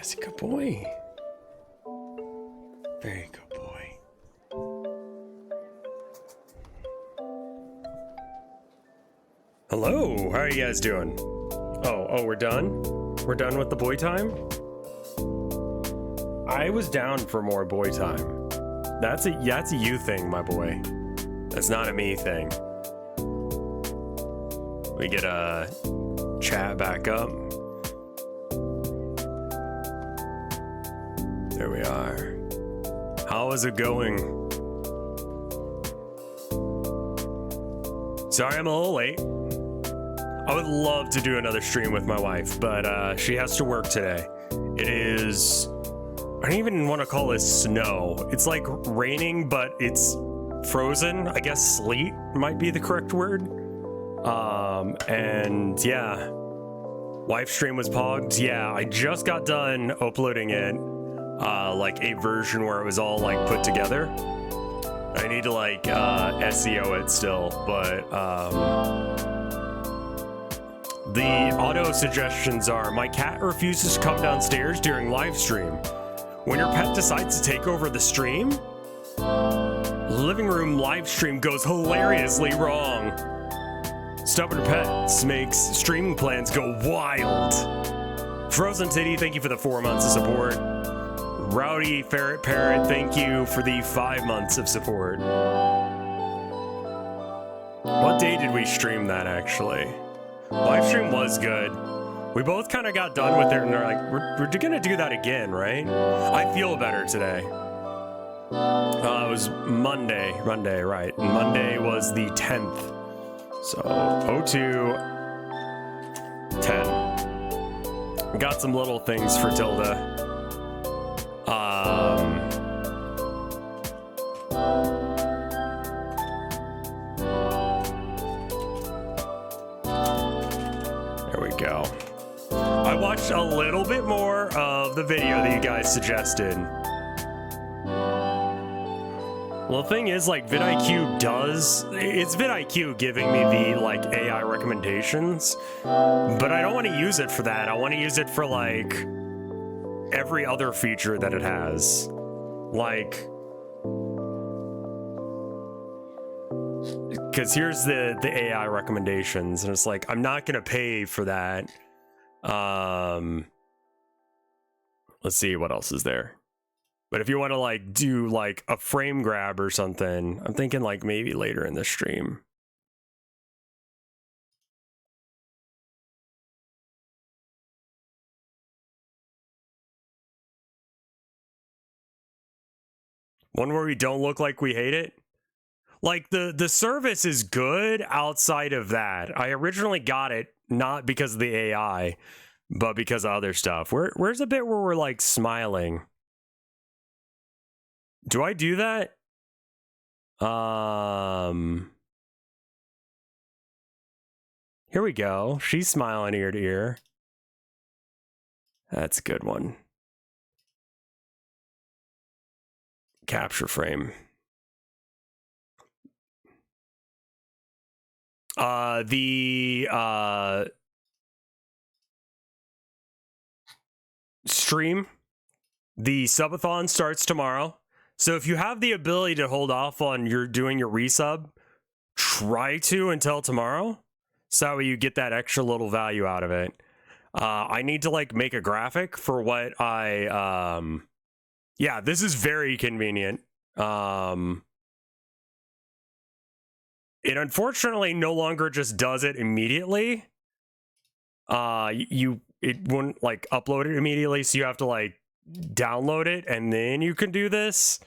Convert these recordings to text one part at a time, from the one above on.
Yes, good boy. Very good boy. Hello, how are you guys doing? Oh, we're done? We're done with the boy time? I was down for more boy time. That's a you thing, my boy. That's not a me thing. We get a chat back up. There we are. How is it going? Sorry I'm a little late. I would love to do another stream with my wife, but she has to work today. It is... I don't even want to call it snow. It's like raining, but it's frozen. I guess sleet might be the correct word. And yeah. Wife stream was pogged. Yeah, I just got done uploading it. Like a version where it was all like put together. I need to like SEO it still, but the auto suggestions are: my cat refuses to come downstairs during live stream. When your pet decides to take over the stream, living room live stream goes hilariously wrong. Stubborn pets makes streaming plans go wild. Frozen Titty, thank you for the 4 months of support. Rowdy Ferret Parrot, thank you for the 5 months of support. What day did we stream that, actually? Live stream was good. We both kind of got done with it and are like, we're gonna do that again, right? I feel better today. It was Monday, right. Monday was the 10th. So, 02, 10. We got some little things for Tilda. There we go. I watched a little bit more of the video that you guys suggested. Well, the thing is, like, it's vidIQ giving me the, like, AI recommendations, but I don't want to use it for that. I want to use it for, like, every other feature that it has. Like, because here's the AI recommendations, and it's like, I'm not going to pay for that. Let's see what else is there. But if you want to like do like a frame grab or something, I'm thinking like maybe later in the stream. One where we don't look like we hate it. Like the service is good outside of that. I originally got it not because of the AI, but because of other stuff. Where's the bit where we're like smiling? Do I do that? Here we go. She's smiling ear to ear. That's a good one. Capture frame. The stream, the subathon starts tomorrow. So if you have the ability to hold off on doing your resub, try to until tomorrow. So that way you get that extra little value out of it. I need to like make a graphic for what yeah, this is very convenient. It unfortunately no longer just does it immediately. It wouldn't like upload it immediately, so you have to like download it and then you can do this.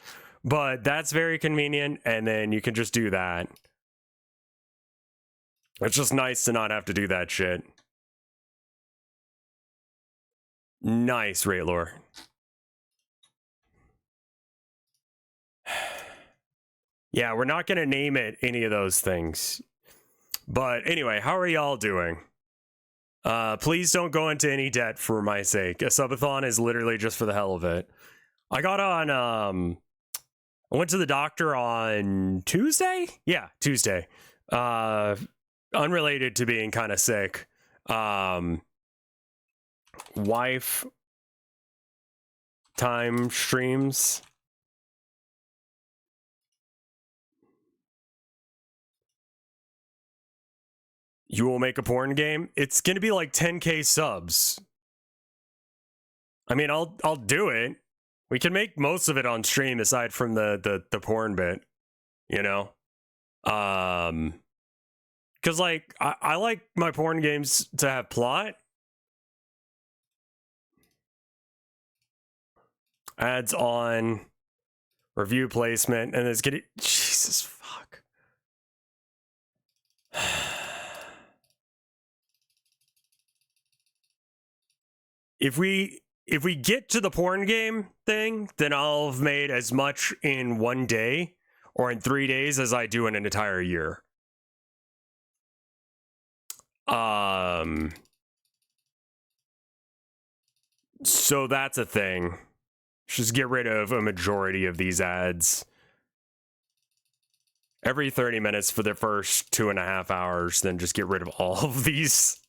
But that's very convenient, and then you can just do that. It's just nice to not have to do that shit. Nice, Raylor. Yeah, we're not going to name it any of those things. But anyway, how are y'all doing? Please don't go into any debt for my sake. A subathon is literally just for the hell of it. I got on, I went to the doctor on Tuesday? Yeah, Tuesday. Unrelated to being kind of sick. Wife time streams. You will make a porn game? It's gonna be like 10K subs. I mean, I'll do it. We can make most of it on stream aside from the porn bit, you know? Cause like I like my porn games to have plot. Ads on, review placement, and it's getting Jesus fuck. If we get to the porn game thing, then I'll have made as much in 1 day or in 3 days as I do in an entire year. So that's a thing. Just get rid of a majority of these ads. Every 30 minutes for the first 2.5 hours, then just get rid of all of these.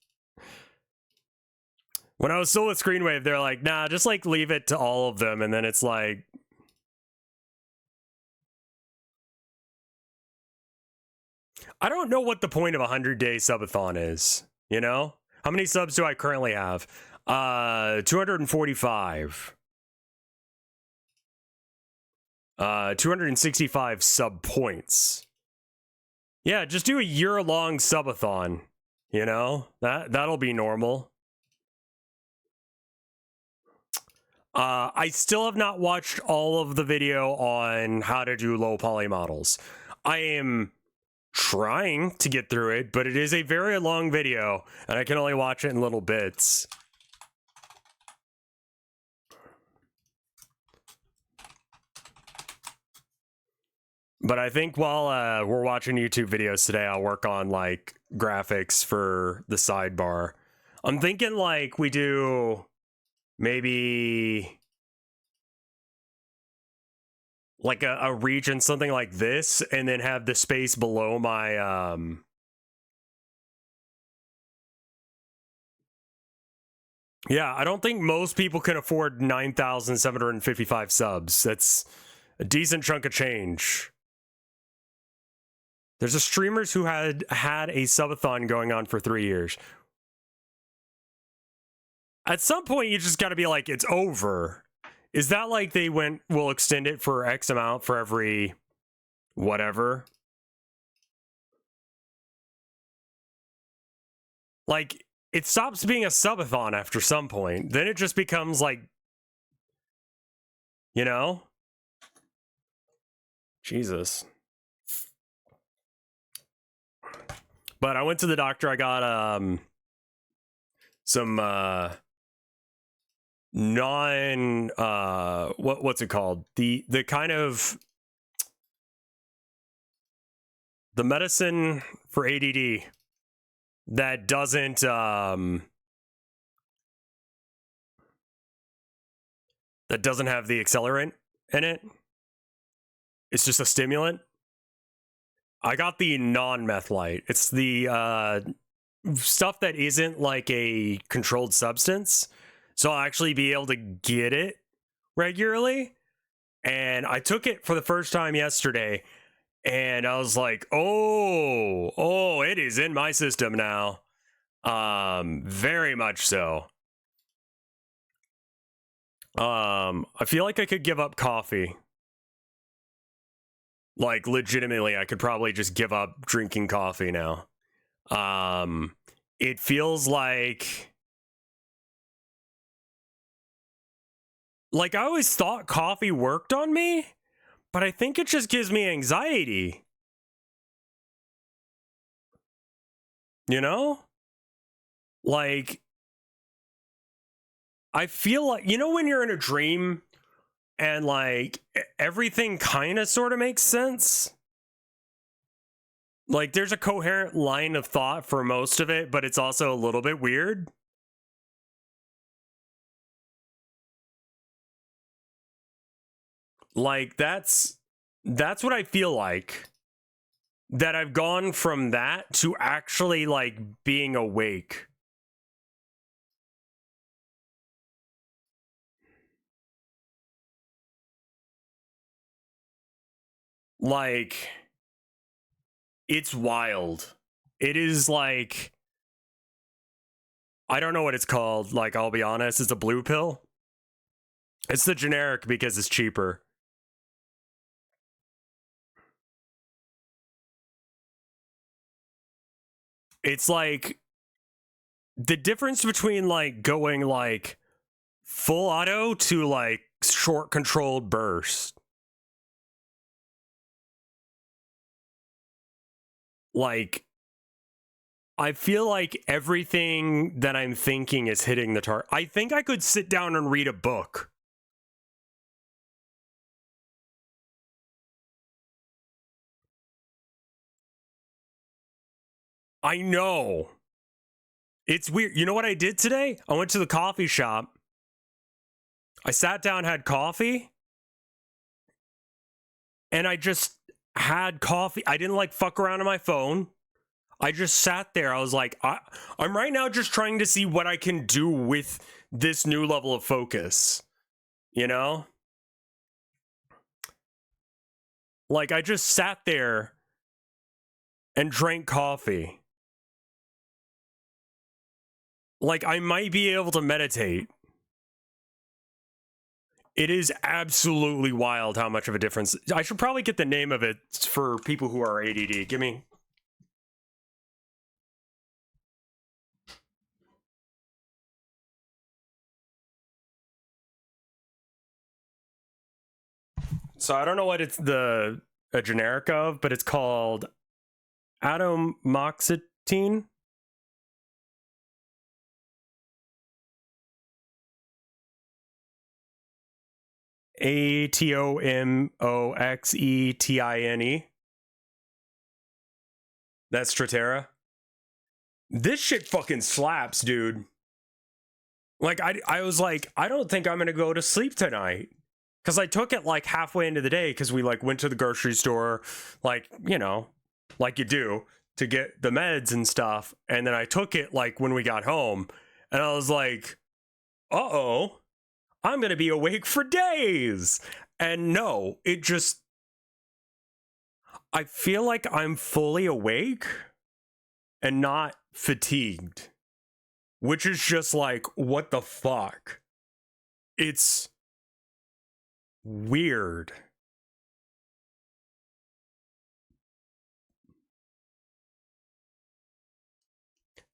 When I was still with Screenwave, they're like, nah, just like leave it to all of them. And then it's like, I don't know what the point of a 100-day subathon is, you know? How many subs do I currently have? 245. 265 sub points. Yeah, just do a year-long subathon, you know? That'll be normal. I still have not watched all of the video on how to do low poly models. I am trying to get through it, but it is a very long video, and I can only watch it in little bits. But I think while we're watching YouTube videos today, I'll work on like graphics for the sidebar. I'm thinking like we do maybe like a region, something like this, and then have the space below my yeah, I don't think most people can afford 9,755 subs. That's a decent chunk of change. There's a streamers who had a subathon going on for 3 years. At some point, you just got to be like, it's over. Is that like they we'll extend it for X amount for every whatever? Like, it stops being a subathon after some point. Then it just becomes like, you know? Jesus. But I went to the doctor. I got some what's it called? The kind of the medicine for ADD that doesn't have the accelerant in it. It's just a stimulant. I got the non-meth light. It's the stuff that isn't like a controlled substance. So I'll actually be able to get it regularly. And I took it for the first time yesterday. And I was like, oh, it is in my system now. Very much so. I feel like I could give up coffee. Like, legitimately, I could probably just give up drinking coffee now. It feels like I always thought coffee worked on me, but I think it just gives me anxiety. You know? Like, I feel like, you know when you're in a dream and like everything kind of sort of makes sense? Like there's a coherent line of thought for most of it, but it's also a little bit weird. Like that's what I feel like. That I've gone from that to actually like being awake. Like, it's wild. It is like, I don't know what it's called. Like, I'll be honest, it's a blue pill. It's the generic because it's cheaper. It's like the difference between like going like full auto to like short controlled burst. Like, I feel like everything that I'm thinking is hitting the target. I think I could sit down and read a book. I know. It's weird. You know what I did today? I went to the coffee shop. I sat down, had coffee, and I just had coffee. I didn't like fuck around on my phone. I just sat there. I was like, I'm right now just trying to see what I can do with this new level of focus. You know? Like, I just sat there and drank coffee. Like, I might be able to meditate. It is absolutely wild how much of a difference. I should probably get the name of it for people who are ADD. Give me. So I don't know what it's a generic of, but it's called atomoxetine. ATOMOXETINE. That's Strattera. This shit fucking slaps, dude. Like, I was like, I don't think I'm gonna go to sleep tonight. Because I took it like halfway into the day because we like went to the grocery store, like, you know, like you do to get the meds and stuff. And then I took it like when we got home and I was like, uh-oh, I'm going to be awake for days. And no, it just, I feel like I'm fully awake and not fatigued, which is just like, what the fuck? It's weird.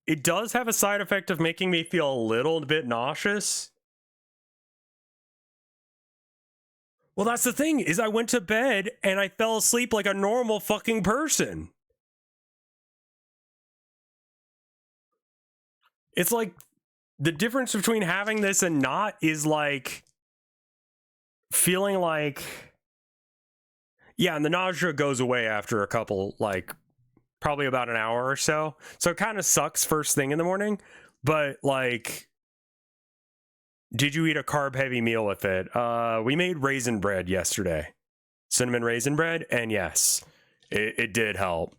It does have a side effect of making me feel a little bit nauseous. Well, that's the thing, is I went to bed and I fell asleep like a normal fucking person. It's like the difference between having this and not is like feeling like, yeah, and the nausea goes away after a couple, like probably about an hour or so. So it kind of sucks first thing in the morning, but like, did you eat a carb heavy meal with it? We made raisin bread yesterday, cinnamon raisin bread, and yes, it did help.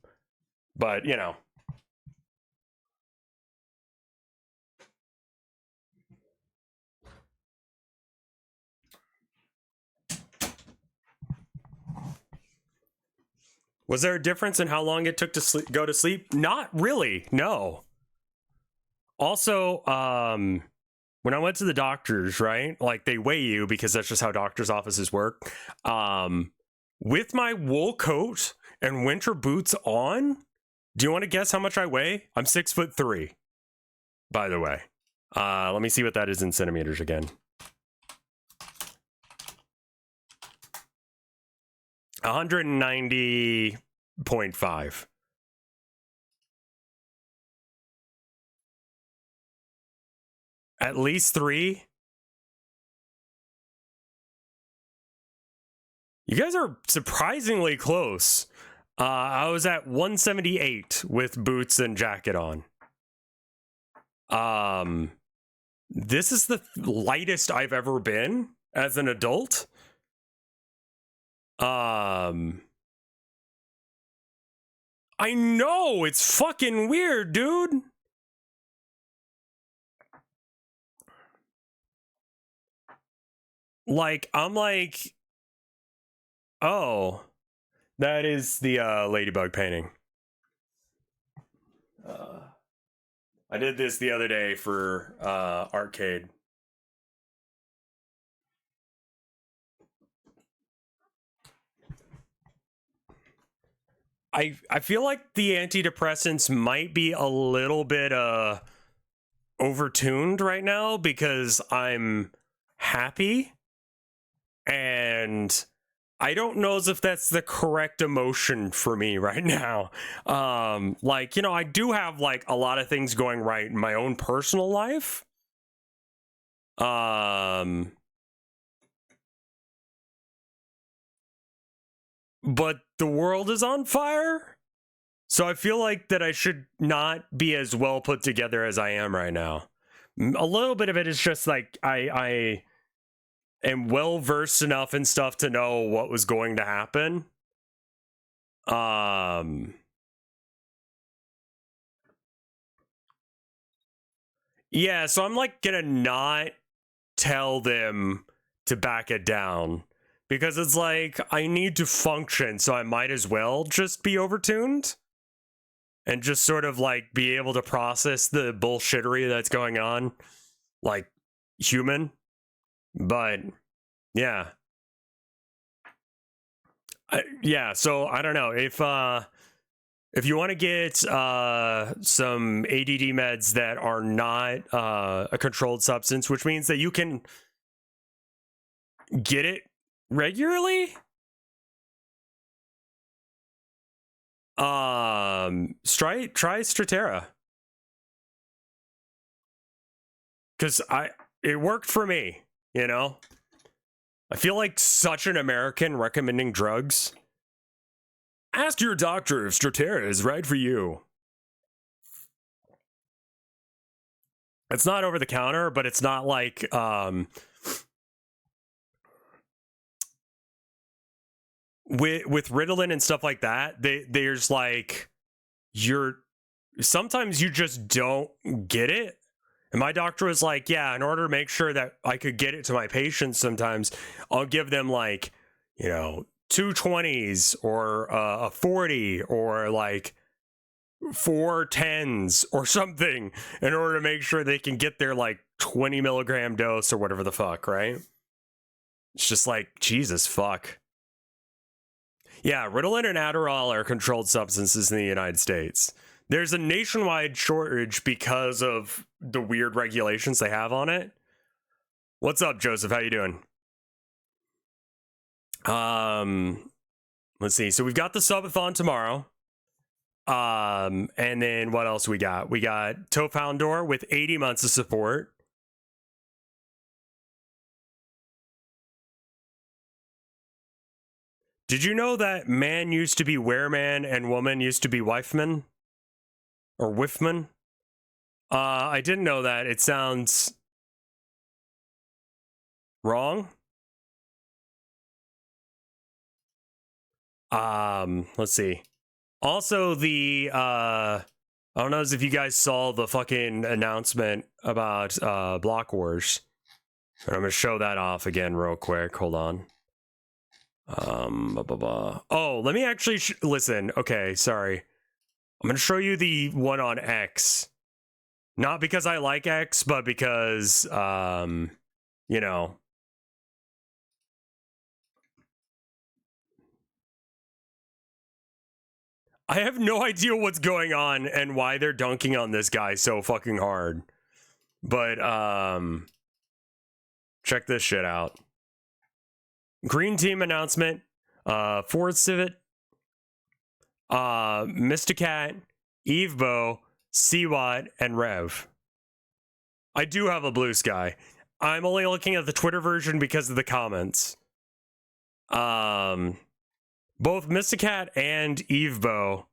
But you know, was there a difference in how long it took to go to sleep? Not really. No. Also, when I went to the doctors, right? Like they weigh you because that's just how doctors' offices work. With my wool coat and winter boots on, do you want to guess how much I weigh? I'm 6'3", by the way. Let me see what that is in centimeters again. 190.5. At least 3. You guys are surprisingly close. I was at 178 with boots and jacket on. This is the lightest I've ever been as an adult. I know, it's fucking weird, dude. Like, I'm like, oh, That is the ladybug painting. I did this the other day for arcade. I feel like the antidepressants might be a little bit overtuned right now because I'm happy, and I don't know as if that's the correct emotion for me right now. Like, you know, I do have like a lot of things going right in my own personal life. But the world is on fire. So I feel like that I should not be as well put together as I am right now. A little bit of it is just like I am well versed enough in stuff to know what was going to happen. Yeah, so I'm like gonna not tell them to back it down because it's like I need to function, so I might as well just be overtuned and just sort of like be able to process the bullshittery that's going on like human. But yeah. Yeah, so I don't know if you want to get some ADD meds that are not a controlled substance, which means that you can get it regularly, try Strattera, because it worked for me, you know. I feel like such an American recommending drugs. Ask your doctor if Strattera is right for you. It's not over the counter, but it's not like with Ritalin and stuff like that, there's like sometimes you just don't get it. And my doctor was like, yeah, in order to make sure that I could get it to my patients, sometimes I'll give them like, you know, 220s or a 40 or like 410s or something in order to make sure they can get their like 20 milligram dose or whatever the fuck, right? It's just like, Jesus fuck. Yeah, Ritalin and Adderall are controlled substances in the United States. There's a nationwide shortage because of the weird regulations they have on it. What's up, Joseph? How you doing? Let's see. So we've got the subathon tomorrow. And then what else we got? We got Tofoundor with 80 months of support. Did you know that man used to be wereman and woman used to be wifeman? Or Whiffman? I didn't know that. It sounds wrong. Let's see. Also, I don't know if you guys saw the fucking announcement about Block Wars. I'm gonna show that off again real quick. Hold on. Oh, let me actually listen. Okay, sorry. I'm gonna show you the one on X. Not because I like X, but because, you know. I have no idea what's going on and why they're dunking on this guy so fucking hard. But, check this shit out. Green team announcement. Ford Civet. Mysticat, Evevo, Seawat, and Rev. I do have a blue sky. I'm only looking at the Twitter version because of the comments. Both Mysticat and Evevo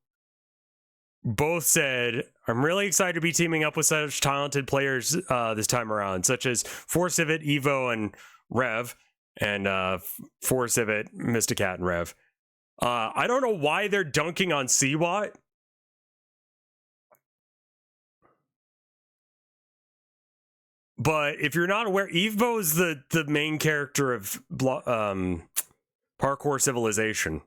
both said, I'm really excited to be teaming up with such talented players this time around, such as Force Civet, Evo, and Rev, and Force Civet, Mysticat, and Rev. I don't know why they're dunking on Seawat. But if you're not aware, Evo is the main character of Parkour Civilization.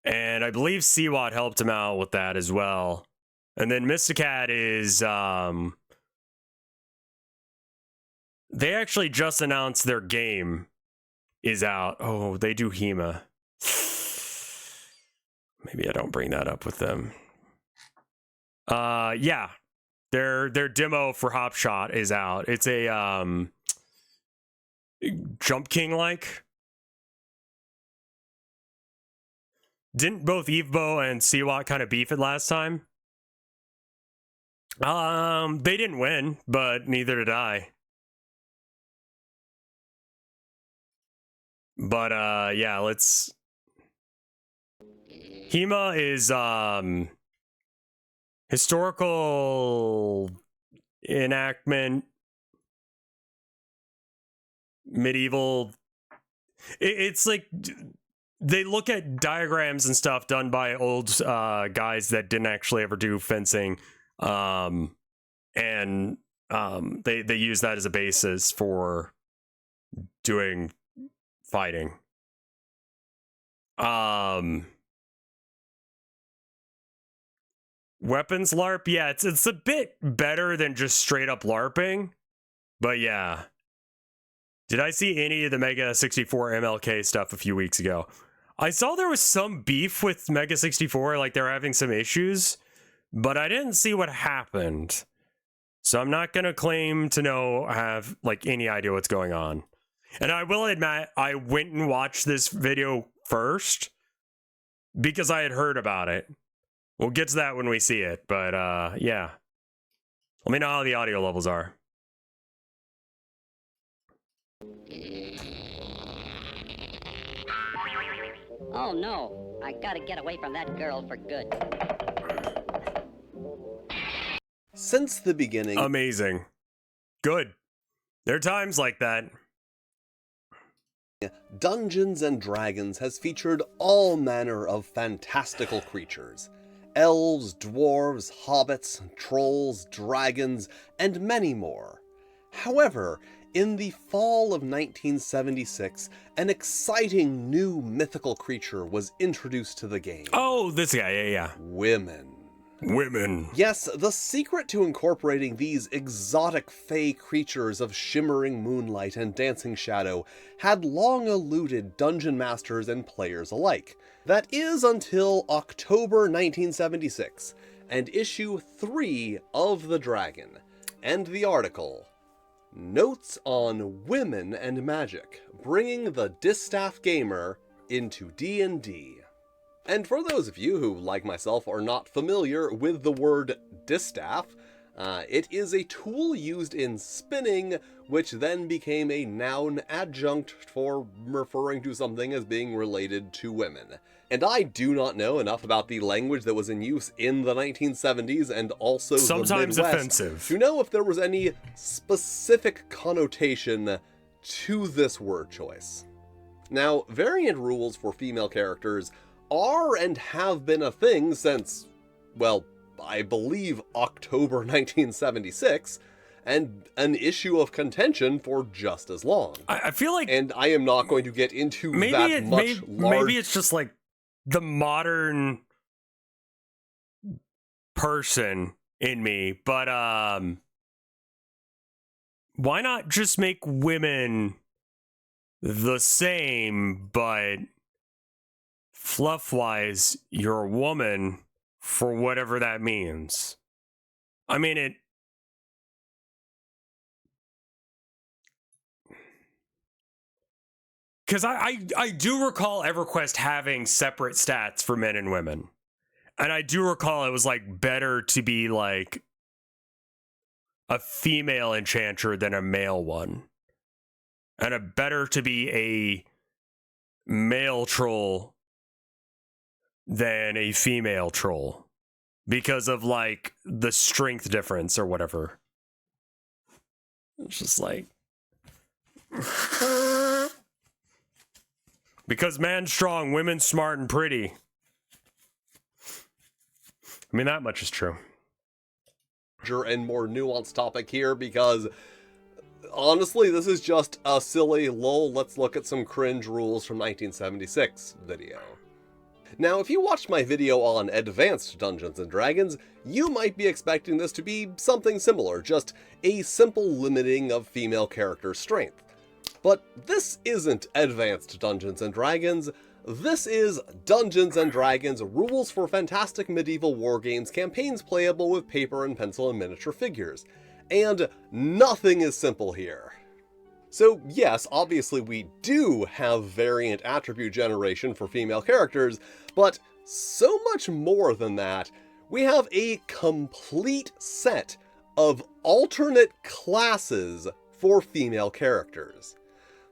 And I believe Seawat helped him out with that as well. And then Mysticat is, they actually just announced their game is out. Oh, they do HEMA. Maybe I don't bring that up with them. Yeah. Their demo for Hopshot is out. It's a, Jump King-like. Didn't both Evevo and Seawat kind of beef it last time? They didn't win, but neither did I. But yeah, let's. HEMA is historical enactment, medieval. It's like they look at diagrams and stuff done by old guys that didn't actually ever do fencing, and they use that as a basis for doing fighting. Weapons LARP, yeah, it's a bit better than just straight up LARPing, but yeah. Did I see any of the Mega 64 MLK stuff a few weeks ago? I saw there was some beef with Mega 64, like they were having some issues, but I didn't see what happened. So I'm not gonna claim to have like any idea what's going on. And I will admit, I went and watched this video first because I had heard about it. We'll get to that when we see it, but yeah. Let me know how the audio levels are. Oh no, I gotta get away from that girl for good. Since the beginning... Amazing. Good. There are times like that. Dungeons and Dragons has featured all manner of fantastical creatures. Elves, dwarves, hobbits, trolls, dragons, and many more. However, in the fall of 1976, an exciting new mythical creature was introduced to the game. Oh, this guy, yeah. Women. Women. Yes, the secret to incorporating these exotic fey creatures of shimmering moonlight and dancing shadow had long eluded dungeon masters and players alike. That is until October 1976, and issue 3 of The Dragon, and the article, Notes on Women and Magic, bringing the Distaff Gamer into D&D. And for those of you who, like myself, are not familiar with the word distaff, it is a tool used in spinning, which then became a noun adjunct for referring to something as being related to women. And I do not know enough about the language that was in use in the 1970s and also sometimes the Midwest offensive to know if there was any specific connotation to this word choice. Now, variant rules for female characters are and have been a thing since, well, I believe October 1976, and an issue of contention for just as long. I feel like... And I am not going to get into maybe that much maybe it's just like the modern person in me, but why not just make women the same, but fluff-wise, you're a woman for whatever that means. I mean, it... Because I do recall EverQuest having separate stats for men and women. And I do recall it was, like, better to be, like, a female enchanter than a male one. And better to be a male troll than a female troll because of like the strength difference or whatever. It's just like because man's strong, women's smart and pretty. I mean, that much is true. And more nuanced topic here because honestly, this is just a silly lol, let's look at some cringe rules from 1976 video. Now, if you watched my video on Advanced Dungeons & Dragons, you might be expecting this to be something similar, just a simple limiting of female character strength. But this isn't Advanced Dungeons & Dragons, this is Dungeons & Dragons Rules for Fantastic Medieval Wargames campaigns playable with paper and pencil and miniature figures. And nothing is simple here. So yes, obviously we do have variant attribute generation for female characters, but so much more than that. We have a complete set of alternate classes for female characters.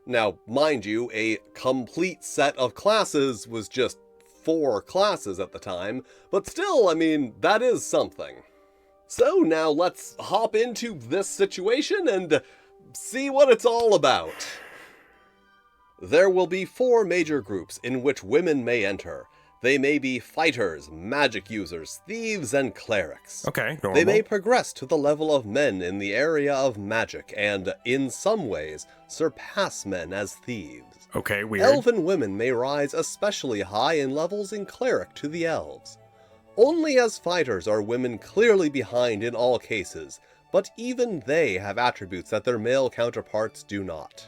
Now, mind you, a complete set of classes was just 4 classes at the time, but still, I mean, that is something. So now let's hop into this situation and see what it's all about. There will be 4 major groups in which women may enter. They may be fighters, magic users, thieves, and clerics. Okay, normal. They may progress to the level of men in the area of magic, and, in some ways, surpass men as thieves. Okay, weird. Elven women may rise especially high in levels in cleric to the elves. Only as fighters are women clearly behind in all cases, but even they have attributes that their male counterparts do not.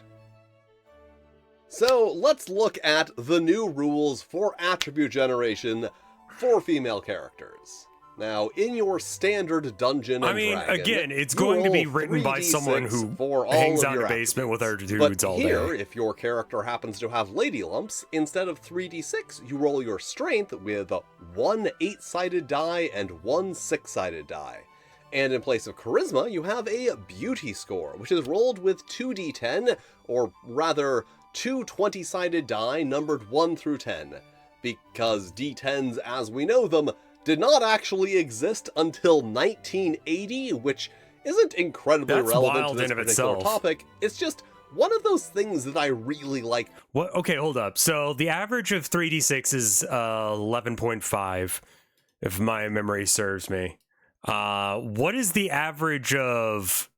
So let's look at the new rules for attribute generation for female characters. Now, in your standard Dungeon and Dragon, again, it's going to be written by someone who hangs out in a basement with other dudes all day. But here, if your character happens to have lady lumps, instead of 3d6, you roll your strength with 1 8-sided die and 1 6-sided die. And in place of charisma, you have a beauty score, which is rolled with 2d10, or rather, 2 20-sided die numbered 1 through 10, because d10s as we know them did not actually exist until 1980, which isn't incredibly relevant to this particular topic. It's just one of those things that I really like. What? Okay, hold up. So the average of 3d6 is 11.5, if my memory serves me. What is the average of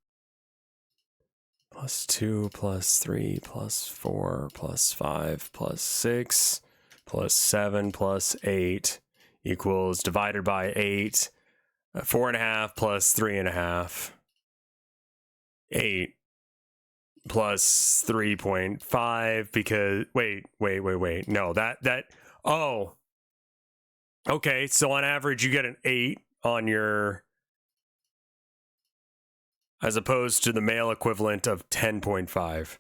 +2, +3, +4, +5, +6, +7, +8 equals divided by 8, 4.5 plus 3.5, 8 plus 3.5, because wait. No, oh. Okay, so on average you get an 8 on your, as opposed to the male equivalent of 10.5.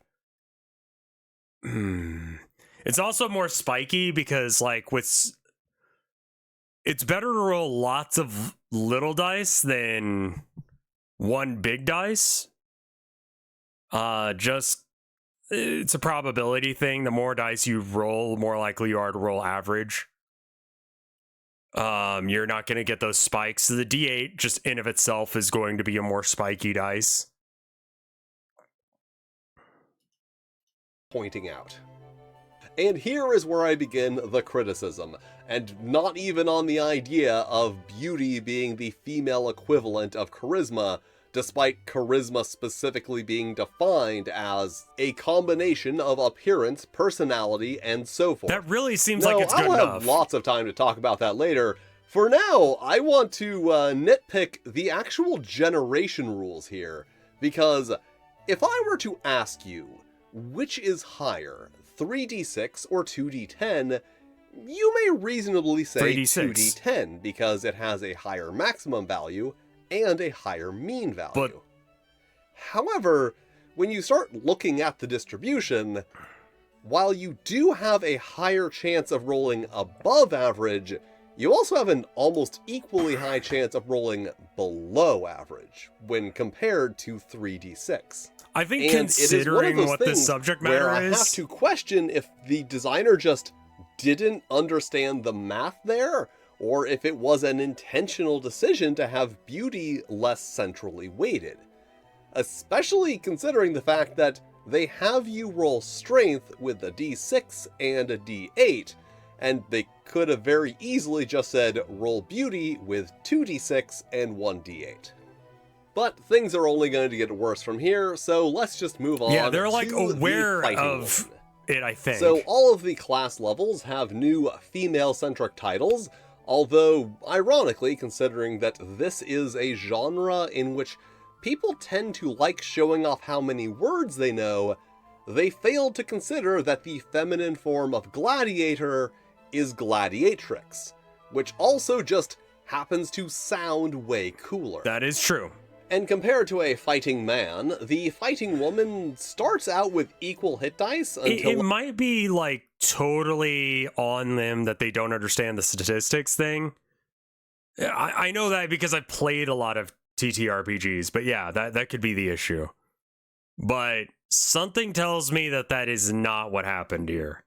It's also more spiky because, like, it's better to roll lots of little dice than one big dice. It's a probability thing. The more dice you roll, the more likely you are to roll average. You're not going to get those spikes. So the D8 just in of itself is going to be a more spiky dice. Pointing out. And here is where I begin the criticism, and not even on the idea of beauty being the female equivalent of charisma, despite charisma specifically being defined as a combination of appearance, personality, and so forth. That really seems like it's good enough. I'll have lots of time to talk about that later. For now, I want to nitpick the actual generation rules here, because if I were to ask you, which is higher, 3d6 or 2d10, you may reasonably say 2d10 because it has a higher maximum value and a higher mean value. However, when you start looking at the distribution, while you do have a higher chance of rolling above average, you also have an almost equally high chance of rolling below average when compared to 3d6. I think, and considering what the subject matter I have to question if the designer just didn't understand the math there, or if it was an intentional decision to have beauty less centrally weighted. Especially considering the fact that they have you roll strength with a d6 and a d8, and they could have very easily just said roll beauty with 2d6 and 1d8. But things are only going to get worse from here, so let's just move on. Yeah, they're like aware of it, I think. So all of the class levels have new female-centric titles, although, ironically, considering that this is a genre in which people tend to like showing off how many words they know, they failed to consider that the feminine form of gladiator is gladiatrix, which also just happens to sound way cooler. That is true. And compared to a fighting man, the fighting woman starts out with equal hit dice until... It might be, like, totally on them that they don't understand the statistics thing. I know that because I've played a lot of TTRPGs, but yeah, that could be the issue. But something tells me that that is not what happened here.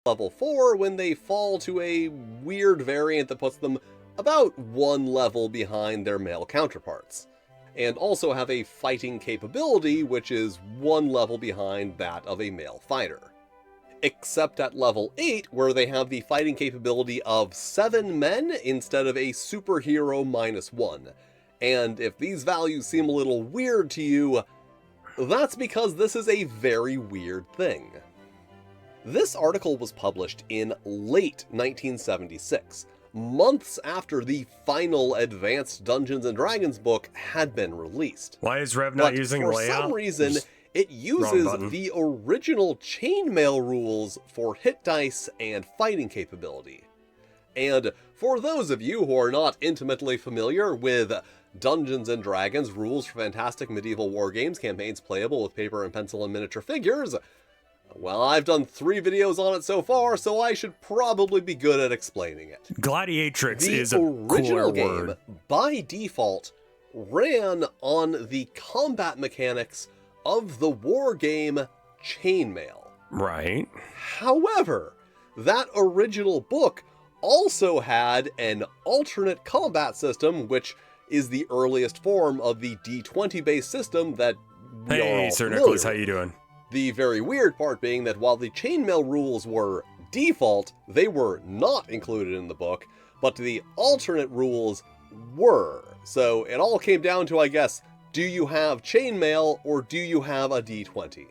Level 4 when they fall to a weird variant that puts them about one level behind their male counterparts, and also have a fighting capability which is one level behind that of a male fighter. Except at level 8, where they have the fighting capability of 7 men instead of a superhero -1. And if these values seem a little weird to you, that's because this is a very weird thing. This article was published in late 1976, months after the final Advanced Dungeons & Dragons book had been released. Why is Rev not using layout? For some reason, it uses the original chainmail rules for hit dice and fighting capability. And for those of you who are not intimately familiar with Dungeons & Dragons rules for fantastic medieval wargames campaigns playable with paper and pencil and miniature figures, well, I've done 3 videos on it so far, so I should probably be good at explaining it. Gladiatrix is a original cooler game, word. by default, ran on the combat mechanics of the wargame Chainmail. Right. However, that original book also had an alternate combat system, which is the earliest form of the D20-based system that we are all Sir familiar Nicholas, how with. you doing? The very weird part being that while the chainmail rules were default, they were not included in the book, but the alternate rules were. So it all came down to, I guess, do you have chainmail or do you have a D20?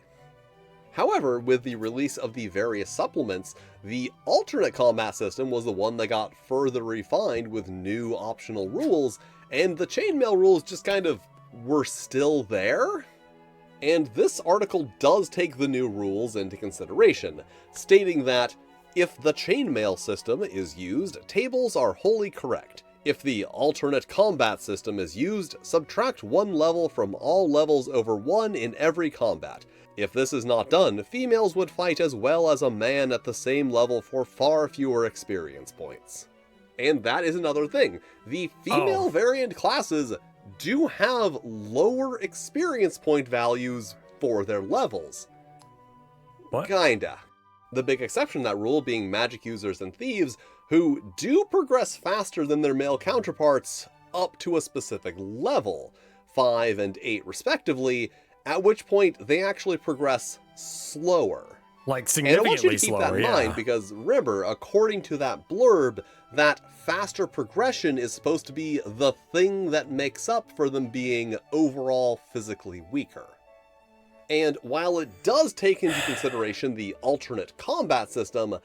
However, with the release of the various supplements, the alternate combat system was the one that got further refined with new optional rules, and the chainmail rules just kind of were still there. And this article does take the new rules into consideration, stating that if the chainmail system is used, tables are wholly correct. If the alternate combat system is used, subtract 1 level from all levels over 1 in every combat. If this is not done, females would fight as well as a man at the same level for far fewer experience points. And that is another thing. The female variant classes do have lower experience point values for their levels. What? Kinda. The big exception to that rule being magic users and thieves, who do progress faster than their male counterparts up to a specific level, 5 and 8 respectively, at which point they actually progress slower. Like And I want you significantly to keep slower, that in yeah. mind because remember, according to that blurb, that faster progression is supposed to be the thing that makes up for them being overall physically weaker. And while it does take into consideration the alternate combat system,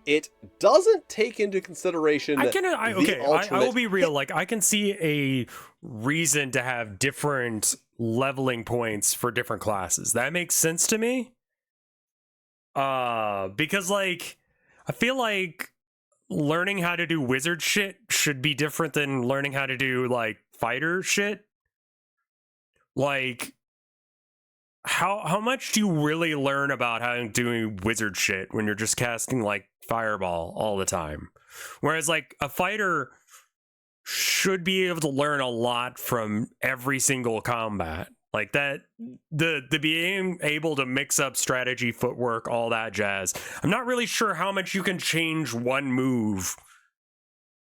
it doesn't take into consideration I will be real. Like, I can see a reason to have different leveling points for different classes. That makes sense to me. Because, like, I feel like learning how to do wizard shit should be different than learning how to do, like, fighter shit. Like, how much do you really learn about how to do wizard shit when you're just casting, like, fireball all the time? Whereas, like, a fighter should be able to learn a lot from every single combat. Like that, the being able to mix up strategy, footwork, all that jazz. I'm not really sure how much you can change one move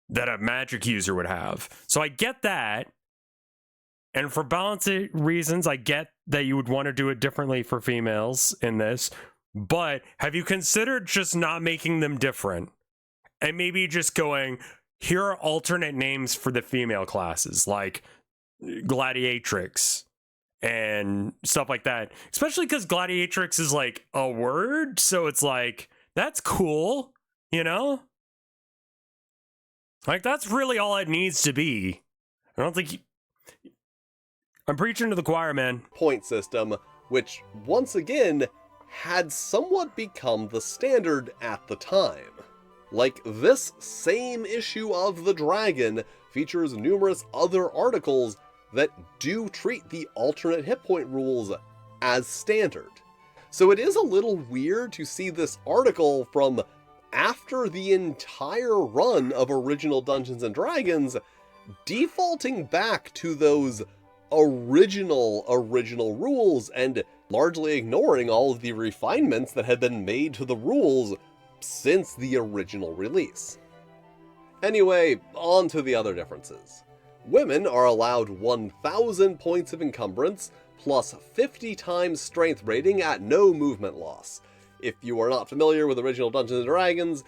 that a magic user would have. So I get that. And for balance reasons, I get that you would want to do it differently for females in this. But have you considered just not making them different? And maybe just going, here are alternate names for the female classes, like Gladiatrix. and stuff like that. Especially because gladiatrix is like a word, so it's like, that's cool, you know? Like, that's really all it needs to be. I don't think I'm preaching to the choir, man. Point system, which once again had somewhat become the standard at the time. Like, this same issue of The Dragon features numerous other articles that do treat the alternate hit point rules as standard. So it is a little weird to see this article from after the entire run of original Dungeons & Dragons defaulting back to those original rules and largely ignoring all of the refinements that had been made to the rules since the original release. Anyway, on to the other differences. Women are allowed 1,000 points of encumbrance, plus 50 times strength rating at no movement loss. If you are not familiar with original Dungeons & Dragons,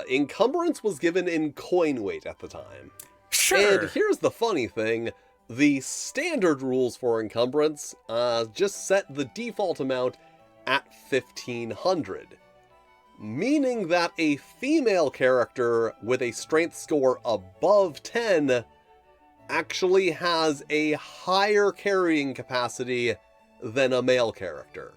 encumbrance was given in coin weight at the time. Sure. And here's the funny thing, the standard rules for encumbrance just set the default amount at 1,500. Meaning that a female character with a strength score above 10 actually has a higher carrying capacity than a male character.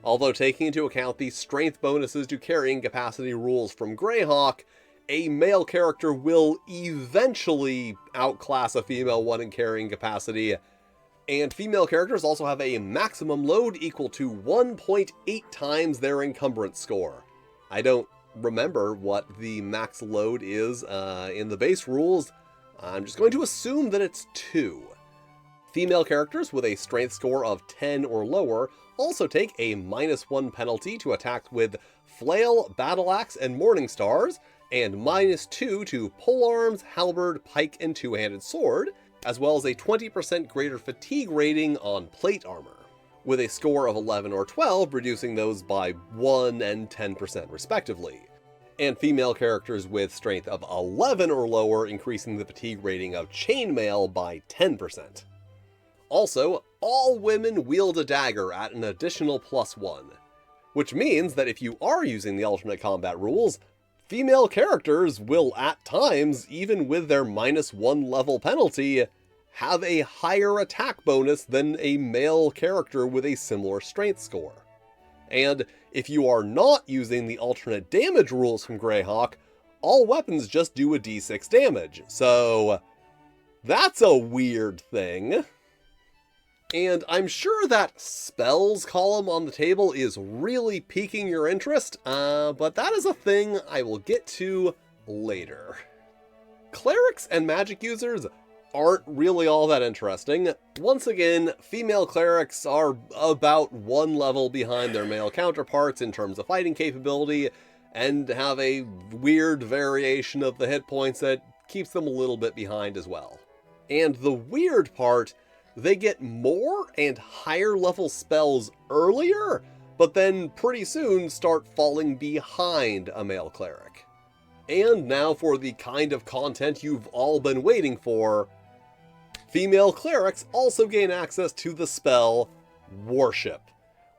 Although taking into account the strength bonuses to carrying capacity rules from Greyhawk, a male character will eventually outclass a female one in carrying capacity, and female characters also have a maximum load equal to 1.8 times their encumbrance score. I don't remember what the max load is in the base rules. I'm just going to assume that it's 2. Female characters with a strength score of 10 or lower also take a -1 penalty to attacks with Flail, Battle Axe, and Morning Stars, and -2 to Polearms, Halberd, Pike, and Two-Handed Sword, as well as a 20% greater fatigue rating on Plate Armor, with a score of 11 or 12 reducing those by 1 and 10% respectively, and female characters with strength of 11 or lower increasing the fatigue rating of Chainmail by 10%. Also, all women wield a dagger at an additional +1, which means that if you are using the alternate combat rules, female characters will at times, even with their -1 level penalty, have a higher attack bonus than a male character with a similar strength score. And if you are not using the alternate damage rules from Greyhawk, all weapons just do a d6 damage, so that's a weird thing. And I'm sure that spells column on the table is really piquing your interest, but that is a thing I will get to later. Clerics and magic users aren't really all that interesting. Once again, female clerics are about 1 level behind their male counterparts in terms of fighting capability, and have a weird variation of the hit points that keeps them a little bit behind as well. And the weird part, they get more and higher level spells earlier, but then pretty soon start falling behind a male cleric. And now for the kind of content you've all been waiting for, female clerics also gain access to the spell Worship,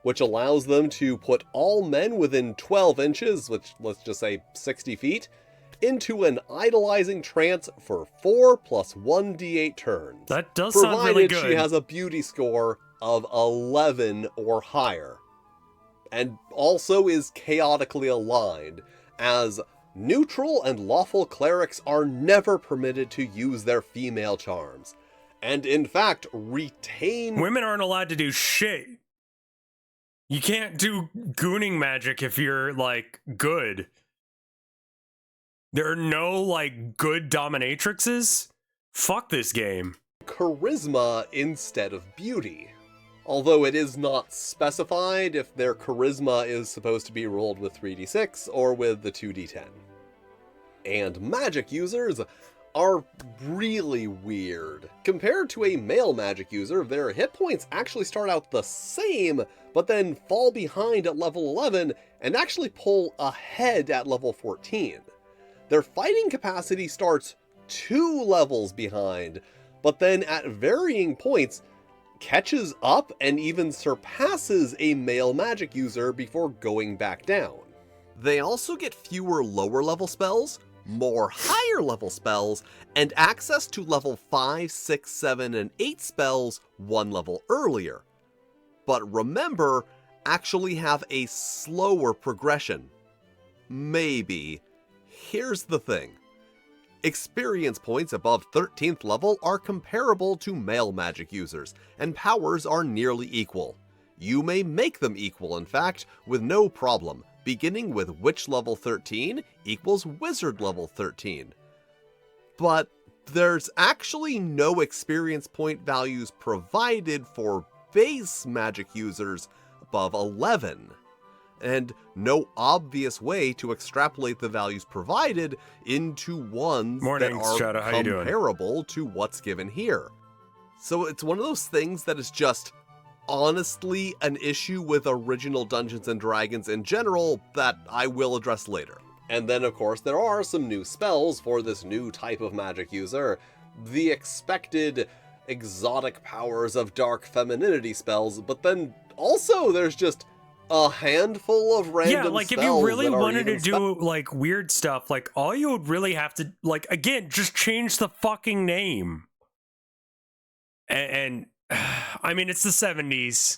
which allows them to put all men within 12 inches, which let's just say 60 feet, into an idolizing trance for 4 + 1d8 turns. That does sound really good. Provided she has a beauty score of 11 or higher. And also is chaotically aligned, as neutral and lawful clerics are never permitted to use their female charms, and in fact retain... Women aren't allowed to do shit. You can't do gooning magic if you're, like, good. There are no, like, good dominatrixes? Fuck this game. charisma instead of beauty. Although it is not specified if their charisma is supposed to be rolled with 3d6 or with the 2d10. And magic users are really weird. Compared to a male magic user, their hit points actually start out the same, but then fall behind at level 11 and actually pull ahead at level 14. Their fighting capacity starts 2 levels behind, but then at varying points catches up and even surpasses a male magic user before going back down. They also get fewer lower level spells, more higher level spells, and access to level 5, 6, 7, and 8 spells one level earlier. But remember, actually have a slower progression. Maybe. Here's the thing. Experience points above 13th level are comparable to male magic users, and powers are nearly equal. You may make them equal, in fact, with no problem, beginning with Witch level 13 equals Wizard level 13. But there's actually no experience point values provided for base magic users above 11. And no obvious way to extrapolate the values provided into ones that are comparable to what's given here. So it's one of those things that is just honestly an issue with original Dungeons & Dragons in general that I will address later. And then of course there are some new spells for this new type of magic user, the expected exotic powers of dark femininity spells, but then also there's just a handful of random spells. Yeah, like if you really wanted to do like weird stuff, like all you would really have to, like, again, just change the fucking name. And I mean, it's the 70s.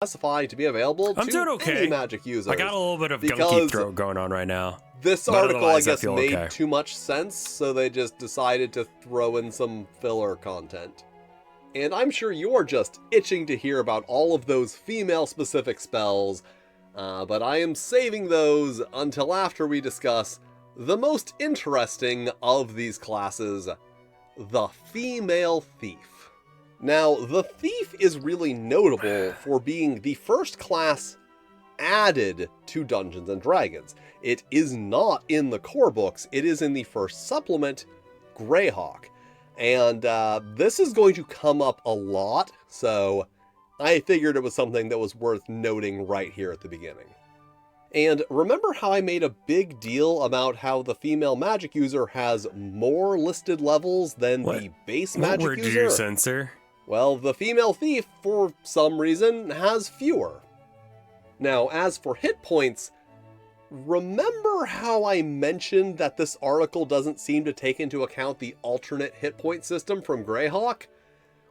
Specified to be available to any magic user. I got a little bit of gunky throat going on right now. This article, I guess, made too much sense, so they just decided to throw in some filler content. And I'm sure you're just itching to hear about all of those female-specific spells, but I am saving those until after we discuss the most interesting of these classes, the Female Thief. Now, the Thief is really notable for being the first class added to Dungeons & Dragons. It is not in the core books, it is in the first supplement, Greyhawk. And this is going to come up a lot, so I figured it was something that was worth noting right here at the beginning. And remember how I made a big deal about how the female magic user has more listed levels than the base magic user? What word did you censor? Well, the Female Thief, for some reason, has fewer. Now, as for hit points, remember how I mentioned that this article doesn't seem to take into account the alternate hit point system from Greyhawk?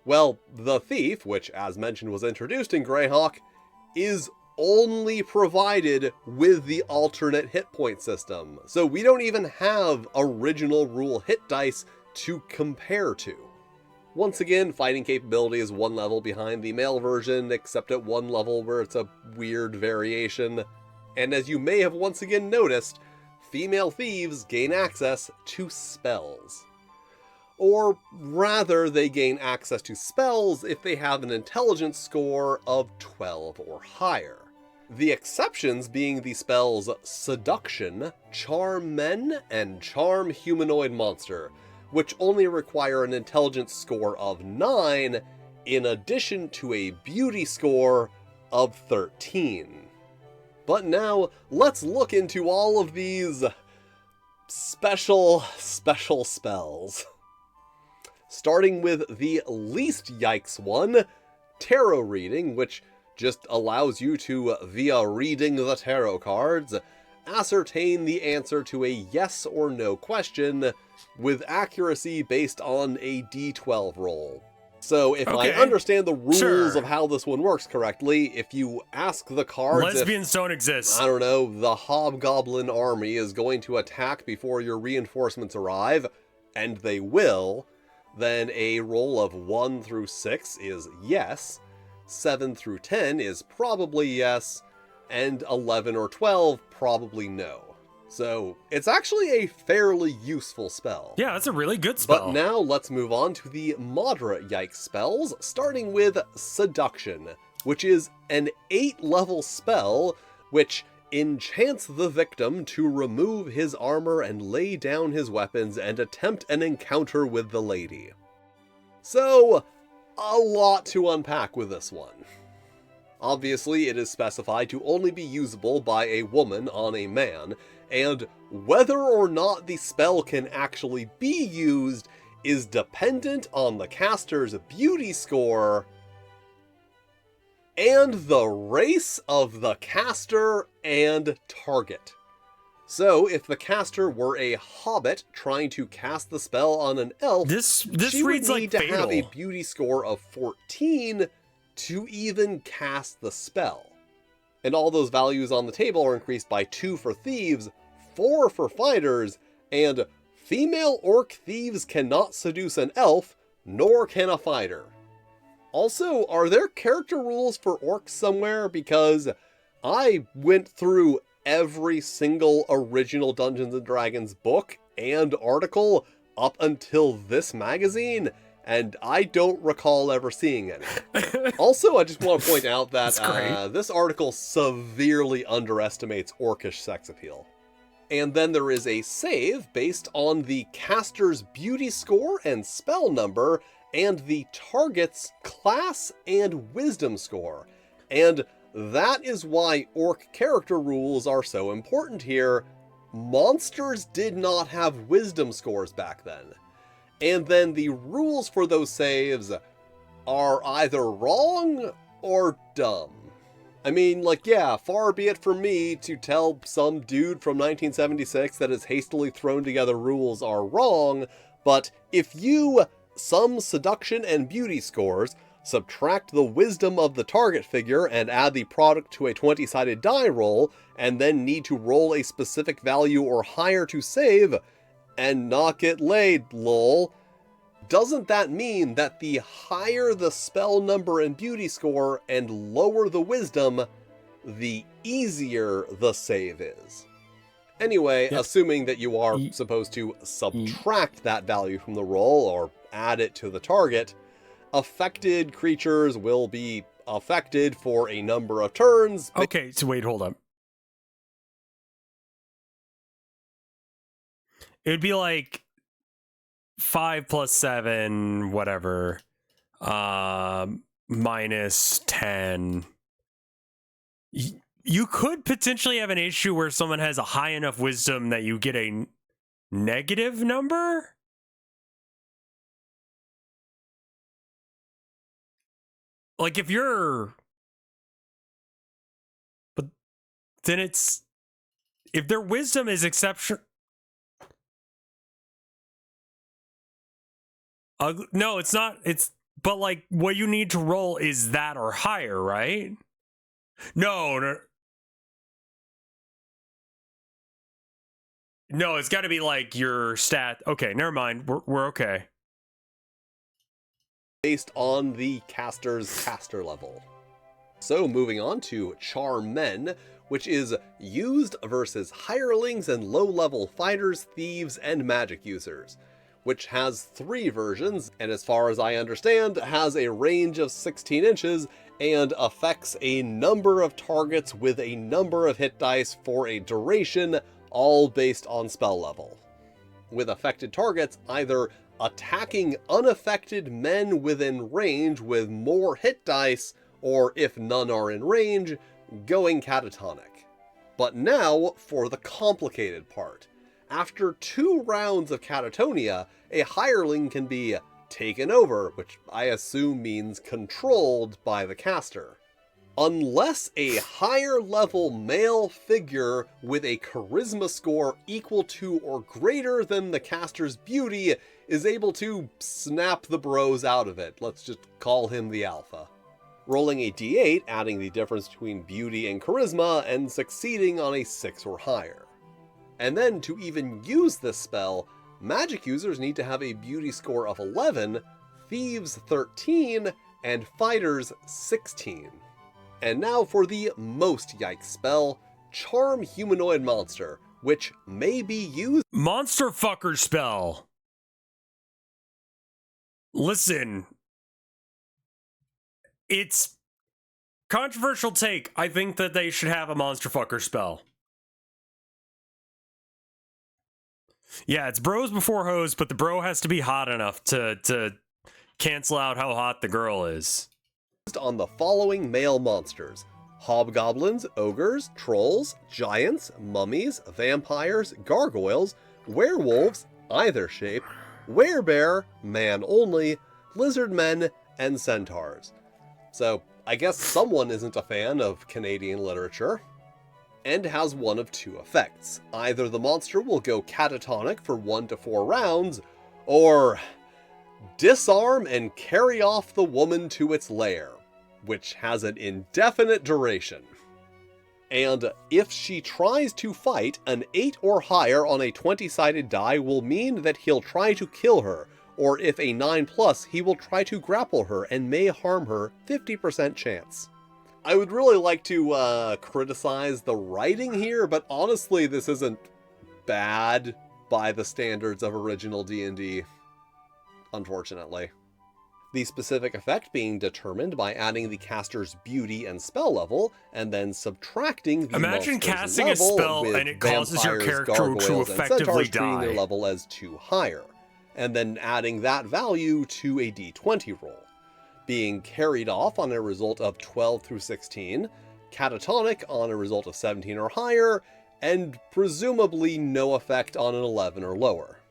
Well, the Thief, which as mentioned was introduced in Greyhawk, is only provided with the alternate hit point system. So we don't even have original rule hit dice to compare to. Once again, fighting capability is one level behind the male version, except at one level where it's a weird variation. And as you may have once again noticed, female thieves gain access to spells. Or rather, they gain access to spells if they have an intelligence score of 12 or higher. The exceptions being the spells Seduction, Charm Men, and Charm Humanoid Monster, which only require an intelligence score of 9, in addition to a beauty score of 13. But now, let's look into all of these special spells. Starting with the least yikes one, Tarot Reading, which just allows you to, via reading the tarot cards, ascertain the answer to a yes or no question with accuracy based on a d12 roll. So if I understand the rules of how this one works correctly, if you ask the cards lesbians don't exist. I don't know, the Hobgoblin army is going to attack before your reinforcements arrive, and they will, then a roll of 1 through 6 is yes, 7 through 10 is probably yes, and 11 or 12 probably no. So it's actually a fairly useful spell. Yeah, that's a really good spell. But now let's move on to the moderate yikes spells, starting with Seduction, which is an 8-level spell which enchants the victim to remove his armor and lay down his weapons and attempt an encounter with the lady. So, a lot to unpack with this one. Obviously, it is specified to only be usable by a woman on a man, and whether or not the spell can actually be used is dependent on the caster's beauty score and the race of the caster and target. So, if the caster were a hobbit trying to cast the spell on an elf, she would need to have a beauty score of 14 to even cast the spell. And all those values on the table are increased by 2 for thieves, 4 for fighters, and female orc thieves cannot seduce an elf, nor can a fighter. Also, are there character rules for orcs somewhere? Because I went through every single original Dungeons & Dragons book and article up until this magazine, and I don't recall ever seeing any. Also, I just want to point out that this article severely underestimates orcish sex appeal. And then there is a save based on the caster's beauty score and spell number, and the target's class and wisdom score. And that is why orc character rules are so important here. Monsters did not have wisdom scores back then. And then the rules for those saves are either wrong or dumb. I mean, like, yeah, far be it from me to tell some dude from 1976 that his hastily thrown together rules are wrong, but if you sum seduction and beauty scores, subtract the wisdom of the target figure, and add the product to a 20-sided die roll, and then need to roll a specific value or higher to save, and not get laid, lol, doesn't that mean that the higher the spell number and beauty score and lower the wisdom, the easier the save is? Anyway, assuming that you are supposed to subtract that value from the roll or add it to the target, affected creatures will be affected for a number of turns. Okay, so wait, hold up. It would be like 5 plus 7, whatever, minus 10. You could potentially have an issue where someone has a high enough wisdom that you get a negative number? Like if you're... But then it's... If their wisdom is exceptional... No, it's not. It's... But like what you need to roll is that or higher, right? No. No, it's got to be like your stat. Okay, never mind. We're okay. Based on the caster's caster level. So moving on to Charm Men, which is used versus hirelings and low-level fighters, thieves, and magic users, which has 3 versions, and as far as I understand, has a range of 16 inches and affects a number of targets with a number of hit dice for a duration, all based on spell level. With affected targets either attacking unaffected men within range with more hit dice, or if none are in range, going catatonic. But now for the complicated part. After 2 rounds of catatonia, a hireling can be taken over, which I assume means controlled by the caster. Unless a higher level male figure with a charisma score equal to or greater than the caster's beauty is able to snap the bros out of it. Let's just call him the alpha. Rolling a d8, adding the difference between beauty and charisma, and succeeding on a 6 or higher. And then to even use this spell, magic users need to have a beauty score of 11, thieves 13, and fighters 16. And now for the most yikes spell, Charm Humanoid Monster, which may be used... Monster fucker spell! Listen. It's... Controversial take. I think that they should have a monster fucker spell. Yeah, it's bros before hoes, but the bro has to be hot enough to cancel out how hot the girl is. On the following male monsters: hobgoblins, ogres, trolls, giants, mummies, vampires, gargoyles, werewolves, either shape, werebear, man only, lizard men, and centaurs. So I guess someone isn't a fan of Canadian literature. And has one of two effects. Either the monster will go catatonic for 1 to 4 rounds, or disarm and carry off the woman to its lair, which has an indefinite duration. And if she tries to fight, an 8 or higher on a 20-sided die will mean that he'll try to kill her, or if a 9+, he will try to grapple her and may harm her, 50% chance. I would really like to criticize the writing here, but honestly this isn't bad by the standards of original D&D, unfortunately. The specific effect being determined by adding the caster's beauty and spell level, and then subtracting the Imagine monster's casting a level spell with and it causes your vampires, character to gargoyles, and effectively centaurs treating their die. level as 2 higher, and then adding that value to a d20 roll. Being carried off on a result of 12 through 16, catatonic on a result of 17 or higher, and presumably no effect on an 11 or lower.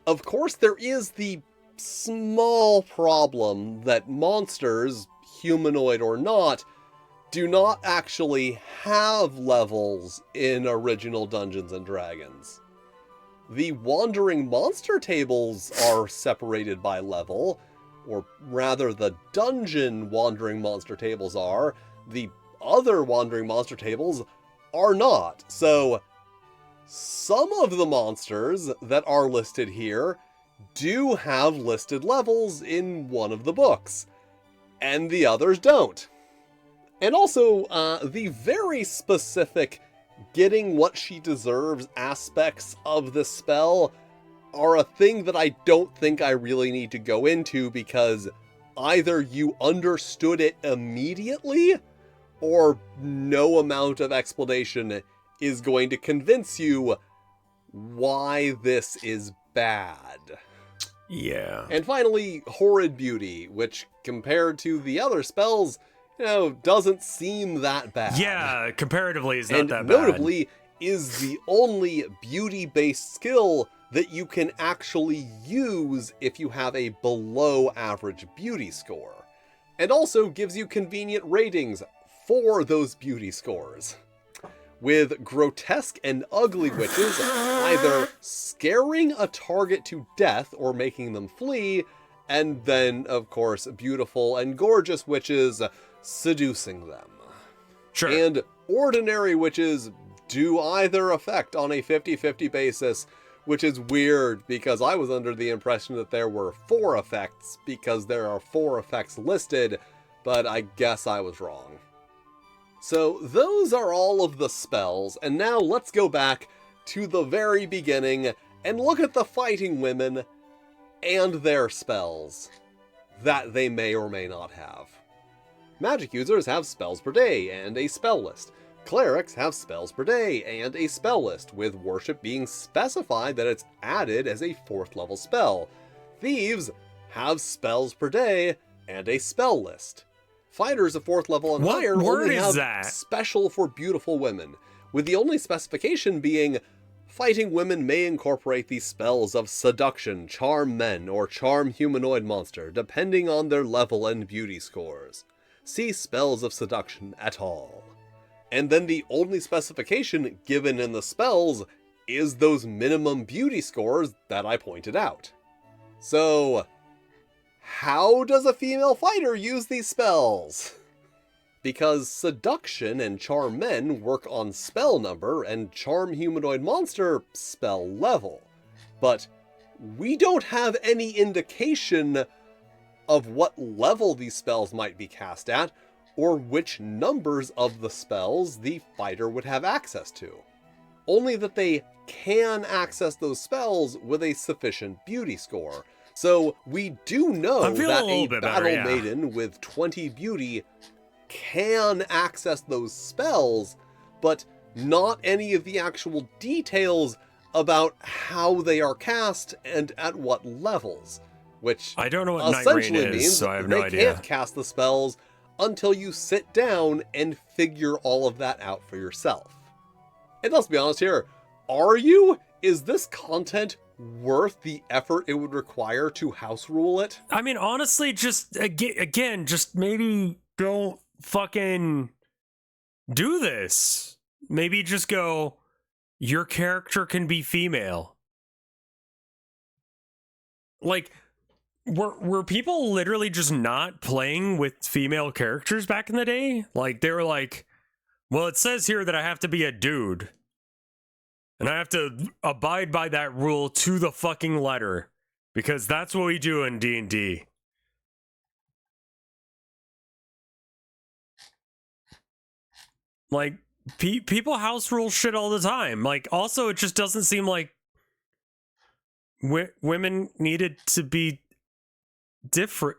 Of course, there is the small problem that monsters, humanoid or not, do not actually have levels in original Dungeons & Dragons. The wandering monster tables are separated by level, or rather the dungeon wandering monster tables are, the other wandering monster tables are not. So some of the monsters that are listed here do have listed levels in one of the books, and the others don't. And also, the very specific getting what she deserves aspects of the spell are a thing that I don't think I really need to go into, because either you understood it immediately, or no amount of explanation is going to convince you why this is bad. Yeah. And finally, Horrid Beauty, which compared to the other spells, doesn't seem that bad. Yeah, comparatively is not that And bad. notably, is the only beauty-based skill that you can actually use if you have a below average beauty score. And also gives you convenient ratings for those beauty scores, with grotesque and ugly witches either scaring a target to death or making them flee, and then, of course, beautiful and gorgeous witches seducing them. Sure. And ordinary witches do either effect on a 50-50 basis, which is weird because I was under the impression that there were 4 effects because there are 4 effects listed, but I guess I was wrong. So those are all of the spells, and now let's go back to the very beginning and look at the fighting women and their spells that they may or may not have. Magic users have spells per day and a spell list. Clerics have spells per day and a spell list, with worship being specified that it's added as a 4th level spell. Thieves have spells per day and a spell list. Fighters of 4th level and What higher word only is have that? special for beautiful women, with the only specification being fighting women may incorporate the spells of seduction, charm men, or charm humanoid monster, depending on their level and beauty scores. See spells of seduction at all. And then the only specification given in the spells is those minimum beauty scores that I pointed out. So, how does a female fighter use these spells? Because seduction and charm men work on spell number and charm humanoid monster spell level. But we don't have any indication of what level these spells might be cast at, or which numbers of the spells the fighter would have access to. Only that they can access those spells with a sufficient beauty score. So we do know that a battle maiden with 20 beauty can access those spells, but not any of the actual details about how they are cast and at what levels. Which I don't know what Night Rain is, so I have no idea. They can't cast the spells until you sit down and figure all of that out for yourself. And let's be honest here, are you? Is this content worth the effort it would require to house rule it. I mean, honestly, just again, just maybe don't fucking do this. Maybe just go, your character can be female. Like, were people literally just not playing with female characters back in the day? Like, they were like, well, it says here that I have to be a dude. And I have to abide by that rule to the fucking letter. Because that's what we do in D&D. Like, people house rule shit all the time. Like, also, it just doesn't seem like women needed to be different.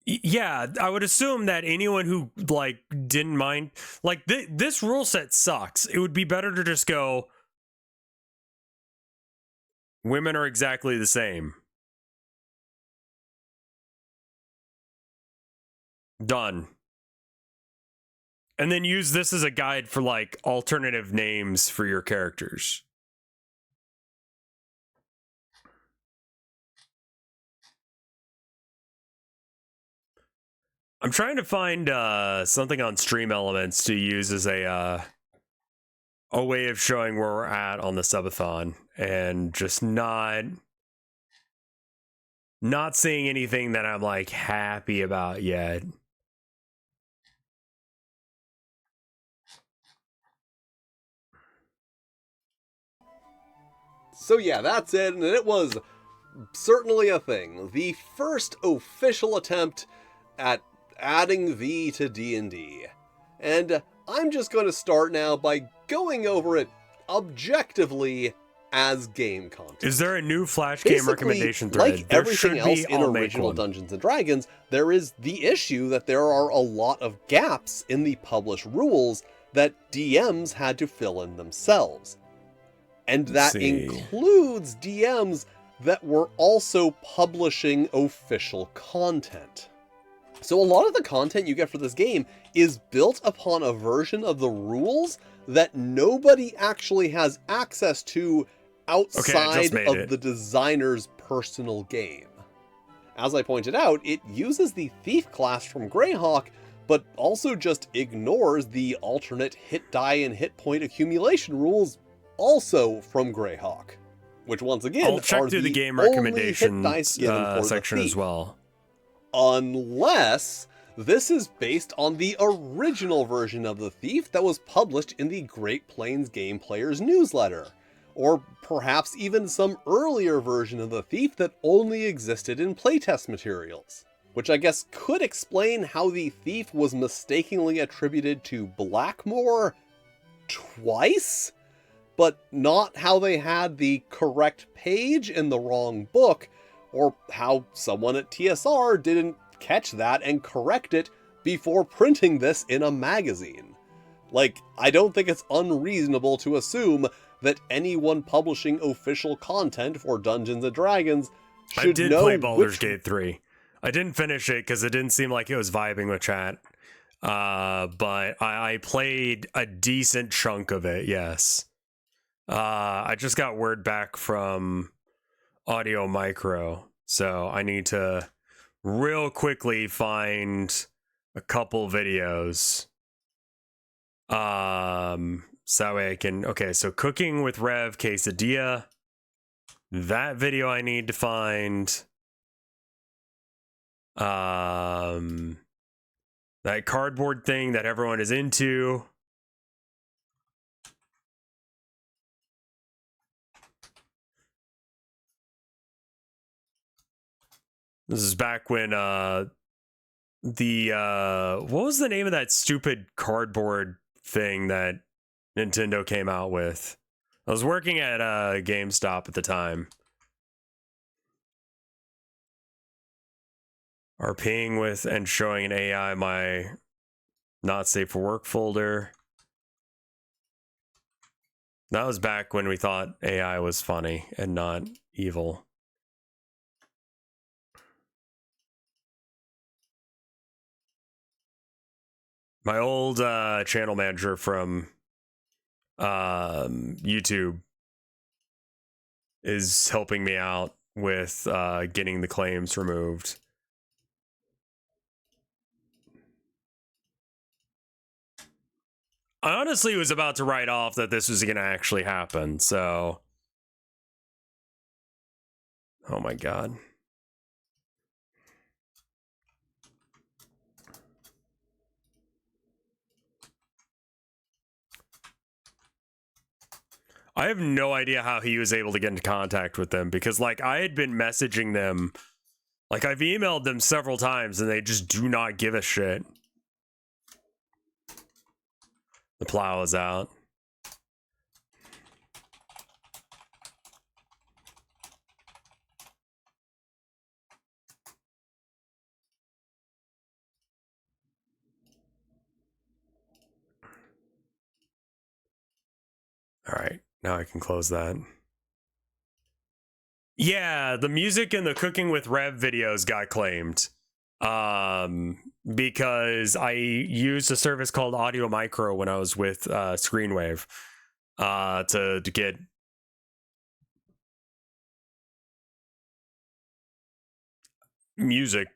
Yeah, I would assume that anyone who, like, didn't mind, like, this rule set sucks. It would be better to just go, women are exactly the same. Done. And then use this as a guide for, like, alternative names for your characters. I'm trying to find something on Stream Elements to use as a way of showing where we're at on the subathon, and just not seeing anything that I'm, like, happy about yet. So yeah, that's it, and it was certainly a thing. The first official attempt at adding V to D&D. And I'm just going to start now by going over it objectively as game content. Is there a new Flash game recommendation thread? Like everything else in original Dungeons & Dragons, there is the issue that there are a lot of gaps in the published rules that DMs had to fill in themselves. And that includes DMs that were also publishing official content. So a lot of the content you get for this game is built upon a version of the rules that nobody actually has access to outside of the designer's personal game. As I pointed out, it uses the Thief class from Greyhawk, but also just ignores the alternate hit die and hit point accumulation rules also from Greyhawk, which once again I'll check through the game recommendations section as well. Unless this is based on the original version of the Thief that was published in the Great Plains Game Players newsletter, or perhaps even some earlier version of the Thief that only existed in playtest materials, which I guess could explain how the Thief was mistakenly attributed to Blackmore twice, but not how they had the correct page in the wrong book, or how someone at TSR didn't catch that and correct it before printing this in a magazine. Like, I don't think it's unreasonable to assume that anyone publishing official content for Dungeons & Dragons should know. I did play Baldur's Gate 3. I didn't finish it because it didn't seem like it was vibing with chat. But I played a decent chunk of it, yes. I just got word back from Audio Micro, so I need to real quickly find a couple videos. So that way I can, okay, so cooking with Rev quesadilla. That video I need to find. That cardboard thing that everyone is into. This is back when what was the name of that stupid cardboard thing that Nintendo came out with? I was working at GameStop at the time. RPing with and showing an AI my not safe for work folder. That was back when we thought AI was funny and not evil. My old channel manager from YouTube is helping me out with getting the claims removed. I honestly was about to write off that this was going to actually happen, so... Oh my god. I have no idea how he was able to get into contact with them, because, like, I had been messaging them. Like, I've emailed them several times, and they just do not give a shit. The plow is out. All right, now I can close that. Yeah, the music and the Cooking with Rev videos got claimed. Because I used a service called Audio Micro when I was with Screenwave to get music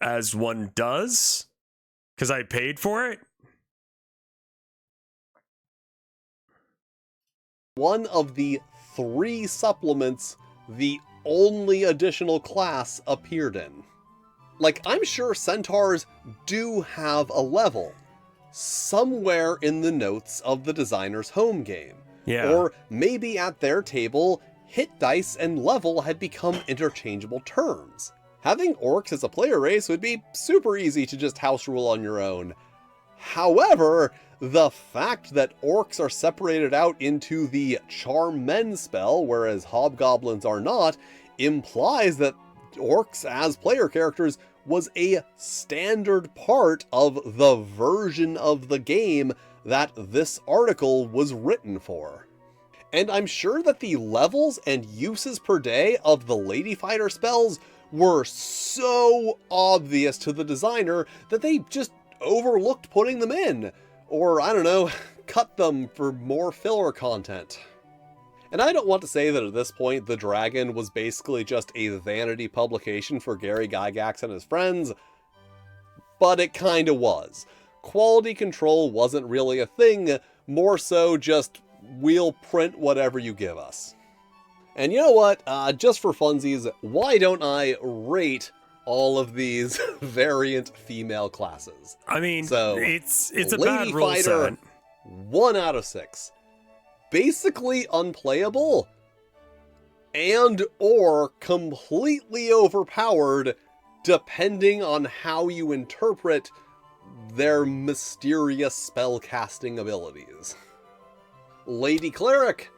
as one does, because I paid for it. One of the 3 supplements the only additional class appeared in. Like, I'm sure centaurs do have a level somewhere in the notes of the designer's home game. Yeah. Or maybe at their table, hit dice and level had become interchangeable terms. Having orcs as a player race would be super easy to just house rule on your own. However, the fact that orcs are separated out into the Charm Men spell, whereas hobgoblins are not, implies that orcs as player characters was a standard part of the version of the game that this article was written for. And I'm sure that the levels and uses per day of the Lady Fighter spells were so obvious to the designer that they just overlooked putting them in. Or, I don't know, cut them for more filler content. And I don't want to say that at this point the Dragon was basically just a vanity publication for Gary Gygax and his friends, but it kinda was. Quality control wasn't really a thing, more so just, we'll print whatever you give us. And you know what, just for funsies, why don't I rate all of these variant female classes? I mean, so, it's a Lady bad rule Fighter, set. 1 out of 6. Basically unplayable, and or completely overpowered, depending on how you interpret their mysterious spellcasting abilities. Lady Cleric,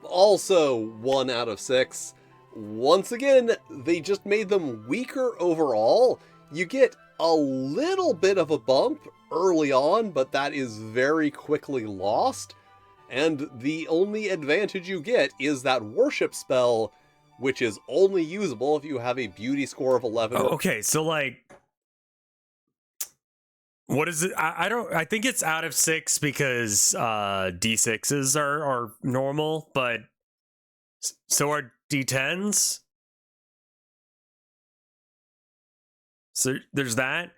also 1 out of 6. Once again, they just made them weaker overall. You get a little bit of a bump early on, but that is very quickly lost. And the only advantage you get is that worship spell, which is only usable if you have a beauty score of 11. Oh, okay, so like, what is it? I think it's out of 6 because D6s are normal, but so are D10s. So there's that.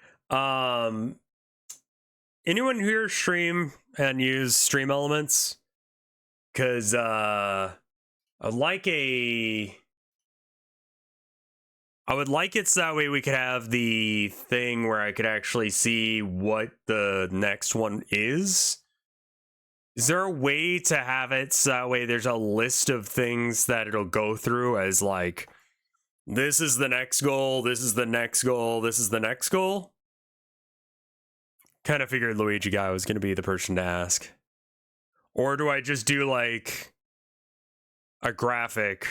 Anyone here stream and use stream elements? Because I would like it so that way we could have the thing where I could actually see what the next one is. Is there a way to have it so that way there's a list of things that it'll go through as like, this is the next goal, this is the next goal, this is the next goal? Kind of figured Luigi guy was going to be the person to ask. Or do I just do like a graphic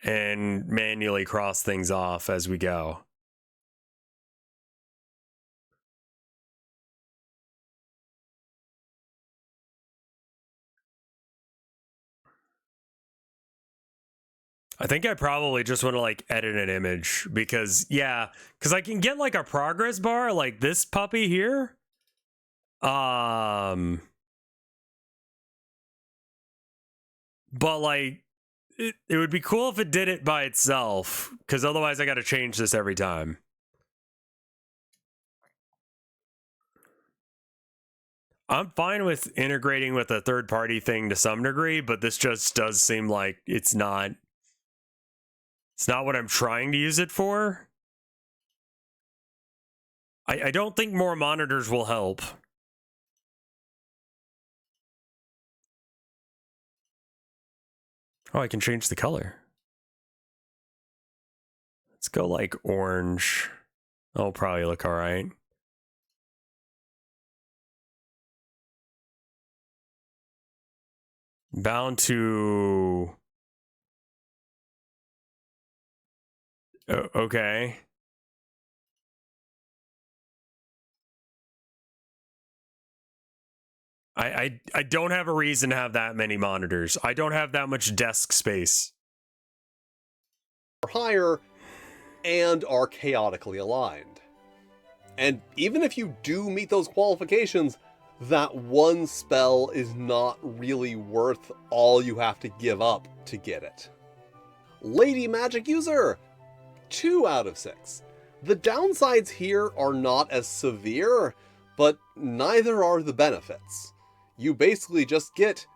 and manually cross things off as we go? I think I probably just want to like edit an image because I can get like a progress bar like this puppy here, But like, it would be cool if it did it by itself, because otherwise I got to change this every time. I'm fine with integrating with a third-party thing to some degree, but this just does seem like it's not what I'm trying to use it for. I don't think more monitors will help. Oh, I can change the color. Let's go like orange. That'll probably look all right. Bound to... okay. I don't have a reason to have that many monitors. I don't have that much desk space. Higher and are chaotically aligned. And even if you do meet those qualifications, that one spell is not really worth all you have to give up to get it. Lady Magic User, 2 out of 6. The downsides here are not as severe, but neither are the benefits. You basically just get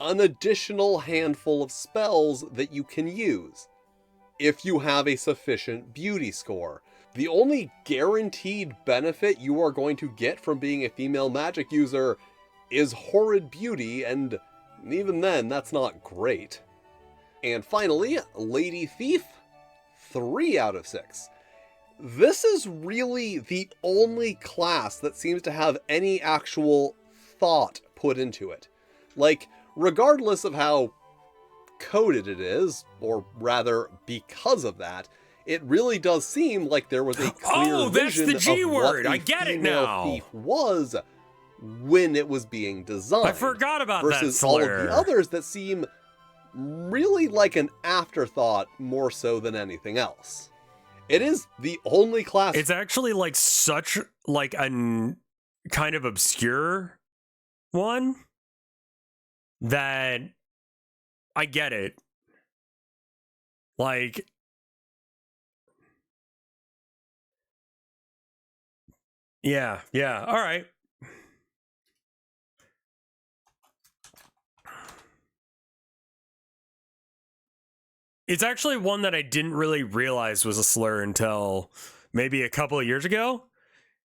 an additional handful of spells that you can use, if you have a sufficient beauty score. The only guaranteed benefit you are going to get from being a female magic user is horrid beauty, and even then, that's not great. And finally, Lady Thief, 3 out of 6. This is really the only class that seems to have any actual thought put into it. Like, regardless of how coded it is, or rather, because of that, it really does seem like there was a clear vision the G of word. what I get it female now. thief was when it was being designed. I forgot about that versus slur. all of the others that seem really like an afterthought more so than anything else. It is the only class. It's actually like such like a kind of obscure one that I get it. Like, yeah, all right. It's actually one that I didn't really realize was a slur until maybe a couple of years ago.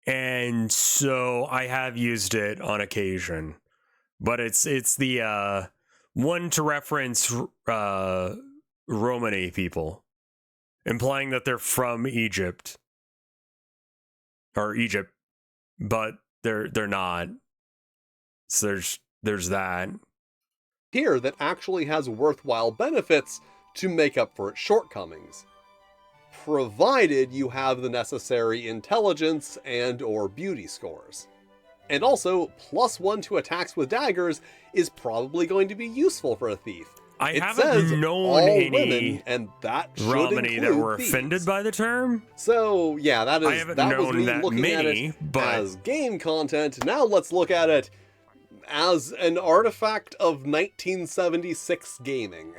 And so I have used it on occasion. But it's the one to reference Romani people, implying that they're from Egypt. Or Egypt, but they're not. So there's that. Here that actually has worthwhile benefits to make up for its shortcomings, provided you have the necessary intelligence and or beauty scores. And also, +1 to attacks with daggers is probably going to be useful for a thief. I It haven't says known all any women, and that should Romani include that were thieves. offended by the term. So yeah, that I haven't was known me that looking at many, it but as game content. Now let's look at it as an artifact of 1976 gaming.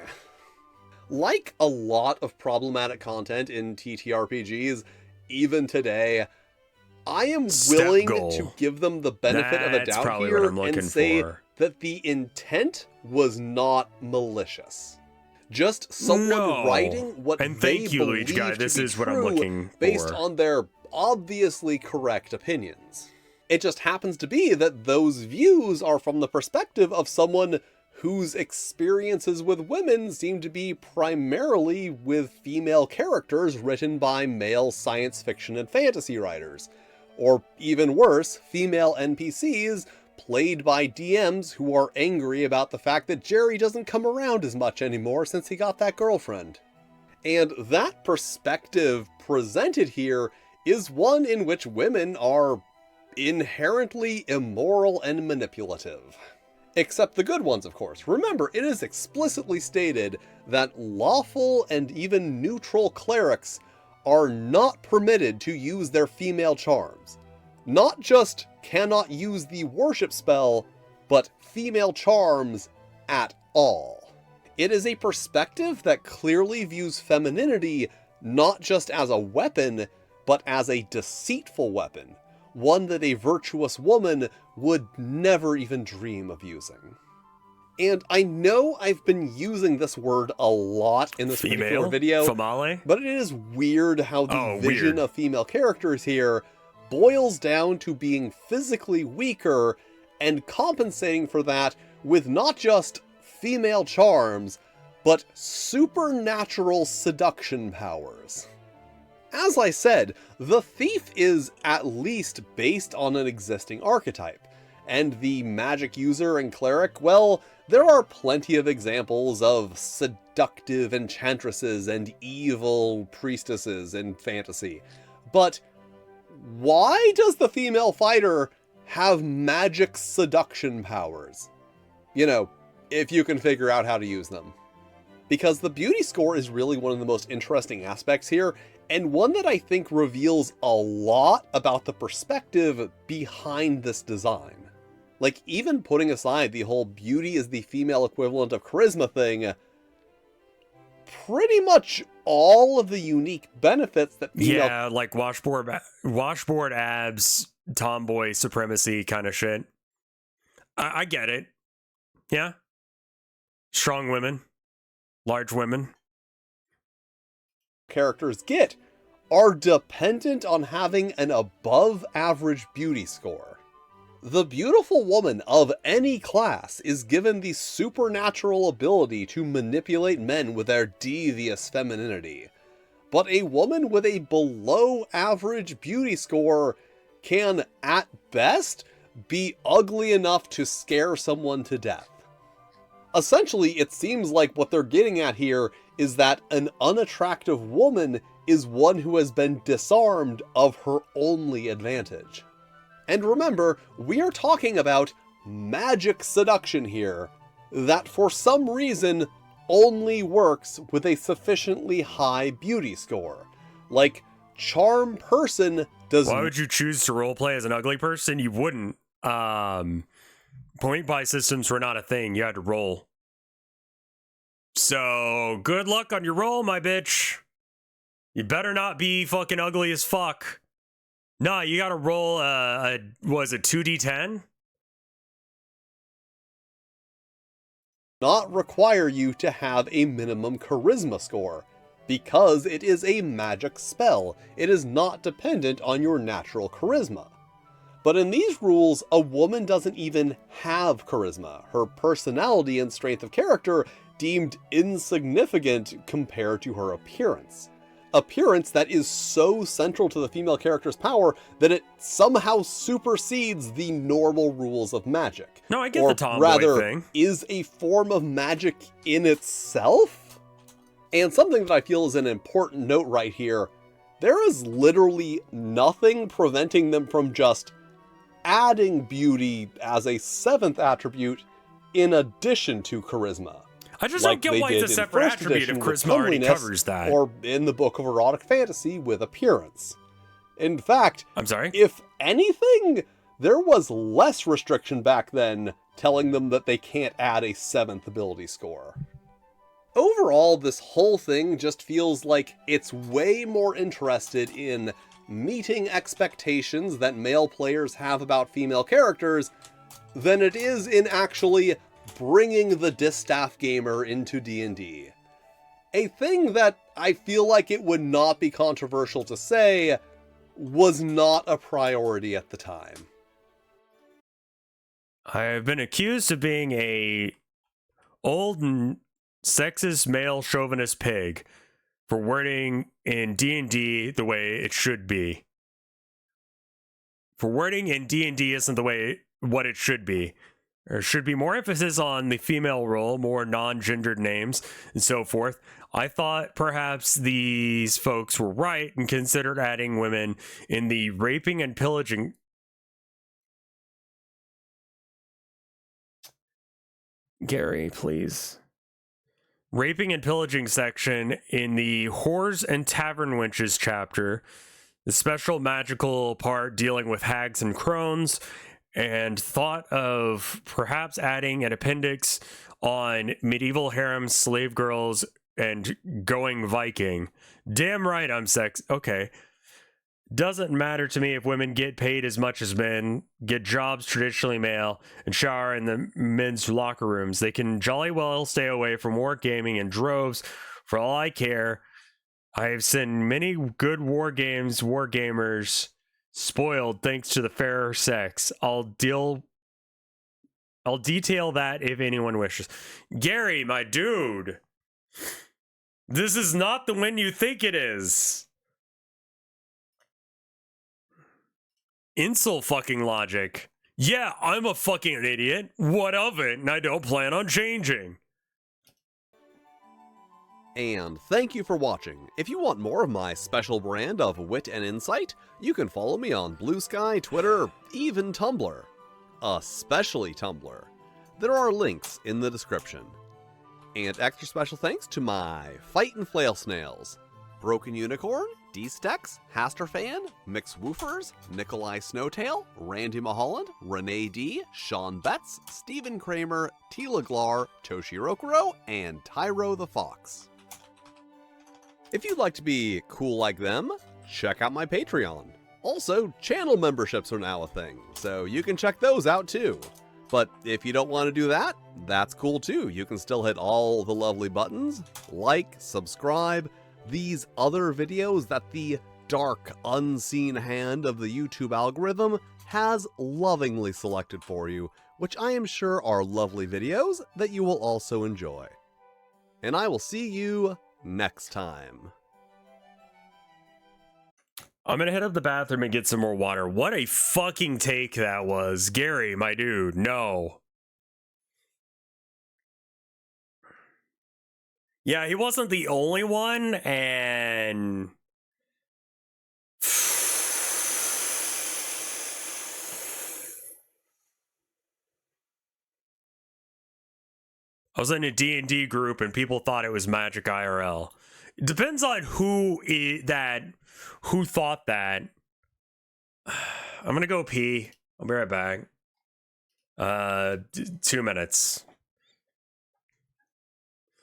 Like a lot of problematic content in TTRPGs, even today, I am Step willing goal. to give them the benefit of a That's doubt probably here what I'm looking and say for. that the intent was not malicious. Just someone No. writing what And they thank you, Luigi believe Guy. to This be is what I'm true looking based for. on their obviously correct opinions. It just happens to be that those views are from the perspective of someone whose experiences with women seem to be primarily with female characters written by male science fiction and fantasy writers. Or even worse, female NPCs played by DMs who are angry about the fact that Jerry doesn't come around as much anymore since he got that girlfriend. And that perspective presented here is one in which women are inherently immoral and manipulative. Except the good ones, of course. Remember, it is explicitly stated that lawful and even neutral clerics are not permitted to use their female charms. Not just cannot use the worship spell, but female charms at all. It is a perspective that clearly views femininity not just as a weapon, but as a deceitful weapon, one that a virtuous woman would never even dream of using. And I know I've been using this word a lot in this particular video, Female? but it is weird how the vision weird. of female characters here boils down to being physically weaker and compensating for that with not just female charms, but supernatural seduction powers. As I said, the thief is at least based on an existing archetype, and the magic user and cleric, well, there are plenty of examples of seductive enchantresses and evil priestesses in fantasy. But why does the female fighter have magic seduction powers? You know, if you can figure out how to use them. Because the beauty score is really one of the most interesting aspects here, and one that I think reveals a lot about the perspective behind this design. Like, even putting aside the whole beauty is the female equivalent of charisma thing, pretty much all of the unique benefits that female... Yeah, like washboard abs, tomboy supremacy kind of shit. I get it. Yeah. Strong women. Large women. Characters get are dependent on having an above-average beauty score. The beautiful woman of any class is given the supernatural ability to manipulate men with their devious femininity, but a woman with a below-average beauty score can, at best, be ugly enough to scare someone to death. Essentially, it seems like what they're getting at here is that an unattractive woman is one who has been disarmed of her only advantage. And remember, we are talking about magic seduction here, that for some reason only works with a sufficiently high beauty score. Like, charm person doesn't... Why would you choose to roleplay as an ugly person? You wouldn't. Point buy systems were not a thing. You had to roll. So, good luck on your roll, my bitch. You better not be fucking ugly as fuck. Nah, you gotta roll was it 2d10? Not require you to have a minimum charisma score, because it is a magic spell. It is not dependent on your natural charisma. But in these rules, a woman doesn't even have charisma. Her personality and strength of character deemed insignificant compared to her appearance. Appearance that is so central to the female character's power that it somehow supersedes the normal rules of magic. No, I get or the tomboy rather, thing. is a form of magic in itself? And something that I feel is an important note right here, there is literally nothing preventing them from just adding beauty as a 7th attribute in addition to charisma. I just Like don't they get why did it's a in separate first attribute if edition with charisma already comeliness, covers that. Or in the Book of Erotic Fantasy with appearance. In fact, I'm sorry? if anything, there was less restriction back then telling them that they can't add a 7th ability score. Overall, this whole thing just feels like it's way more interested in meeting expectations that male players have about female characters than it is in actually bringing the distaff gamer into D&D. A thing that I feel like it would not be controversial to say was not a priority at the time. I've been accused of being a old and sexist male chauvinist pig for wording in D&D the way it should be. For wording in D&D isn't the way what it should be. There should be more emphasis on the female role, more non-gendered names, and so forth. I thought perhaps these folks were right and considered adding women in the raping and pillaging. Gary, please. Raping and pillaging section in the Whores and Tavern Wenches chapter. the special magical part dealing with hags and crones, and thought of perhaps adding an appendix on medieval harems, slave girls, and going Viking. Damn right I'm sex. Okay. Doesn't matter to me if women get paid as much as men, get jobs traditionally male, and shower in the men's locker rooms. They can jolly well stay away from work gaming in droves. For all I care, I have seen many good war gamers spoiled thanks to the fair sex. I'll detail that if anyone wishes. Gary, my dude, this is not the win you think it is. Insult fucking logic. Yeah, I'm a fucking idiot. What of it? And I don't plan on changing. And thank you for watching. If you want more of my special brand of wit and insight, you can follow me on Blue Sky, Twitter, even Tumblr. Especially Tumblr. There are links in the description. And extra special thanks to my Fight and Flail Snails, Broken Unicorn, D-Stex, Hasterfan, Mix Woofers, Nikolai Snowtail, Randy Maholland, Renee D, Sean Betts, Stephen Kramer, Tila Glar, Toshirokuro, and Tyro the Fox. If you'd like to be cool like them, check out my Patreon. Also, channel memberships are now a thing, so you can check those out too. But if you don't want to do that, that's cool too. You can still hit all the lovely buttons, like, subscribe, these other videos that the dark, unseen hand of the YouTube algorithm has lovingly selected for you, which I am sure are lovely videos that you will also enjoy. And I will see you next time. I'm gonna head up the bathroom and get some more water. What a fucking take that was. Gary, my dude, no. Yeah, he wasn't the only one, and... I was in a D&D group and people thought it was Magic IRL. It depends on who thought that. I'm gonna go pee. I'll be right back. 2 minutes.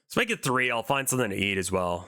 Let's make it 3. I'll find something to eat as well.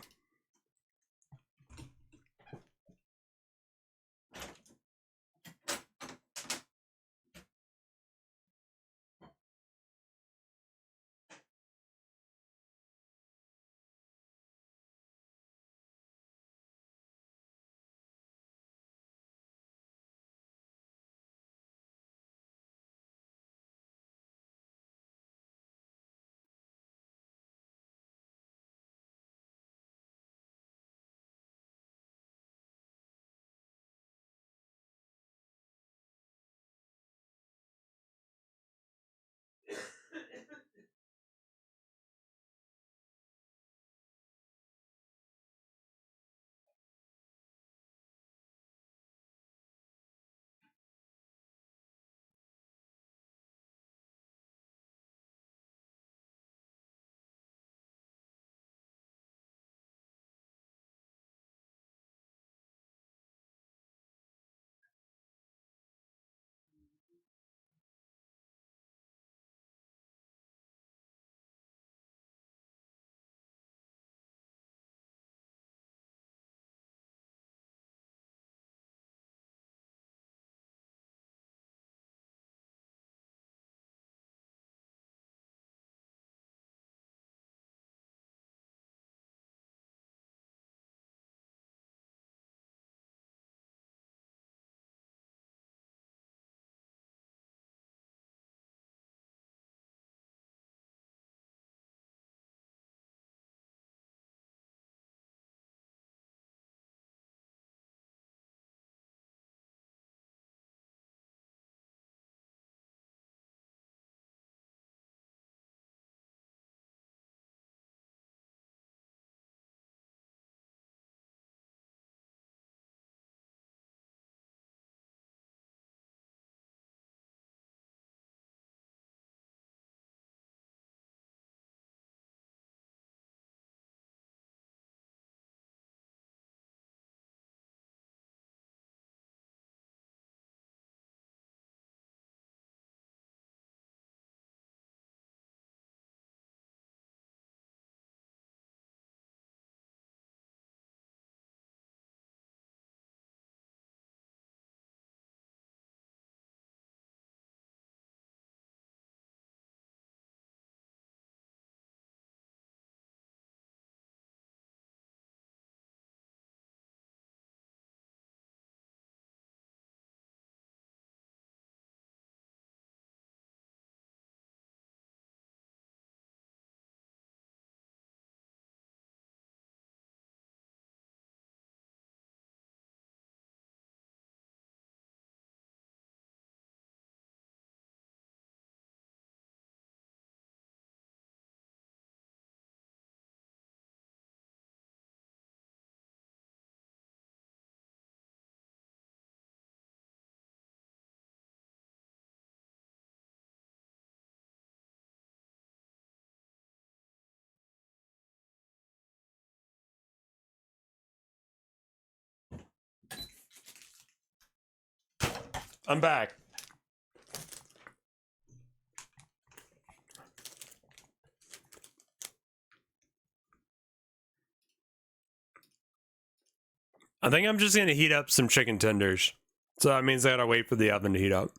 I'm back. I think I'm just gonna heat up some chicken tenders. So that means I gotta wait for the oven to heat up.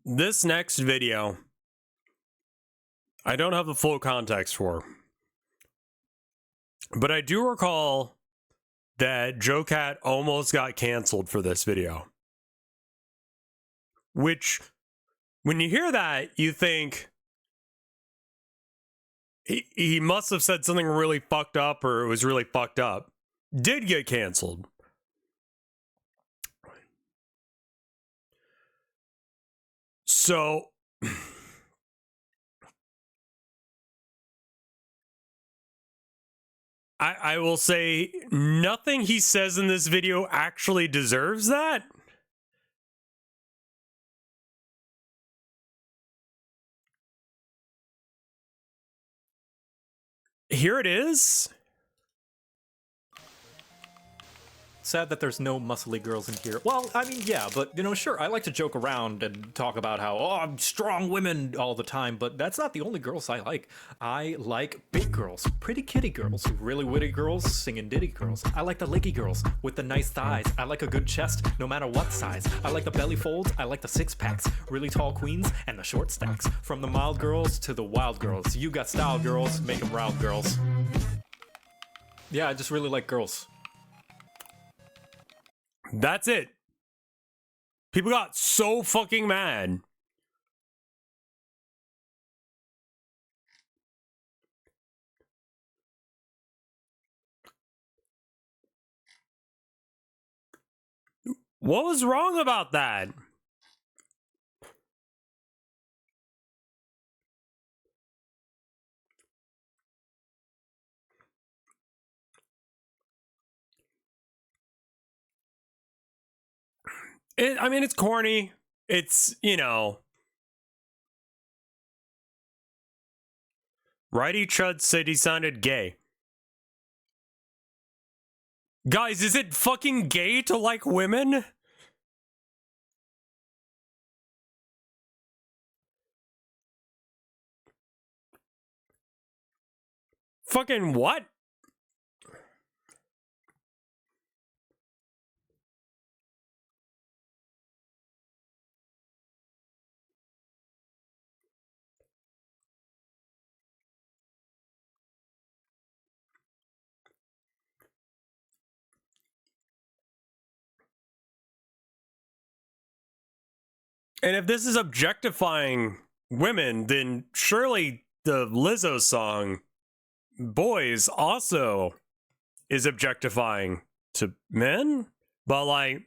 This next video, I don't have the full context for, but I do recall that Joe Cat almost got canceled for this video. Which, when you hear that, you think he must have said something really fucked up, or it was really fucked up. Did get canceled. So I will say nothing he says in this video actually deserves that. Here it is. Sad that there's no muscly girls in here. Well, I mean, yeah, but, you know, sure, I like to joke around and talk about how, oh, I'm strong women all the time, but that's not the only girls I like. I like big girls, pretty kitty girls, really witty girls, singing ditty girls. I like the licky girls with the nice thighs. I like a good chest, no matter what size. I like the belly folds, I like the six packs, really tall queens, and the short stacks. From the mild girls to the wild girls. You got style girls, make them round girls. Yeah, I just really like girls. That's it. People got so fucking mad. What was wrong about that? I mean, it's corny. It's, you know. Righty Chud said he sounded gay. Guys, is it fucking gay to like women? Fucking what? And if this is objectifying women, then surely the Lizzo song, Boys, also is objectifying to men? But like,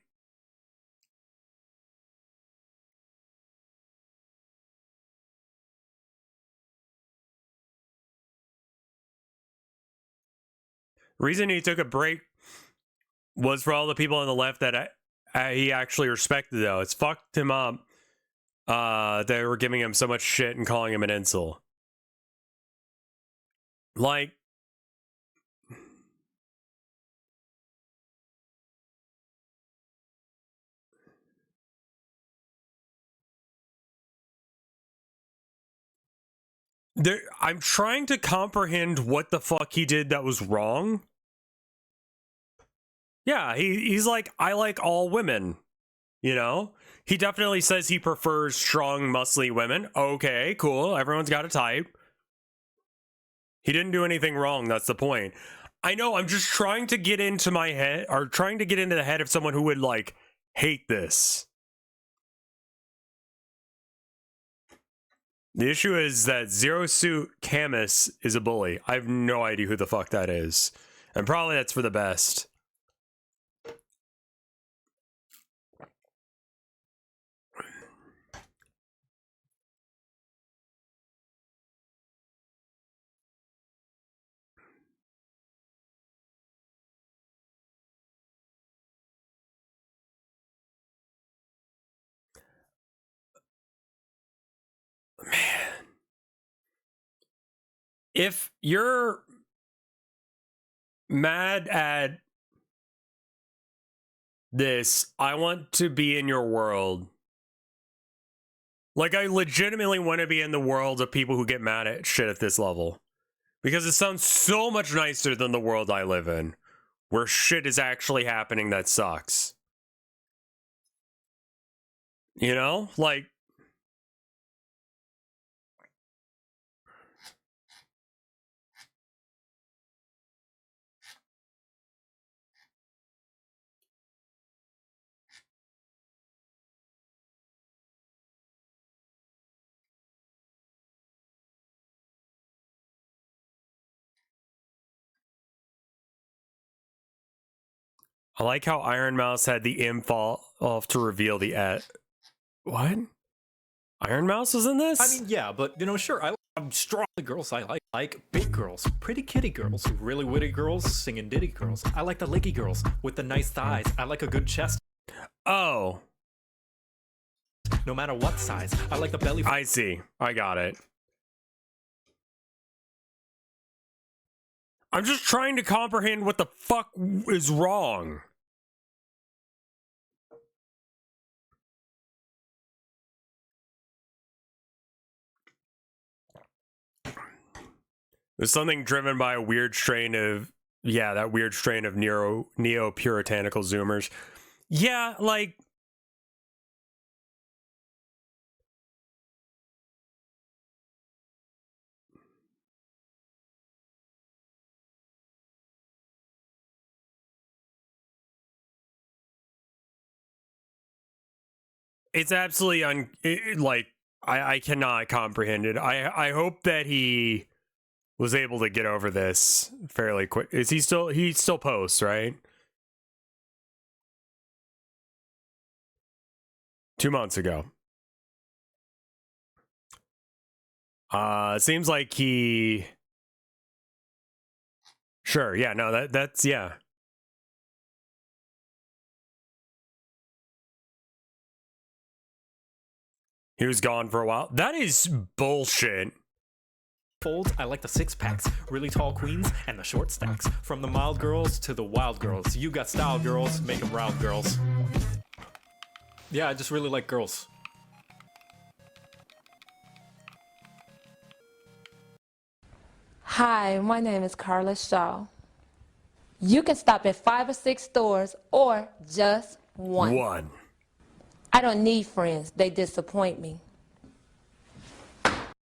reason he took a break was for all the people on the left that he actually respected, though. It's fucked him up. They were giving him so much shit and calling him an incel. Like, I'm trying to comprehend what the fuck he did that was wrong. Yeah, he's like, I like all women, you know? He definitely says he prefers strong, muscly women. Okay, cool. Everyone's got a type. He didn't do anything wrong. That's the point. I know, I'm just trying to get into my head, or trying to get into the head of someone who would, like, hate this. The issue is that Zero Suit Camus is a bully. I have no idea who the fuck that is. And probably that's for the best. Man. if you're mad at this, I want to be in your world. Like, I legitimately want to be in the world of people who get mad at shit at this level. Because it sounds so much nicer than the world I live in, where shit is actually happening that sucks. You know? Like, I like how Iron Mouse had the imp fall off to reveal the what? Iron Mouse was in this? I mean, yeah, but you know, sure, I'm strong. The girls I like big girls, pretty kitty girls, really witty girls, singing ditty girls. I like the licky girls with the nice thighs. I like a good chest, Oh, no matter what size. I like the belly. I see. I got it. I'm just trying to comprehend what the fuck is wrong. There's something driven by a weird strain of, yeah, that weird strain of neo-puritanical Zoomers. Yeah, like, it's absolutely like, I cannot comprehend it. I hope that he was able to get over this fairly quick. Is he still posts, right? 2 months ago. Seems like he, sure, yeah, no, that's yeah. He was gone for a while. That is bullshit. Folds. I like the six packs, really tall queens, and the short stacks. From the mild girls to the wild girls. You got style girls, make them round girls. Yeah, I just really like girls. Hi, my name is Carla Shaw. You can stop at 5 or 6 stores or just one. One. I don't need friends, they disappoint me.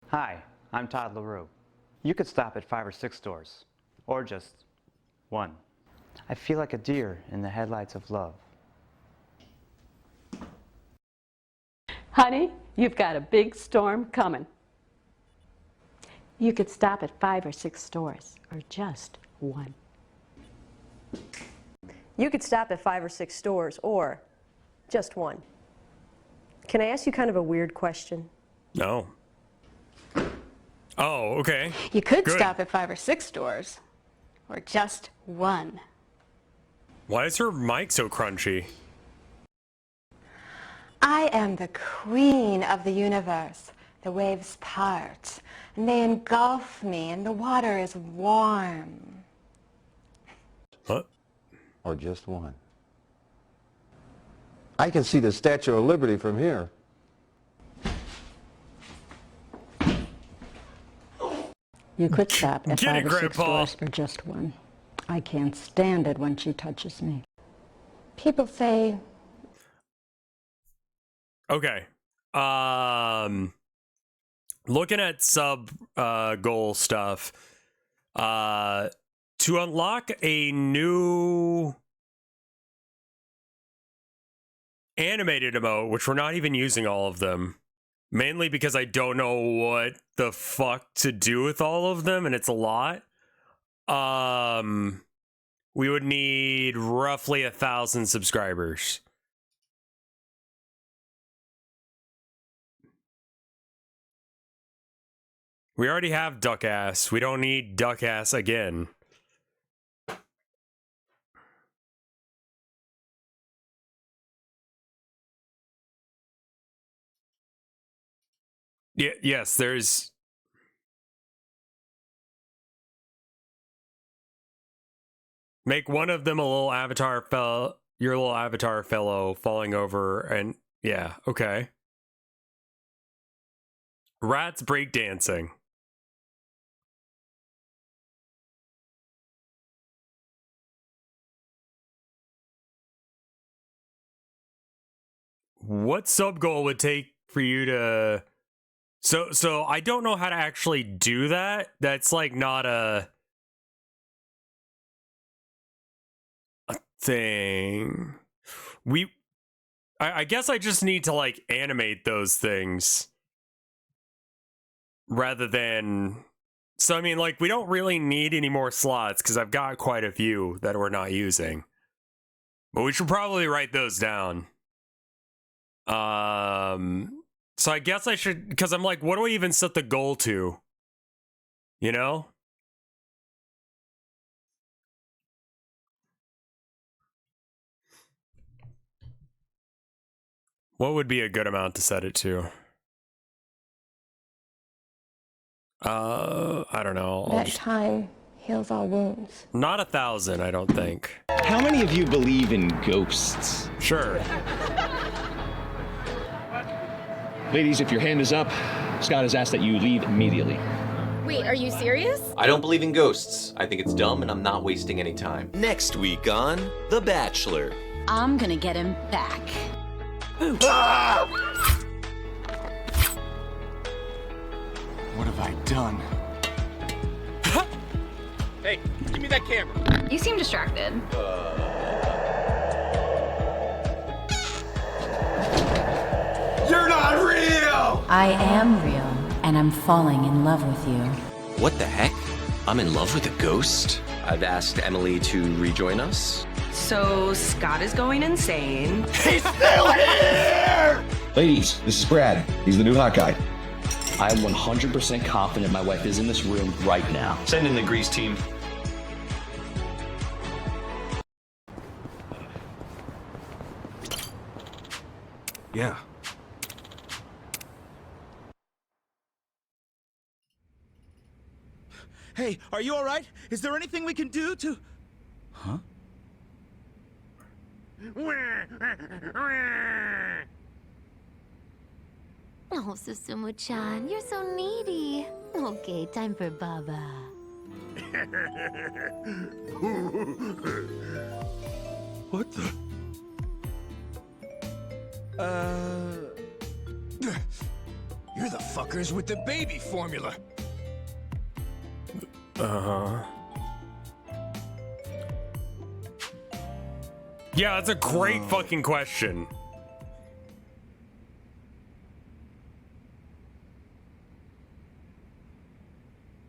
Hi, I'm Todd LaRue. You could stop at 5 or 6 stores, or just one. I feel like a deer in the headlights of love. Honey, you've got a big storm coming. You could stop at 5 or 6 stores, or just one. You could stop at 5 or 6 stores, or just one. Can I ask you kind of a weird question? No. Oh, okay. You could Good. stop at 5 or 6 stores, or just one. Why is her mic so crunchy? I am the queen of the universe. The waves part, and they engulf me, and the water is warm. What? Or just one? I can see the Statue of Liberty from here. You could stop at Get it, 5 or 6 Grandpa. stores, or just one. I can't stand it when she touches me. People say, Okay. Looking at sub goal stuff. To unlock a new animated emote, which we're not even using all of them, mainly because I don't know what the fuck to do with all of them, and it's a lot. We would need roughly 1,000 subscribers. We already have duck ass. We don't need duck ass again. Yeah, yes, there's Make one of them a little avatar fellow, your little avatar fellow falling over, and yeah, okay. Rats breakdancing. What sub goal would take for you to... So I don't know how to actually do that. That's like not a thing. I guess I just need to like animate those things rather than... So I mean, like, we don't really need any more slots because I've got quite a few that we're not using. But we should probably write those down. So I guess I should, because I'm like, what do I even set the goal to? You know? What would be a good amount to set it to? I don't know. That time heals all wounds. Not 1,000, I don't think. How many of you believe in ghosts? Sure. Ladies, if your hand is up, Scott has asked that you leave immediately. Wait, are you serious? I don't believe in ghosts. I think it's dumb and I'm not wasting any time. Next week on The Bachelor. I'm gonna get him back. What have I done? Hey, give me that camera. You seem distracted. You're not real! I am real, and I'm falling in love with you. What the heck? I'm in love with a ghost? I've asked Emily to rejoin us. So Scott is going insane. He's still here! Ladies, this is Brad. He's the new hot guy. I am 100% confident my wife is in this room right now. Send in the grease team. Yeah. Hey, are you all right? Is there anything we can do to... Huh? Oh, Susumu-chan, you're so needy. Okay, time for Baba. What the... You're the fuckers with the baby formula. Yeah, that's a great fucking question.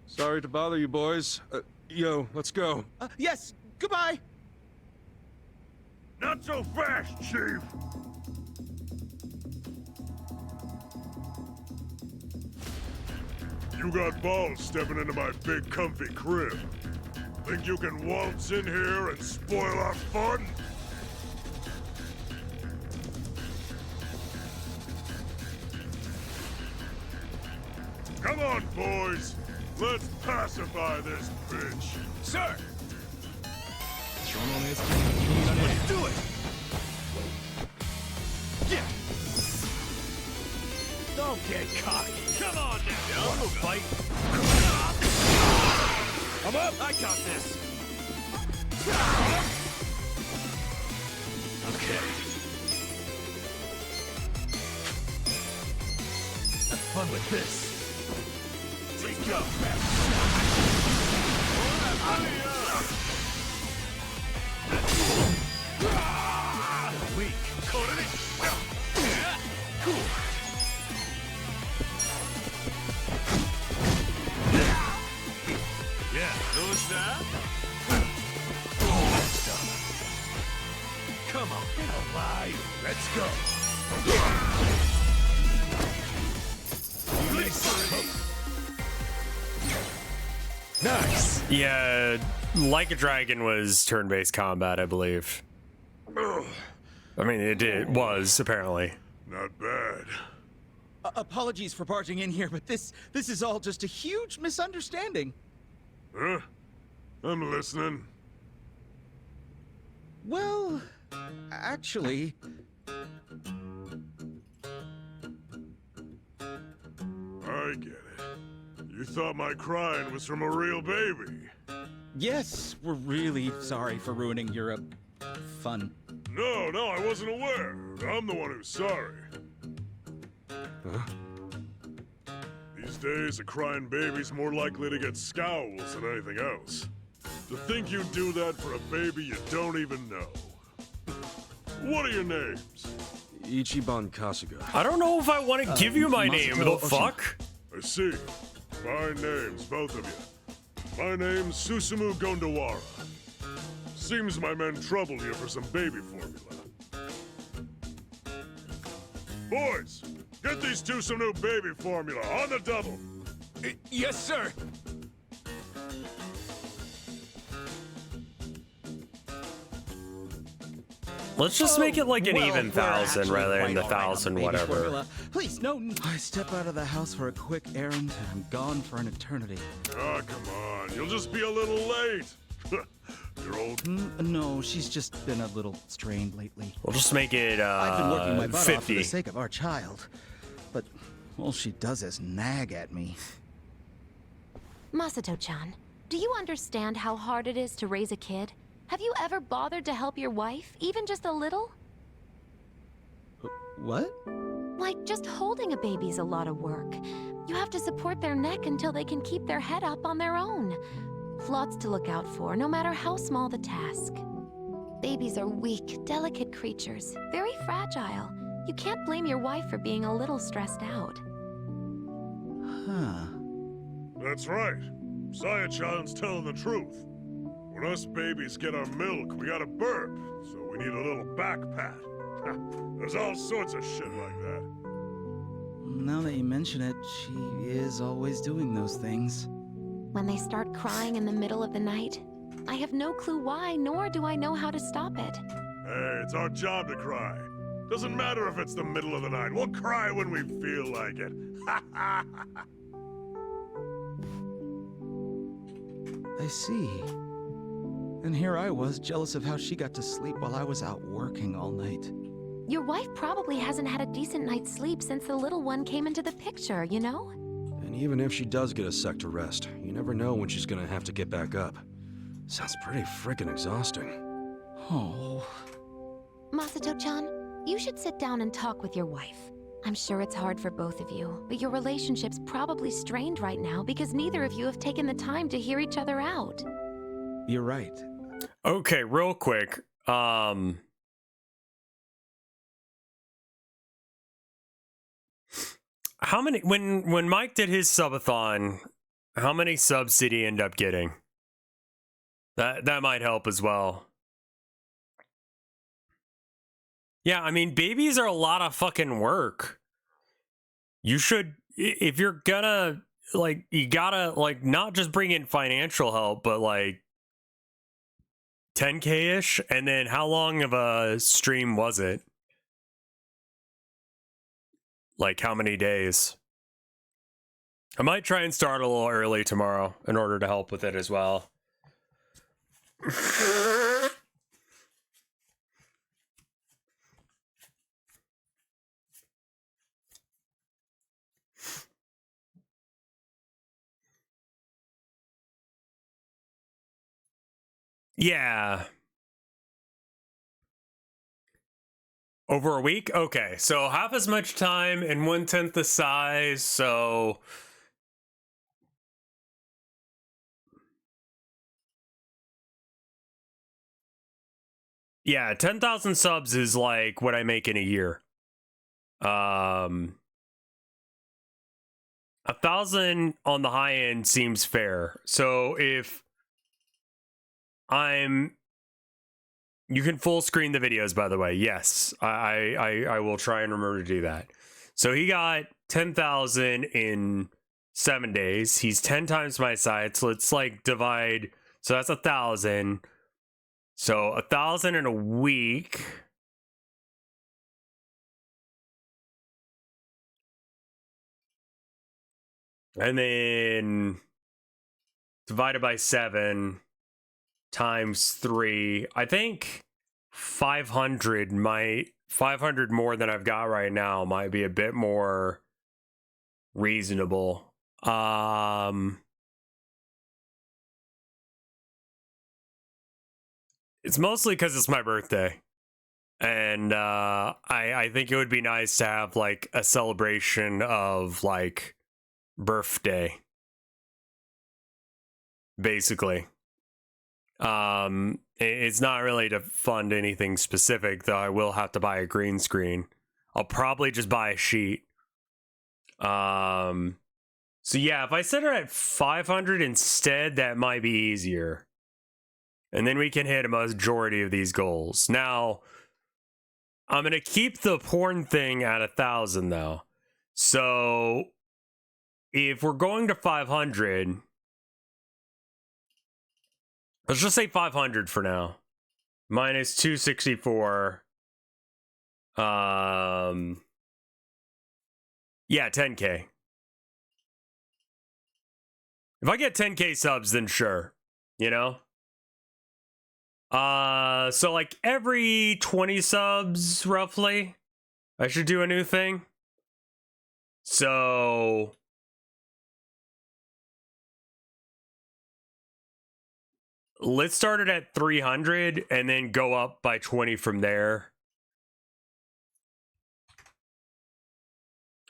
Sorry to bother you boys. Yo, let's go. Yes, goodbye. Not so fast, Chief. You got balls stepping into my big comfy crib. Think you can waltz in here and spoil our fun? Come on, boys. Let's pacify this bitch. Sir! Let's do it! Yeah! Don't get cocky. Come on now. I'm gonna fight. I'm up. I got this. Okay. Have fun with this. Take up, weak. Cool. Yeah, who's that? Come on, get alive. Let's go. Nice. Yeah, Like a Dragon was turn-based combat, I believe. I mean, it was, apparently. Not bad. Apologies for barging in here, but this is all just a huge misunderstanding. Huh? I'm listening. Well, actually... I get it. You thought my crying was from a real baby. Yes, we're really sorry for ruining your, fun. No, I wasn't aware. I'm the one who's sorry. Huh? These days, a crying baby's more likely to get scowls than anything else. To think you'd do that for a baby you don't even know. What are your names? Ichiban Kasuga. I don't know if I want to give you my name. The fuck? I see. Fine names, both of you. My name's Susumu Gondawara. Seems my men troubled you for some baby formula. Boys, get these two some new baby formula on the double. Yes, sir. Let's just make it like an Well, even we're 1,000 actually rather than quite the all right on 1,000 baby whatever. formula. Please, no. I step out of the house for a quick errand, and I'm gone for an eternity. Ah, come on. You'll just be a little late. You're old. No, she's just been a little strained lately. We'll just make it I've been working my butt off for 50. the sake of our child, but all she does is nag at me. Masato-chan, do you understand how hard it is to raise a kid? Have you ever bothered to help your wife, even just a little? What? Like, just holding a baby's a lot of work. You have to support their neck until they can keep their head up on their own. Lots to look out for, no matter how small the task. Babies are weak, delicate creatures, very fragile. You can't blame your wife for being a little stressed out. Huh. That's right. Saya-chan's telling the truth. When us babies get our milk, we gotta burp, so we need a little back pat. There's all sorts of shit like that. Now that you mention it, she is always doing those things. When they start crying in the middle of the night, I have no clue why, nor do I know how to stop it. Hey, it's our job to cry. Doesn't matter if it's the middle of the night. We'll cry when we feel like it. I see. And here I was, jealous of how she got to sleep while I was out working all night. Your wife probably hasn't had a decent night's sleep since the little one came into the picture, you know? And even if she does get a sec to rest, you never know when she's gonna have to get back up. Sounds pretty frickin' exhausting. Oh. Masato-chan, you should sit down and talk with your wife. I'm sure it's hard for both of you, but your relationship's probably strained right now because neither of you have taken the time to hear each other out. You're right. Okay, real quick. How many when Mike did his subathon, how many subs did he end up getting? That might help as well. Yeah, I mean, babies are a lot of fucking work. You should, if you're gonna, like, you gotta, like, not just bring in financial help, but, like, 10K-ish? And then how long of a stream was it? Like, how many days? I might try and start a little early tomorrow in order to help with it as well. Yeah. Over a week? Okay, so half as much time and 1/10 the size, so... Yeah, 10,000 subs is like what I make in a year. 1,000 on the high end seems fair. So if you can full screen the videos, by the way. Yes, I will try and remember to do that. So he got 10,000 in 7 days. He's 10 times my size. So let's like divide. So that's 1,000. So 1,000 in a week. And then divided by 7 times 3. I think 500 might 500 more than I've got right now might be a bit more reasonable. It's mostly because it's my birthday. And I think it would be nice to have like a celebration of like birthday. Basically. It's not really to fund anything specific, though I will have to buy a green screen. I'll probably just buy a sheet. So yeah, if I set her at 500 instead, that might be easier. And then we can hit a majority of these goals. Now, I'm going to keep the porn thing at 1,000 though. So if we're going to 500, let's just say 500 for now. Minus 264. Yeah, 10K. If I get 10K subs, then sure. You know? So like every 20 subs, roughly, I should do a new thing. So let's start it at 300 and then go up by 20 from there.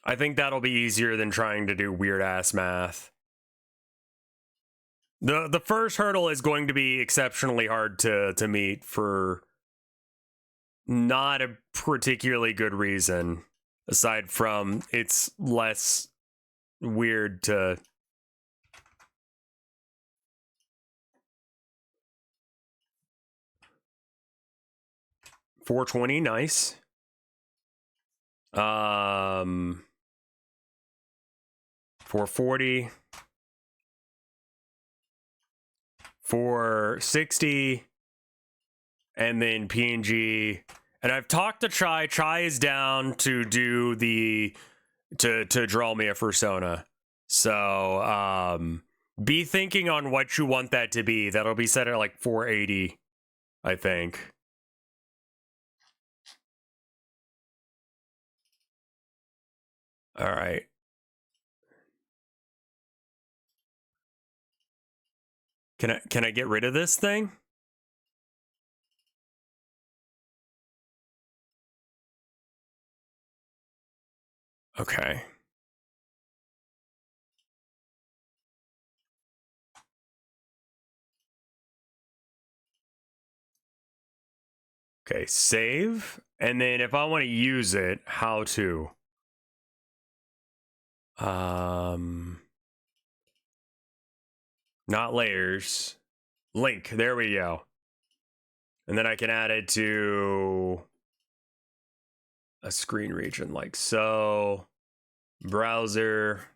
I think that'll be easier than trying to do weird ass math. The first hurdle is going to be exceptionally hard to meet for not a particularly good reason, aside from it's less weird to... $420, nice. 440. 460, and then PNG. And I've talked to Chai. Chai is down to do the to draw me a persona. So be thinking on what you want that to be. That'll be set at like 480, I think. All right. Can I get rid of this thing? Okay. Okay, save. And then if I want to use it, how to? Not layers. Link. There we go. And then I can add it to a screen region like so. Browser.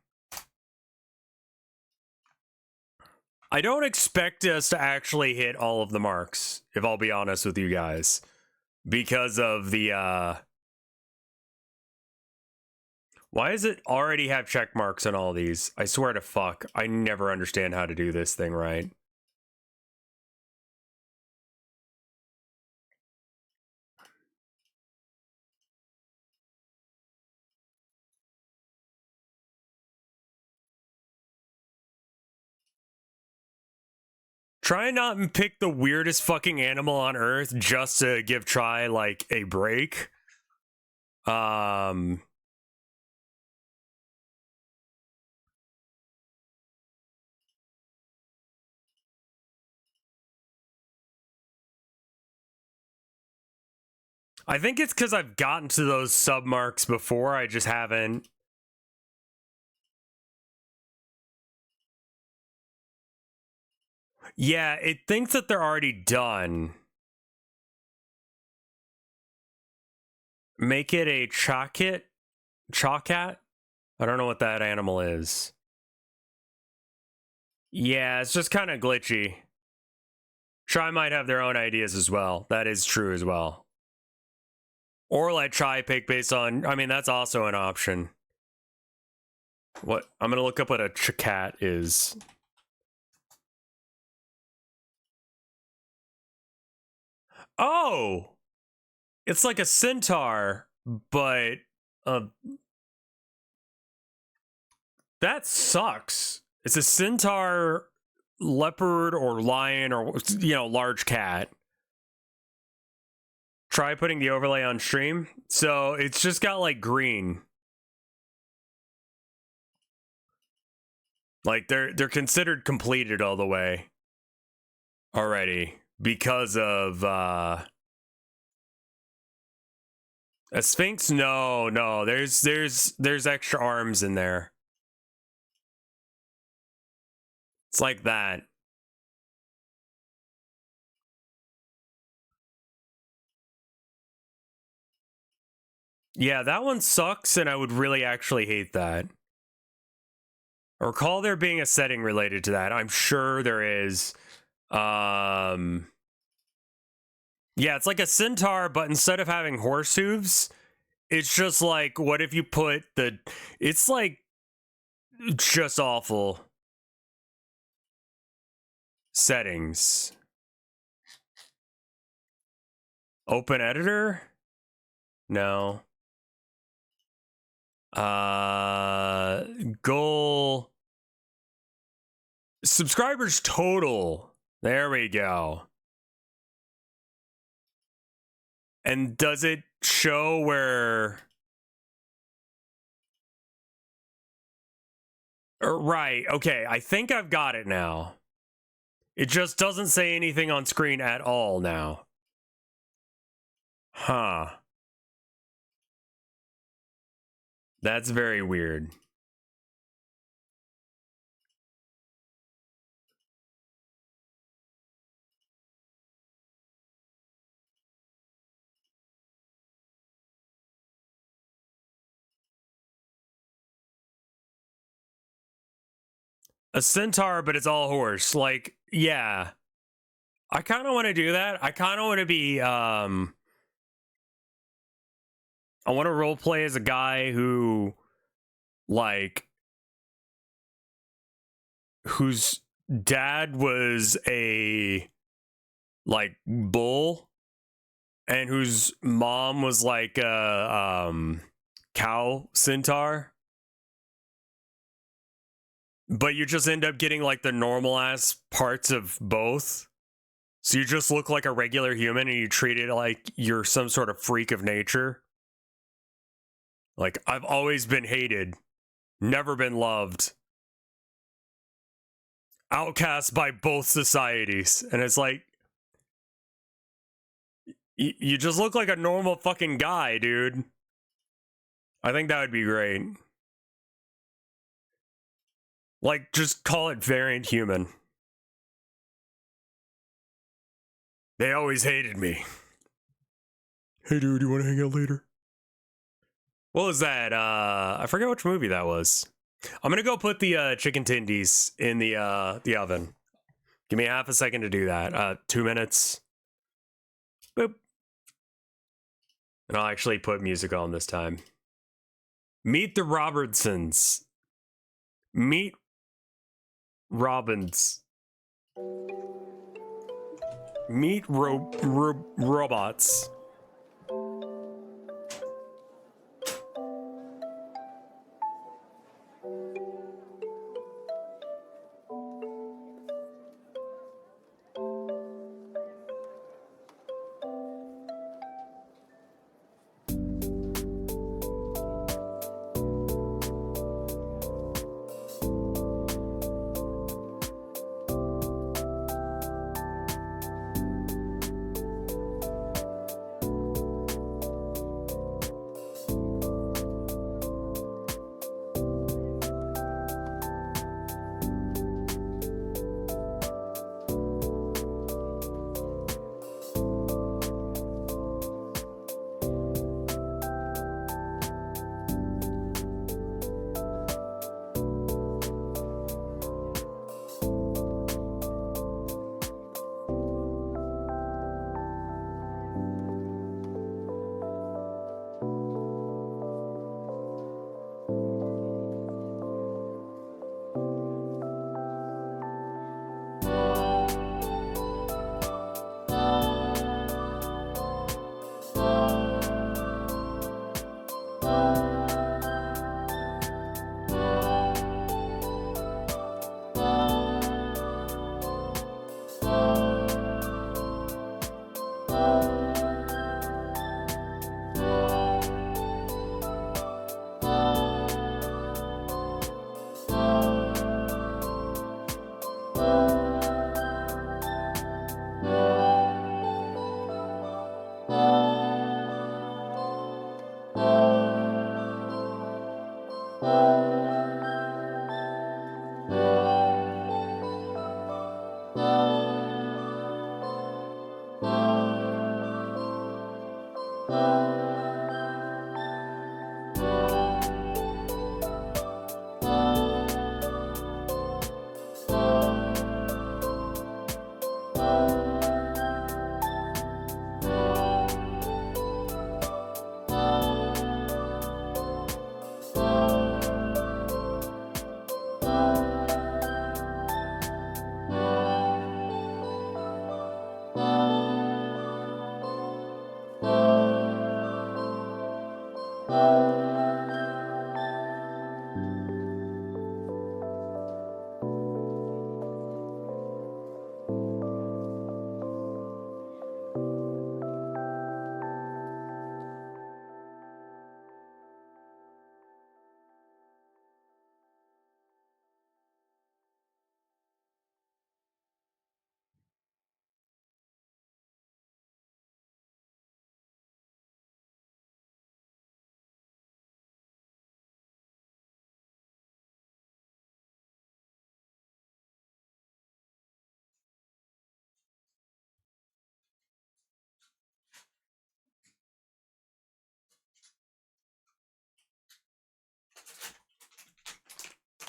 I don't expect us to actually hit all of the marks, if I'll be honest with you guys, because of the why does it already have check marks on all these? I swear to fuck, I never understand how to do this thing right. Try not and pick the weirdest fucking animal on earth just to give Try like a break. I think it's because I've gotten to those sub marks before. I just haven't. Yeah, it thinks that they're already done. Make it a chawcat? Chawcat? I don't know what that animal is. Yeah, it's just kind of glitchy. Try might have their own ideas as well. That is true as well. Or let Try pick based on... I mean, that's also an option. What? I'm going to look up what a cat is. Oh! It's like a centaur, but that sucks. It's a centaur, leopard, or lion, or large cat. Try putting the overlay on stream. So it's just got like green. Like they're considered completed all the way already because of a Sphinx. No, there's extra arms in there. It's like that. Yeah, that one sucks, and I would really actually hate that. I recall there being a setting related to that. I'm sure there is. Yeah, it's like a centaur, but instead of having horse hooves, it's just like, what if you put the... It's like just awful settings. Open editor? No. Goal. Subscribers total. There we go. And does it show where... Right, okay, I think I've got it now. It just doesn't say anything on screen at all now. Huh. That's very weird. A centaur, but it's all horse. Like, yeah. I kind of want to do that. I kind of want to be, I want to roleplay as a guy who, like, whose dad was a, like, bull, and whose mom was, like, a, cow centaur. But you just end up getting, like, the normal-ass parts of both. So you just look like a regular human, and you treat it like you're some sort of freak of nature. Like, I've always been hated, never been loved, outcast by both societies. And it's like, you just look like a normal fucking guy, dude. I think that would be great. Like, just call it variant human. They always hated me. Hey, dude, you want to hang out later? What was that? I forget which movie that was. I'm gonna go put the chicken tendies in the oven. Give me half a second to do that. 2 minutes. Boop. And I'll actually put music on this time. Meet the Robertsons. Meet Robbins. Meet robots.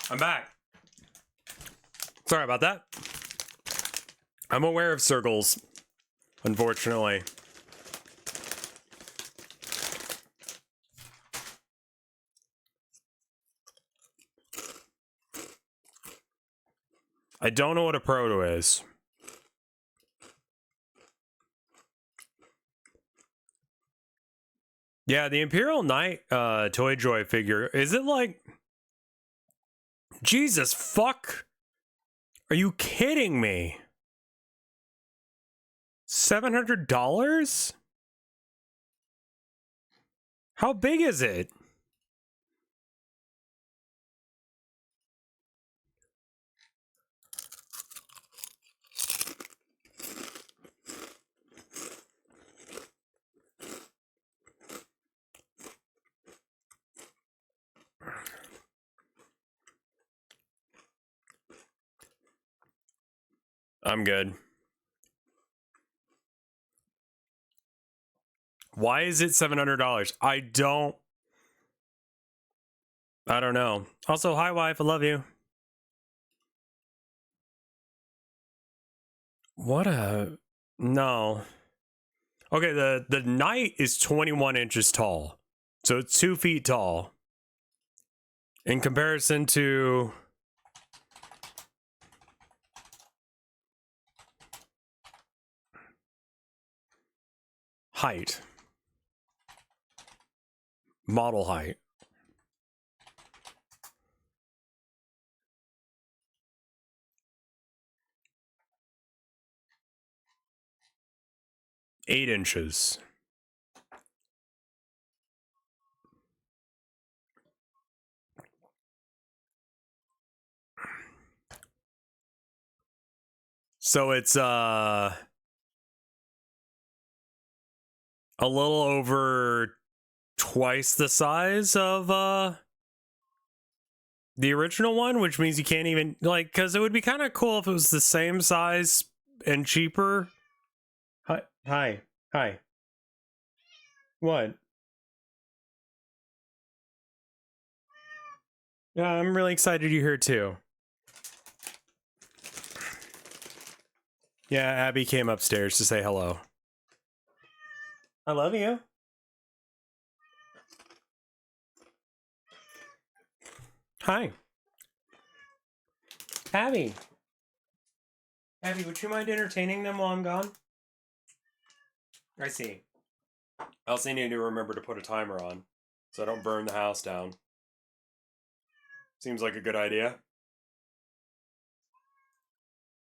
I'm back. Sorry about that. I'm aware of circles, unfortunately. I don't know what a proto is. Yeah, the Imperial Knight Toy Joy figure. Is it like... Jesus fuck? Are you kidding me? $700? How big is it? I'm good. Why is it $700? I don't know. Also, hi wife, I love you. What a... No. Okay, the knight is 21 inches tall. So it's 2 feet tall. In comparison to... height. Model height. Eight inches. So it's a little over twice the size of the original one, which means you can't even like, because it would be kind of cool if it was the same size and cheaper. Hi. What? Yeah, I'm really excited you're here too. Yeah, Abby came upstairs to say hello. I love you. Hi. Abby. Abby, would you mind entertaining them while I'm gone? I see. I also need to remember to put a timer on, so I don't burn the house down. Seems like a good idea.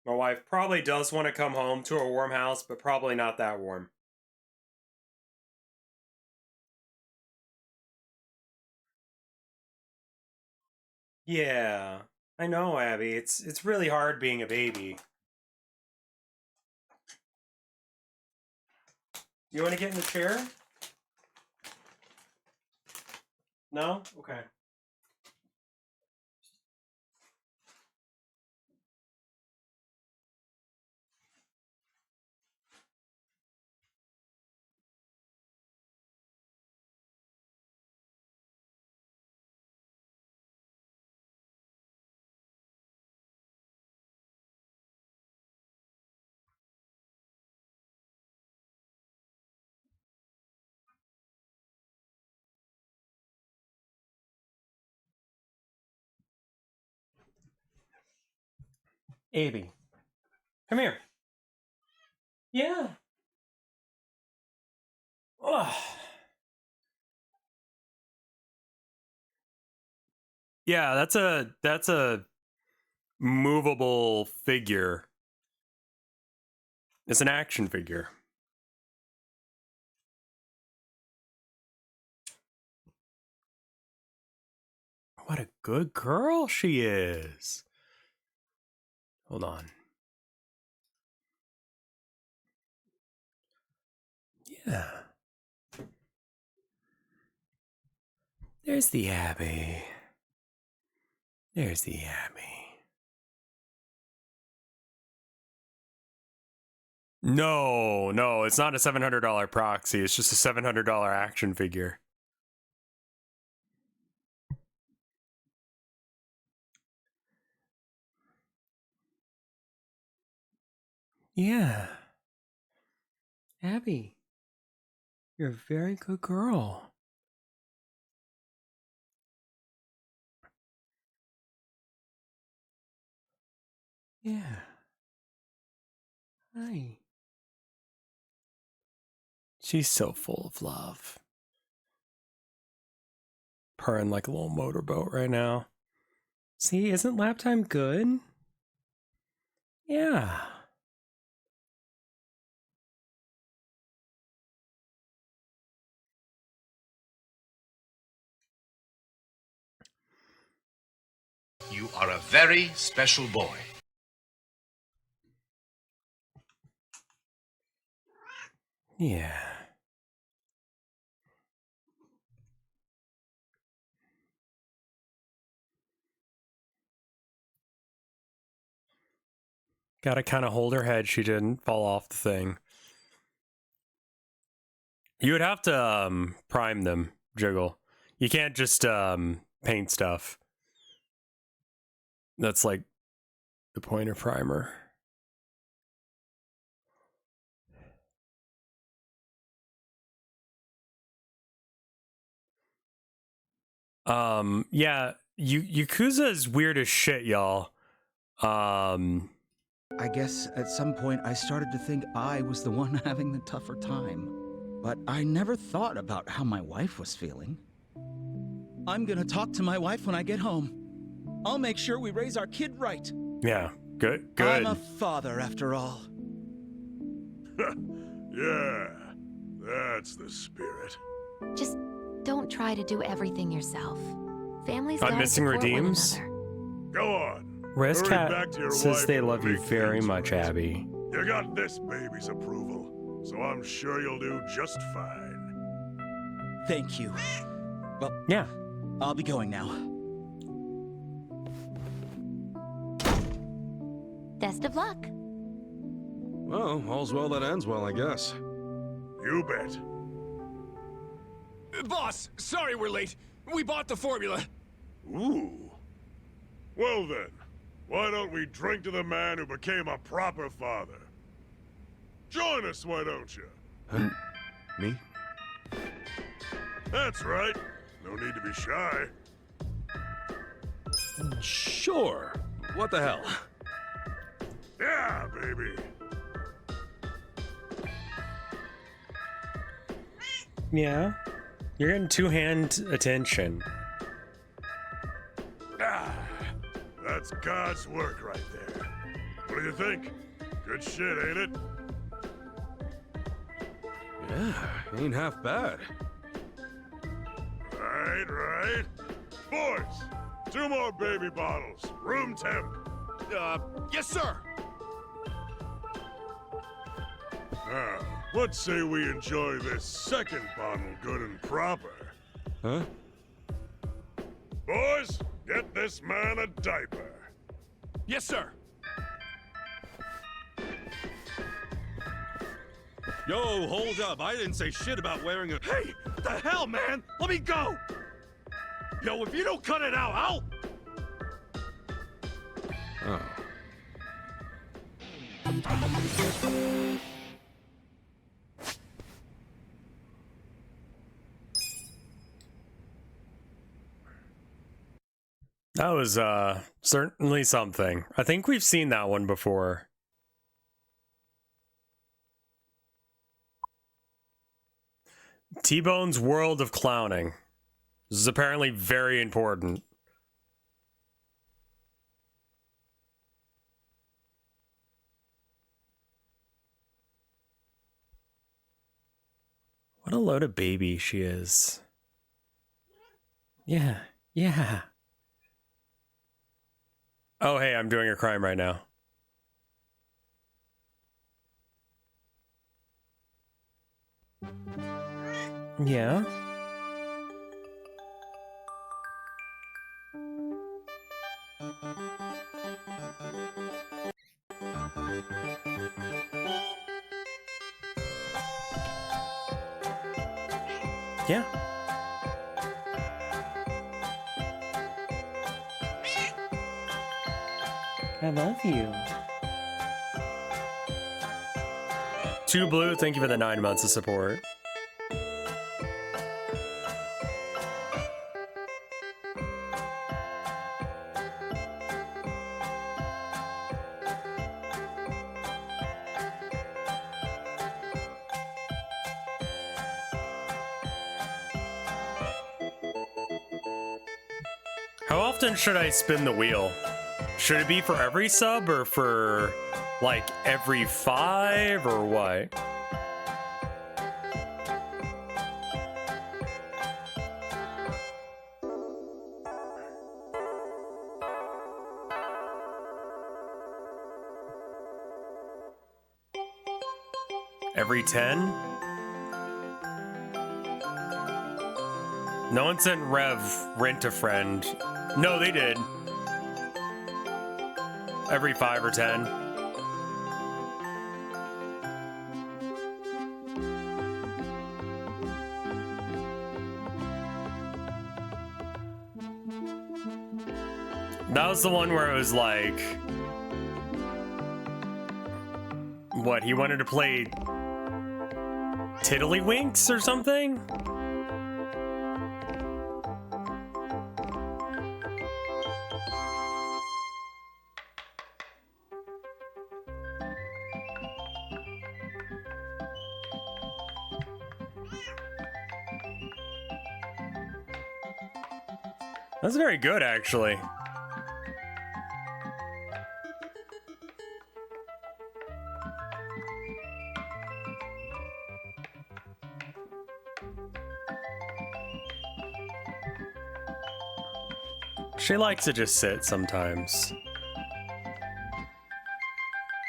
My wife probably does want to come home to a warm house, but probably not that warm. Yeah, I know, Abby. It's really hard being a baby. You want to get in the chair? No? Okay. Abby, come here. Yeah. Ugh. Yeah, that's a movable figure. It's an action figure. What a good girl she is. Hold on. Yeah. There's the Abby. There's the Abby. No, it's not a $700 proxy. It's just a $700 action figure. Yeah. Abby, you're a very good girl. Yeah. Hi. She's so full of love. Purring like a little motorboat right now. See, isn't lap time good? Yeah. You are a very special boy. Yeah. Gotta kind of hold her head. She didn't fall off the thing. You would have to prime them, Jiggle. You can't just paint stuff. That's like the point of primer. Yeah, Yakuza is weird as shit, y'all. I guess at some point I started to think I was the one having the tougher time. But I never thought about how my wife was feeling. I'm gonna talk to my wife when I get home. I'll make sure we raise our kid right. Yeah, good. I'm a father after all. Yeah, that's the spirit. Just don't try to do everything yourself. Families On gotta Missing support one Redeems? another. Go on. RevScarecrow says they love you very much, Abby. You got this baby's approval, so I'm sure you'll do just fine. Thank you. Well, yeah. I'll be going now. Best of luck. Well, all's well that ends well, I guess. You bet. Boss, sorry we're late. We bought the formula. Ooh. Well then, why don't we drink to the man who became a proper father? Join us, why don't you? Me? That's right. No need to be shy. Sure. What the hell? Yeah, baby. Yeah. You're getting two-hand attention. Ah, that's God's work right there. What do you think? Good shit, ain't it? Yeah, ain't half bad. Right. Boys, 2 more baby bottles. Room temp. Yes, sir. Now, let's say we enjoy this second bottle good and proper. Huh? Boys, get this man a diaper. Yes, sir. Yo, hold up. I didn't say shit about wearing a... Hey, what the hell, man? Let me go. Yo, if you don't cut it out, I'll... Oh. That was certainly something. I think we've seen that one before. T-Bone's World of Clowning. This is apparently very important. What a load of baby she is. Yeah, yeah. Oh, hey, I'm doing a crime right now. Yeah? Yeah. I love you. Two Blue, thank you for the 9 months of support. How often should I spin the wheel? Should it be for every sub or for like every 5 or what? Every 10? No one sent Rent a Friend. No, they did. Every 5 or 10. That was the one where it was like, what, he wanted to play Tiddlywinks or something? That's very good, actually. She likes to just sit sometimes.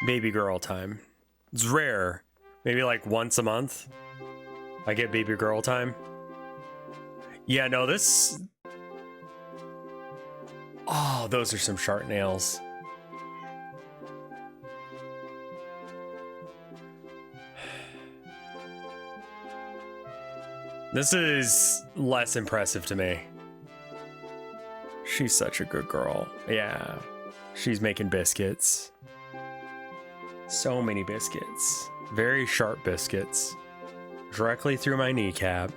Baby girl time. It's rare. Maybe like once a month I get baby girl time. Yeah, no, this... Oh, those are some sharp nails. This is less impressive to me. She's such a good girl. Yeah. She's making biscuits. So many biscuits. Very sharp biscuits. Directly through my kneecap.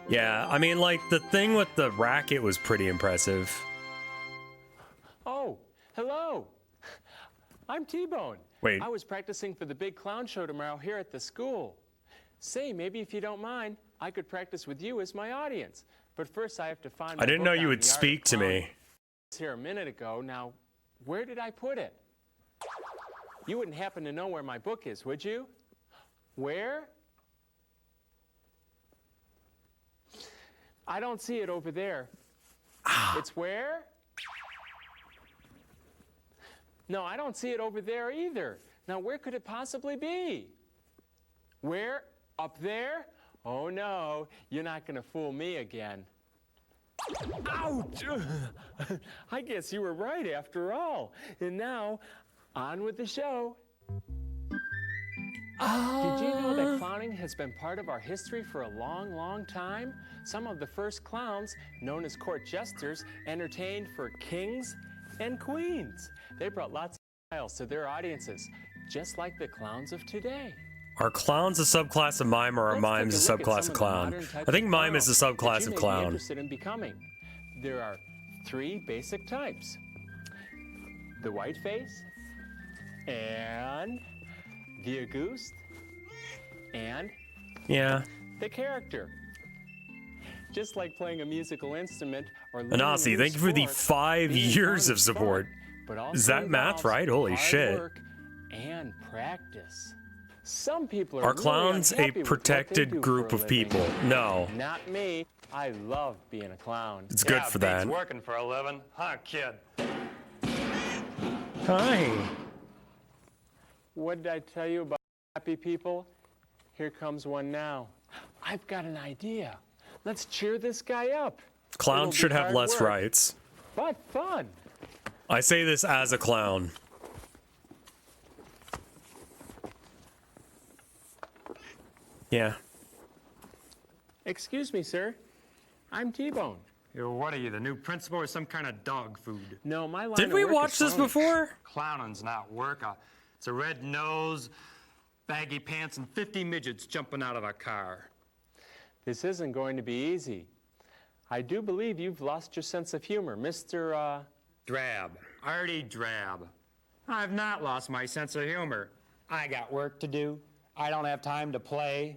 Yeah, I mean, like, the thing with the racket was pretty impressive. Oh, hello. I'm T-Bone. Wait. I was practicing for the big clown show tomorrow here at the school. Say, maybe if you don't mind, I could practice with you as my audience. But first I have to find my I didn't book know you on would the art speak of to clowning. me. It was here a minute ago. Now, where did I put it? You wouldn't happen to know where my book is, would you? Where? I don't see it over there. It's where? No, I don't see it over there either. Now, where could it possibly be? Where? Up there? Oh, no, you're not going to fool me again. Ouch! I guess you were right after all. And now, on with the show. Did you know that clowning has been part of our history for a long, long time? Some of the first clowns, known as court jesters, entertained for kings and queens. They brought lots of smiles to their audiences, just like the clowns of today. Are clowns a subclass of mime or are mimes a subclass of clown? I think mime is a subclass of clown. Interested in becoming. There are three basic types. The white face, and the Auguste, and Yeah. the character. Just like playing a musical instrument or learning Anasi, a new thank you for the sport, 5 being years fun of is support. fun, but also Is that math involves right? Holy hard shit. work and practice. Some people are Are really clowns a unhappy with what they protected do group for a of living. people? No. Not me. I love being a clown. It's good for that. working for a living, huh, kid? Hi. What did I tell you about happy people? Here comes one now. I've got an idea. Let's cheer this guy up. It'll Clowns be should have hard less work, rights. but fun. I say this as a clown. Yeah. Excuse me, sir. I'm T-Bone. What are you, the new principal or some kind of dog food? No, my line Did of we work watch is this clowning. before? Clowning's not work. It's a red nose, baggy pants, and 50 midgets jumping out of a car. This isn't going to be easy. I do believe you've lost your sense of humor, Mr. Drab. Artie Drab. I've not lost my sense of humor. I got work to do. I don't have time to play.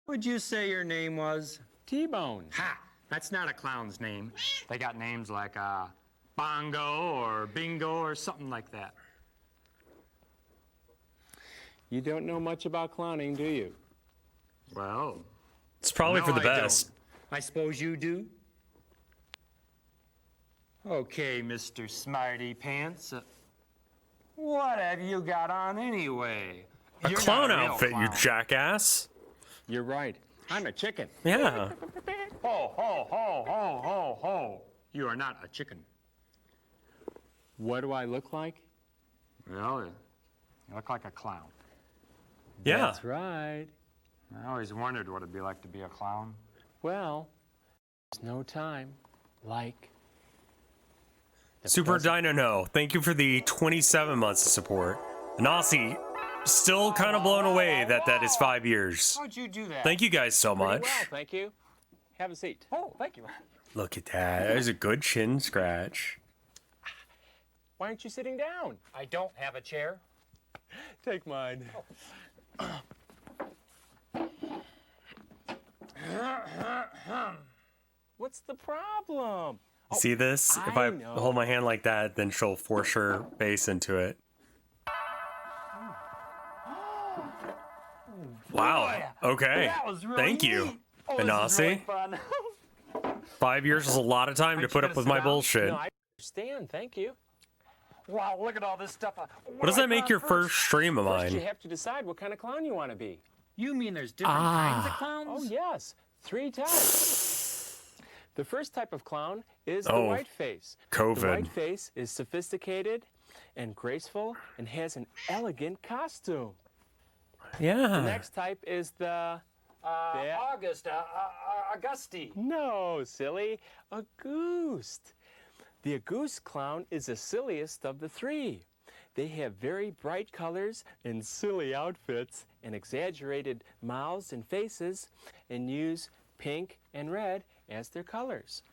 What'd you say your name was? T-Bone. Ha! That's not a clown's name. They got names like Bongo or Bingo or something like that. You don't know much about clowning, do you? Well, It's probably for the I best. don't. I suppose you do? Okay, Mr. Smarty Pants. What have you got on anyway? A You're clown not a real outfit, you clown. jackass. You're right. I'm a chicken. Yeah. Ho, ho, ho, ho, ho, ho. You are not a chicken. What do I look like? Well, you look like a clown. Yeah. That's right. I always wondered what it'd be like to be a clown. Well, there's no time like the Super present. Dino No, thank you for the 27 months of support. Nasi, still kind of blown away that is 5 years. How'd you do that? Thank you guys so Pretty much. well, thank you. Have a seat. Oh, thank you. Look at that. There's a good chin scratch. Why aren't you sitting down? I don't have a chair. Take mine. What's the problem? See this? If I know. hold my hand like that, then she'll force her face into it. Wow. Okay. That was really Thank you. neat. Oh, this is Anasi. really fun. 5 years is a lot of time to put up with my bullshit. No, I understand. Thank you. Wow, look at all this stuff. What does that make your first stream of First, you mine? have to decide what kind of clown you want to be. You mean there's different kinds of clowns? Oh, yes. 3 types. The first type of clown is the Oh, white face. COVID. The white face is sophisticated and graceful and has an elegant costume. The Yeah. next type is the... Augusti. No, silly. Auguste. The Auguste clown is the silliest of the 3. They have very bright colors and silly outfits and exaggerated mouths and faces and use pink and red as their colors.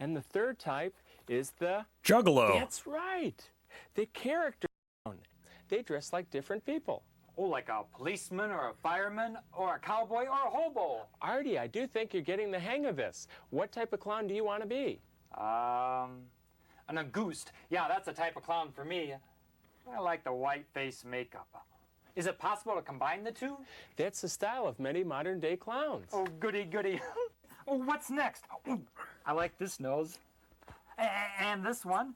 And the third type is the... Juggalo. That's right. The character clown. They dress like different people. Oh, like a policeman or a fireman or a cowboy or a hobo. Artie, I do think you're getting the hang of this. What type of clown do you want to be? An Auguste. Yeah, that's the type of clown for me. I like the white face makeup. Is it possible to combine the two? That's the style of many modern-day clowns. Oh, goody, goody. Oh, what's next? Oh, I like this nose. And this one.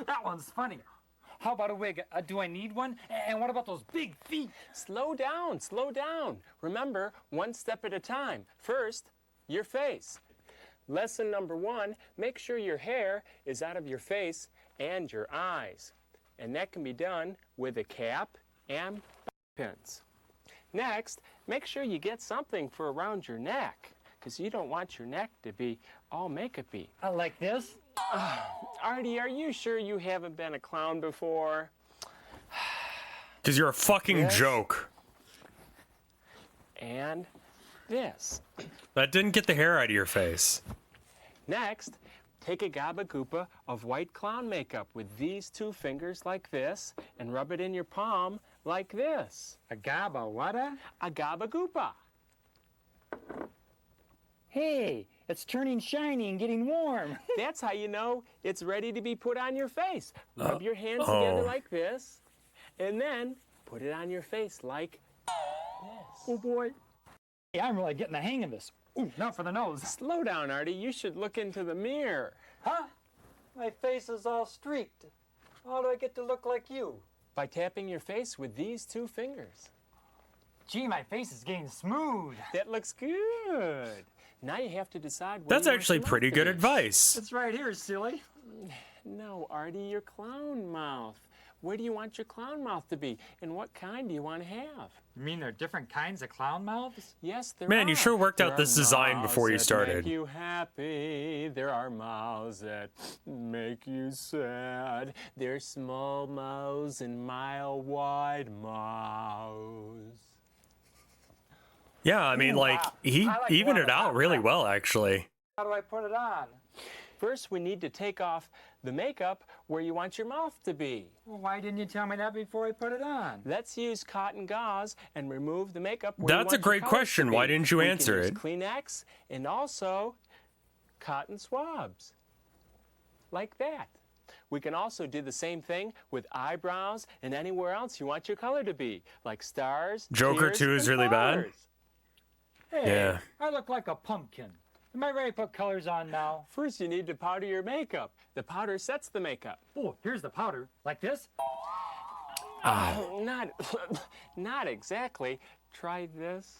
That one's funny. How about a wig? Do I need one? And what about those big feet? Slow down, slow down. Remember, one step at a time. First, your face. Lesson number 1, make sure your hair is out of your face and your eyes. And that can be done with a cap and pins. Next, make sure you get something for around your neck, because you don't want your neck to be all makeup-y. Like this? Artie, are you sure you haven't been a clown before? Because you're a fucking Yes. joke. And this. That didn't get the hair out of your face. Next, take a gabagoopa of white clown makeup with these two fingers like this and rub it in your palm like this. A gaba what? A gabagoopa. Hey, it's turning shiny and getting warm. That's how you know it's ready to be put on your face. Rub your hands together like this, and then put it on your face like this. Oh boy. Hey, I'm really getting the hang of this. Ooh, not for the nose. Slow down, Artie. You should look into the mirror. Huh? My face is all streaked. How do I get to look like you? By tapping your face with these two fingers. Gee, my face is getting smooth. That looks good. Now you have to decide. That's actually pretty good advice. It's right here, silly. No, Artie, your clown mouth. Where do you want your clown mouth to be? And what kind do you want to have? You mean there are different kinds of clown mouths? Yes, there are. Man, you sure worked out There this are design before you mouths that started. Make you happy. There are mouths that make you sad. There's small mouths and mile-wide mouths. Yeah, I mean, like, he evened it out really well, actually. How do I put it on? First, we need to take off the makeup where you want your mouth to be. Well, why didn't you tell me that before I put it on? Let's use cotton gauze and remove the makeup where That's you a want great your colors question. to be. Why didn't you We answer can it? use Kleenex and also cotton swabs. Like that. We can also do the same thing with eyebrows and anywhere else you want your color to be, like stars, Joker tears, 2 is and really bad? flowers. Hey, Yeah. I look like a pumpkin. Am I ready to put colors on now? First, you need to powder your makeup. The powder sets the makeup. Oh, here's the powder. Like this? Oh, not exactly. Try this.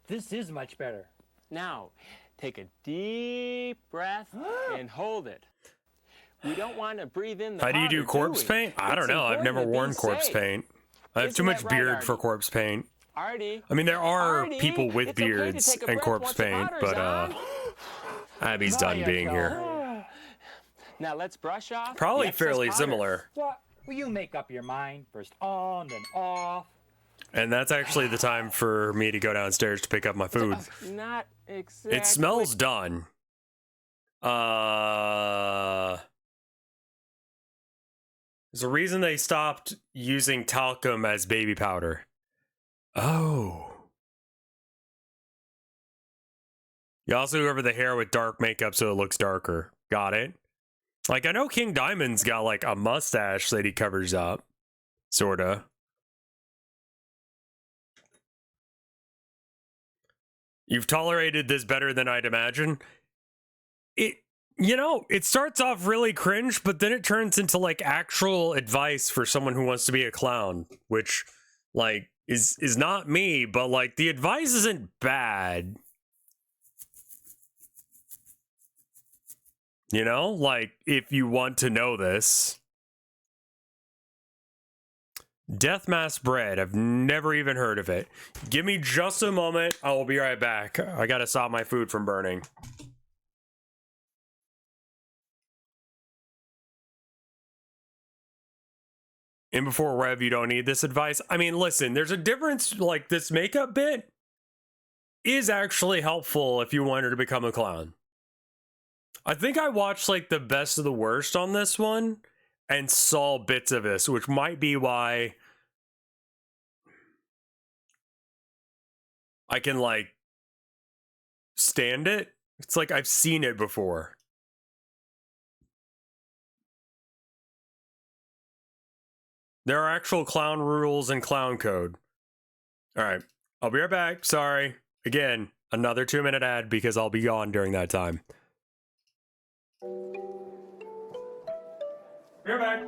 This is much better. Now, take a deep breath and hold it. We don't want to breathe in the How do you do powder, corpse we? paint? I don't It's know. I've important never to be worn corpse safe. paint. I have Isn't too much that right, beard Artie? for corpse paint. Artie? I mean, there are Artie, people with it's okay to beards take a and breath corpse once the paint, powder's but on. Abby's Now done you being go. here. Now let's brush off. Probably the excess fairly powder. similar. What? Well, you make up your mind. First on, then off. And that's actually the time for me to go downstairs to pick up my food. Not exactly. It smells done. There's a reason they stopped using talcum as baby powder. Oh. You also go over the hair with dark makeup so it looks darker. Got it. Like, I know King Diamond's got, like, a mustache that he covers up. Sorta. You've tolerated this better than I'd imagine. It starts off really cringe, but then it turns into, like, actual advice for someone who wants to be a clown, which, like, is not me, but, like, the advice isn't bad. You know, like, if you want to know this. Death Mask Bread. I've never even heard of it. Give me just a moment. I will be right back. I gotta stop my food from burning. And before Rev, you don't need this advice. I mean, listen, there's a difference. Like, this makeup bit is actually helpful if you want her to become a clown. I think I watched, like, the best of the worst on this one and saw bits of this, which might be why I can, like, stand it. It's like I've seen it before. There are actual clown rules and clown code. All right, I'll be right back. Sorry. Again, another 2-minute ad because I'll be gone during that time. Be right back.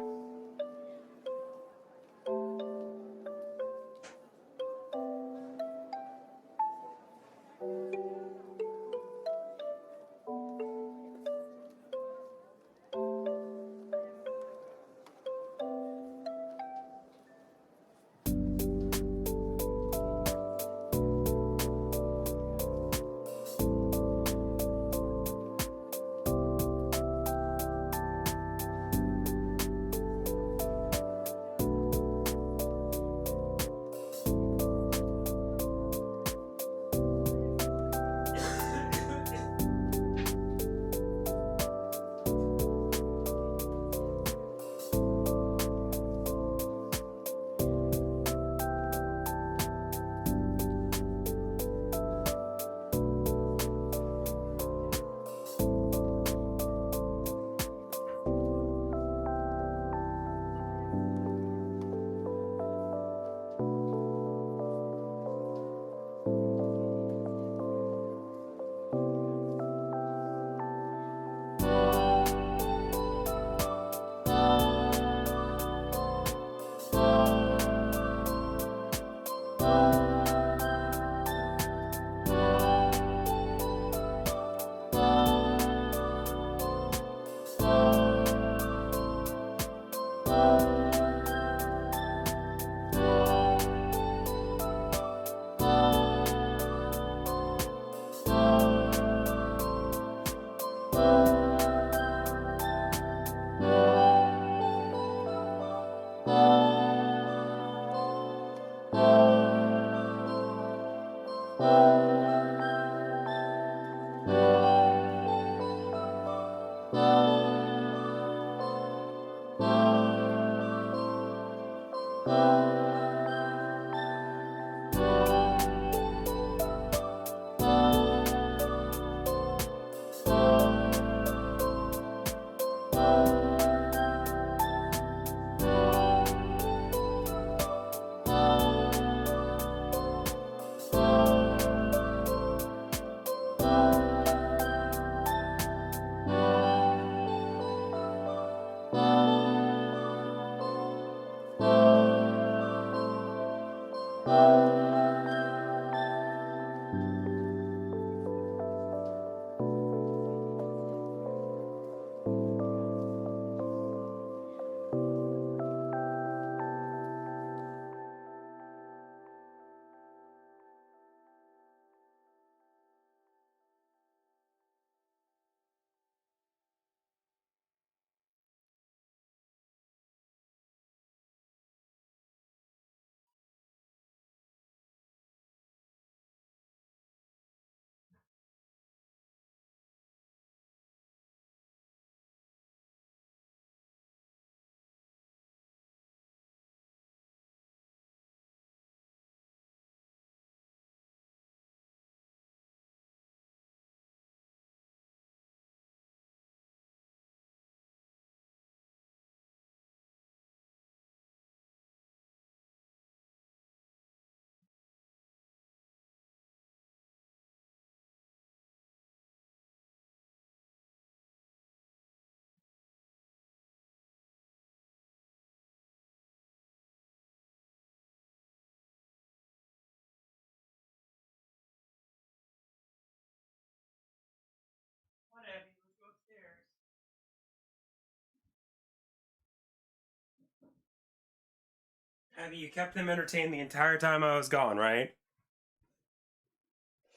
Abby, you kept them entertained the entire time I was gone, right?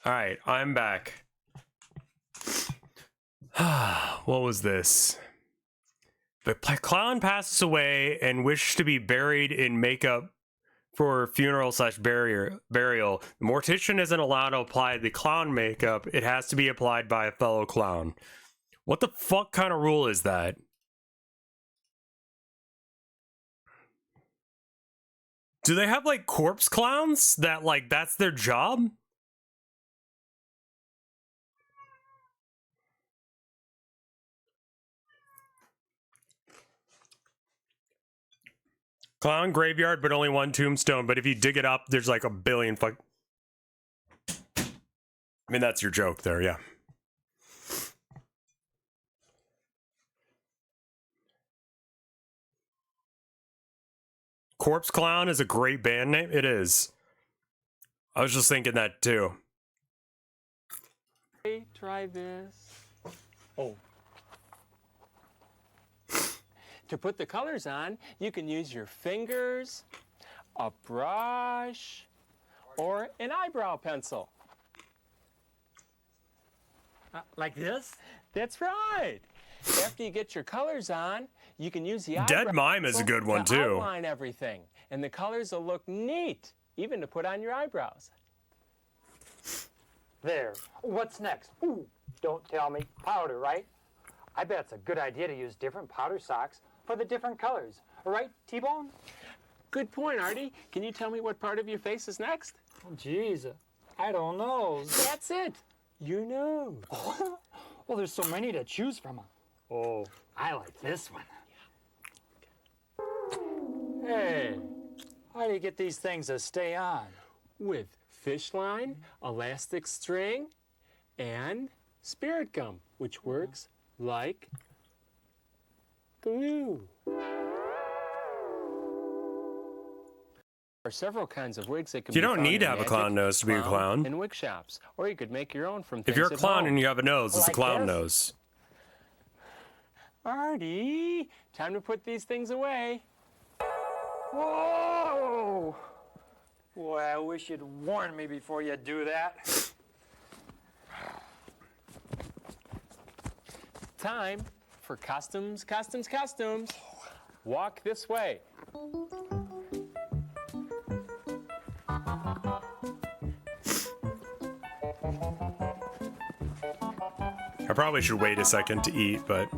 Alright, I'm back. What was this? The clown passes away and wishes to be buried in makeup for funeral / burial. The mortician isn't allowed to apply the clown makeup. It has to be applied by a fellow clown. What the fuck kind of rule is that? Do they have like corpse clowns that like that's their job? Clown graveyard, but only one tombstone. But if you dig it up, there's like a billion fuck. I mean, that's your joke there, yeah. Corpse Clown is a great band name. It is. I was just thinking that too. Hey, try this. Oh. To put the colors on, you can use your fingers, a brush, or an eyebrow pencil. Like this? That's right. After you get your colors on, you can use the eyebrow Dead Mime is a good one to too. outline everything, and the colors will look neat, even to put on your eyebrows. There. What's next? Ooh, don't tell me. Powder, right? I bet it's a good idea to use different powder socks for the different colors. Right, T-Bone? Good point, Artie. Can you tell me what part of your face is next? Oh, jeez, I don't know. That's it. Your nose. Well, there's so many to choose from. Oh, I like this one. Hey, how do you get these things to stay on? With fish line, elastic string, and spirit gum, which works like glue. There are several kinds of wigs that can You be don't found need to in have a magic, clown nose to be a clown. in wig shops, or you could make your own from If things you're a at clown home. and you have a nose, it's a Like clown this? nose. Artie, time to put these things away. Whoa! Boy, I wish you'd warned me before you do that. Time for costumes, costumes, costumes. Walk this way. I probably should wait a second to eat, but...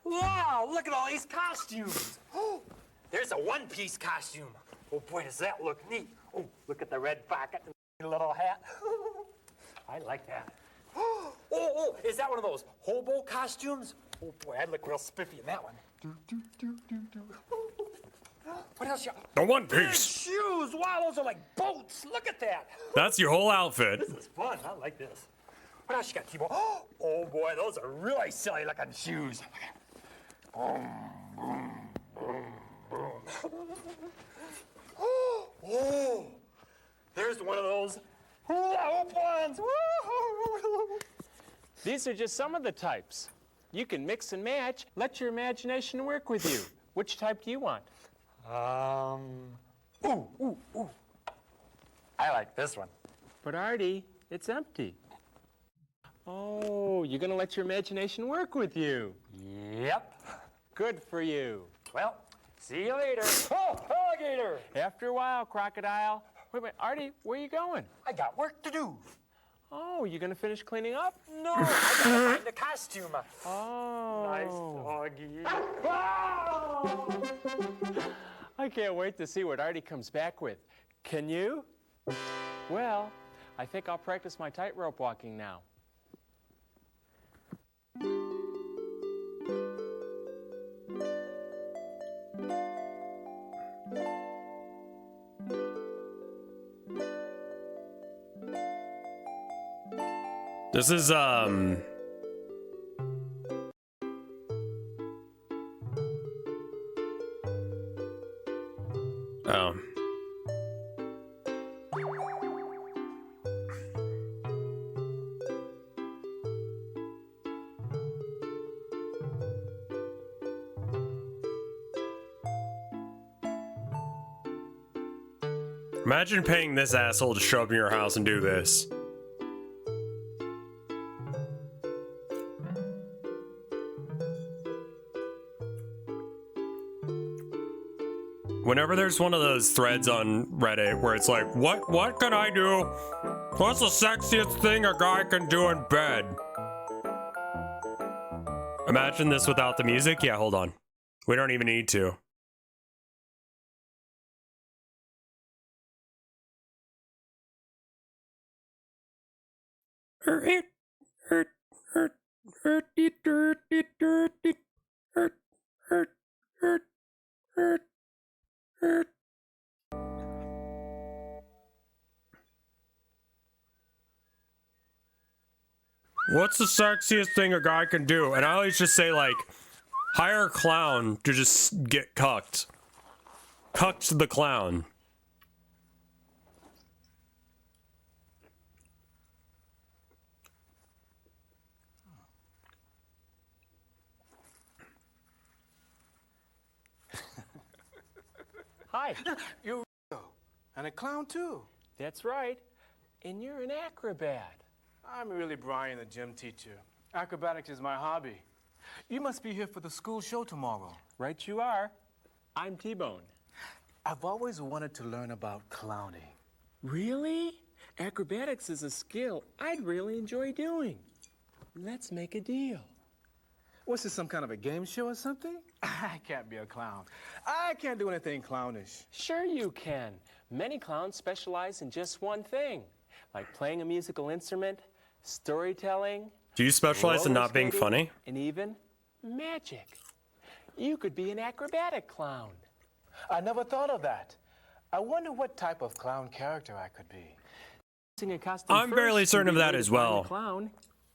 Wow, look at all these costumes. There's a one-piece costume. Oh boy, does that look neat. Oh, look at the red pocket and the little hat. I like that. Oh, is that one of those hobo costumes? Oh boy, I'd look real spiffy in that one. What else you got? The one Big piece. shoes. Wow, those are like boats. Look at that. That's your whole outfit. This is fun. I like this. What else you got, T-Bone? Oh boy, those are really silly looking shoes. Boom, boom, boom, boom. Oh, there's one of those hoop ones. These are just some of the types. You can mix and match. Let your imagination work with you. Which type do you want? Ooh. I like this one. But Artie, it's empty. Oh, you're gonna let your imagination work with you. Yep. Good for you. Well, see you later. Oh, alligator. After a while, crocodile. Wait a minute, Artie, where are you going? I got work to do. Oh, you gonna finish cleaning up? No, I gotta find the costume. Oh. Nice doggy. I can't wait to see what Artie comes back with. Can you? Well, I think I'll practice my tightrope walking now. This is, Oh. Imagine paying this asshole to show up in your house and do this. Whenever there's one of those threads on Reddit where it's like, what can I do? What's the sexiest thing a guy can do in bed? Imagine this without the music. Yeah, hold on. We don't even need to. What's the sexiest thing a guy can do? And I always just say, like, hire a clown to just get cucked. Cucked the clown. Hi. You're and a clown too. That's right. And you're an acrobat. I'm really Brian, the gym teacher. Acrobatics is my hobby. You must be here for the school show tomorrow. Right you are. I'm T-Bone. I've always wanted to learn about clowning. Really? Acrobatics is a skill I'd really enjoy doing. Let's make a deal. What's this, some kind of a game show or something? I can't be a clown. I can't do anything clownish. Sure you can. Many clowns specialize in just one thing, like playing a musical instrument, storytelling. Do you specialize in not being funny? And even magic. You could be an acrobatic clown. I never thought of that. I wonder what type of clown character I could be. I'm fairly certain of that as well.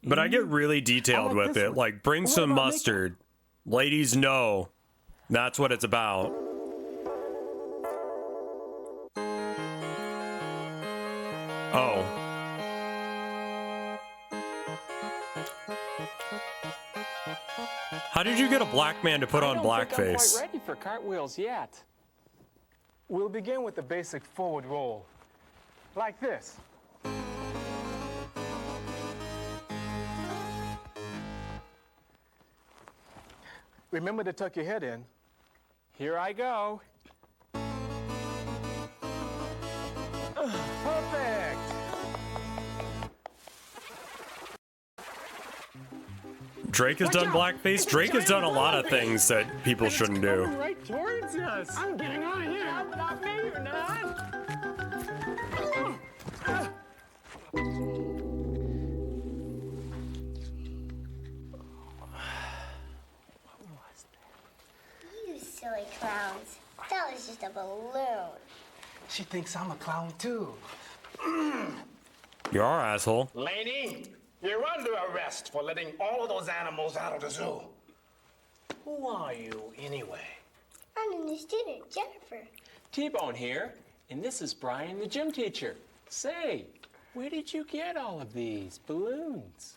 But I get really detailed with it. Like, bring some mustard. Ladies know. That's what it's about. Oh. How did you get a black man to put on blackface? I'm quite ready for cartwheels yet. We'll begin with the basic forward roll. Like this. Remember to tuck your head in. Here I go. Perfect! Drake has done blackface. Drake has done a lot of things that people shouldn't do. Right towards us. I'm getting out of here. Not me, you're not. You silly clowns. That was just a balloon. She thinks I'm a clown, too. You are, asshole. Lady, you're under arrest for letting all of those animals out of the zoo. Who are you, anyway? I'm a new student, Jennifer. T-Bone here, and this is Brian, the gym teacher. Say, where did you get all of these balloons?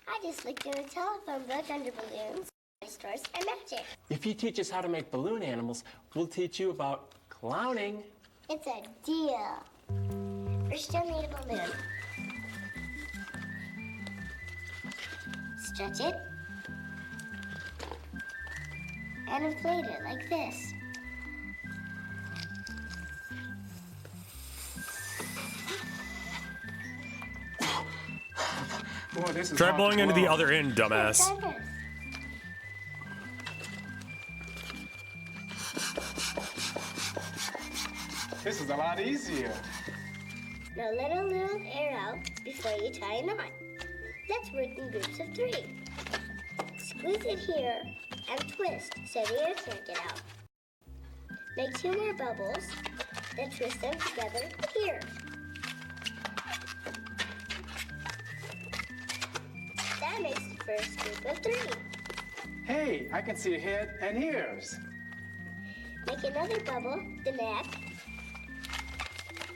I just looked in a telephone book under balloons, stores, and magic. If you teach us how to make balloon animals, we'll teach you about clowning. It's a deal. First, you'll need a balloon. Stretch it. And inflate it like this. Boy, this is Try hard blowing to into the blow. other end, dumbass. Try this. This is a lot easier. Now let a little air out before you tie a knot. Let's work in groups of 3. Squeeze it here and twist so the air can't get out. Make 2 more bubbles, then twist them together here. That makes the first group of 3. Hey, I can see head and ears. Make another bubble, the neck.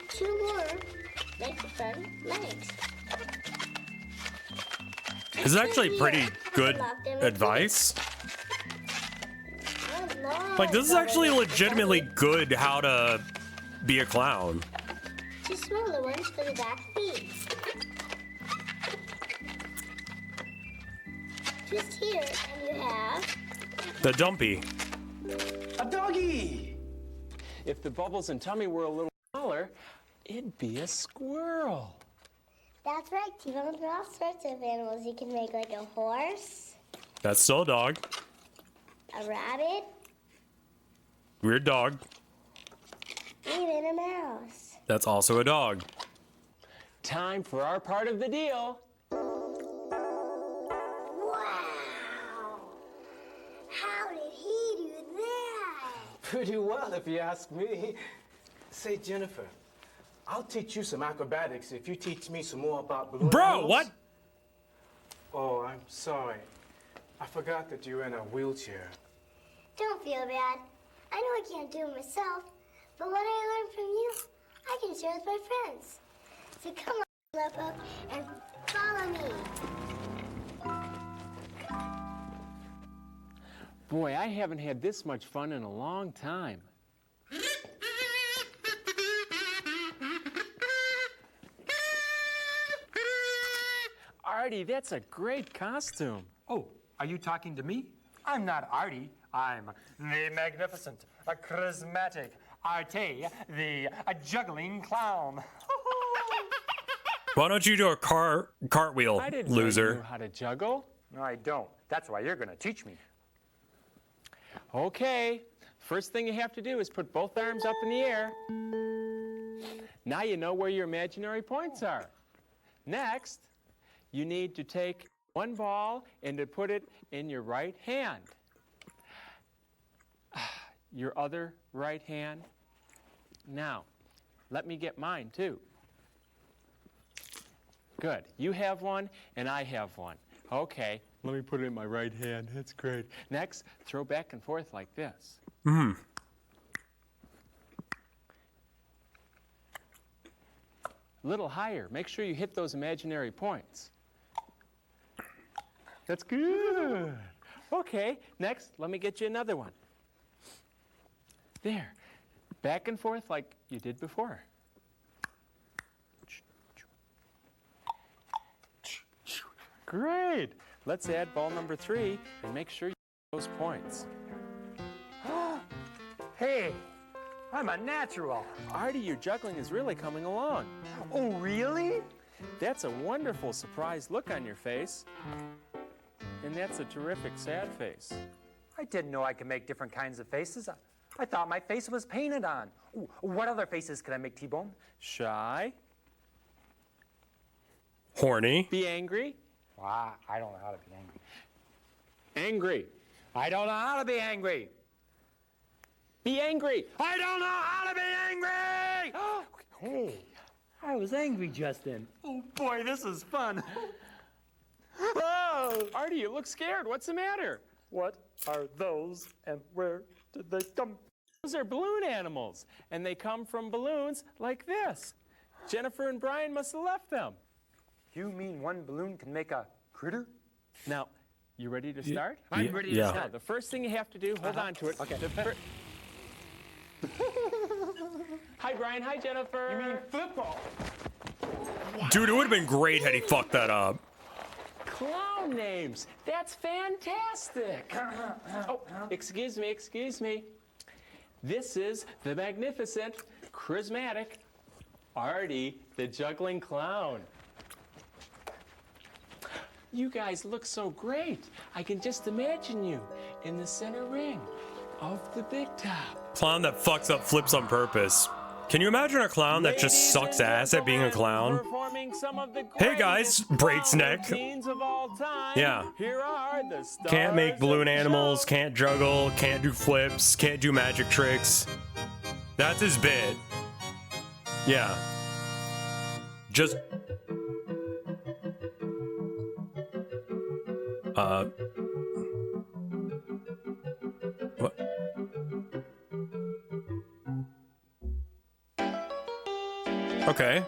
2 more, make the front legs. This is actually pretty good advice. Like, this is actually legitimately good how to be a clown. 2 smaller ones for the back feet. Twist here, and you have The dumpy. A doggy! If the bubbles and tummy were a little smaller, it'd be a squirrel. That's right, T-Bone. There are all sorts of animals you can make, like a horse, That's still a dog. a rabbit, Weird dog. even a mouse. That's also a dog. Time for our part of the deal. Wow! How did he do that? Pretty well, if you ask me. Say, Jennifer, I'll teach you some acrobatics if you teach me some more about balloon Bro, animals. what? Oh, I'm sorry. I forgot that you're in a wheelchair. Don't feel bad. I know I can't do it myself, but what I learned from you, I can share with my friends. So come on, Slowpoke, and follow me. Boy, I haven't had this much fun in a long time. Artie, that's a great costume. Oh, are you talking to me? I'm not Artie. I'm the magnificent, charismatic Arte, the juggling clown. Why don't you do a cartwheel, I didn't loser? know you knew how to juggle. No, I don't. That's why you're going to teach me. Okay, first thing you have to do is put both arms up in the air. Now you know where your imaginary points are. Next, you need to take one ball and to put it in your right hand. Your other right hand. Now, let me get mine too. Good. You have one and I have one. Okay, let me put it in my right hand. That's great. Next, throw back and forth like this. Hmm. A little higher. Make sure you hit those imaginary points. That's good. Okay, next, let me get you another one. There. Back and forth like you did before. Great. Let's add ball number 3 and make sure you hit those points. Hey, I'm a natural. Artie, your juggling is really coming along. Oh, really? That's a wonderful surprised look on your face. And that's a terrific sad face. I didn't know I could make different kinds of faces. I thought my face was painted on. Ooh, what other faces could I make, T-Bone? Shy. Horny. Be angry. Ah, I don't know how to be angry. Angry. I don't know how to be angry. Be angry. I don't know how to be angry! Hey, I was angry just then. Oh boy, this is fun. Oh, Artie, you look scared. What's the matter? What are those and where did they come? Those are balloon animals, and they come from balloons like this. Jennifer and Brian must have left them. You mean one balloon can make a critter? Now, you ready to start? I'm ready to Now, start. the first thing you have to do, hold on to it. Okay. Hi, Brian. Hi, Jennifer. You mean football? Dude, it would have been great had he fucked that up. Clown names. That's fantastic. Oh, excuse me. This is the magnificent, charismatic Artie, the juggling clown. You guys look so great. I can just imagine you in the center ring of the big top. Clown that fucks up flips on purpose. Can you imagine a clown that just sucks ass at being a clown? Hey guys, breaks neck. Yeah. Here are the stars. Can't make balloon animals, can't juggle, can't do flips, can't do magic tricks. That's his bit. Yeah. Just... What? Okay.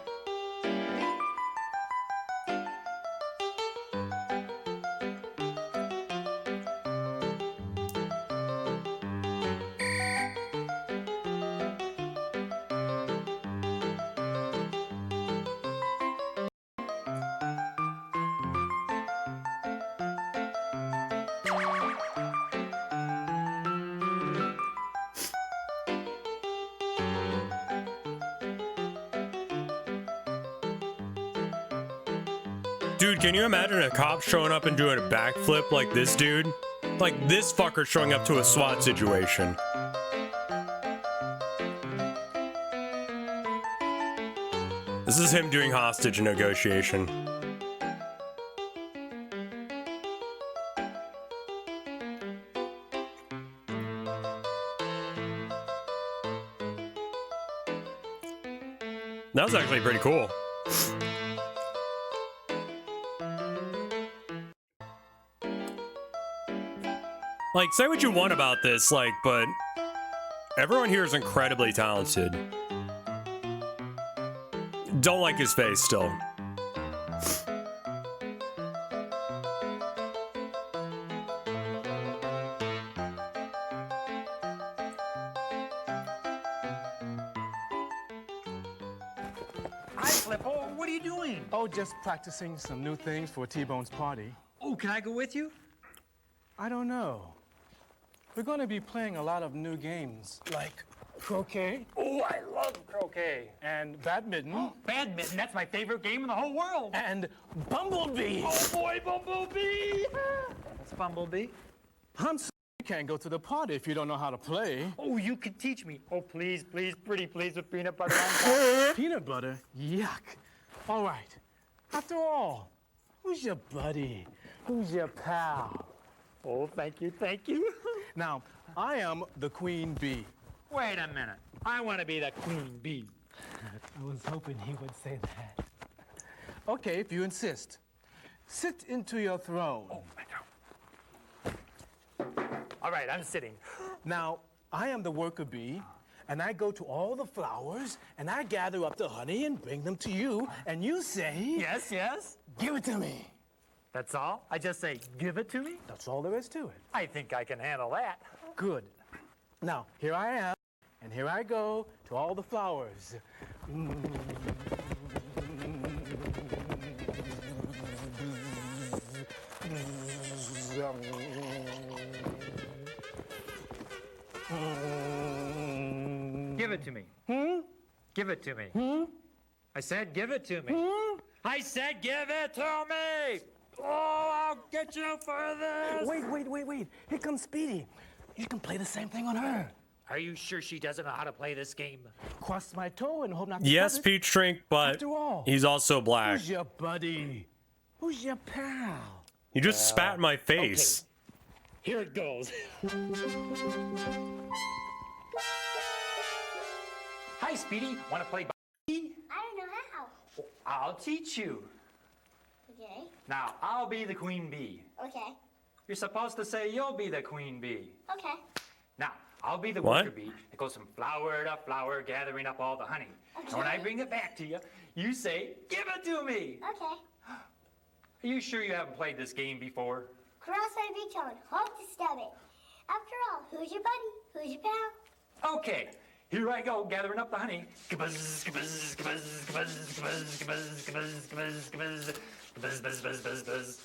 Dude, can you imagine a cop showing up and doing a backflip like this dude? Like this fucker showing up to a SWAT situation. This is him doing hostage negotiation. That was actually pretty cool. Like, say what you want about this, like, but everyone here is incredibly talented. Don't like his face still. Hi, Flippo. What are you doing? Oh, just practicing some new things for T-Bone's party. Oh, can I go with you? I don't know. We're going to be playing a lot of new games, like croquet. Oh, I love croquet. And badminton. Oh, badminton, that's my favorite game in the whole world. And bumblebee. Oh boy, bumblebee. What's bumblebee? I'm sorry you can't go to the party if you don't know how to play. Oh, you could teach me. Oh, please, please, pretty please with peanut butter on top. Peanut butter? Yuck. All right. After all, who's your buddy? Who's your pal? Oh, thank you, thank you. Now, I am the queen bee. Wait a minute. I want to be the queen bee. I was hoping he would say that. Okay, if you insist. Sit into your throne. Oh, my God. All right, I'm sitting. Now, I am the worker bee, and I go to all the flowers, and I gather up the honey and bring them to you, and you say... Yes, yes. Give it to me. That's all? I just say, give it to me? That's all there is to it. I think I can handle that. Good. Now, here I am, and here I go to all the flowers. Give it to me. Give it to me. I said give it to me. I said give it to me! Oh, I'll get you for this! Wait. Here comes Speedy. You can play the same thing on her. Are you sure she doesn't know how to play this game? Cross my toe and hope not to Yes, flub it. Peach Drink, but After all, he's also black. Who's your buddy? Who's your pal? You just spat in my face. Okay. Here it goes. Hi, Speedy. Want to play bee? I don't know how. I'll teach you. Okay. Now, I'll be the queen bee. Okay. You're supposed to say you'll be the queen bee. Okay. Now, I'll be the What? worker bee that goes from flower to flower, gathering up all the honey. And when I bring it back to you, you say, give it to me. Okay. Are you sure you haven't played this game before? Cross-eyed big toe and hope to stub it. After all, who's your buddy? Who's your pal? Okay, here I go, gathering up the honey. Kabuzz, kabuzz, kabuzz, kabuzz, kabuzz, kabuzz, kabuzz, kabuzz, kabuzz, kabuzz, buzz, buzz, buzz, buzz.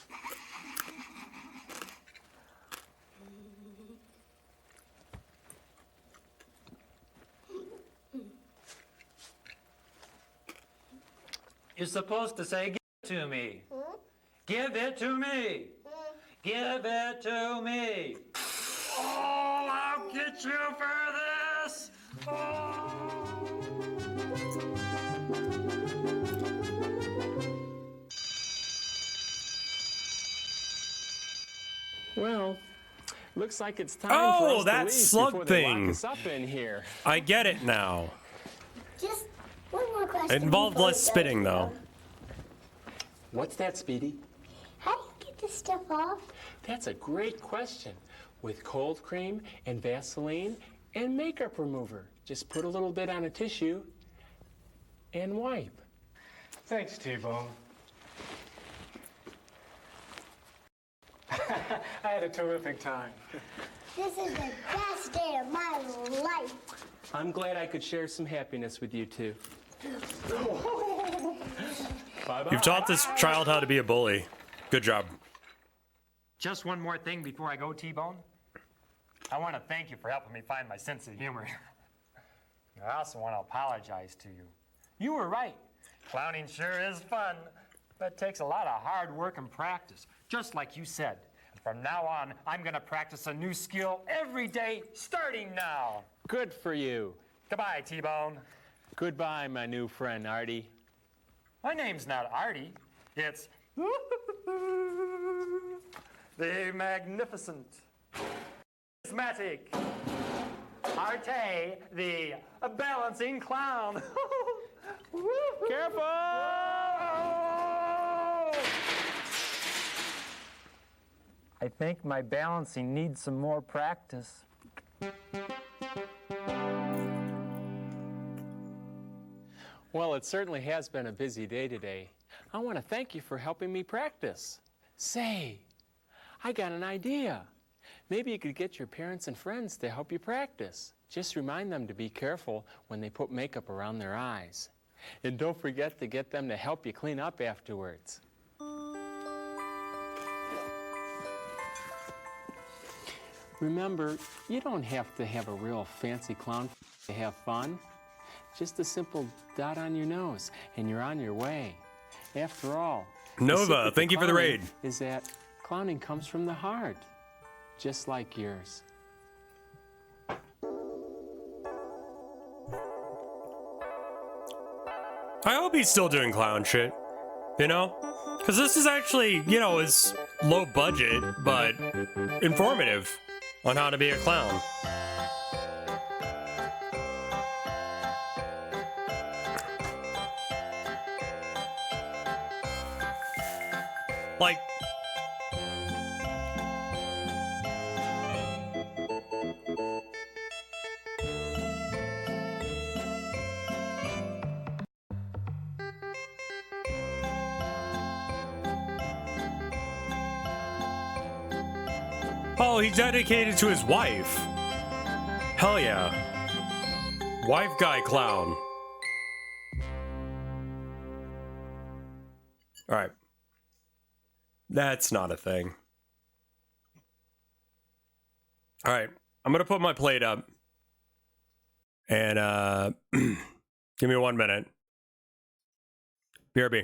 You're supposed to say, give it to me. Give it to me. Give it to me. Oh, I'll get you for this. Well, looks like it's time Oh, for us to that leave slug before they thing. lock us up in here. I get it now. Just one more question. It involved before less we go, spitting, Tito. though. What's that, Speedy? How do you get this stuff off? That's a great question. With cold cream and Vaseline and makeup remover. Just put a little bit on a tissue and wipe. Thanks, T-Bone. I had a terrific time. This is the best day of my life. I'm glad I could share some happiness with you too. Bye-bye. You've taught this child how to be a bully. Good job. Just one more thing before I go, T-Bone. I want to thank you for helping me find my sense of humor. I also want to apologize to you. You were right. Clowning sure is fun, but it takes a lot of hard work and practice, just like you said. And from now on, I'm going to practice a new skill every day, starting now. Good for you. Goodbye, T-Bone. Goodbye, my new friend Artie. My name's not Artie. It's the Magnificent, Charismatic, Arte, the Balancing Clown. Careful! I think my balancing needs some more practice. Well, it certainly has been a busy day today. I want to thank you for helping me practice. Say, I got an idea. Maybe you could get your parents and friends to help you practice. Just remind them to be careful when they put makeup around their eyes. And don't forget to get them to help you clean up afterwards. Remember, you don't have to have a real fancy clown to have fun. Just a simple dot on your nose, and you're on your way. After all, Nova, thank you for the raid. Is that clowning comes from the heart, just like yours. I hope he's still doing clown shit. You know? Because this is actually, you know, is low budget, but informative on how to be a clown. Like, oh, he's dedicated to his wife. Hell yeah. Wife guy clown. All right. That's not a thing. All right. I'm going to put my plate up. And give me 1 minute. BRB.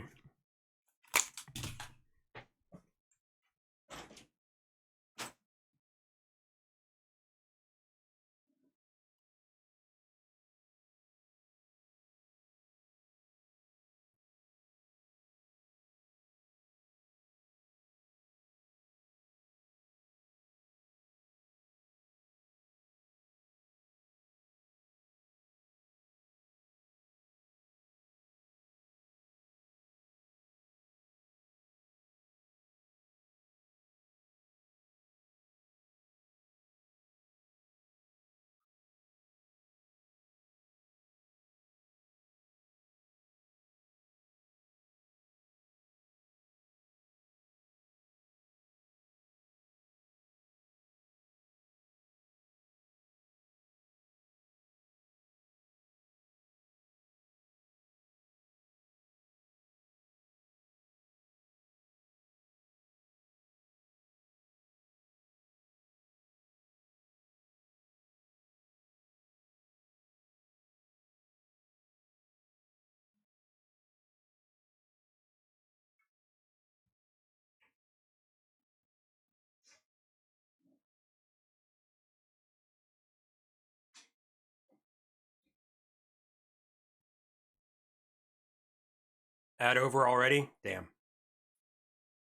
Ad over already? Damn.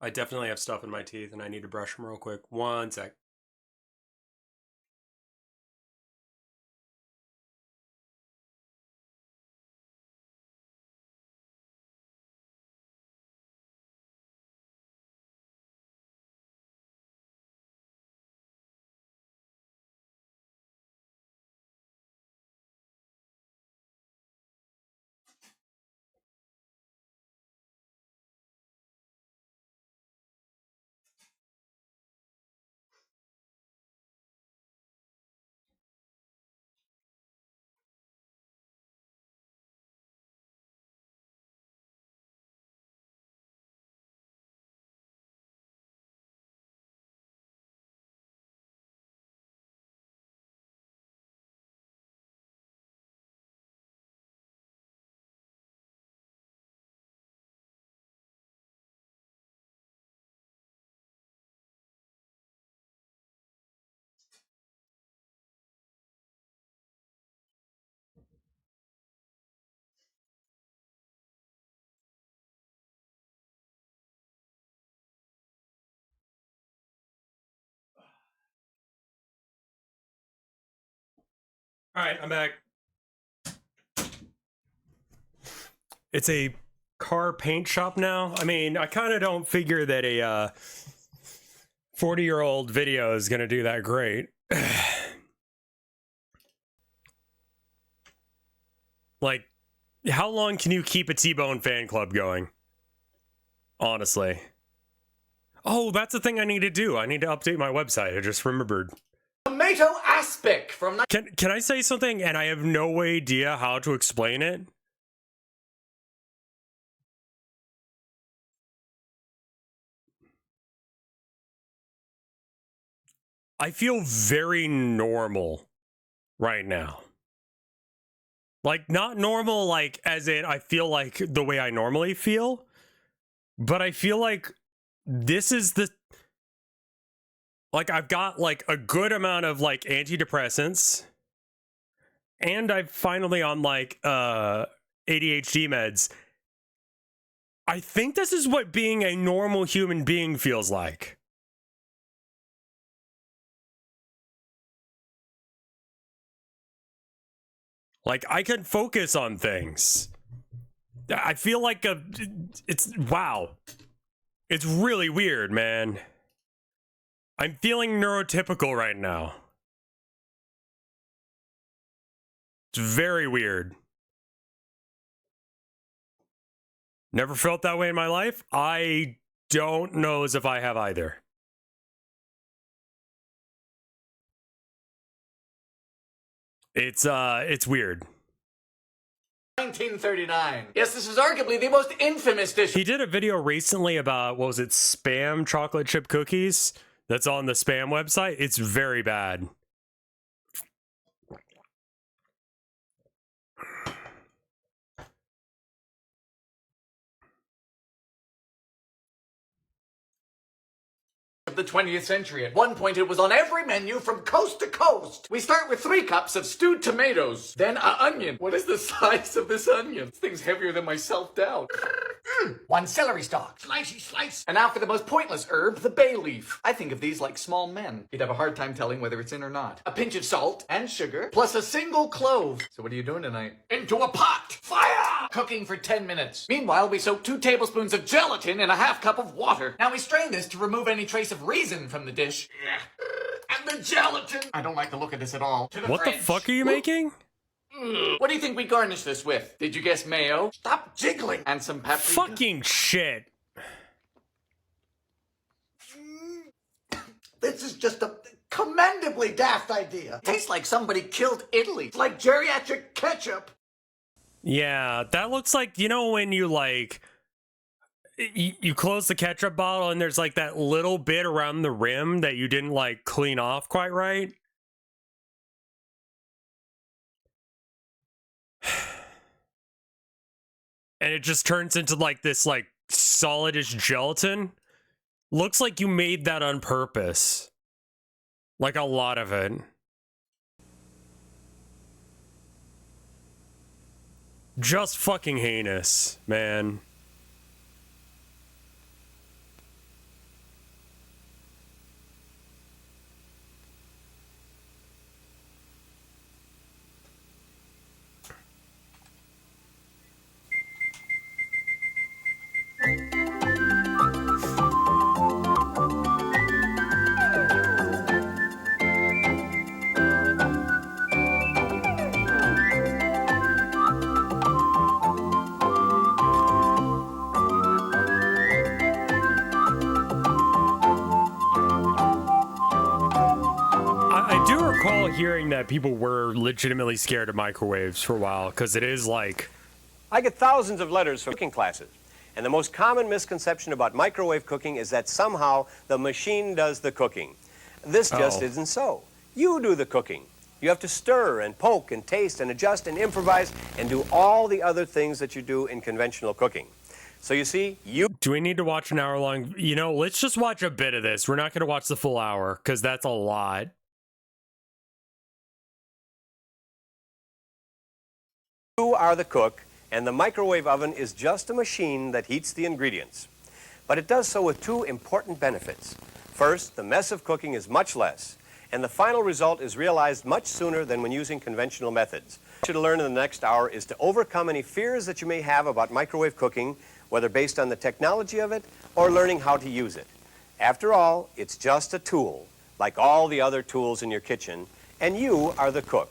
I definitely have stuff in my teeth and I need to brush them real quick. One sec. All right, I'm back. It's a car paint shop now. I mean, I kind of don't figure that a 40-year-old video is going to do that great. Like, how long can you keep a T-Bone fan club going? Honestly. Oh, that's the thing I need to do. I need to update my website. I just remembered. Tomato aspic from... Can I say something and I have no idea how to explain it? I feel very normal right now. Like, not normal, like, as in I feel like the way I normally feel, but I feel like this is the... Like, I've got, like, a good amount of, like, antidepressants, and I'm finally on, like, ADHD meds. I think this is what being a normal human being feels like. Like, I can focus on things. I feel like it's, wow. It's really weird, man. I'm feeling neurotypical right now. It's very weird. Never felt that way in my life. I don't know as if I have either. It's weird. 1939. Yes, this is arguably the most infamous dish. He did a video recently about, what was it, spam chocolate chip cookies? That's on the spam website. It's very bad. Of the 20th century. At one point, it was on every menu from coast to coast. We start with 3 cups of stewed tomatoes, then an onion. What is the size of this onion? This thing's heavier than my self-doubt. 1 celery stalk. Slicey slice. And now for the most pointless herb, the bay leaf. I think of these like small men. You'd have a hard time telling whether it's in or not. A pinch of salt and sugar, plus a single clove. So what are you doing tonight? Into a pot. Fire! Cooking for 10 minutes. Meanwhile, we soak 2 tablespoons of gelatin in a half cup of water. Now we strain this to remove any trace of reason from the dish. And the gelatin. I don't like the look of this at all. What the fuck are you making? What do you think we garnish this with? Did you guess mayo? Stop jiggling. And some paprika. Fucking shit. This is just a commendably daft idea. Tastes like somebody killed Italy. It's like geriatric ketchup. Yeah, that looks like, you know, when you like you close the ketchup bottle and there's like that little bit around the rim that you didn't like clean off quite right. And it just turns into like this like solidish gelatin. Looks like you made that on purpose. Like a lot of it. Just fucking heinous, man. hearing that people were legitimately scared of microwaves for a while, because it is like... I get thousands of letters from cooking classes, and the most common misconception about microwave cooking is that somehow the machine does the cooking. This just isn't so. You do the cooking. You have to stir and poke and taste and adjust and improvise and do all the other things that you do in conventional cooking. So you see, Do we need to watch an hour long? You know, let's just watch a bit of this. We're not going to watch the full hour, because that's a lot. You are the cook, and the microwave oven is just a machine that heats the ingredients. But it does so with two important benefits. First, the mess of cooking is much less, and the final result is realized much sooner than when using conventional methods. What you should learn in the next hour is to overcome any fears that you may have about microwave cooking, whether based on the technology of it or learning how to use it. After all, it's just a tool, like all the other tools in your kitchen, and you are the cook.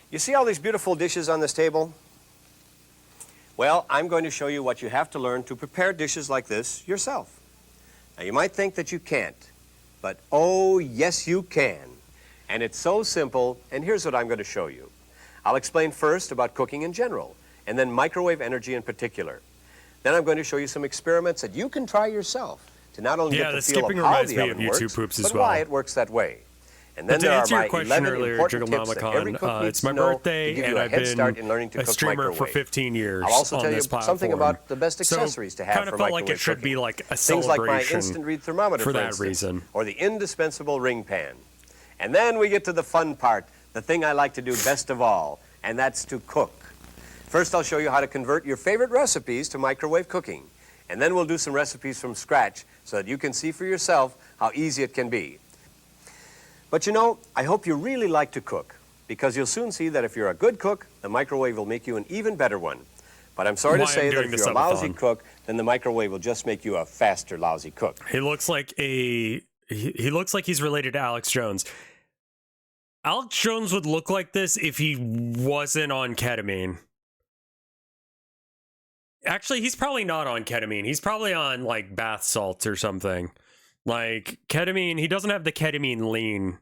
You see all these beautiful dishes on this table? Well, I'm going to show you what you have to learn to prepare dishes like this yourself. Now, you might think that you can't, but oh, yes, you can. And it's so simple, and here's what I'm going to show you. I'll explain first about cooking in general, and then microwave energy in particular. Then I'm going to show you some experiments that you can try yourself to not only get the feel of how the oven works, but why it works that way. And then there are my 11 important tips that every cook needs to know to give you a head start in learning to cook streamer microwave. for 15 years. I'll also on tell you this something about the best accessories to have kind for of felt microwave like it should cooking. be like a Things like my celebration instant read thermometer, for that instance, reason. or the indispensable ring pan. And then we get to the fun part, the thing I like to do best of all, and that's to cook. First, I'll show you how to convert your favorite recipes to microwave cooking. And then we'll do some recipes from scratch so that you can see for yourself how easy it can be. But you know, I hope you really like to cook, because you'll soon see that if you're a good cook, the microwave will make you an even better one. But I'm sorry to say that if you're a lousy cook, then the microwave will just make you a faster lousy cook. He looks like he looks like he's related to Alex Jones. Alex Jones would look like this if he wasn't on ketamine. Actually, he's probably not on ketamine. He's probably on, like, bath salts or something. Like, ketamine, he doesn't have the ketamine lean.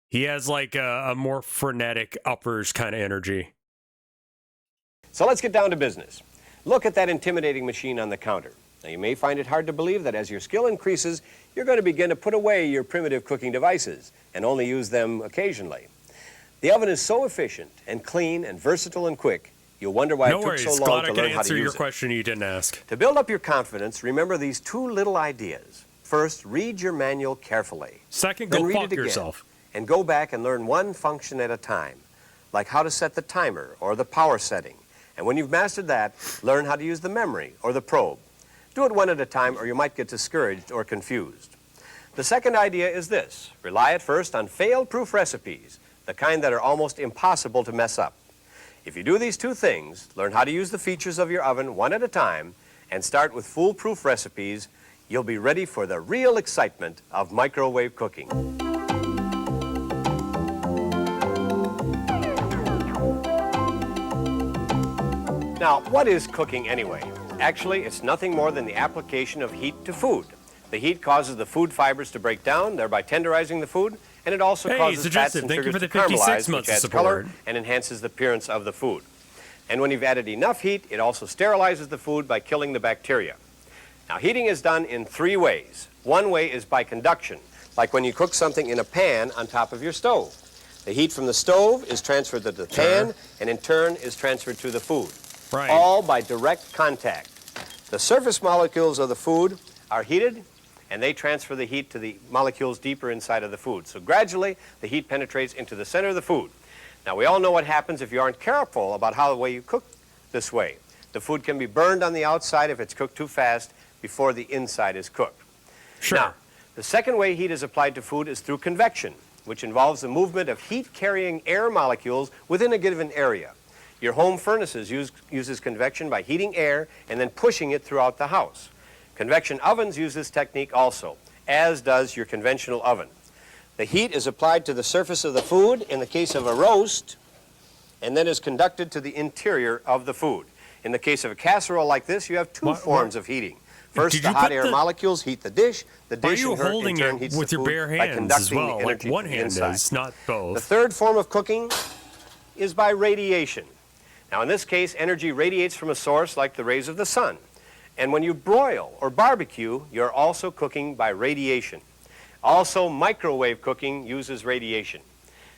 He has, like, a more frenetic uppers kind of energy. So let's get down to business. Look at that intimidating machine on the counter. Now, you may find it hard to believe that as your skill increases, you're going to begin to put away your primitive cooking devices and only use them occasionally. The oven is so efficient and clean and versatile and quick, you'll wonder why it took so long to learn how to use it. answer your question you didn't ask. To build up your confidence, remember these two little ideas. First, read your manual carefully. Second, then go read fuck it again, yourself. And go back and learn one function at a time, like how to set the timer or the power setting. And when you've mastered that, learn how to use the memory or the probe. Do it one at a time or you might get discouraged or confused. The second idea is this. Rely at first on fail-proof recipes, the kind that are almost impossible to mess up. If you do these two things, learn how to use the features of your oven one at a time, and start with foolproof recipes, you'll be ready for the real excitement of microwave cooking. Now, what is cooking anyway? Actually, it's nothing more than the application of heat to food. The heat causes the food fibers to break down, thereby tenderizing the food, and it also causes fats and sugars to caramelize, which adds color and enhances the appearance of the food. And when you've added enough heat, it also sterilizes the food by killing the bacteria. Now, heating is done in three ways. One way is by conduction, like when you cook something in a pan on top of your stove. The heat from the stove is transferred to the pan, and in turn is transferred to the food. Right. All by direct contact. The surface molecules of the food are heated, and they transfer the heat to the molecules deeper inside of the food. So gradually, the heat penetrates into the center of the food. Now, we all know what happens if you aren't careful about how the way you cook this way. The food can be burned on the outside if it's cooked too fast before the inside is cooked. Sure. Now, the second way heat is applied to food is through convection, which involves the movement of heat-carrying air molecules within a given area. Your home furnaces uses convection by heating air and then pushing it throughout the house. Convection ovens use this technique also, as does your conventional oven. The heat is applied to the surface of the food in the case of a roast, and then is conducted to the interior of the food. In the case of a casserole like this, you have two forms of heating. First, Did the you hot put air the- molecules heat the dish. The Why are dish you in turn holding heats it the with your food bare by hands as conducting well? the Like energy one from the hand inside. is, not both. The third form of cooking is by radiation. Now, in this case, energy radiates from a source like the rays of the sun. And when you broil or barbecue, you're also cooking by radiation. Also, microwave cooking uses radiation.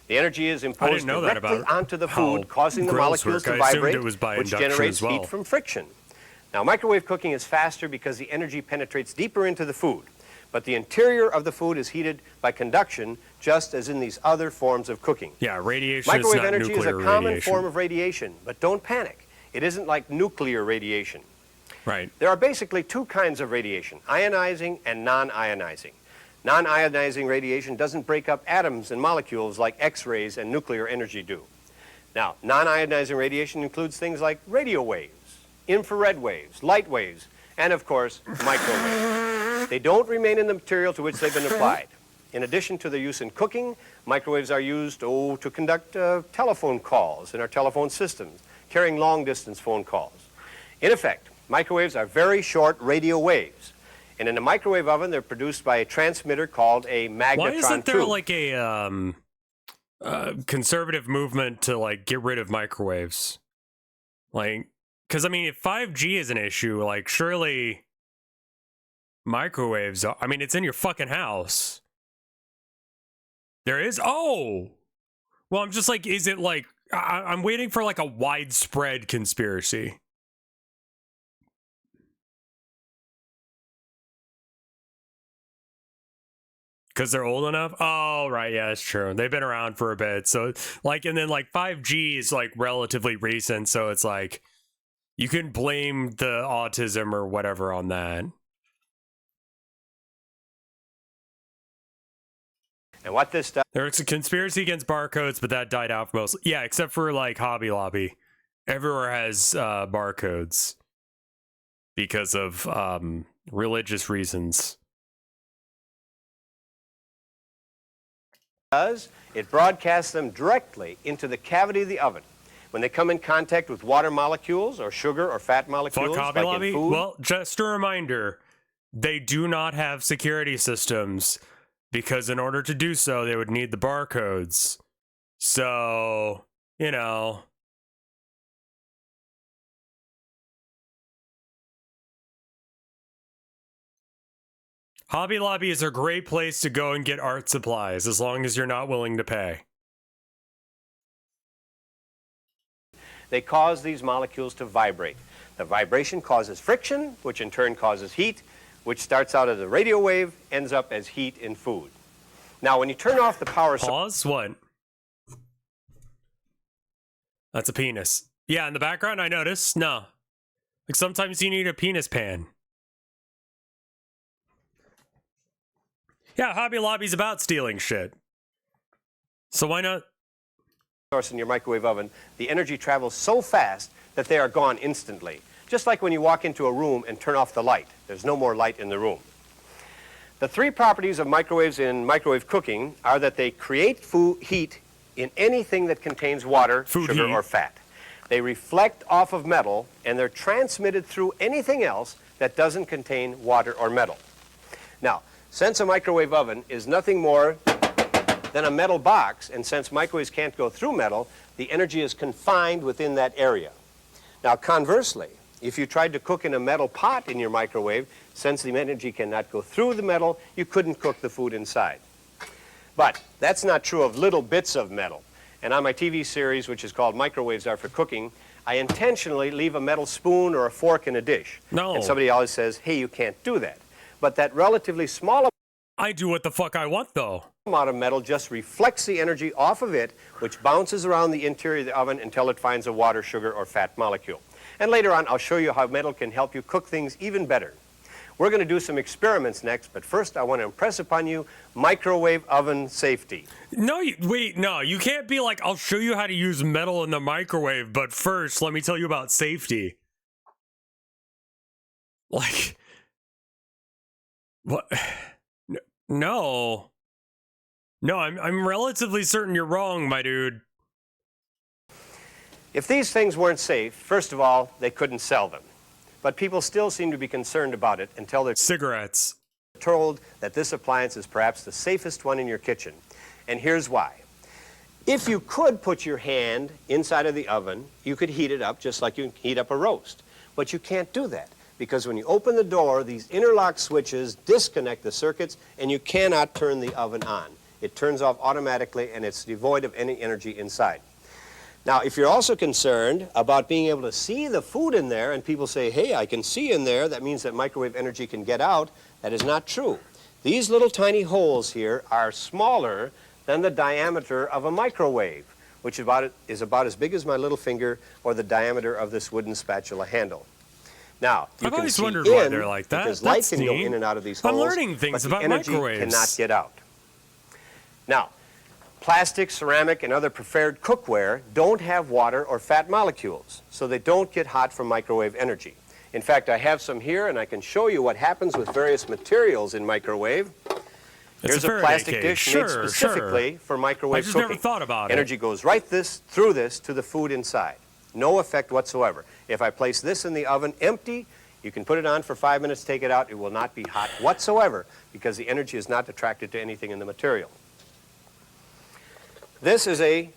The energy is imposed know that directly about onto the how food, causing the grills molecules work. to I assumed vibrate, it was by which induction generates as well. heat from friction. Now, microwave cooking is faster because the energy penetrates deeper into the food, but the interior of the food is heated by conduction, just as in these other forms of cooking. Yeah, radiation is Microwave not energy is a nuclear common radiation. form of radiation, but don't panic. It isn't like nuclear radiation. Right. There are basically two kinds of radiation, ionizing and non-ionizing. Non-ionizing radiation doesn't break up atoms and molecules like X-rays and nuclear energy do. Now, non-ionizing radiation includes things like radio waves, infrared waves, light waves, and of course, microwaves. They don't remain in the material to which they've been applied. In addition to their use in cooking, microwaves are used to conduct telephone calls in our telephone systems, carrying long-distance phone calls. In effect, microwaves are very short radio waves. And in a microwave oven, they're produced by a transmitter called a magnetron Why isn't there tube. like a conservative movement to like get rid of microwaves? Like, because I mean, if 5G is an issue, like surely microwaves are, I mean, it's in your fucking house. There is? Oh! Well, I'm just like, is it like, I'm waiting for like a widespread conspiracy. Because they're old enough? Oh, right. Yeah, that's true. They've been around for a bit. So, like, and then, like, 5G is, like, relatively recent. So it's like, you can blame the autism or whatever on that. And what this does... There's a conspiracy against barcodes, but that died out mostly. Yeah, except for, like, Hobby Lobby. Everywhere has barcodes. Because of religious reasons. It broadcasts them directly into the cavity of the oven. When they come in contact with water molecules or sugar or fat molecules, Fuck Hobby like Lobby? in food, Well, just a reminder, they do not have security systems because in order to do so, they would need the barcodes. So, you know. Hobby Lobby is a great place to go and get art supplies as long as you're not willing to pay. they cause these molecules to vibrate. The vibration causes friction, which in turn causes heat, which starts out as a radio wave, ends up as heat in food. Now, when you turn off the power... Pause? What? That's a penis. Yeah, in the background, I noticed. No. Like, sometimes you need a penis pan. Yeah, Hobby Lobby's about stealing shit. So why not? Source in your microwave oven, the energy travels so fast that they are gone instantly. Just like when you walk into a room and turn off the light. There's no more light in the room. The three properties of microwaves in microwave cooking are that they create heat in anything that contains water, sugar, or fat. They reflect off of metal, and they're transmitted through anything else that doesn't contain water or metal. Now, since a microwave oven is nothing more than a metal box, and since microwaves can't go through metal, the energy is confined within that area. Now, conversely, if you tried to cook in a metal pot in your microwave, since the energy cannot go through the metal, you couldn't cook the food inside. But that's not true of little bits of metal. And on my TV series, which is called Microwaves Are for Cooking, I intentionally leave a metal spoon or a fork in a dish. No. And somebody always says, hey, you can't do that. But that relatively small... I do what the fuck I want, though. ...amount of metal just reflects the energy off of it, which bounces around the interior of the oven until it finds a water, sugar, or fat molecule. And later on, I'll show you how metal can help you cook things even better. We're going to do some experiments next, but first I want to impress upon you microwave oven safety. No, wait, no, you can't be like, I'll show you how to use metal in the microwave, but first, let me tell you about safety. Like, what? No. No, I'm relatively certain you're wrong, my dude. If these things weren't safe, first of all, they couldn't sell them. but people still seem to be concerned about it until they're cigarettes told that this appliance is perhaps the safest one in your kitchen. And here's why. If you could put your hand inside of the oven, you could heat it up just like you heat up a roast. But you can't do that because when you open the door, these interlock switches disconnect the circuits and you cannot turn the oven on. It turns off automatically and it's devoid of any energy inside. Now, if you're also concerned about being able to see the food in there and people say, hey, I can see in there, that means that microwave energy can get out, that is not true. These little tiny holes here are smaller than the diameter of a microwave, which is about as big as my little finger or the diameter of this wooden spatula handle. Now, you I've can always see wondered in, why they're like that. because That's light can go neat. in and out of these holes, I'm learning things but the about energy microwaves. cannot get out. Now, plastic, ceramic, and other prepared cookware don't have water or fat molecules, so they don't get hot from microwave energy. In fact, I have some here, and I can show you what happens with various materials in microwave. Here's a plastic dish made specifically for microwave I just cooking. never thought about it. Energy goes right through this to the food inside. No effect whatsoever. If I place this in the oven empty, you can put it on for 5 minutes, take it out. It will not be hot whatsoever because the energy is not attracted to anything in the material. This is a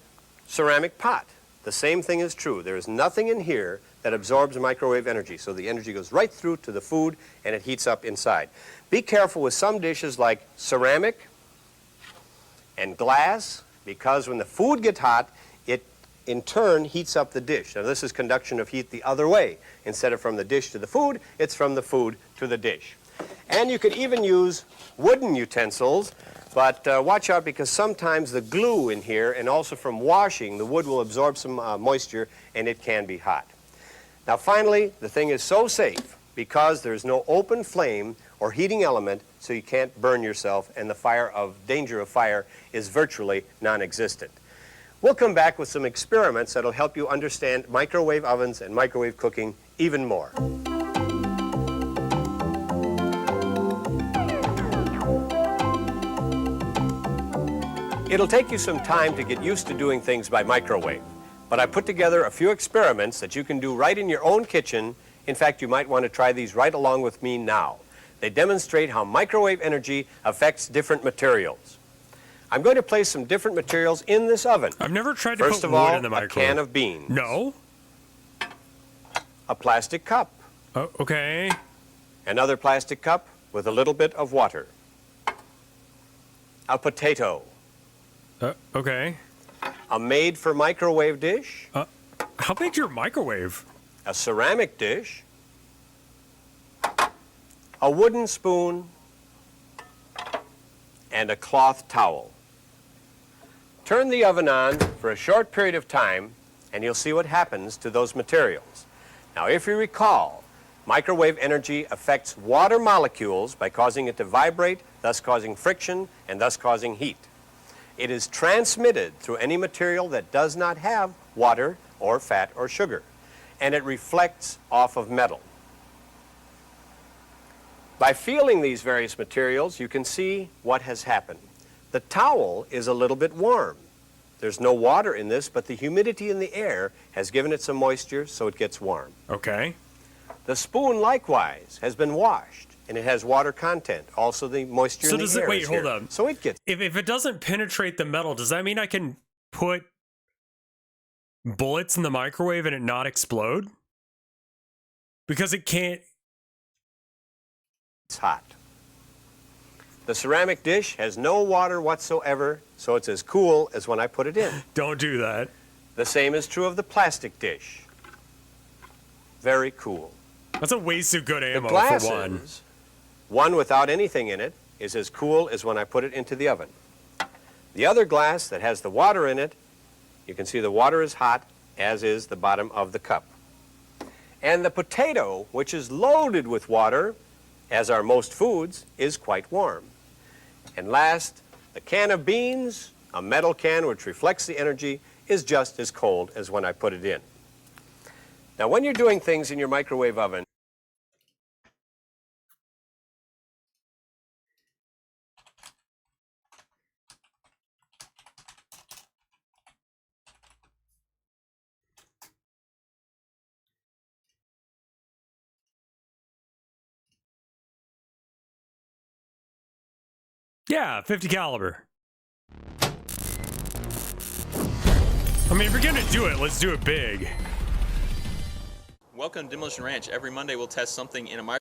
ceramic pot. The same thing is true. There is nothing in here that absorbs microwave energy, so the energy goes right through to the food and it heats up inside. Be careful with some dishes like ceramic and glass, because when the food gets hot, it in turn heats up the dish. Now this is conduction of heat the other way. Instead of from the dish to the food, it's from the food to the dish. And you could even use wooden utensils, but watch out because sometimes the glue in here and also from washing, the wood will absorb some moisture and it can be hot. Now finally, the thing is so safe because there's no open flame or heating element, so you can't burn yourself, and the danger of fire is virtually non-existent. We'll come back with some experiments that'll help you understand microwave ovens and microwave cooking even more. It'll take you some time to get used to doing things by microwave, but I put together a few experiments that you can do right in your own kitchen. In fact, you might want to try these right along with me now. They demonstrate how microwave energy affects different materials. I'm going to place some different materials in this oven. I've never tried to First put of wood all, in the a microwave. can of beans. No. A plastic cup. Oh, okay. Another plastic cup with a little bit of water. A potato. Okay. A made-for-microwave dish. How big's your microwave? A ceramic dish. A wooden spoon. And a cloth towel. Turn the oven on for a short period of time and you'll see what happens to those materials. Now, if you recall, microwave energy affects water molecules by causing it to vibrate, thus causing friction and thus causing heat. It is transmitted through any material that does not have water or fat or sugar, and it reflects off of metal. By feeling these various materials, you can see what has happened. The towel is a little bit warm. There's no water in this, but the humidity in the air has given it some moisture, so it gets warm. Okay. The spoon, likewise, has been washed, and it has water content. Also, the moisture in the air Wait, is hold here. up. So it gets... If it doesn't penetrate the metal, does that mean I can put bullets in the microwave and it not explode? Because it can't... It's hot. The ceramic dish has no water whatsoever, so it's as cool as when I put it in. Don't do that. The same is true of the plastic dish. Very cool. That's a waste of good ammo The glasses, for one without anything in it, is as cool as when I put it into the oven. The other glass that has the water in it, you can see the water is hot, as is the bottom of the cup. And the potato, which is loaded with water, as are most foods, is quite warm. And last, the can of beans, a metal can which reflects the energy, is just as cold as when I put it in. Now, when you're doing things in your microwave oven, Yeah, 50 caliber. I mean, if you're gonna do it, let's do it big. Welcome to Demolition Ranch. Every Monday we'll test something in a microwave.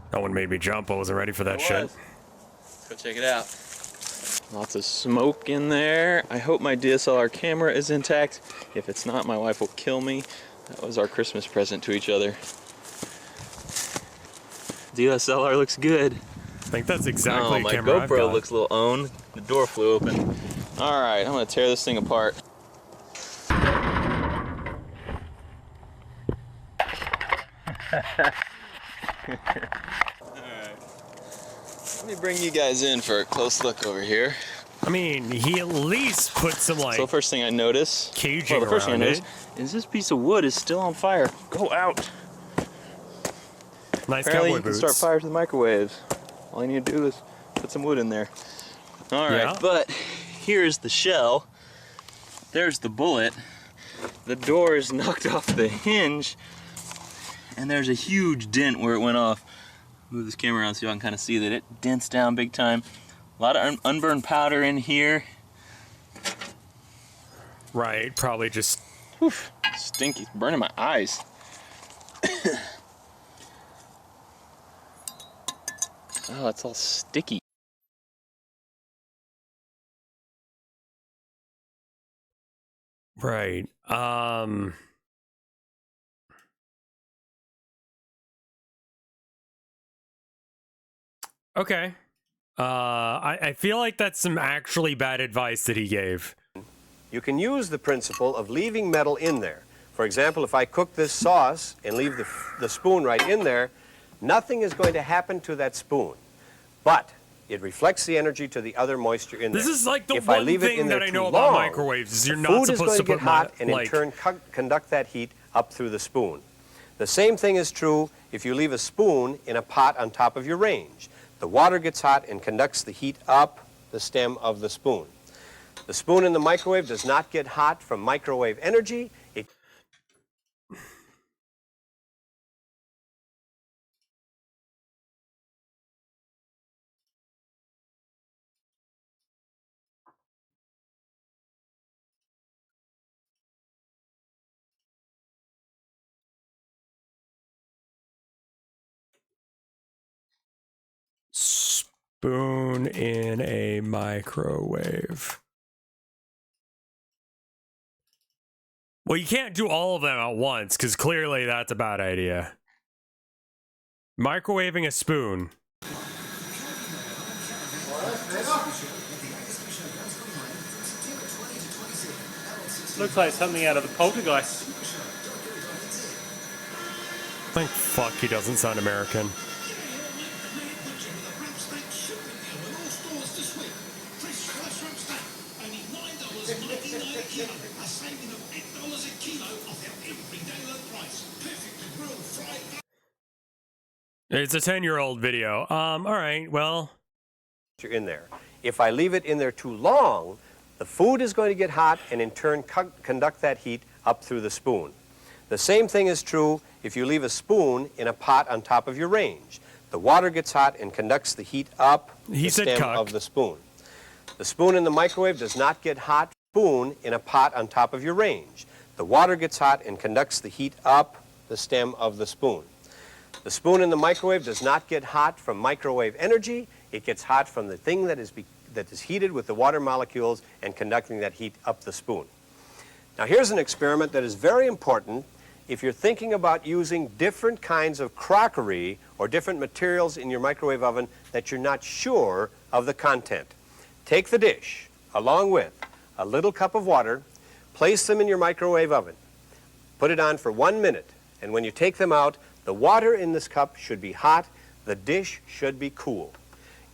That one made me jump. I wasn't ready for that shit. Let's go check it out. Lots of smoke in there. I hope my DSLR camera is intact. If it's not, my wife will kill me. That was our Christmas present to each other. DSLR looks good. I think that's exactly my the camera I've GoPro got. looks a little owned. The door flew open. All right, I'm gonna tear this thing apart. Alright. Let me bring you guys in for a close look over here. I mean, he at least put some, like, so the first thing I notice, caging the first thing I around notice is this piece of wood is still on fire. Go out. Nice Apparently cowboy you can boots. start fires with microwaves. All you need to do is put some wood in there. All right, Yeah. but here's the shell. There's the bullet. The door is knocked off the hinge, and there's a huge dent where it went off. Move this camera around so y'all can kind of see that it dents down big time. A lot of unburned powder in here. Right, probably just... Oof, stinky, it's burning my eyes. Oh, it's all sticky. Right. Okay. I feel like that's some actually bad advice that he gave. You can use the principle of leaving metal in there. For example, if I cook this sauce and leave the spoon right in there, nothing is going to happen to that spoon. But it reflects the energy to the other moisture in there. This is like the if I one leave it thing in there that I too know about long, microwaves is you're the not food is supposed going to to get put hot and like... in turn conduct that heat up through the spoon. The same thing is true if you leave a spoon in a pot on top of your range. The water gets hot and conducts the heat up the stem of the spoon. The spoon in the microwave does not get hot from microwave energy. It Spoon in a microwave. Well, you can't do all of them at once, because clearly that's a bad idea. Microwaving a spoon. Looks like something out of the Poltergeist. Thank fuck he doesn't sound American. It's a 10-year-old video. All right, well. in there. If I leave it in there too long, the food is going to get hot and in turn conduct that heat up through the spoon. The same thing is true if you leave a spoon in a pot on top of your range. The water gets hot and conducts the heat up the stem of the spoon. The spoon in the microwave does not get hot. Spoon in a pot on top of your range. The water gets hot and conducts the heat up the stem of the spoon. The spoon in the microwave does not get hot from microwave energy. It gets hot from the thing that is heated with the water molecules and conducting that heat up the spoon. Now here's an experiment that is very important if you're thinking about using different kinds of crockery or different materials in your microwave oven that you're not sure of the content. Take the dish along with a little cup of water, place them in your microwave oven, put it on for 1 minute, and when you take them out, the water in this cup should be hot, the dish should be cool.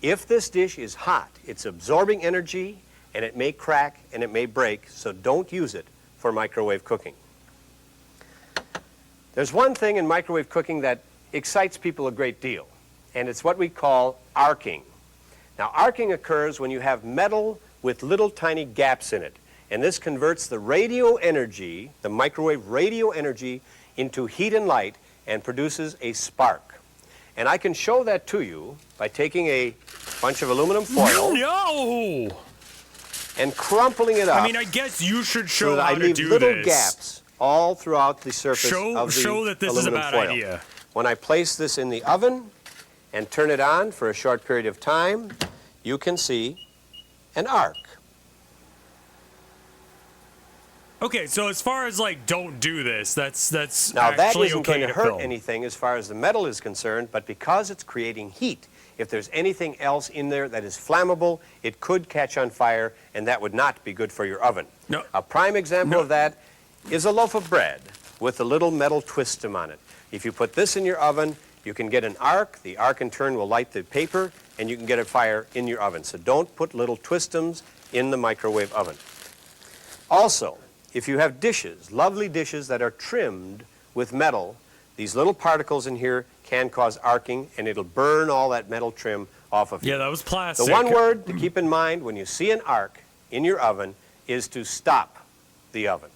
If this dish is hot, it's absorbing energy, and it may crack and it may break, so don't use it for microwave cooking. There's one thing in microwave cooking that excites people a great deal, and it's what we call arcing. Now, arcing occurs when you have metal with little tiny gaps in it. And this converts the radio energy, the microwave radio energy, into heat and light and produces a spark. And I can show that to you by taking a bunch of aluminum foil No! and crumpling it up. I mean, I guess you should show so that how I leave to do little this. gaps all throughout the surface of the Show that this is a aluminum bad foil. idea. When I place this in the oven and turn it on for a short period of time, you can see an arc. Okay, so as far as like don't do this, that's Now that actually isn't okay going to hurt film. anything as far as the metal is concerned, but because it's creating heat, if there's anything else in there that is flammable, it could catch on fire, and that would not be good for your oven. No. A prime example of that is a loaf of bread with a little metal twistum on it. If you put this in your oven, you can get an arc. The arc in turn will light the paper, and you can get a fire in your oven. So don't put little twistums in the microwave oven. Also, if you have dishes, lovely dishes that are trimmed with metal, these little particles in here can cause arcing, and it'll burn all that metal trim off of you. Yeah, that was plastic. The one word to keep in mind when you see an arc in your oven is to stop the oven.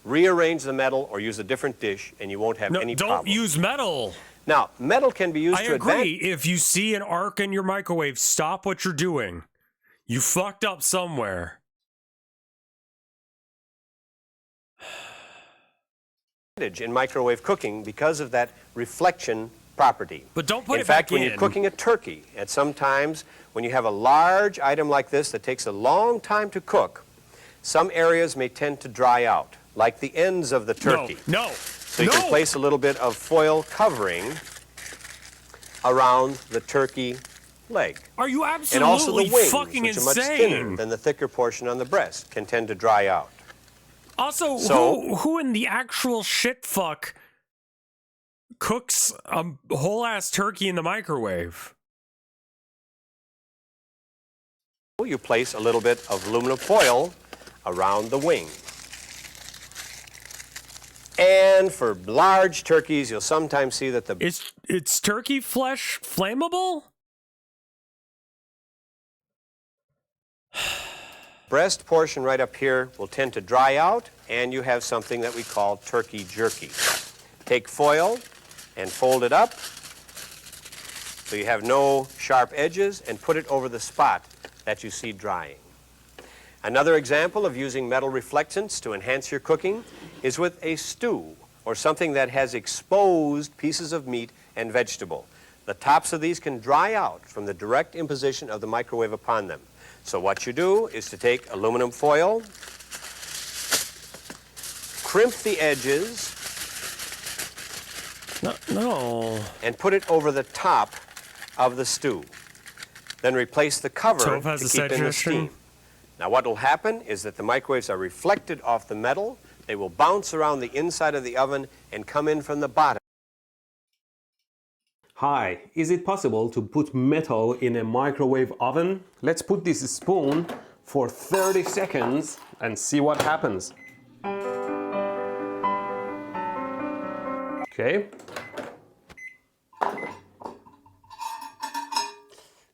Rearrange the metal or use a different dish, and you won't have any problem. Don't use metal. Now, metal can be used I to agree. advance. If you see an arc in your microwave, stop what you're doing. You fucked up somewhere. In microwave cooking because of that reflection property. But don't put in it fact, back when in. you're cooking a turkey, at some times when you have a large item like this that takes a long time to cook, some areas may tend to dry out, like the ends of the turkey. No. So you can place a little bit of foil covering around the turkey leg. Are you And also the absolutely wings, fucking which are much thinner insane? than the thicker portion on the breast, can tend to dry out. Also, So- who in the actual shit fuck cooks a whole ass turkey in the microwave? You place a little bit of aluminum foil around the wing. And for large turkeys, you'll sometimes see that the... It's turkey flesh flammable? breast portion right up here will tend to dry out, and you have something that we call turkey jerky. Take foil and fold it up so you have no sharp edges, and put it over the spot that you see drying. Another example of using metal reflectants to enhance your cooking is with a stew or something that has exposed pieces of meat and vegetable. The tops of these can dry out from the direct imposition of the microwave upon them. So what you do is to take aluminum foil, crimp the edges, and put it over the top of the stew. Then replace the cover Tove has to a keep in the suggestion. steam. Now what will happen is that the microwaves are reflected off the metal. They will bounce around the inside of the oven and come in from the bottom. Hi, is it possible to put metal in a microwave oven? Let's put this spoon for 30 seconds and see what happens. Okay.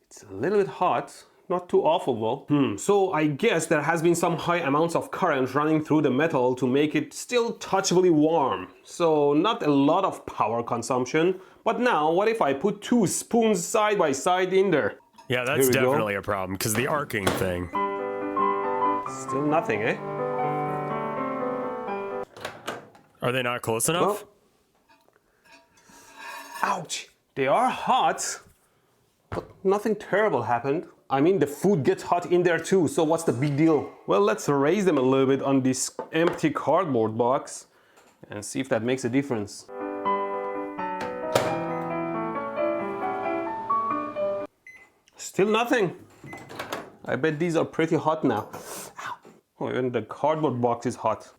It's a little bit hot, not too awful though. So I guess there has been some high amounts of current running through the metal to make it still touchably warm. So not a lot of power consumption. But now, what if I put 2 spoons side by side in there? Yeah, that's Here we go. definitely a problem, because the arcing thing. Still nothing, eh? Are they not close enough? Ouch! They are hot, but nothing terrible happened. I mean, the food gets hot in there too, so what's the big deal? Well, let's raise them a little bit on this empty cardboard box and see if that makes a difference. Still nothing. I bet these are pretty hot now. Ow. Oh, even the cardboard box is hot.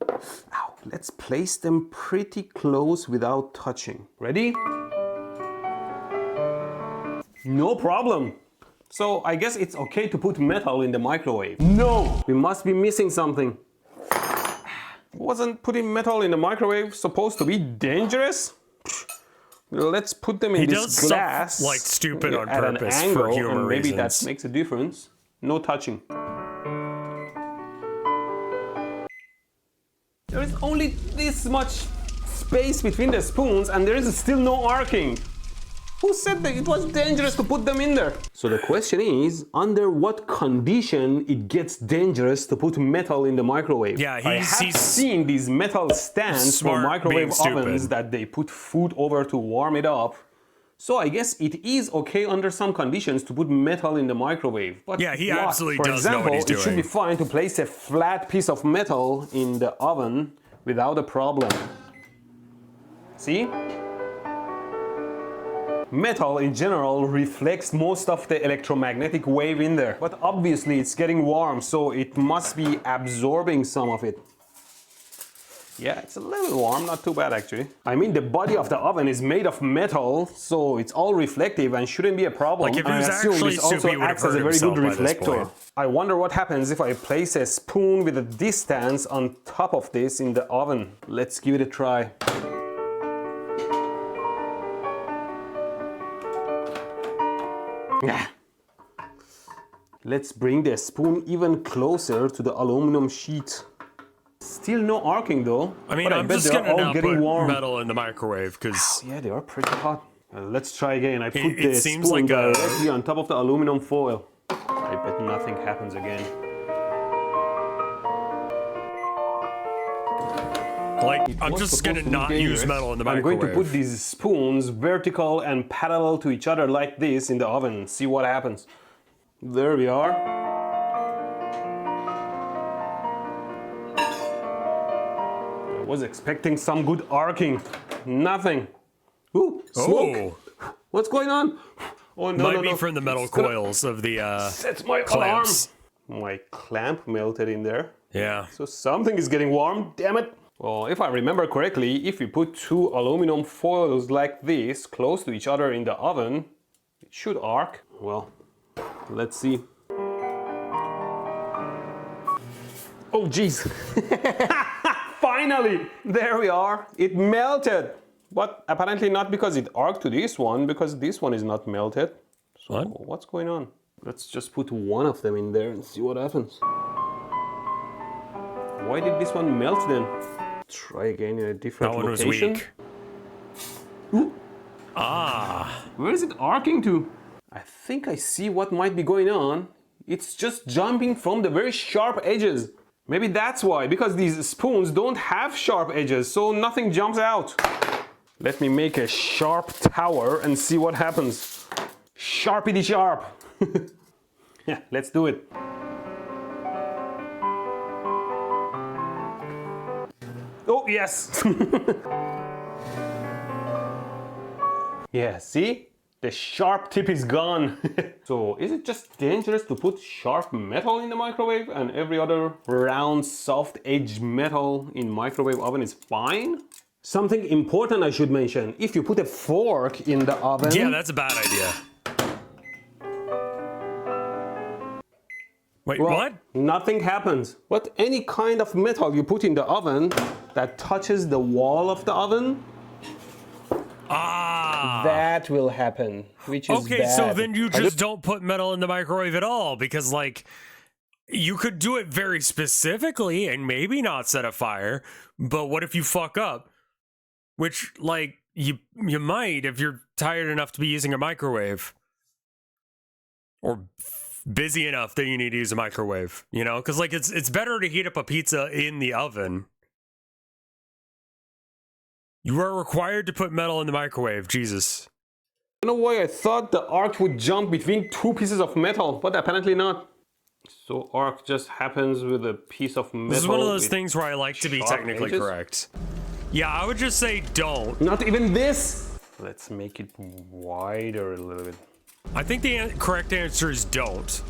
Ow. Let's place them pretty close without touching. Ready? No problem. So I guess it's okay to put metal in the microwave. No! We must be missing something. Wasn't putting metal in the microwave supposed to be dangerous? Let's put them in this glass. Stuff like stupid on at purpose an angle, for humor and maybe reasons. that makes a difference. No touching. There is only this much space between the spoons and there is still no arcing. Who said that it was dangerous to put them in there? So the question is, under what condition it gets dangerous to put metal in the microwave? Yeah, he's seen these metal stands for smart microwave being ovens stupid. that they put food over to warm it up. So I guess it is okay under some conditions to put metal in the microwave. But Yeah, he what? absolutely For does know example, what he's it should be doing. fine to place a flat piece of metal in the oven without a problem. See? Metal in general reflects most of the electromagnetic wave in there, but obviously it's getting warm, so it must be absorbing some of it. Yeah, it's a little warm, not too bad actually. I mean, the body of the oven is made of metal, so it's all reflective and shouldn't be a problem. Like, if he was I assume actually this also stupid, he would have acts as a hurt very good himself by this reflector. point. I wonder what happens if I place a spoon with a distance on top of this in the oven. Let's give it a try. Yeah. Let's bring the spoon even closer to the aluminum sheet. Still no arcing though. I mean, but I'm bet just they're gonna all now getting put warm. metal in the microwave because Yeah, they are pretty hot. Let's try again. I put It the seems spoon like a- directly on top of the aluminum foil. I bet nothing happens again. like I'm Was just supposed gonna to be not use dangerous. metal in the I'm microwave. going to put these spoons vertical and parallel to each other like this in the oven and see what happens. There we are. I was expecting some good arcing. Nothing. Ooh, smoke. Oh. What's going on? Oh, no, Might no, be no. from the metal It's gonna- coils of the That's my clamps. alarm. My clamp melted in there. Yeah. So something is getting warm, damn it. Well, if I remember correctly, if you put two aluminum foils like this close to each other in the oven, it should arc. Well, let's see. Oh, jeez. Finally, there we are. It melted. But apparently not because it arced to this one, because this one is not melted. So what's going on? Let's just put one of them in there and see what happens. Why did this one melt then? Try again in a different That one was location. weak. Ooh. Ah. Where is it arcing to? I think I see what might be going on. It's just jumping from the very sharp edges. Maybe that's why, because these spoons don't have sharp edges, so nothing jumps out. Let me make a sharp tower and see what happens. Sharpity sharp. Yeah, let's do it. Oh, yes. Yeah, see? The sharp tip is gone. So, is it just dangerous to put sharp metal in the microwave and every other round, soft edge metal in microwave oven is fine? Something important I should mention. If you put a fork in the oven... Yeah, that's a bad idea. Wait, well, what? Nothing happens. But any kind of metal you put in the oven that touches the wall of the oven, that will happen, which is Okay, bad. so then you just don't put metal in the microwave at all because, like, you could do it very specifically and maybe not set a fire, but what if you fuck up? Which, like, you might if you're tired enough to be using a microwave. Or busy enough that you need to use a microwave, you know? Because, like, it's better to heat up a pizza in the oven. You are required to put metal in the microwave, Jesus. I don't know why I thought the arc would jump between two pieces of metal, but apparently not. So arc just happens with a piece of metal. This is one of those things where I like to be technically edges? correct. Yeah, I would just say don't. Not even this. Let's make it wider a little bit. I think the correct answer is don't.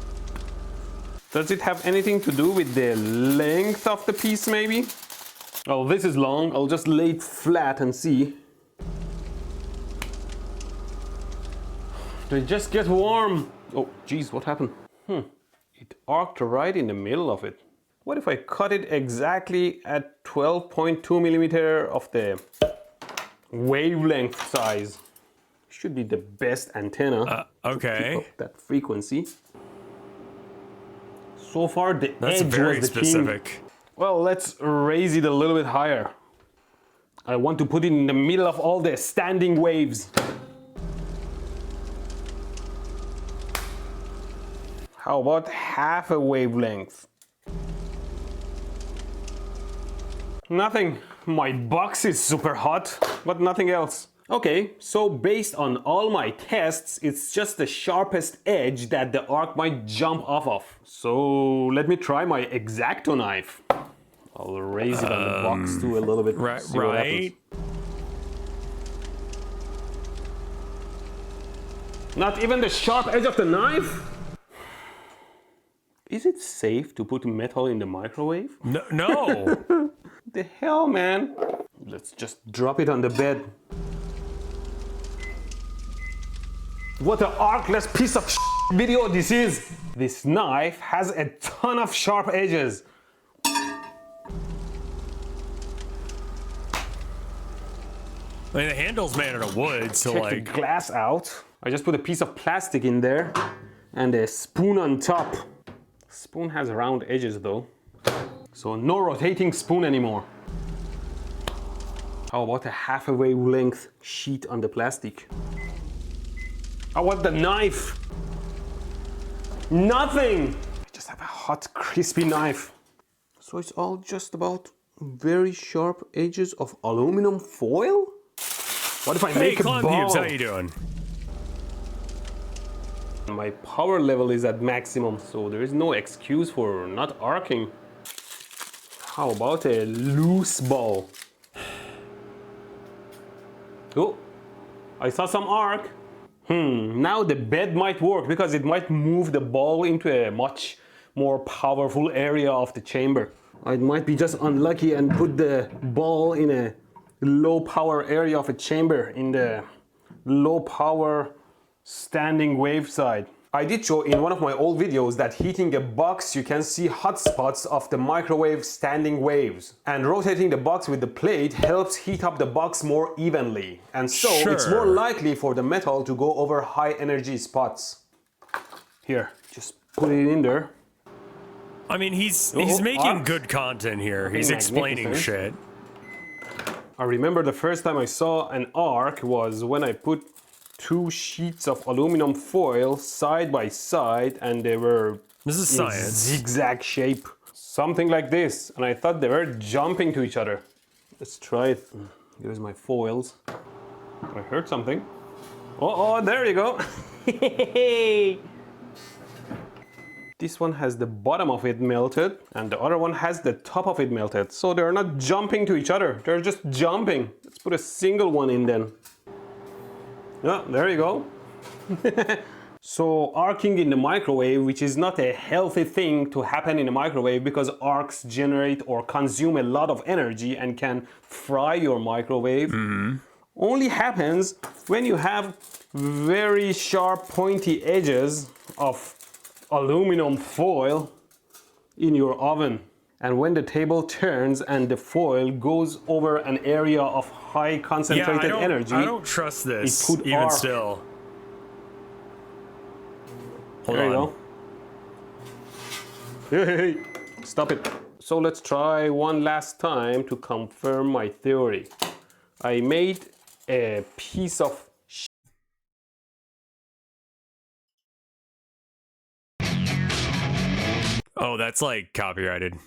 Does it have anything to do with the length of the piece maybe? Oh, this is long. I'll just lay it flat and see. They just get warm. Oh, geez, what happened? It arced right in the middle of it. What if I cut it exactly at 12.2 millimeter of the wavelength size? Should be the best antenna. Okay. To pick up that frequency. So far, the That's edge very was the specific. king. Well, let's raise it a little bit higher. I want to put it in the middle of all the standing waves. How about half a wavelength? Nothing. My box is super hot, but nothing else. Okay, so based on all my tests, it's just the sharpest edge that the arc might jump off of. So let me try my X-Acto knife. I'll raise it on the box too a little bit. Right. Not even the sharp edge of the knife? Is it safe to put metal in the microwave? No. The hell, man? Let's just drop it on the bed. What an arcless piece of video this is! This knife has a ton of sharp edges. I mean, the handle's made out of wood, so Check like... the glass out. I just put a piece of plastic in there and a spoon on top. Spoon has round edges though. So no rotating spoon anymore. How about a half a wavelength sheet on the plastic? How about the knife? Nothing! I just have a hot, crispy knife. So it's all just about very sharp edges of aluminum foil? What if I make a ball? Hey, Cubes, how you doing? My power level is at maximum, so there is no excuse for not arcing. How about a loose ball? Oh, I saw some arc. Now the bed might work because it might move the ball into a much more powerful area of the chamber. I might be just unlucky and put the ball in a low power area of a chamber in the low power standing wave side. I did show in one of my old videos that heating a box you can see hot spots of the microwave standing waves, and rotating the box with the plate helps heat up the box more evenly, and so it's more likely for the metal to go over high energy spots. Here, just put it in there. I mean, he's making good content here. He's explaining shit. I remember the first time I saw an arc was when I put 2 sheets of aluminum foil side by side and they were in zigzag shape. Something like this. And I thought they were jumping to each other. Let's try it. Here's my foils. I heard something. Oh, there you go. This one has the bottom of it melted and the other one has the top of it melted. So they're not jumping to each other. They're just jumping. Let's put a single one in then. Yeah, there you go. So arcing in the microwave, which is not a healthy thing to happen in a microwave because arcs generate or consume a lot of energy and can fry your microwave, only happens when you have very sharp pointy edges of aluminum foil in your oven. And when the table turns and the foil goes over an area of high concentrated energy, I don't trust this, it could even arc. still. Hold there on. you go. Hey, stop it. So let's try one last time to confirm my theory. I made a piece of Oh, that's like copyrighted.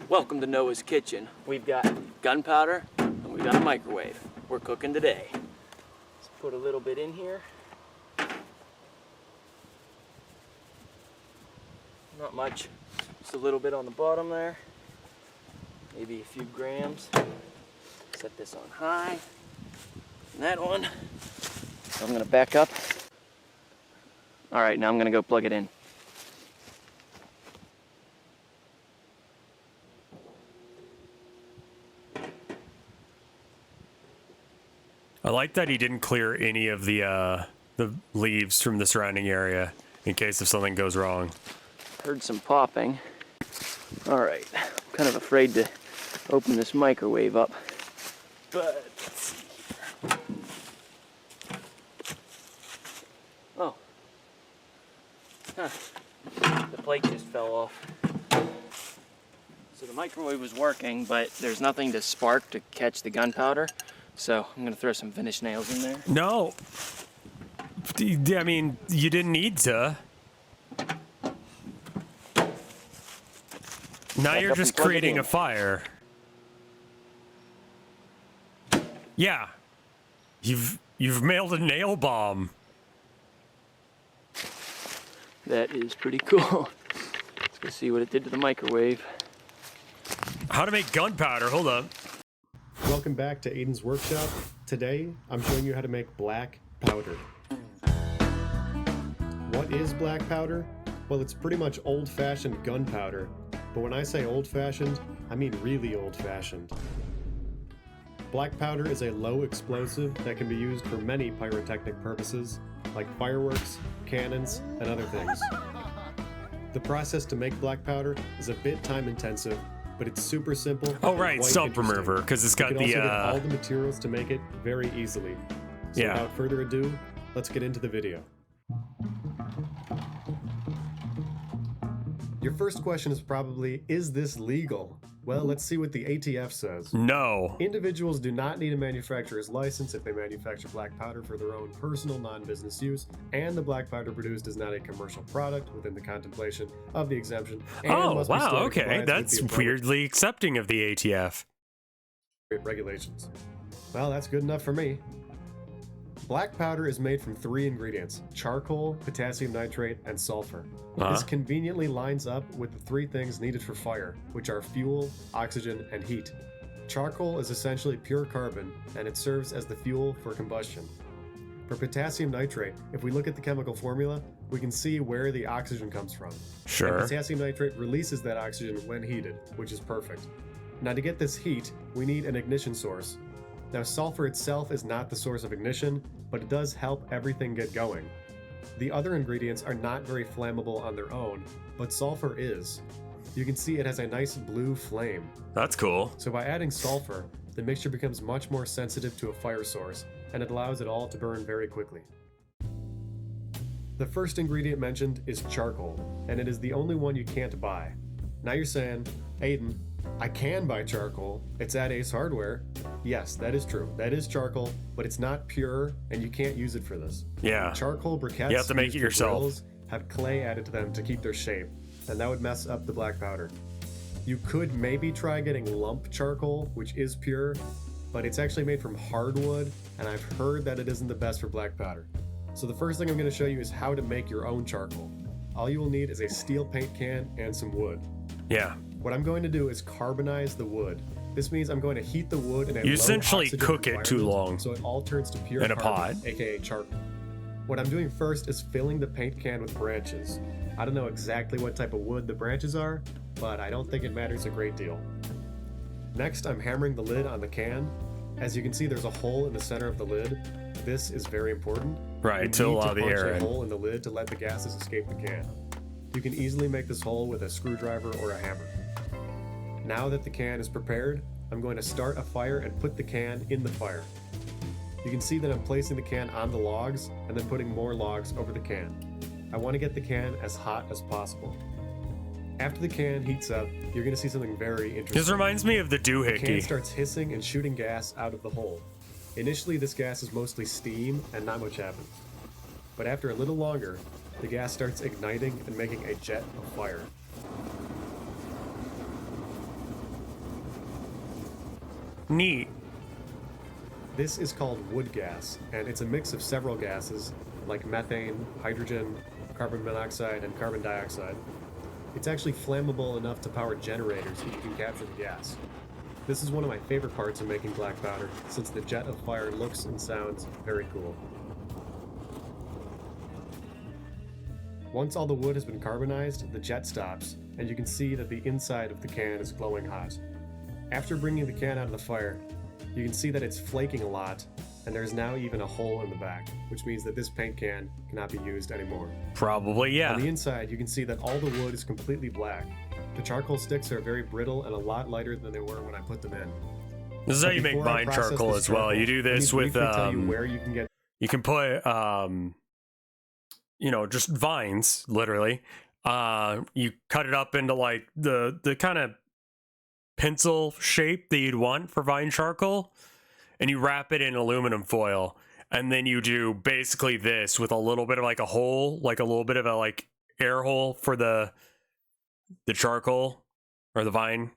Welcome to Noah's Kitchen. We've got gunpowder and we've got a microwave. We're cooking today. Let's put a little bit in here. Not much, just a little bit on the bottom there. Maybe a few grams. Set this on high. And that one. So I'm gonna back up. All right, now I'm gonna go plug it in. I like that he didn't clear any of the leaves from the surrounding area in case if something goes wrong. Heard some popping. All right, I'm kind of afraid to open this microwave up, but let's see here. The plate just fell off. So the microwave was working, but there's nothing to spark to catch the gunpowder. So I'm gonna throw some finished nails in there. No. I mean, you didn't need to. Now you're just creating a fire. Yeah. You've mailed a nail bomb. That is pretty cool. Let's go see what it did to the microwave. How to make gunpowder, hold up. Welcome back to Aiden's Workshop. Today, I'm showing you how to make black powder. What is black powder? Well, it's pretty much old-fashioned gunpowder. But when I say old-fashioned, I mean really old-fashioned. Black powder is a low explosive that can be used for many pyrotechnic purposes, like fireworks, cannons, and other things. The process to make black powder is a bit time-intensive, but it's super simple. Oh right, stump remover, because it's got you can also get all the materials to make it very easily. So yeah. Without further ado, let's get into the video. Your first question is probably, is this legal? Well, let's see what the ATF says. No. Individuals do not need a manufacturer's license if they manufacture black powder for their own personal non-business use, and the black powder produced is not a commercial product within the contemplation of the exemption. And Oh, must be wow, still in okay. compliance with That's the appropriate weirdly accepting of the ATF. regulations. Well, that's good enough for me. Black powder is made from 3 ingredients: charcoal, potassium nitrate, and sulfur. This conveniently lines up with the 3 things needed for fire, which are fuel, oxygen, and heat. Charcoal is essentially pure carbon, and it serves as the fuel for combustion. For potassium nitrate, if we look at the chemical formula, we can see where the oxygen comes from. Sure. And potassium nitrate releases that oxygen when heated, which is perfect. Now to get this heat, we need an ignition source. Now sulfur itself is not the source of ignition, but it does help everything get going. The other ingredients are not very flammable on their own, but sulfur is. You can see it has a nice blue flame. That's cool. So by adding sulfur, the mixture becomes much more sensitive to a fire source, and it allows it all to burn very quickly. The first ingredient mentioned is charcoal, and it is the only one you can't buy. Now you're saying, Aiden, I can buy charcoal, it's at Ace Hardware. Yes, that is true. That is charcoal, but it's not pure, and you can't use it for this. Yeah. Charcoal briquettes You have to make used it for yourself. grills have clay added to them to keep their shape, and that would mess up the black powder. You could maybe try getting lump charcoal, which is pure, but it's actually made from hardwood, and I've heard that it isn't the best for black powder. So the first thing I'm going to show you is how to make your own charcoal. All you will need is a steel paint can and some wood. Yeah. What I'm going to do is carbonize the wood. This means I'm going to heat the wood in a You low essentially oxygen cook it too environment, long. so it all turns to pure In a carbon, pot. aka charcoal. What I'm doing first is filling the paint can with branches. I don't know exactly what type of wood the branches are, but I don't think it matters a great deal. Next, I'm hammering the lid on the can. As you can see, there's a hole in the center of the lid. This is very important. Right, You to need allow the punch air a in. hole in the lid to let the gases escape the can. You can easily make this hole with a screwdriver or a hammer. Now that the can is prepared, I'm going to start a fire and put the can in the fire. You can see that I'm placing the can on the logs and then putting more logs over the can. I want to get the can as hot as possible. After the can heats up, you're going to see something very interesting. This reminds me of the The doohickey. can starts hissing and shooting gas out of the hole. Initially, this gas is mostly steam and not much happens. But after a little longer, the gas starts igniting and making a jet of fire. Neat. This is called wood gas, and it's a mix of several gases like methane, hydrogen, carbon monoxide, and carbon dioxide. It's actually flammable enough to power generators if you can capture the gas. This is one of my favorite parts of making black powder, since the jet of fire looks and sounds very cool. Once all the wood has been carbonized, the jet stops, and you can see that the inside of the can is glowing hot. After bringing the can out of the fire, you can see that it's flaking a lot, and there's now even a hole in the back, which means that this paint can cannot be used anymore. Probably, yeah. On the inside, you can see that all the wood is completely black. The charcoal sticks are very brittle and a lot lighter than they were when I put them in. This is how you make Before I mine process charcoal this as well. You do let me this with briefly tell you where you can get you can put you know, just vines, literally. You cut it up into like the kind of pencil shape that you'd want for vine charcoal, and you wrap it in aluminum foil, and then you do basically this with a little bit of like a hole, like a little bit of a like air hole for the charcoal or the vine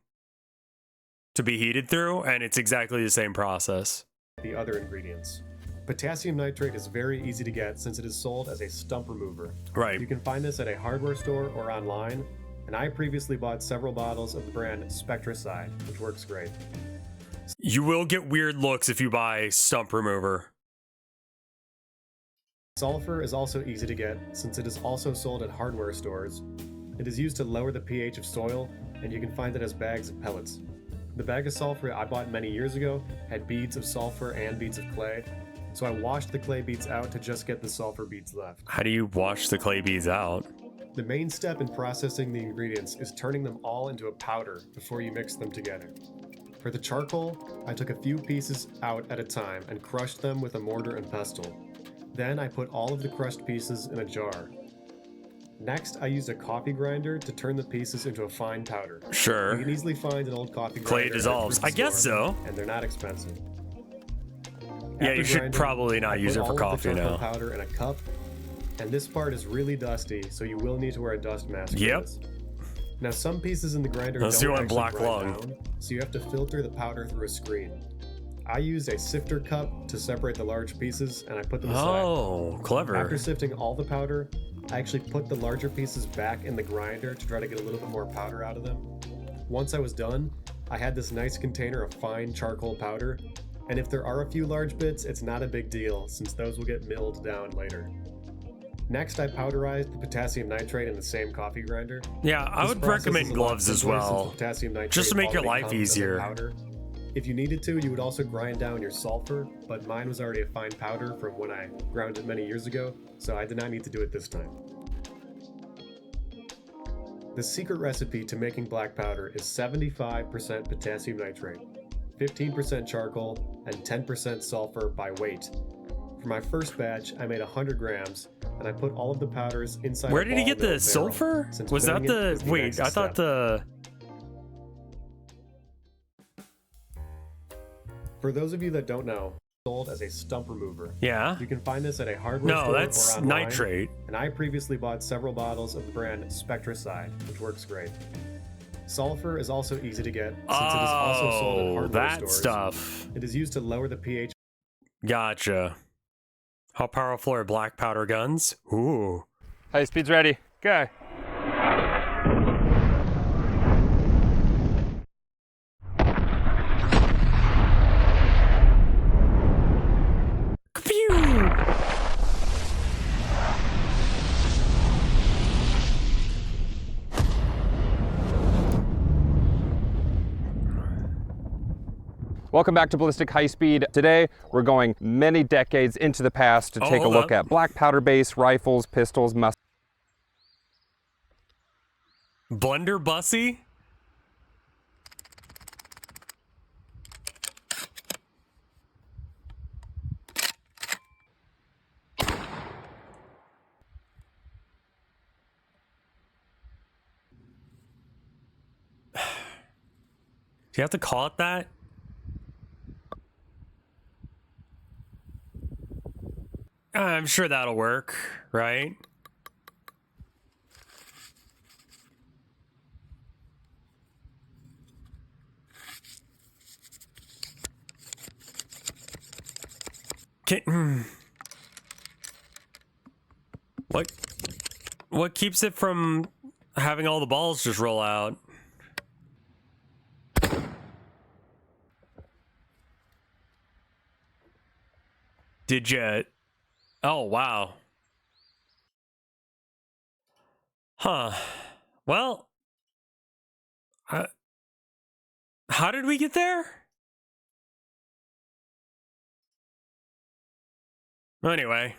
to be heated through, and it's exactly the same process. The other ingredients. Potassium nitrate is very easy to get since it is sold as a stump remover. Right. You can find this at a hardware store or online, and I previously bought several bottles of the brand Spectracide, which works great. You will get weird looks if you buy stump remover. Sulfur is also easy to get since it is also sold at hardware stores. It is used to lower the pH of soil, and you can find it as bags of pellets. The bag of sulfur I bought many years ago had beads of sulfur and beads of clay, so I washed the clay beads out to just get the sulfur beads left. How do you wash the clay beads out? The main step in processing the ingredients is turning them all into a powder before you mix them together. For the charcoal, I took a few pieces out at a time and crushed them with a mortar and pestle. Then I put all of the crushed pieces in a jar. Next, I used a coffee grinder to turn the pieces into a fine powder. Sure. You can easily find an old coffee grinder. Clay dissolves. I guess so. And they're not expensive. Yeah, After you should grinding, probably not I use put it for all of the coffee charcoal now. powder in a cup, and this part is really dusty, so you will need to wear a dust mask. Yep. For this. Now, some pieces in the grinder Let's don't do one actually black grind lung. down, so you have to filter the powder through a screen. I used a sifter cup to separate the large pieces, and I put them aside. Oh, clever. After sifting all the powder, I actually put the larger pieces back in the grinder to try to get a little bit more powder out of them. Once I was done, I had this nice container of fine charcoal powder, and if there are a few large bits, it's not a big deal since those will get milled down later. Next, I powderized the potassium nitrate in the same coffee grinder. Yeah, I This would process recommend is a lot gloves as simpler since the well, potassium nitrate just to make your already life comes as a easier. powder. If you needed to, you would also grind down your sulfur, but mine was already a fine powder from when I ground it many years ago, so I did not need to do it this time. The secret recipe to making black powder is 75% potassium nitrate, 15% charcoal, and 10% sulfur by weight. For my first batch, I made 100 grams, and I put all of the powders inside. Where a did he ball get mill the barrel, sulfur? since Was that filling it the is wait? next I thought step. the. For those of you that don't know, it's sold as a stump remover. Yeah. You can find this at a hardware No, store that's or online, nitrate. And I previously bought several bottles of the brand Spectracide, which works great. Sulfur is also easy to get since it is also sold at Oh, hardware that stores. stuff. It is used to lower the pH. Gotcha. How powerful are black powder guns? Ooh. High speed's ready. Go. Welcome back to Ballistic High Speed. Today, we're going many decades into the past to take a hold look up. at black powder base rifles, pistols, Blender Bussy? Do you have to call it that? I'm sure that'll work, right? What keeps it from having all the balls just roll out? Did you? Oh, wow. Huh. Well, how did we get there? Anyway,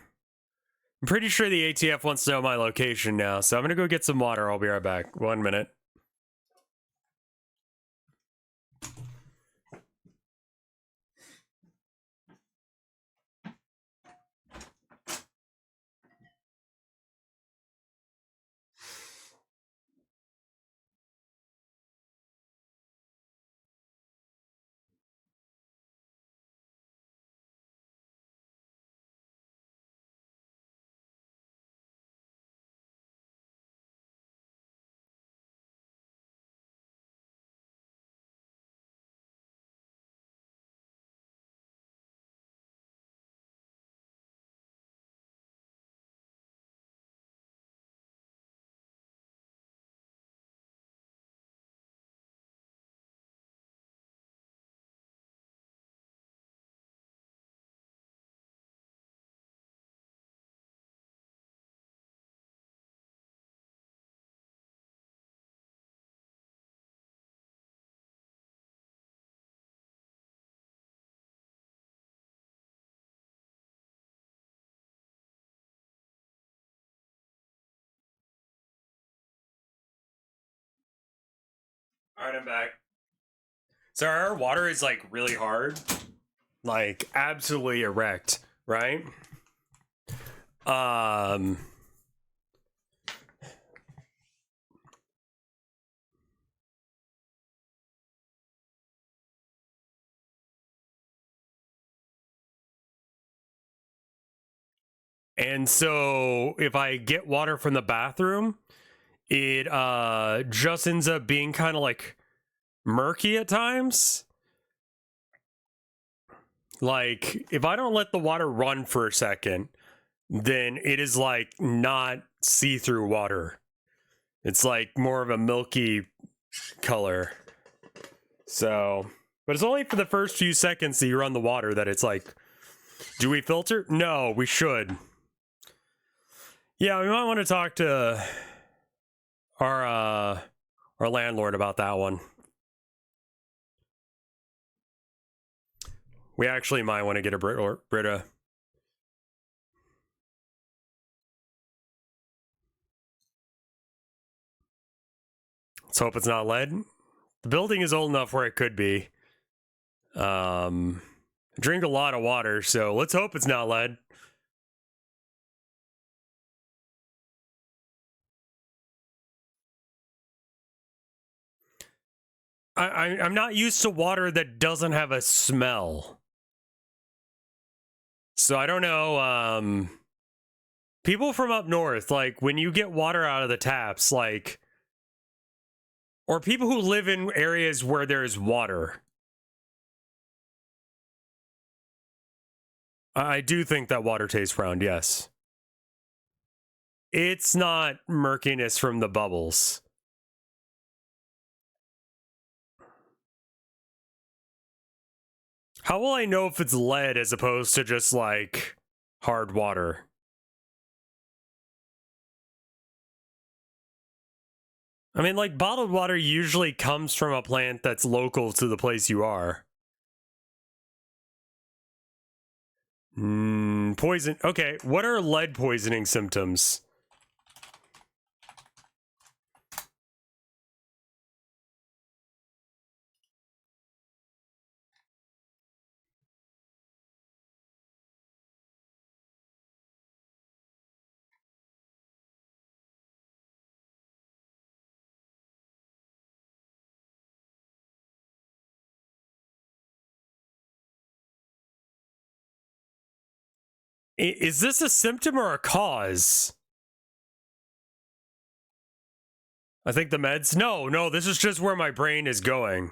I'm pretty sure the ATF wants to know my location now, so I'm gonna go get some water. I'll be right back. 1 minute. All right, I'm back. So our water is like really hard, like absolutely erect, right? And so if I get water from the bathroom, it just ends up being kind of like murky at times. Like if I don't let the water run for a second, then it is like not see-through water. It's like more of a milky color. So, but it's only for the first few seconds that you run the water that it's like, do we filter? No, we should. Yeah, we might want to talk to our landlord about that one. We actually might want to get a Brita. Let's hope it's not lead. The building is old enough where it could be. Drink a lot of water, so let's hope it's not lead. I'm not used to water that doesn't have a smell. So I don't know, people from up north, like when you get water out of the taps, like, or people who live in areas where there's water. I do think that water tastes brown, yes. It's not murkiness from the bubbles. How will I know if it's lead as opposed to just like hard water? I mean, like bottled water usually comes from a plant that's local to the place you are. Poison. Okay, what are lead poisoning symptoms? Is this a symptom or a cause? I think the meds? No, this is just where my brain is going.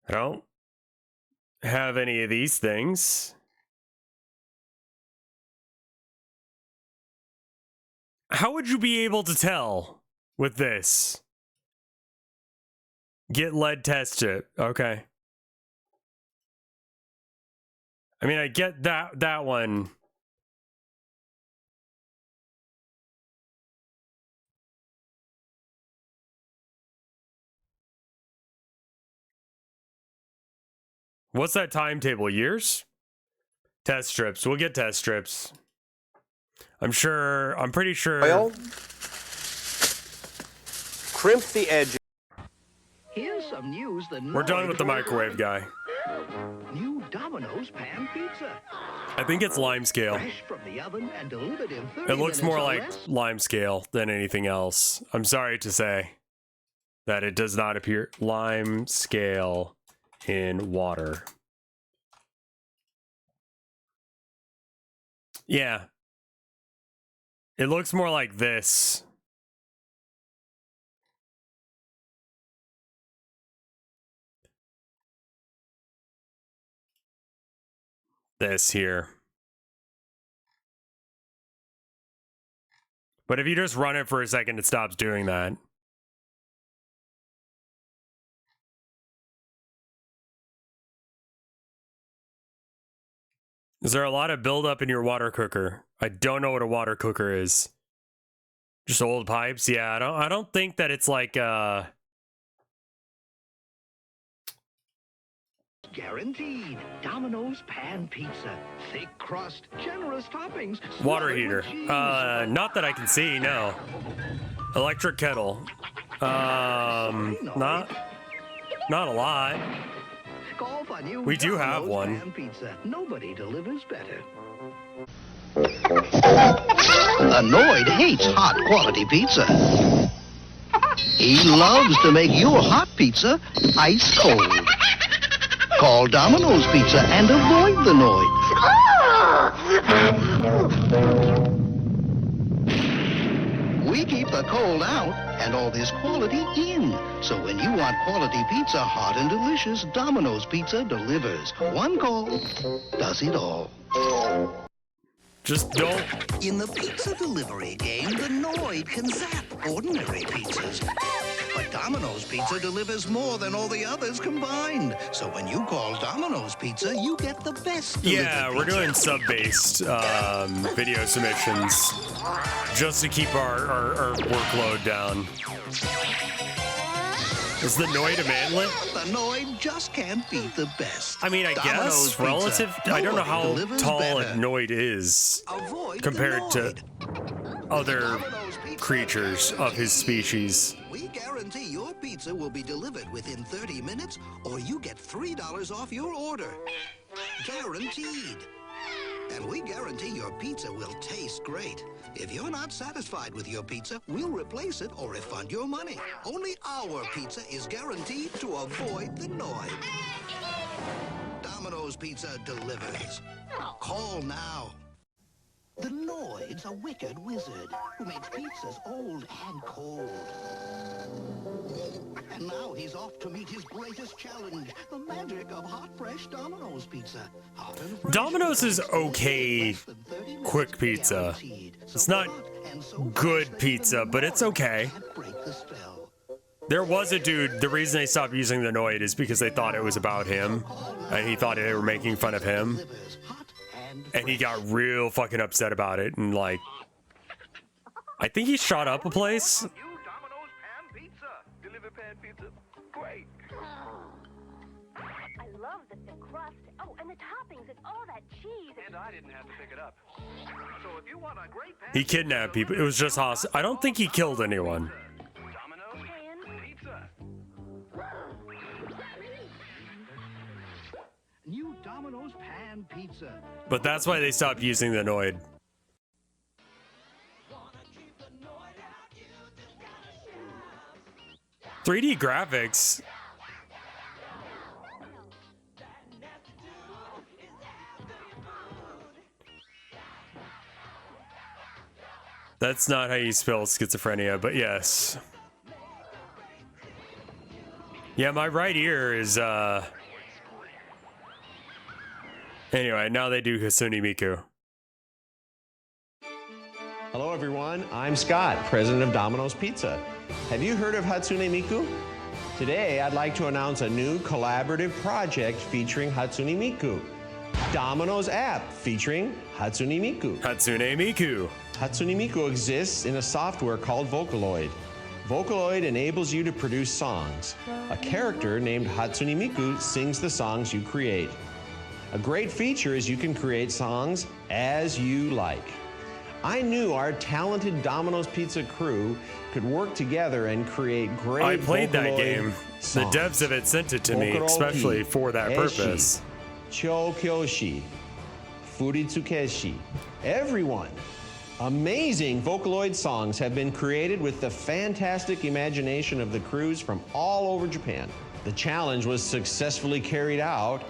I don't have any of these things. How would you be able to tell with this? Get lead tested. Okay. I mean, I get that one. What's that timetable? Years? Test strips. We'll get test strips. I'm pretty sure. Oil. Crimp the edge. Here's some news that We're done with the microwave guy. New Domino's pan pizza. I think it's lime scale. Fresh from the oven and delivered in 30 It looks minutes more or like less. lime scale than anything else. I'm sorry to say that it does not appear lime scale in water. Yeah. It looks more like this. This here. But if you just run it for a second, it stops doing that. Is there a lot of buildup in your water cooker? I don't know what a water cooker is. Just old pipes? Yeah, I don't think that it's like guaranteed. Domino's Pan Pizza. Thick crust, generous toppings. Water swelling heater. with cheese. Not that I can see, no. Electric kettle. Not a lot. Call for new We do have Domino's one. Pan Pizza. Nobody delivers better. Annoyed hates hot quality pizza. He loves to make your hot pizza ice cold. Call Domino's Pizza and avoid the noise. We keep the cold out and all this quality in. So when you want quality pizza hot and delicious, Domino's Pizza delivers. One call does it all. Just don't. In the pizza delivery game, the Noid can zap ordinary pizzas. But Domino's Pizza delivers more than all the others combined. So when you call Domino's Pizza, you get the best delivered Yeah, we're doing sub-based video submissions just to keep our workload down. Is the Noid a manlet? The Noid just can't beat the best. I mean, I Domino's guess Pizza. relative. I don't know how Nobody delivers tall a better. Noid is Avoid compared the to other creatures of his species. We guarantee your pizza will be delivered within 30 minutes, or you get $3 off your order. Guaranteed. And we guarantee your pizza will taste great. If you're not satisfied with your pizza, we'll replace it or refund your money. Only our pizza is guaranteed to avoid the noise. Domino's Pizza delivers. Call now. The Noid's a wicked wizard who makes pizzas old and cold. And now he's off to meet his greatest challenge, the magic of hot, fresh Domino's Pizza. Hot and fresh Domino's is okay quick pizza. It's not good pizza, but it's okay. There was a dude, the reason they stopped using the Noid is because they thought it was about him, and he thought they were making fun of him. And he got real fucking upset about it, and like, I think he shot up a place. I love the crust. Oh, and the toppings and all that cheese. And I didn't have to pick it up. So if you want a great pan He kidnapped people. It was just hostile. I don't think he killed anyone. Domino's Pizza. New Domino's Pan Pizza. But that's why they stopped using the Noid. "3D graphics." That's not how you spell schizophrenia, but yes. Yeah, my right ear is, Anyway, now they do Hatsune Miku. Hello everyone, I'm Scott, president of Domino's Pizza. Have you heard of Hatsune Miku? Today I'd like to announce a new collaborative project featuring Hatsune Miku. Domino's app featuring Hatsune Miku. Hatsune Miku. Hatsune Miku exists in a software called Vocaloid. Vocaloid enables you to produce songs. A character named Hatsune Miku sings the songs you create. A great feature is you can create songs as you like. I knew our talented Domino's Pizza crew could work together and create great I played that Vocaloid game. The songs. devs of it sent it to me, Kokoroki, especially for that Eshi, purpose. Chokyoshi, Furitsukeshi, everyone. Amazing Vocaloid songs have been created with the fantastic imagination of the crews from all over Japan. The challenge was successfully carried out,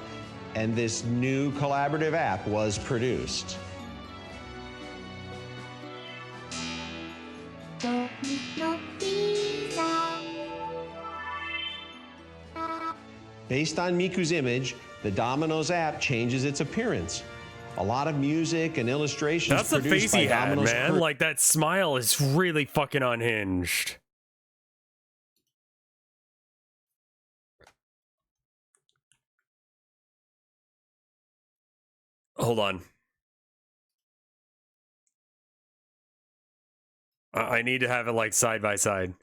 and this new collaborative app was produced. Based on Miku's image, the Domino's app changes its appearance. A lot of music and illustrations That's the produced face by he had, Domino's man. crew. Like, that smile is really fucking unhinged. Hold on. I need to have it like side by side.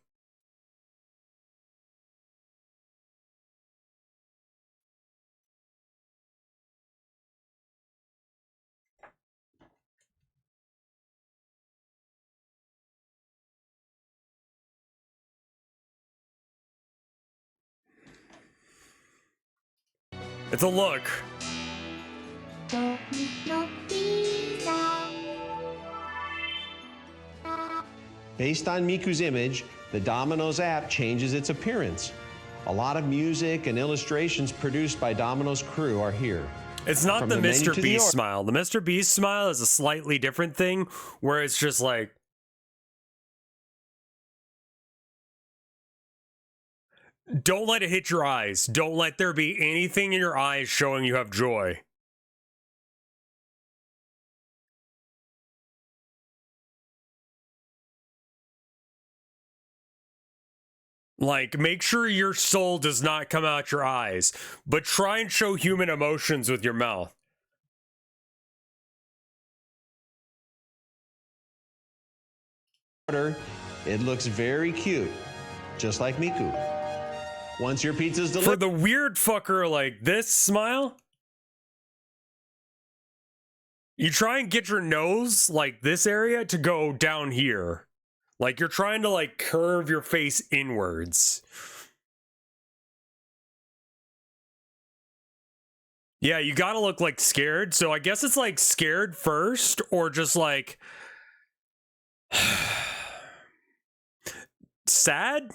It's a look. Based on Miku's image, the Domino's app changes its appearance. A lot of music and illustrations produced by Domino's crew are here. It's not From the menu Mr. to the Beast order. smile. The Mr. Beast smile is a slightly different thing where it's just like, don't let it hit your eyes. Don't let there be anything in your eyes showing you have joy. Like, make sure your soul does not come out your eyes, but try and show human emotions with your mouth. It looks very cute, just like Miku. Once your pizza's For delivered, the weird fucker like this smile, you try and get your nose, like this area, to go down here. Like you're trying to like curve your face inwards. Yeah, you gotta look like scared. So I guess it's like scared first or just like sad?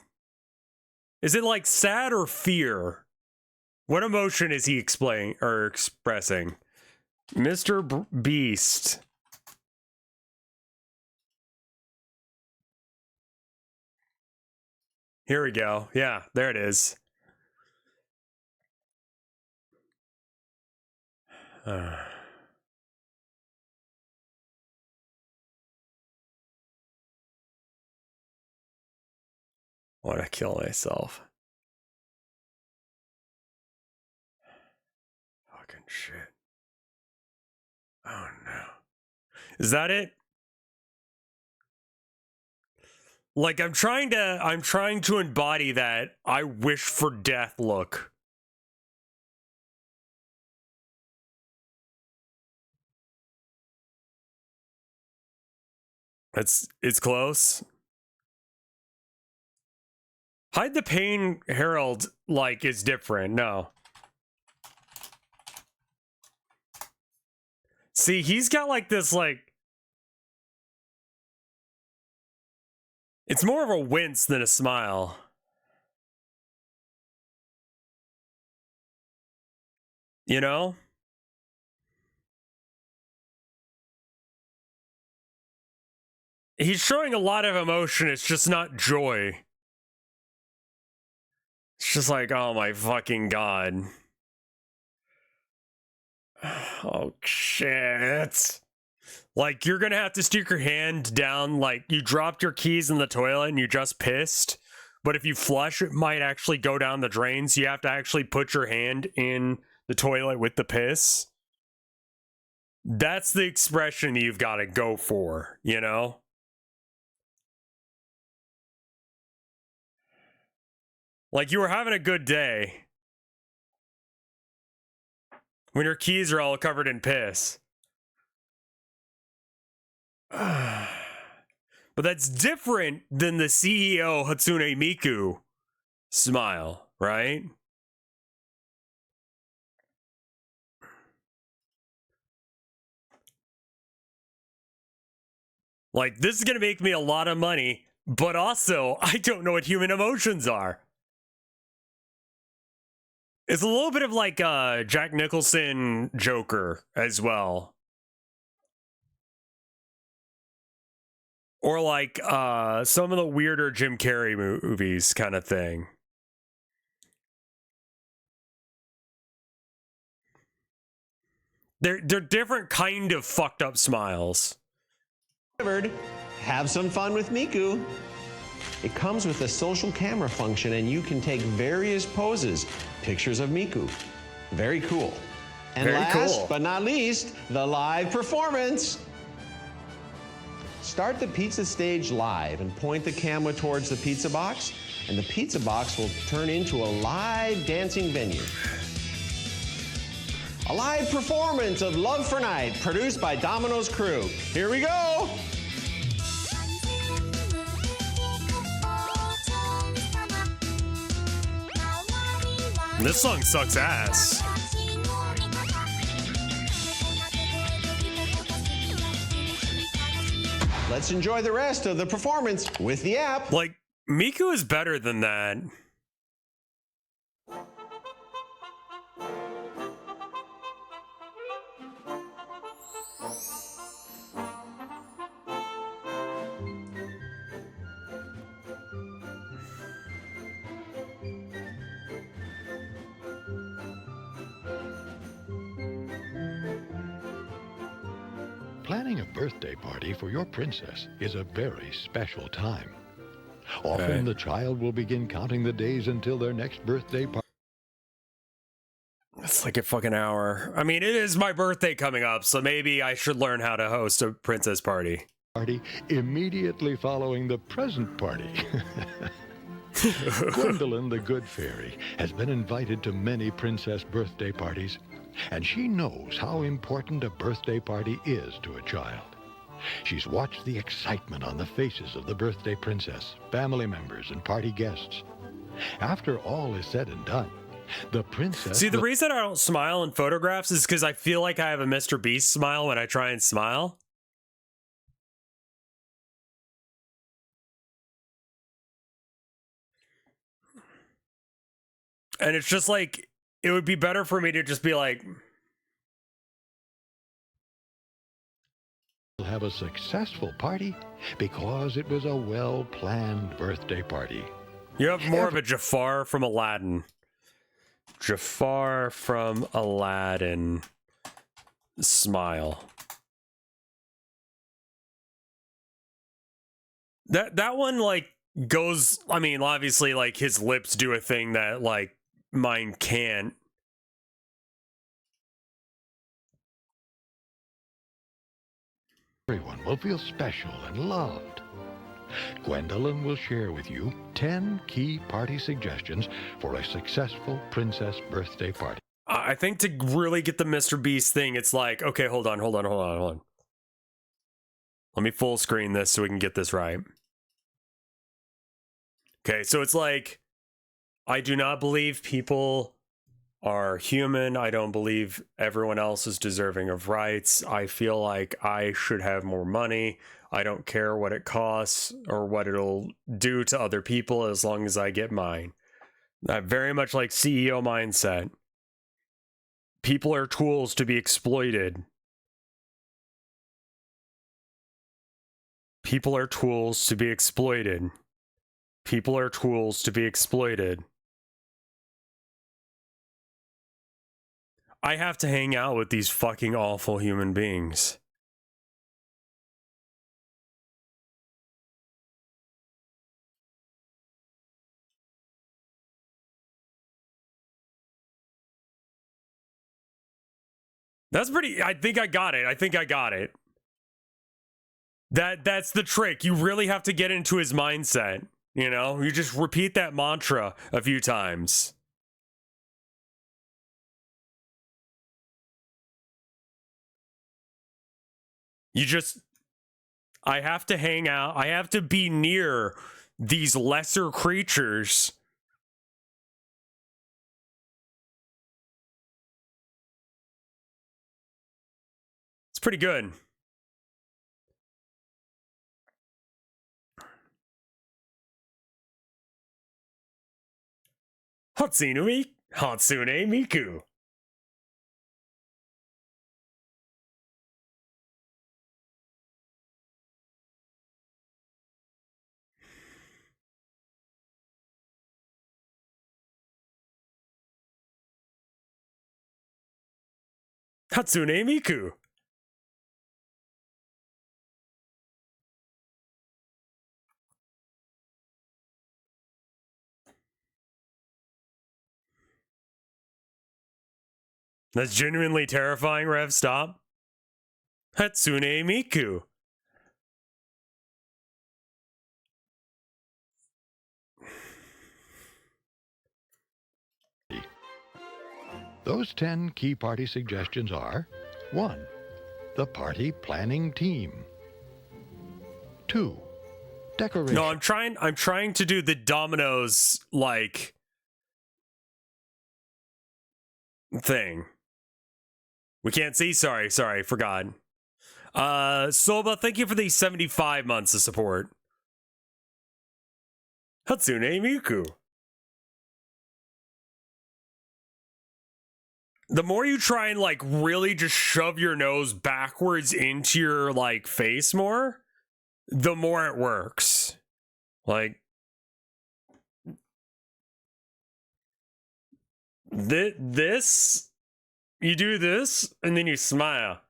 Is it like sad or fear? What emotion is he explaining or expressing? Mr. Beast. Here we go. Yeah, there it is. I want to kill myself. Fucking shit. Oh no. Is that it? Like I'm trying to embody that I wish for death look. It's close. Hide the Pain Herald like is different. No. See, he's got like this like it's more of a wince than a smile. You know? He's showing a lot of emotion, it's just not joy. It's just like, oh my fucking god. Oh shit. Like, you're gonna have to stick your hand down, like, you dropped your keys in the toilet and you just pissed, but if you flush, it might actually go down the drain, so you have to actually put your hand in the toilet with the piss. That's the expression you've got to go for, you know? Like, you were having a good day when your keys are all covered in piss. But that's different than the CEO Hatsune Miku smile, right? Like, this is going to make me a lot of money, but also, I don't know what human emotions are. It's a little bit of like Jack Nicholson Joker as well. Or like some of the weirder Jim Carrey movies kind of thing. They're different kind of fucked up smiles. have some fun with Miku. It comes with a social camera function and you can take various poses, pictures of Miku. Very cool. And Very last cool. but not least, the live performance. Start the pizza stage live and point the camera towards the pizza box, and the pizza box will turn into a live dancing venue. A live performance of Love for Night, produced by Domino's crew. Here we go. This song sucks ass. Let's enjoy the rest of the performance with the app. Like, Miku is better than that. Planning a birthday party for your princess is a very special time. Often the child will begin counting the days until their next birthday party. It's like a fucking hour. I mean, it is my birthday coming up, so maybe I should learn how to host a princess party. Immediately following the present party. Gwendolyn, the good fairy, has been invited to many princess birthday parties, and she knows how important a birthday party is to a child. She's watched the excitement on the faces of the birthday princess, family members, and party guests. After all is said and done, the princess... See, the reason I don't smile in photographs is because I feel like I have a Mr. Beast smile when I try and smile. And it's just like, it would be better for me to just be like... have a successful party because it was a well-planned birthday party. You have more of a Jafar from Aladdin. Jafar from Aladdin smile. That one, like, goes... I mean, obviously, like, his lips do a thing that, like, mine can't. Everyone will feel special and loved. Gwendolyn will share with you 10 key party suggestions for a successful princess birthday party. I think to really get the Mr. Beast thing, it's like, okay, hold on. Let me full screen this so we can get this right. Okay, so it's like, I do not believe people are human. I don't believe everyone else is deserving of rights. I feel like I should have more money. I don't care what it costs or what it'll do to other people as long as I get mine. That very much like CEO mindset. People are tools to be exploited. People are tools to be exploited. People are tools to be exploited. I have to hang out with these fucking awful human beings. That's pretty... I think I got it. That's the trick. You really have to get into his mindset. You know? You just repeat that mantra a few times. I have to hang out. I have to be near these lesser creatures. It's pretty good. Hatsune Miku. Hatsune Miku. That's genuinely terrifying, Rev. Stop. Hatsune Miku. Those 10 key party suggestions are: 1. The party planning team. 2. Decoration. No, I'm trying to do the dominoes, like, thing. We can't see, sorry, forgot. Soba, thank you for the 75 months of support. Hatsune Miku. The more you try and like really just shove your nose backwards into your like face more, the more it works. Like this, you do this and then you smile.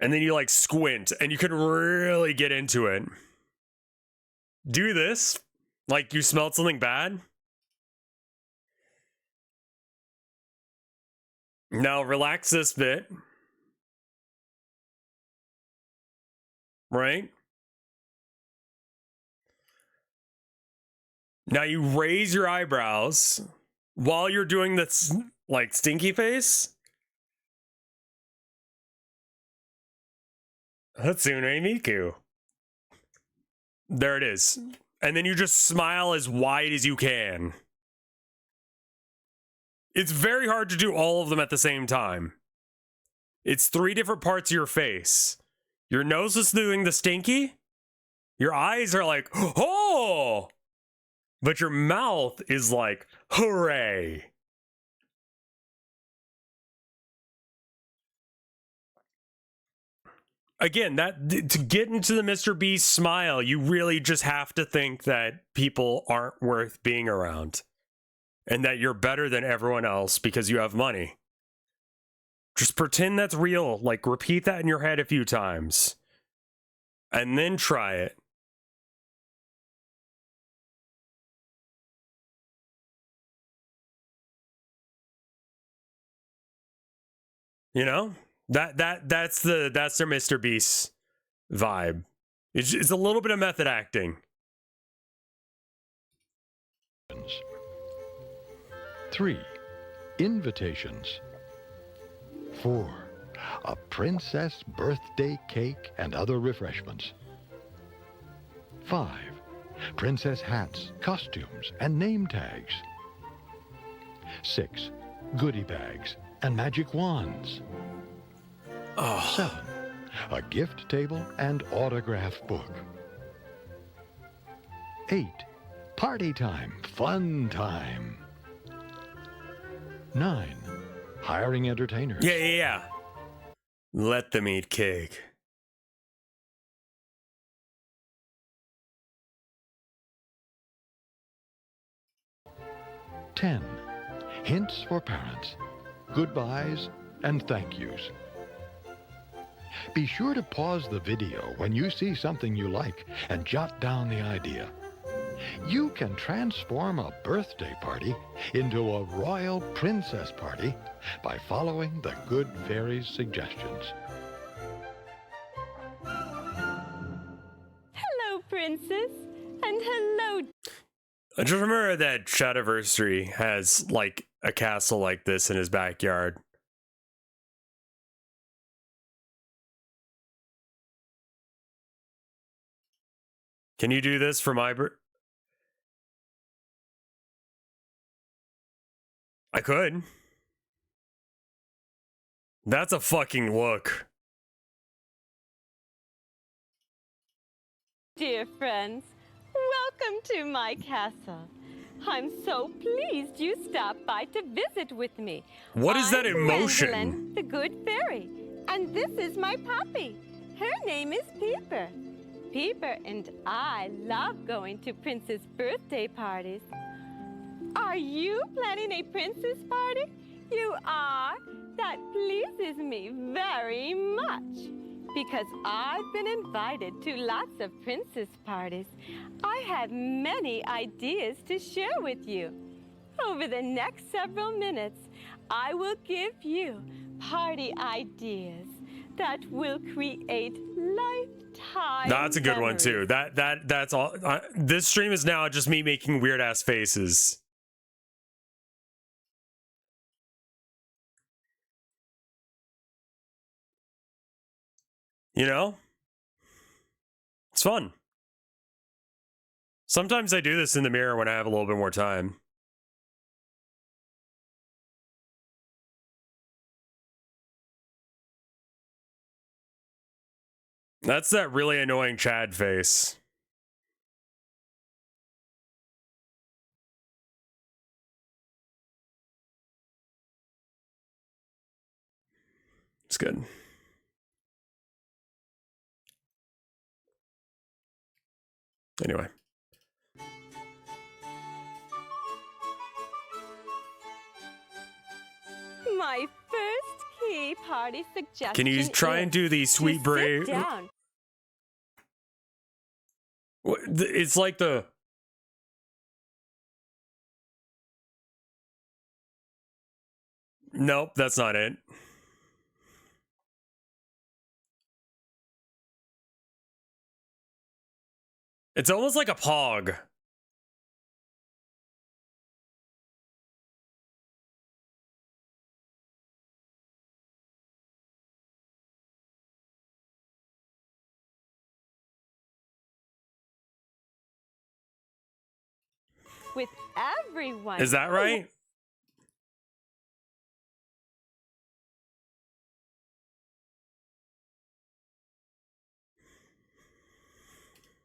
And then you like squint and you can really get into it. Do this like you smelled something bad. Now relax this bit. Right? Now you raise your eyebrows while you're doing this like stinky face. Hatsune Miku. There it is. And then you just smile as wide as you can. It's very hard to do all of them at the same time. It's 3 different parts of your face. Your nose is doing the stinky. Your eyes are like, oh! But your mouth is like, hooray! Again, that to get into the Mr. Beast smile, you really just have to think that people aren't worth being around. And that you're better than everyone else because you have money. Just pretend that's real. Like, repeat that in your head a few times. And then try it. You know? That's their Mr. Beast vibe. It's a little bit of method acting. 3. Invitations. 4. A princess birthday cake and other refreshments. 5. Princess hats, costumes, and name tags. 6. Goodie bags and magic wands. 7. A gift table and autograph book. 8. Party time, fun time. 9. Hiring entertainers. Yeah. Let them eat cake. 10. Hints for parents. Goodbyes and thank yous. Be sure to pause the video when you see something you like and jot down the idea. You can transform a birthday party into a royal princess party by following the good fairy's suggestions. Hello, princess, and hello. I just remember that Shadiversary has like a castle like this in his backyard. Can you do this for my I could. That's a fucking look. Dear friends, welcome to my castle. I'm so pleased you stopped by to visit with me. What is that emotion? Gwendolyn, the good fairy, and this is my puppy. Her name is Peeper. Peeper and I love going to princess birthday parties. Are you planning a princess party? You are? That pleases me very much. Because I've been invited to lots of princess parties. I have many ideas to share with you. Over the next several minutes, I will give you party ideas that will create lifetime That's a good one too. That's all. This stream is now just me making weird ass faces. You know? It's fun. Sometimes I do this in the mirror when I have a little bit more time. That's that really annoying Chad face. It's good. Anyway. My first key party suggestion. Can you try and do the sweet brave? Sit down. It's like the... Nope, that's not it. It's almost like a pog. With everyone. Is that right?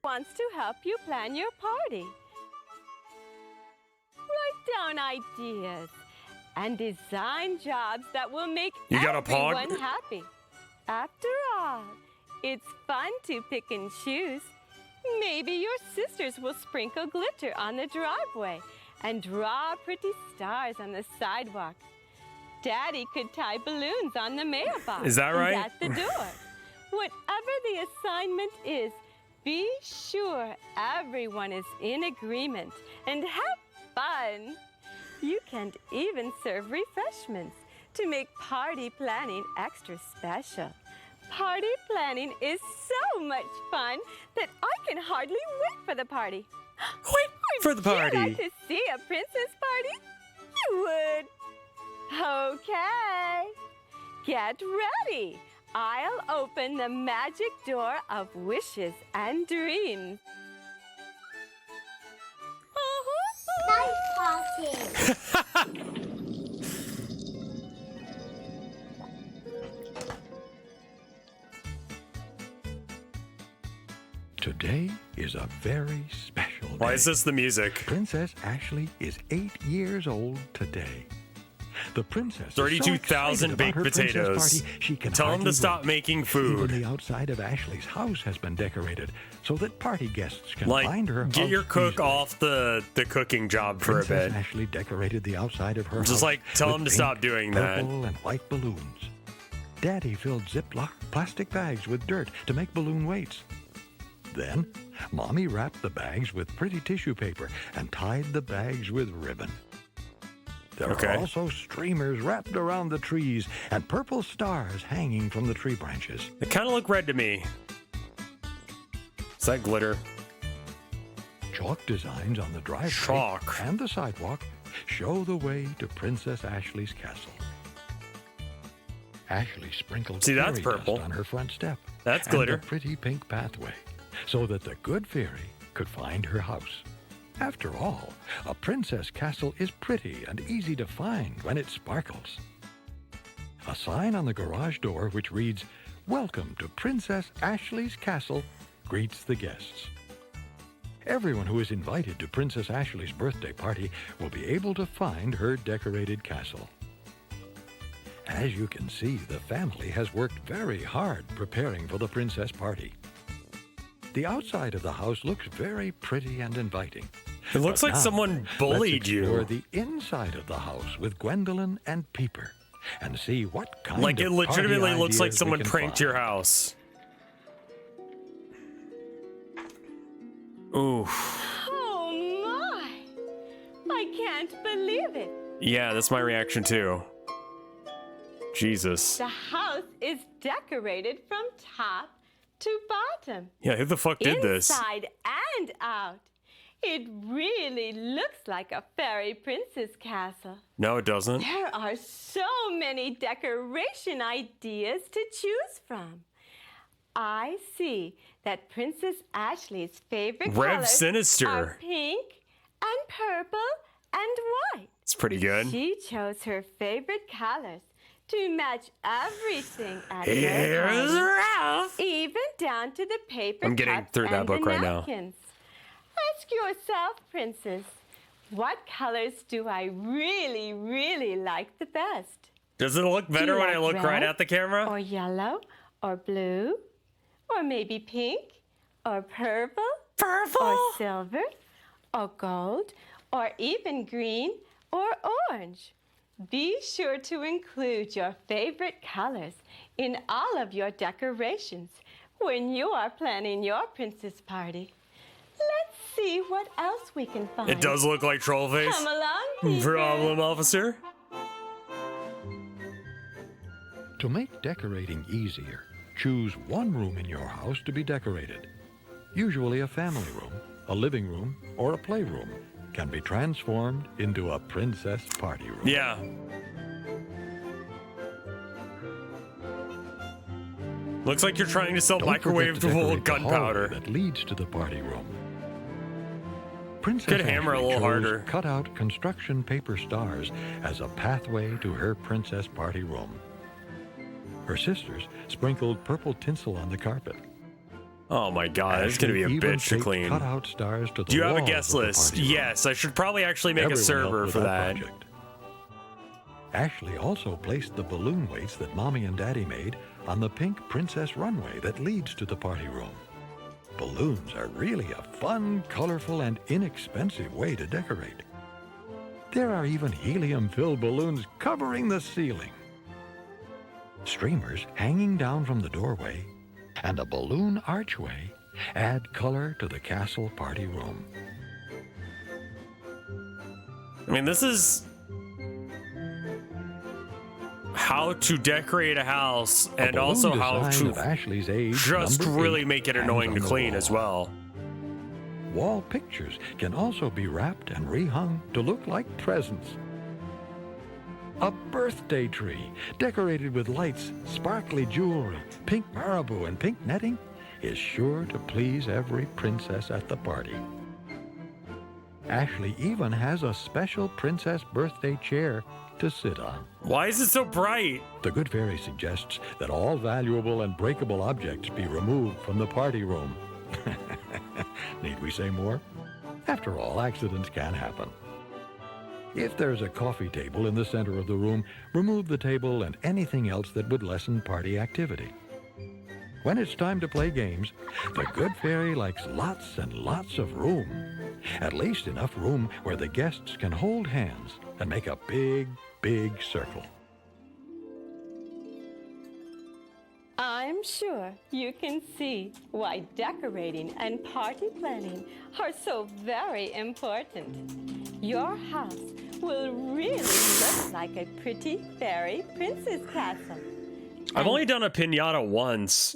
Wants to help you plan your party. Write down ideas and design jobs that will make You got a pog? everyone happy. After all, it's fun to pick and choose. Maybe your sisters will sprinkle glitter on the driveway and draw pretty stars on the sidewalk. Daddy could tie balloons on the mailbox. Is that right? And at the door. Whatever the assignment is, be sure everyone is in agreement and have fun. You can even serve refreshments to make party planning extra special. Party planning is so much fun that I can hardly wait for the party. Wait for the party. Would you like to see a princess party? You would. Okay. Get ready. I'll open the magic door of wishes and dreams. Nice party. Today is a very special day. Why is this the music? Princess Ashley is 8 years old today. The princess 32,000 baked potatoes. Tell him to stop making food. Even the outside of Ashley's house has been decorated so that party guests can find her. Get your cook off the cooking job for Princess a bit. Ashley decorated the outside of her Just house. like tell him to with stop pink, doing that. Purple and white balloons. Daddy filled Ziploc plastic bags with dirt to make balloon weights. Then, Mommy wrapped the bags with pretty tissue paper and tied the bags with ribbon. There are also streamers wrapped around the trees and purple stars hanging from the tree branches. They kind of look red to me. Is that glitter? Chalk designs on the driveway and the sidewalk show the way to Princess Ashley's castle. Ashley sprinkled that's fairy purple. dust on her front step. That's and glitter. a pretty pink pathway so that the good fairy could find her house. After all, a princess castle is pretty and easy to find when it sparkles. A sign on the garage door which reads, "Welcome to Princess Ashley's Castle," greets the guests. Everyone who is invited to Princess Ashley's birthday party will be able to find her decorated castle. As you can see, the family has worked very hard preparing for the princess party. The outside of the house looks very pretty and inviting. It looks like someone bullied you. Let's explore the inside of the house with Gwendolyn and Peeper and see what kind Like of it legitimately party looks like ideas we someone can pranked find. your house. Ooh. Oh my! I can't believe it. Yeah, that's my reaction too. Jesus. The house is decorated from top to bottom. Yeah, who the fuck did this? Inside and out. It really looks like a fairy princess castle. No, it doesn't. There are so many decoration ideas to choose from. I see that Princess Ashley's favorite Rev colors Sinister. are pink and purple and white. It's pretty good. She chose her favorite colors to match everything at Here's her party, Ralph. even down to the paper I'm getting cups through that and book the right now. napkins. Ask yourself, Princess, what colors do I really, really like the best? Does it look Do better you when I like look right red, at the camera? or yellow, or blue, or maybe pink, or purple, or silver, or gold, or even green, or orange? Be sure to include your favorite colors in all of your decorations when you are planning your princess party. Let's see what else we can find. It does look like Trollface. Come along, Peter. Problem, officer. To make decorating easier, choose one room in your house to be decorated. Usually a family room, a living room, or a playroom can be transformed into a princess party room. Yeah. Looks like you're trying to sell Don't forget to microwavable decorate the hallway gunpowder. that leads to the party room. Princess Could hammer a Ashley little chose harder. cut out construction paper stars as a pathway to her princess party room. Her sisters sprinkled purple tinsel on the carpet. Oh my god, it's gonna be a Ashley even bitch to taped clean. Cut-out stars to the Do you have a walls guest of the list? party room. Yes, I should probably actually make a Everyone server helped with for that. project. Ashley also placed the balloon weights that Mommy and Daddy made on the pink princess runway that leads to the party room. Balloons are really a fun, colorful, and inexpensive way to decorate. There are even helium-filled balloons covering the ceiling, streamers hanging down from the doorway, and a balloon archway add color to the castle party room. I mean, this is how to decorate a house and balloon also how design to of Ashley's age, just number really 8, make it hangs annoying on to the clean wall. as well. Wall pictures can also be wrapped and rehung to look like presents. A birthday tree decorated with lights, sparkly jewelry, pink marabou, and pink netting is sure to please every princess at the party. Ashley even has a special princess birthday chair to sit on. Why is it so bright? The Good Fairy suggests that all valuable and breakable objects be removed from the party room. Need we say more? After all, accidents can happen. If there's a coffee table in the center of the room, remove the table and anything else that would lessen party activity. When it's time to play games, the Good Fairy likes lots and lots of room. At least enough room where the guests can hold hands and make a big, big circle. I'm sure you can see why decorating and party planning are so very important. Your house will really look like a pretty fairy princess castle. I've only done a piñata once,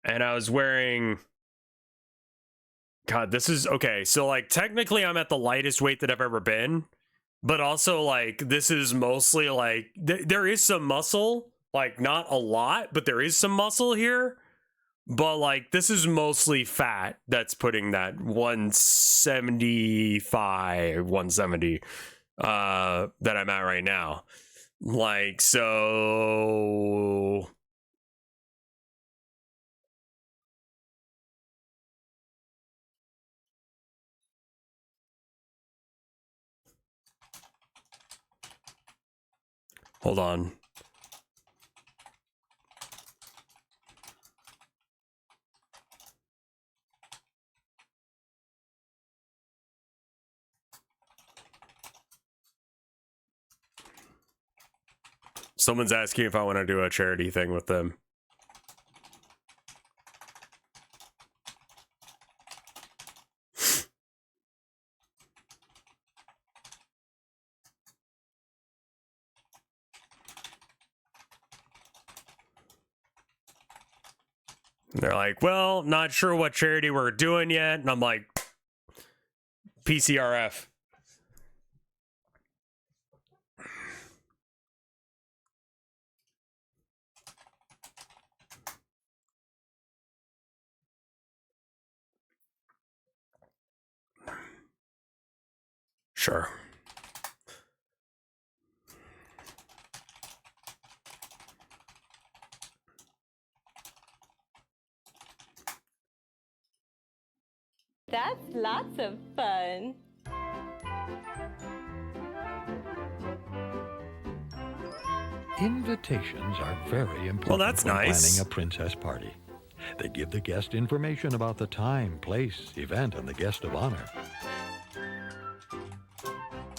and I was wearing... God, this is... Okay, so, like, technically I'm at the lightest weight that I've ever been, but also, like, this is mostly, like... there is some muscle, like, not a lot, but there is some muscle here, but, like, this is mostly fat that's putting that 175, 170, that I'm at right now. Like, so... Hold on. Someone's asking if I want to do a charity thing with them. They're like, well, not sure what charity we're doing yet. And I'm like, PCRF. Sure. That's lots of fun. Invitations are very important Well, that's when nice. planning a princess party. They give the guest information about the time, place, event, and the guest of honor.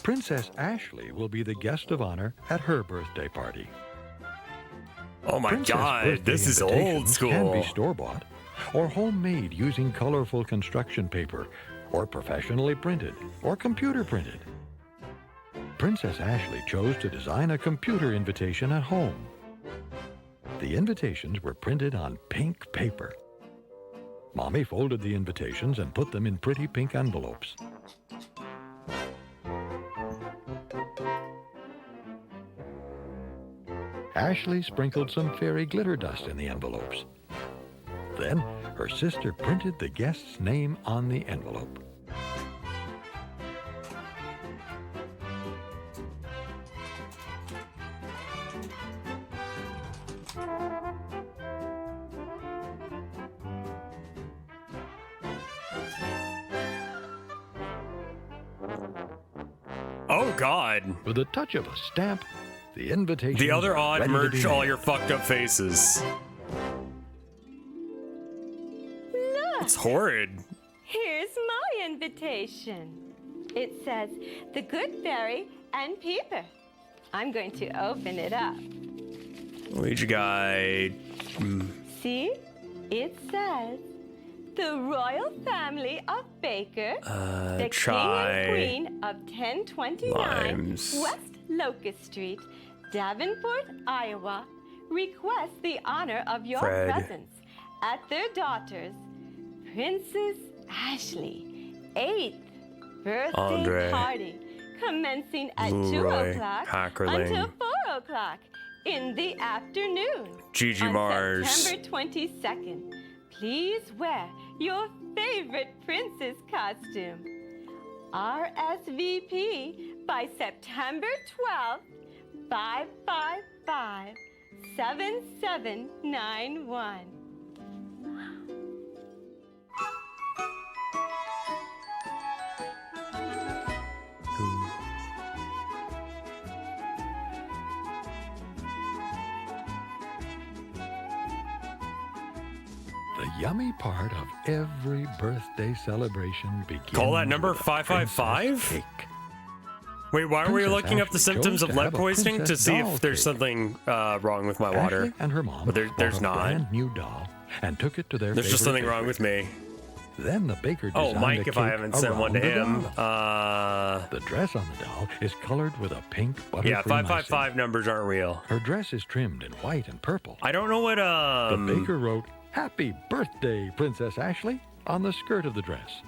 Princess Ashley will be the guest of honor at her birthday party. Oh my Princess God, birthday this is old invitations can be school. store-bought or homemade using colorful construction paper, or professionally printed or computer printed. Princess Ashley chose to design a computer invitation at home. The invitations were printed on pink paper. Mommy folded the invitations and put them in pretty pink envelopes. Ashley sprinkled some fairy glitter dust in the envelopes. Then her sister printed the guest's name on the envelope. Oh God. With a touch of a stamp, the invitation. The other odd ready to merge be all mailed. your fucked up faces. Look, It's horrid. here's my invitation. It says, The Good Fairy and Peeper. I'm going to open it up. Ouija guy. See? It says, The Royal Family of Baker, the try King and Queen of 1029 limes. West Locust Street, Davenport, Iowa, request the honor of your Fred. presence at their daughter's, Princess Ashley, 8th birthday Andre. party, commencing at 2 Leroy o'clock Hackerling. until 4 o'clock in the afternoon. Gigi on Mars. September 22nd. Please wear your favorite princess costume. RSVP by September 12th, 555-7791. The yummy part of every birthday celebration begins. Call that number with a 555? princess cake. Wait, why are we Princess looking up the Ashley symptoms chose of to lead have a poisoning to princess see doll if there's cake. something wrong with my water? Ashley and her mom But there's bought a not. brand new doll and took it to their There's just favorite something wrong with me. Then the baker Oh, designed Mike, a if I cake haven't sent one to around him. the doll. The dress on the doll is colored with a pink buttercream Yeah, icing. 555 numbers aren't real. Her dress is trimmed in white and purple. I don't know what, The baker wrote, "Happy birthday, Princess Ashley," on the skirt of the dress.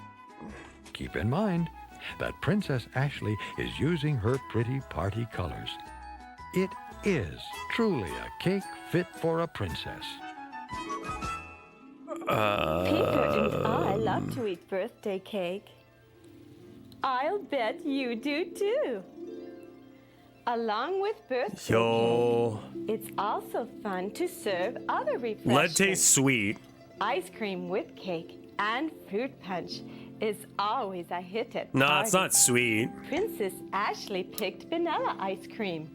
Keep in mind that Princess Ashley is using her pretty party colors. It is truly a cake fit for a princess. Peter and I love to eat birthday cake. I'll bet you do too. Along with birthday Yo. cake, it's also fun to serve other refreshments. Lead tastes sweet. Ice cream with cake and fruit punch is always a hit at No, parties. it's not sweet. Princess Ashley picked vanilla ice cream.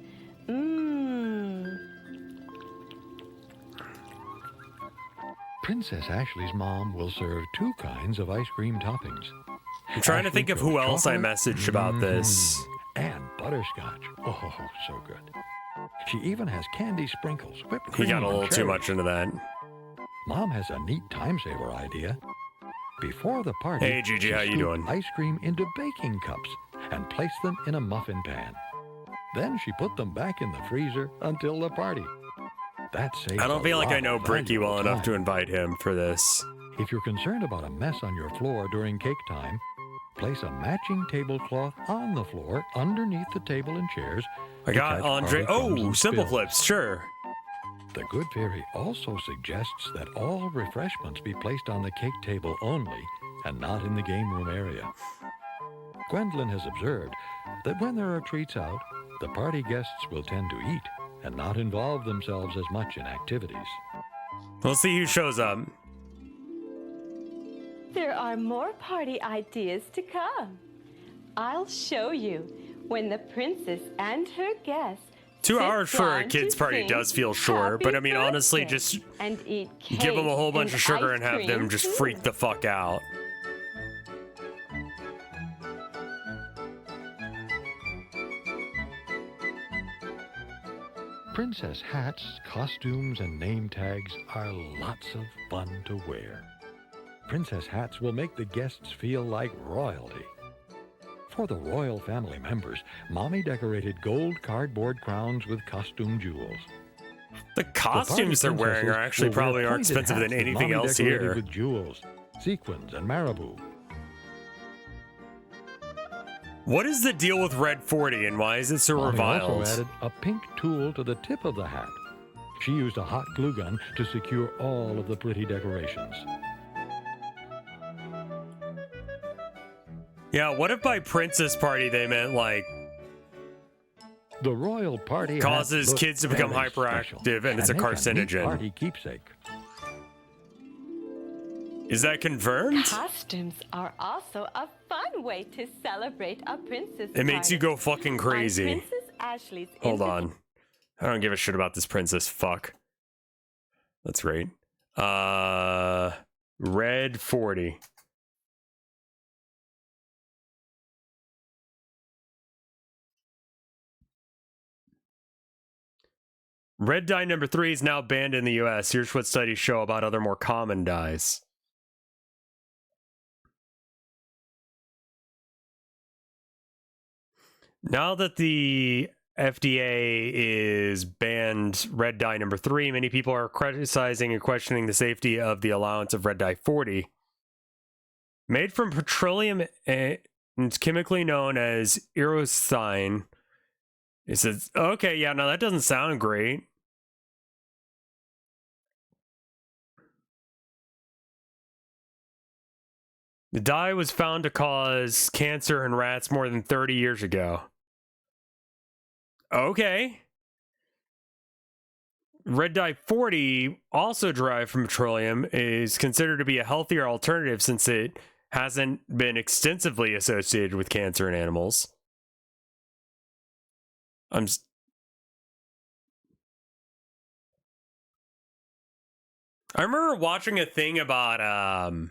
Mmm. Princess Ashley's mom will serve two kinds of ice cream toppings. I'm trying to think of who else I chocolate, messaged about this. And butterscotch. Oh, so good. She even has candy sprinkles, whipped He cream, got a and little too cherry. much into that. Mom has a neat time saver idea. Before the party, Hey, Gigi, she how you scooped doing? ice cream into baking cups and placed them in a muffin pan. Then she put them back in the freezer until the party. That saves I don't a feel like lot I know of Bricky well valuable enough to time. invite him for this. If you're concerned about a mess on your floor during cake time, place a matching tablecloth on the floor underneath the table and chairs. I to got catch Andre. party crumbs Oh, and Simple spills. Flips, sure. The Good Fairy also suggests that all refreshments be placed on the cake table only and not in the game room area. Gwendolyn has observed that when there are treats out, the party guests will tend to eat and not involve themselves as much in activities. We'll see who shows up. there are more party ideas to come. I'll show you when the princess and her guests 2 sit hours for a down kids to party sing does feel short, but I mean, Happy honestly, Birthday just and eat give them a whole cake bunch of sugar and have ice them cream, just too. freak the fuck out. Princess hats, costumes, and name tags are lots of fun to wear. Princess hats will make the guests feel like royalty. For the royal family members, Mommy decorated gold cardboard crowns with costume jewels. The costumes they're wearing are actually probably more expensive than anything else here. With jewels, sequins, and marabou. What is the deal with Red 40 and why is it so Mommy reviled? also added a pink tool to the tip of the hat. She used a hot glue gun to secure all of the pretty decorations. Yeah, what if by princess party they meant like the royal party causes hat kids to become very hyperactive special and it's a make neat carcinogen? Party keepsake. Is that confirmed? Costumes are also a fun way to celebrate a princess It makes you go fucking crazy. On Princess Ashley's Hold on. I don't give a shit about this princess. Fuck. That's right. Red 40. Red dye number 3 is now banned in the US. Here's what studies show about other more common dyes. Now that the FDA is banned red dye number 3, many people are criticizing and questioning the safety of the allowance of red dye 40. Made from petroleum and chemically known as erothine. It says, okay, yeah, no, that doesn't sound great. The dye was found to cause cancer in rats more than 30 years ago. Okay. Red dye 40, also derived from petroleum, is considered to be a healthier alternative since it hasn't been extensively associated with cancer in animals. I remember watching a thing about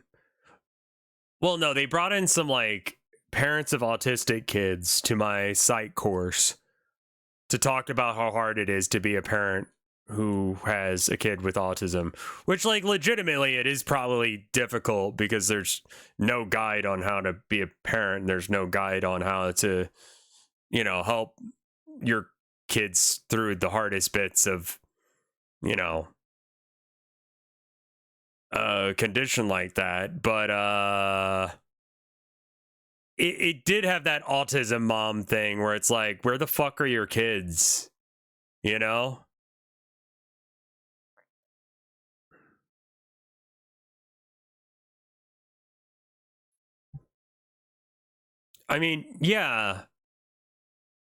well, no, they brought in some like parents of autistic kids to my psych course to talk about how hard it is to be a parent who has a kid with autism, which like legitimately it is probably difficult because there's no guide on how to be a parent. There's no guide on how to, you know, help your kids through the hardest bits of, you know, a condition like that. But it did have that autism mom thing where it's like, where the fuck are your kids? You know? I mean, yeah.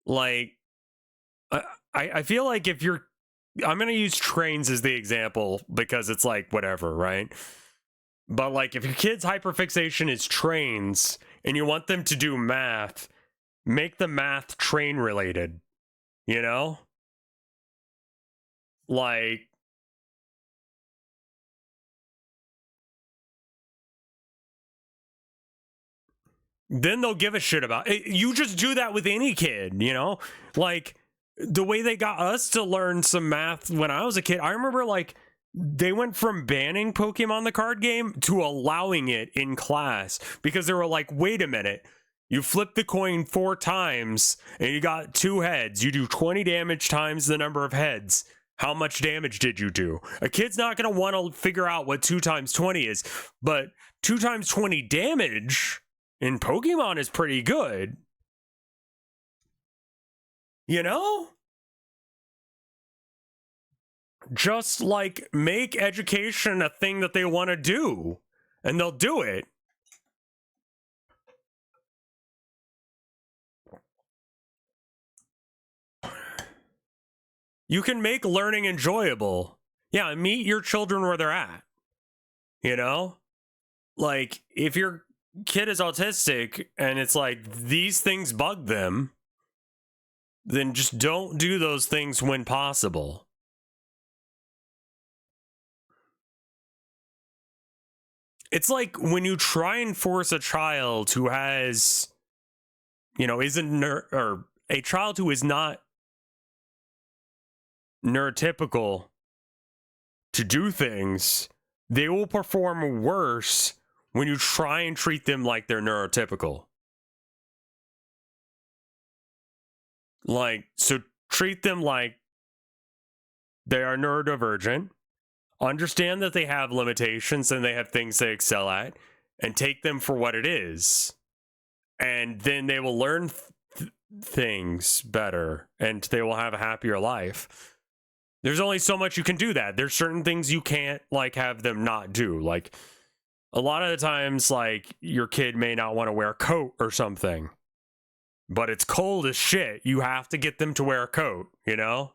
Like, I feel like if you're, I'm going to use trains as the example because it's like, whatever, right? But like, if your kid's hyperfixation is trains and you want them to do math, make the math train related, you know? Like, then they'll give a shit about it. You just do that with any kid, you know? Like, the way they got us to learn some math when I was a kid, I remember like they went from banning Pokemon the card game to allowing it in class because they were like, wait a minute, you flip the coin 4 times and you got 2 heads. You do 20 damage times the number of heads. How much damage did you do? A kid's not going to want to figure out what 2 times 20 is, but 2 times 20 damage in Pokemon is pretty good. You know? Just like make education a thing that they want to do, and they'll do it. You can make learning enjoyable. Yeah, meet your children where they're at. You know? like, if your kid is autistic and it's like these things bug them, then just don't do those things when possible. It's like when you try and force a child who has, you know, or a child who is not neurotypical to do things, they will perform worse when you try and treat them like they're neurotypical. Like, so treat them like they are neurodivergent, understand that they have limitations and they have things they excel at, and take them for what it is. And then they will learn things better and they will have a happier life. There's only so much you can do that. There's certain things you can't, like, have them not do. Like, a lot of the times, like, your kid may not want to wear a coat or something, but it's cold as shit. You have to get them to wear a coat, you know?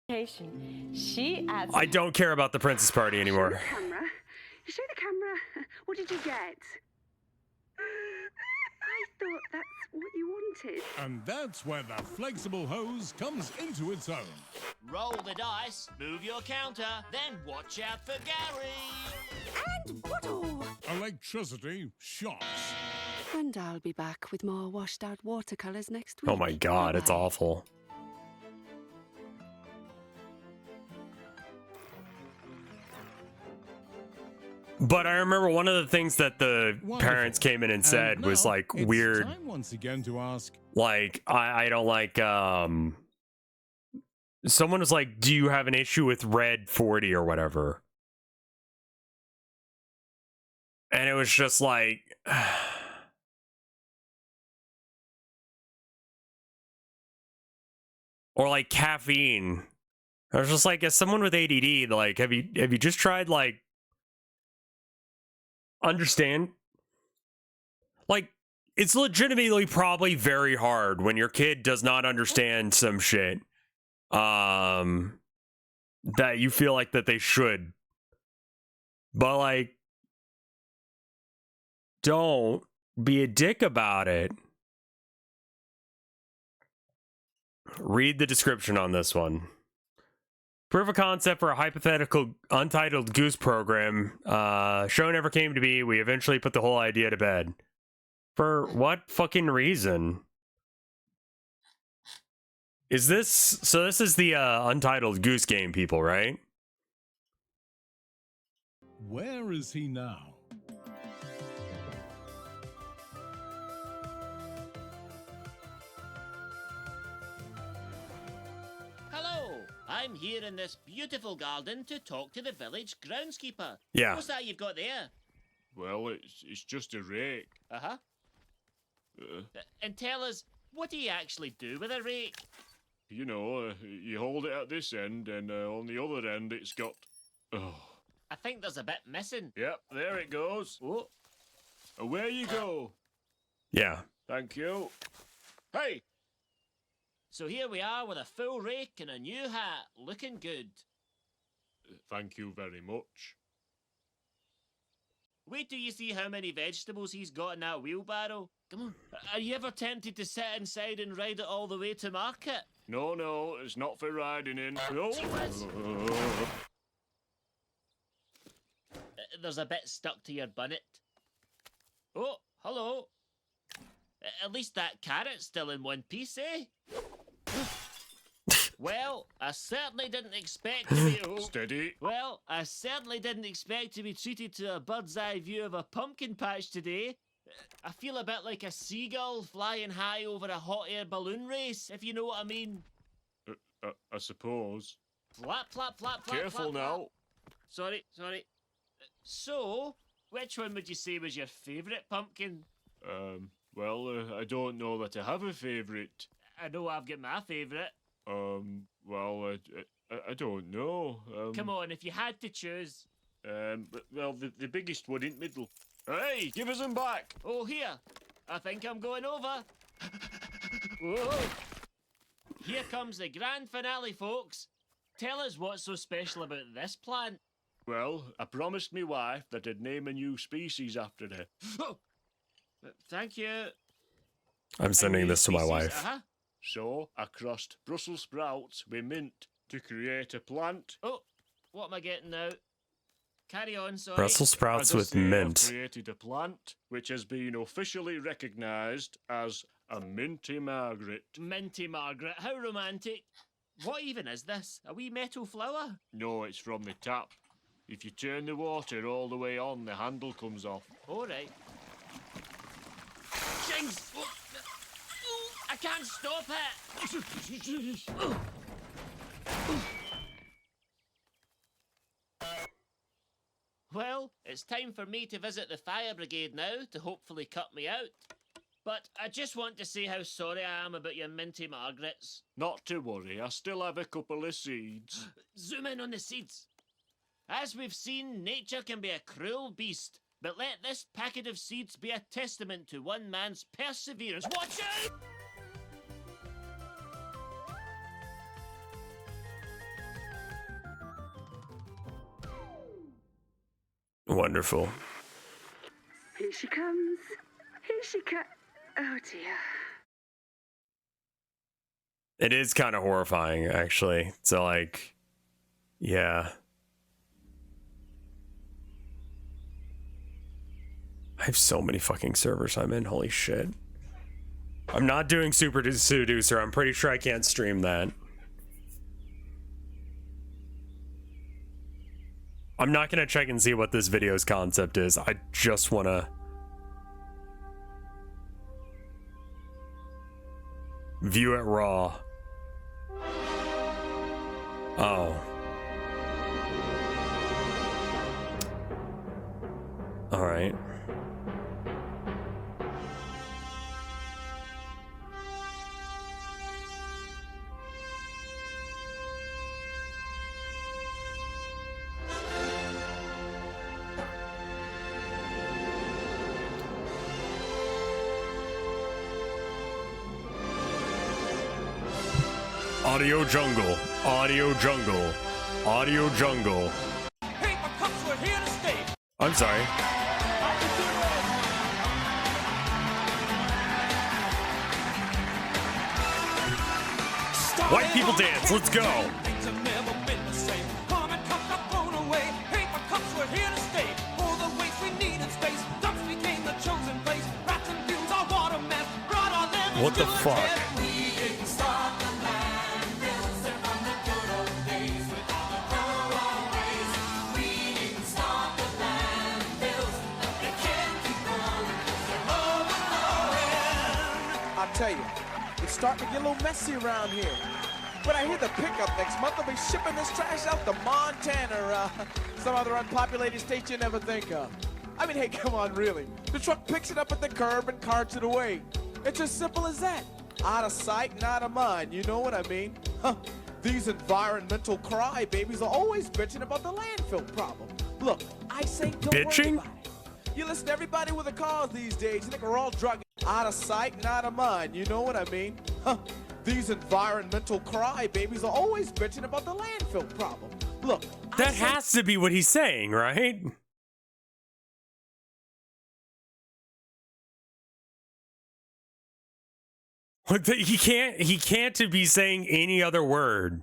She adds. I don't care about the princess party anymore. Camera. Show the camera. What did you get? I thought that's what you wanted. And that's where the flexible hose comes into its own. Roll the dice, move your counter, then watch out for Gary. And what all? Electricity shocks. And I'll be back with more washed out watercolors next week. Oh my god, it's awful. But I remember one of the things that the parents came in and said was like weird. Time once again to ask. Like, I don't like, someone was like, do you have an issue with red 40 or whatever? And it was just like, or like caffeine. I was just like, as someone with ADD, like, have you just tried, like, understand? Like, it's legitimately probably very hard when your kid does not understand some shit that you feel like that they should. But, like, don't be a dick about it. Read the description on this one. Proof of concept for a hypothetical untitled goose program. Show never came to be. We eventually put the whole idea to bed. For what fucking reason? Is this... So this is the untitled goose game people, right? Where is he now? I'm here in this beautiful garden to talk to the village groundskeeper. Yeah. What's that you've got there? Well, it's just a rake. Uh-huh. And tell us, what do you actually do with a rake? You know, you hold it at this end, and on the other end it's got... Oh. I think there's a bit missing. Yep, there it goes. Oh. Away you go. Yeah. Thank you. Hey! So here we are with a full rake and a new hat, looking good. Thank you very much. Wait till you see how many vegetables he's got in that wheelbarrow. Come on. Are you ever tempted to sit inside and ride it all the way to market? No, it's not for riding in. There's a bit stuck to your bonnet. Oh, hello. At least that carrot's still in one piece, eh? Well, I certainly didn't expect to be... Steady. Well, I certainly didn't expect to be treated to a bird's eye view of a pumpkin patch today. I feel a bit like a seagull flying high over a hot air balloon race, if you know what I mean. I suppose. Flap, flap, flap, flap, Careful flap, now. Flap. Sorry. So, which one would you say was your favourite pumpkin? Well, I don't know that I have a favourite. I know I've got my favourite. Well, I don't know. Come on, if you had to choose. Well, the biggest one in middle. Hey, give us them back. Oh, here. I think I'm going over. Whoa. Here comes the grand finale, folks. tell us what's so special about this plant. Well, I promised me wife that I'd name a new species after her. Oh, thank you. I'm sending this to my wife. So I crossed Brussels sprouts with mint to create a plant. Oh, what am I getting now? Carry on, sorry. Brussels sprouts As I with say, I've mint. created a plant which has been officially recognised as a Minty Margaret. Minty Margaret, how romantic. What even is this? A wee metal flower? No, it's from the tap. If you turn the water all the way on, the handle comes off. All right. Jings! I can't stop it! Well, it's time for me to visit the fire brigade now to hopefully cut me out. But I just want to say how sorry I am about your Minty Margarets. Not to worry, I still have a couple of seeds. Zoom in on the seeds. As we've seen, nature can be a cruel beast, but let this packet of seeds be a testament to one man's perseverance. Watch out! Wonderful. Here she comes. Here she comes. Oh dear. It is kind of horrifying, actually. So, like, yeah. I have so many fucking servers I'm in. Holy shit. I'm not doing Super Seducer. I'm pretty sure I can't stream that. I'm not gonna check and see what this video's concept is. I just wanna view it raw. Oh. All right. Audio jungle, audio jungle, audio jungle. Paper cups were here to stay. I'm sorry. White people dance, let's go. Things have never been the same. Common cups got thrown away. Paper cups were here to stay. For the waste we needed space. Dumps became the chosen place. Rats and fumes, our water mess. Brought our levels What the to a fuck? head. We didn't start the landfills. They're from the good old days with all the throwaways. We didn't start the landfills. They can't keep going 'cause they're overflowing. I'll tell you, it's starting to get a little messy around here. But I hear the pickup next month will be shipping this trash out to Montana or some other unpopulated state you never think of. I mean, hey, come on, really. The truck picks it up at the curb and carts it away. It's as simple as that. Out of sight and out of mind, you know what I mean? Huh. These environmental crybabies are always bitching about the landfill problem. Look, I say don't worry about it. You listen to everybody with a cause these days, you think we're all drug out of sight and out of mind, you know what I mean? Huh. These environmental crybabies are always bitching about the landfill problem. Look, That has to be what he's saying, right? Like he can't be saying any other word.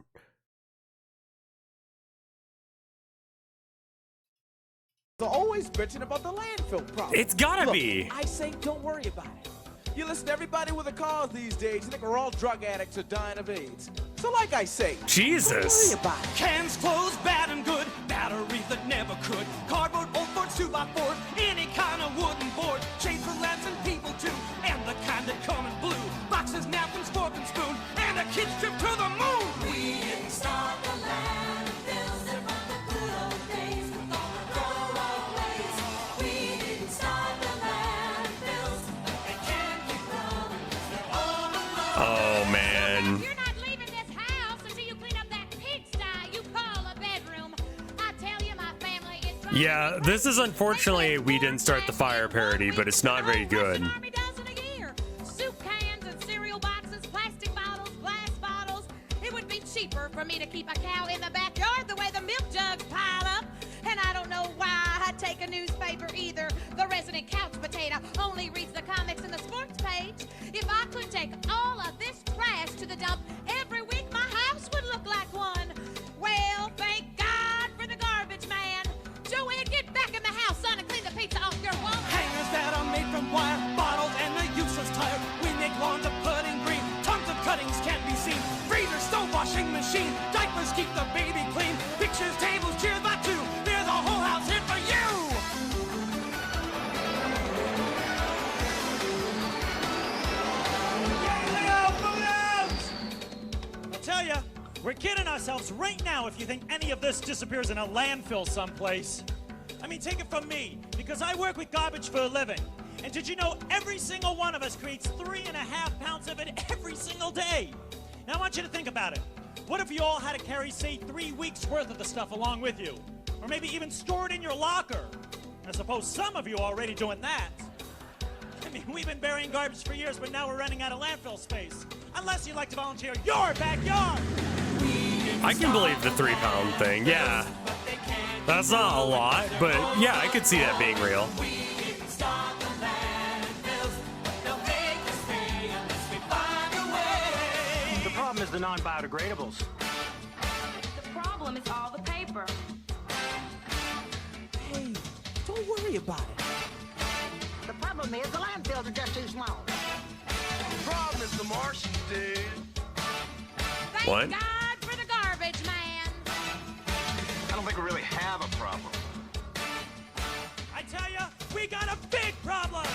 they're always bitching about the landfill problem. It's gotta Look, be. I say don't worry about it. You listen to everybody with a cause these days, you think we're all drug addicts or dying of AIDS. So like I say, Jesus. don't worry about it. Cans closed, bad and good. Batteries that never could. Cardboard, old boards, 2x4. Any kind of wooden board. Shades for lamps and people too. And the kind that come in blue. Boxes, napkins, fork and spoon. And a kid's trip to the moon. We didn't start the landfills. They're from the good old days with all the throwaways. We didn't start the landfills. They can't keep rolling 'cause they're overflowing. Oh man. You're not leaving this house until you clean up that pigsty you call a bedroom. I tell you, my family is trying. Yeah, this is unfortunately We Didn't Start the Fire parody, but it's not very good. Army does it a year. Soup cans and cereal boxes, plastic bottles, glass bottles. It would be cheap cheaper for me to keep a cow in the backyard the way the milk jugs pile up. And I don't know why I take a newspaper either. The resident couch potato only reads the comics and the sports page. If I could take all of this trash to the dump every week, my house would look like one. Well, thank God for the garbage man. Joanne, get back in the house, son, and clean the pizza off your wall. Hangers that are made from wire, bottles and the useless tire. We make lawns of pudding green, tons of cuttings can't be seen. Freezer, stove, washing machine, diapers keep the baby clean. Pictures, tables, chairs, by two. There's a whole house here for you. I'll tell ya, we're kidding ourselves right now if you think any of this disappears in a landfill someplace. I mean, take it from me, because I work with garbage for a living. And did you know every single one of us creates 3.5 pounds of it every single day? Now I want you to think about it. What if you all had to carry, say, 3 weeks worth of the stuff along with you? Or maybe even store it in your locker? I suppose some of you are already doing that. I mean, we've been burying garbage for years, but now we're running out of landfill space. Unless you'd like to volunteer your backyard. I can believe the 3-pound thing, yeah. That's not a lot, but yeah, I could see that being real. The problem is the non-biodegradables. The problem is all the paper. Hey, don't worry about it. The problem is the landfills are just too small. The problem is the Martians, dude. Thank What? God for the garbage man. I don't think we really have a problem. I tell ya, we got a big problem!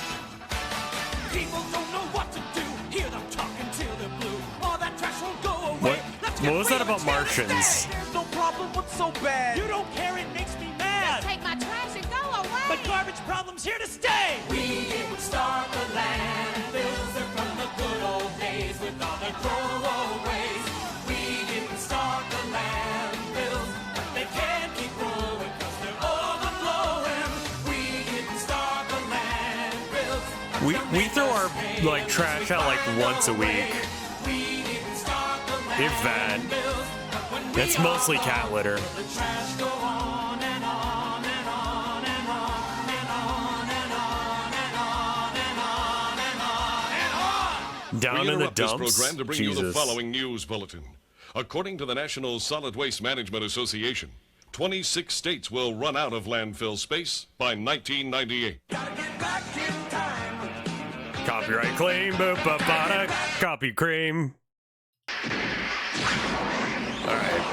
People don't know what to do. Hear them talking till they're blue. All that trash won't go away. What was that about Martians? There's no problem. What's so bad? You don't care, it makes me mad! Take my trash and go away. But garbage problem's here to stay! We didn't start the landfills. They're from the good old days with all their throwaways. We didn't start the landfills, but they can't keep growing because they're overflowing. We didn't start the landfills. We throw our like trash out like once a week. If that. It's mostly cat litter. The trash go on and on and on and on and on and on and on and on and on and on. Down We in the interrupt this dumps. program to bring you the Jesus. following news bulletin. According to the National Solid Waste Management Association, 26 states will run out of landfill space by 1998. Copyright claim, ba-ba-ba-da, copy cream. All right.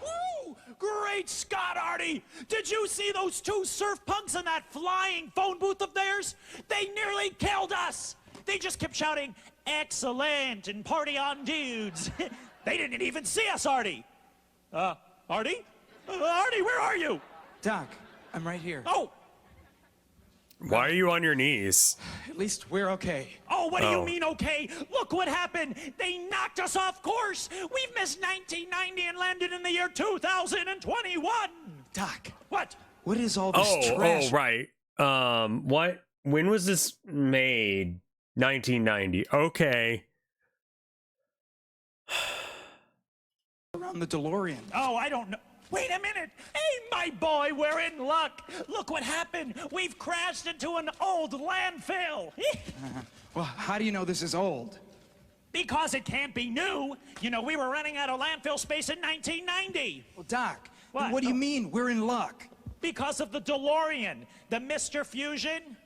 Woo! Great Scott, Artie! Did you see those 2 surf punks in that flying phone booth of theirs? They nearly killed us! They just kept shouting, "Excellent," and "Party on, dudes." They didn't even see us, Artie! Artie? Artie, where are you? Doc, I'm right here. Oh! Why are you on your knees? At least we're okay. Oh, what do you Oh. mean, okay? Look what happened! They knocked us off course! We've missed 1990 and landed in the year 2021! Doc. What? What is all this trash? Oh, right. What? When was this made? 1990. Okay. Around the DeLorean. Oh, I don't know. Wait a minute! Hey, my boy, we're in luck! Look what happened! We've crashed into an old landfill! Well, how do you know this is old? Because it can't be new! You know, we were running out of landfill space in 1990! Well, Doc, What? what do you mean we're in luck? Because of the DeLorean, the Mr. Fusion.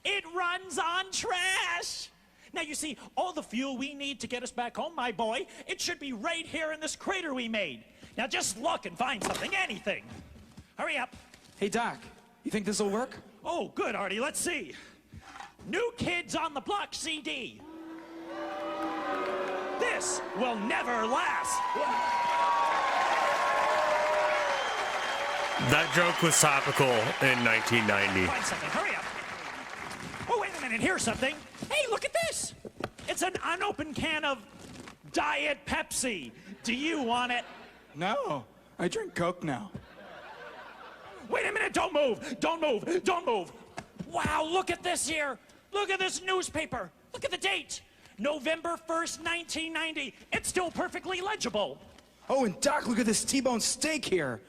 It runs on trash! Now, you see, all the fuel we need to get us back home, my boy, it should be right here in this crater we made. Now, just look and find something, anything. Hurry up. Hey, Doc, you think this will work? Oh, good, Artie. Let's see. New Kids on the Block CD. This will never last. That joke was topical in 1990. Find something. Hurry up. Oh, wait a minute. Here's something. Hey, look at this. It's an unopened can of Diet Pepsi. Do you want it? No, I drink Coke now. Wait a minute. Don't move. Don't move. Don't move. Wow, look at this here. Look at this newspaper. Look at the date. November 1st, 1990. It's still perfectly legible. Oh, and Doc, look at this T-bone steak here.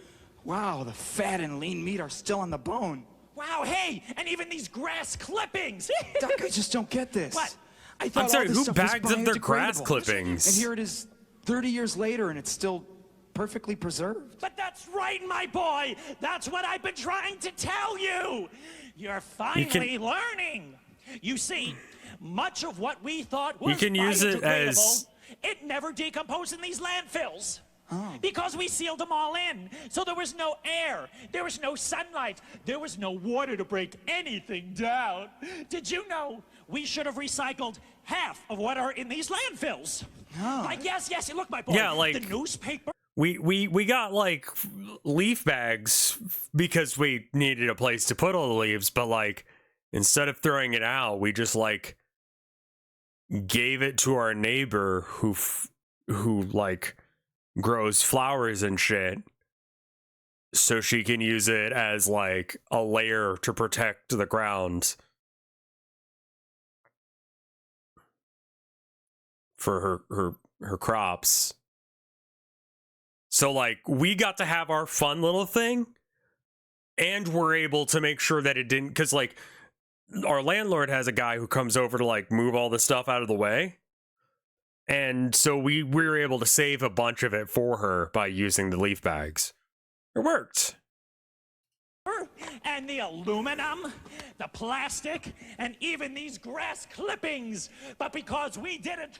Wow, the fat and lean meat are still on the bone. Wow, hey, and even these grass clippings. Doc, I just don't get this. What? I thought I'm sorry, all this who stuff was bags up their grass biodegradable. clippings? And here it is 30 years later, and it's still perfectly preserved. But that's right, my boy. That's what I've been trying to tell you. You're finally learning. You see, much of what we thought was You can use it as... it never decomposed in these landfills. Because we sealed them all in. So there was no air. There was no sunlight. There was no water to break anything down. Did you know we should have recycled half of what are in these landfills? Like, yes, look, my boy. Yeah, like... the newspaper. We got like leaf bags because we needed a place to put all the leaves, but like instead of throwing it out, we just like gave it to our neighbor who like grows flowers and shit, so she can use it as like a layer to protect the ground for her crops. So like we got to have our fun little thing, and we're able to make sure that it didn't, because like our landlord has a guy who comes over to like move all the stuff out of the way. And so we were able to save a bunch of it for her by using the leaf bags. It worked. And the aluminum, the plastic, and even these grass clippings. But because we didn't,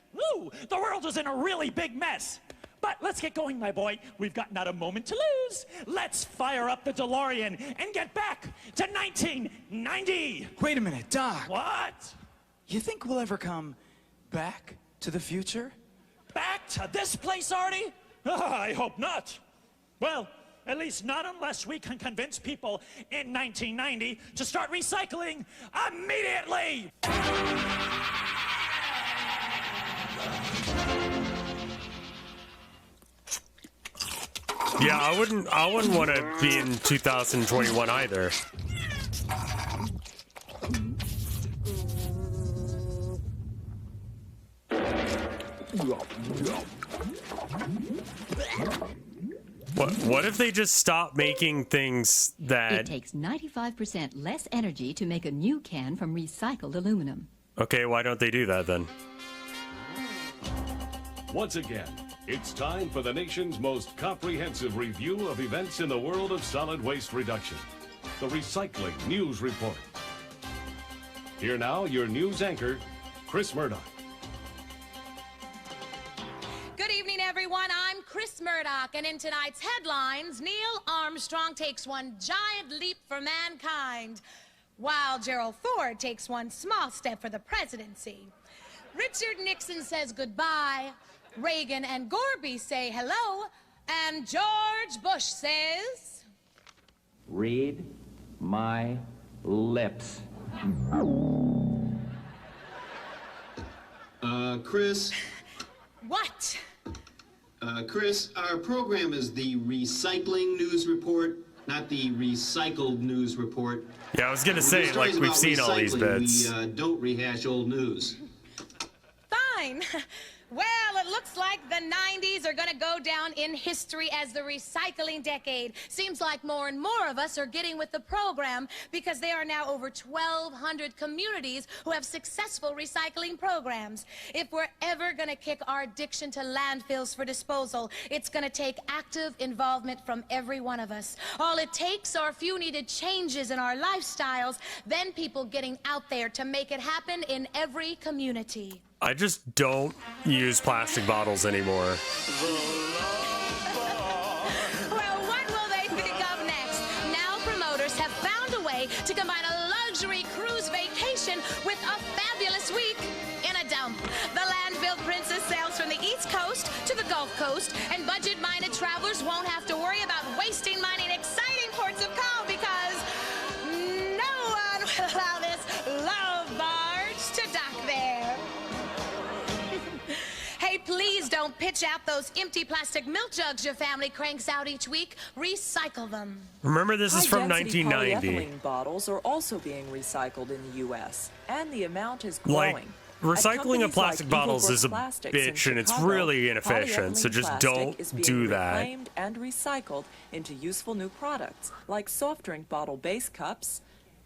the world is in a really big mess. But let's get going, my boy. We've got not a moment to lose. Let's fire up the DeLorean and get back to 1990. Wait a minute, Doc. What? You think we'll ever come back to the future? Back to this place, Artie? I hope not. Well, at least not unless we can convince people in 1990 to start recycling immediately. Yeah, I wouldn't want to be in 2021 either. What if they just stop making things that... It takes 95% less energy to make a new can from recycled aluminum. Okay, why don't they do that then? Once again, it's time for the nation's most comprehensive review of events in the world of solid waste reduction. The Recycling News Report. Here now, your news anchor, Chris Murdoch. Good evening, everyone. I'm Chris Murdoch, and in tonight's headlines, Neil Armstrong takes one giant leap for mankind, while Gerald Ford takes one small step for the presidency. Richard Nixon says goodbye, Reagan and Gorby say hello, and George Bush says... Read my lips. Chris? What? Chris, our program is the Recycling News Report, not the Recycled News Report. Yeah, I was gonna say, like, we've seen all these bits. We don't rehash old news. Fine. Well, it looks like the 90s are going to go down in history as the recycling decade. Seems like more and more of us are getting with the program because there are now over 1,200 communities who have successful recycling programs. If we're ever going to kick our addiction to landfills for disposal, it's going to take active involvement from every one of us. All it takes are a few needed changes in our lifestyles, then people getting out there to make it happen in every community. I just don't use plastic bottles anymore. Well, what will they think of next? Now promoters have found a way to combine a luxury cruise vacation with a fabulous week in a dump. The Landfill Princess sails from the East Coast to the Gulf Coast, and budget-minded travelers won't have to worry about wasting money in exciting ports of call because no one will allow this love barge to dock there. Hey, please don't pitch out those empty plastic milk jugs your family cranks out each week. Recycle them. Remember, this is from High-density 1990. polyethylene bottles are also being recycled in the U.S., and the amount is growing. recycling of plastic bottles is a bitch and it's really inefficient, so just don't do that. Reclaimed and recycled into useful new products like soft drink bottle base cups,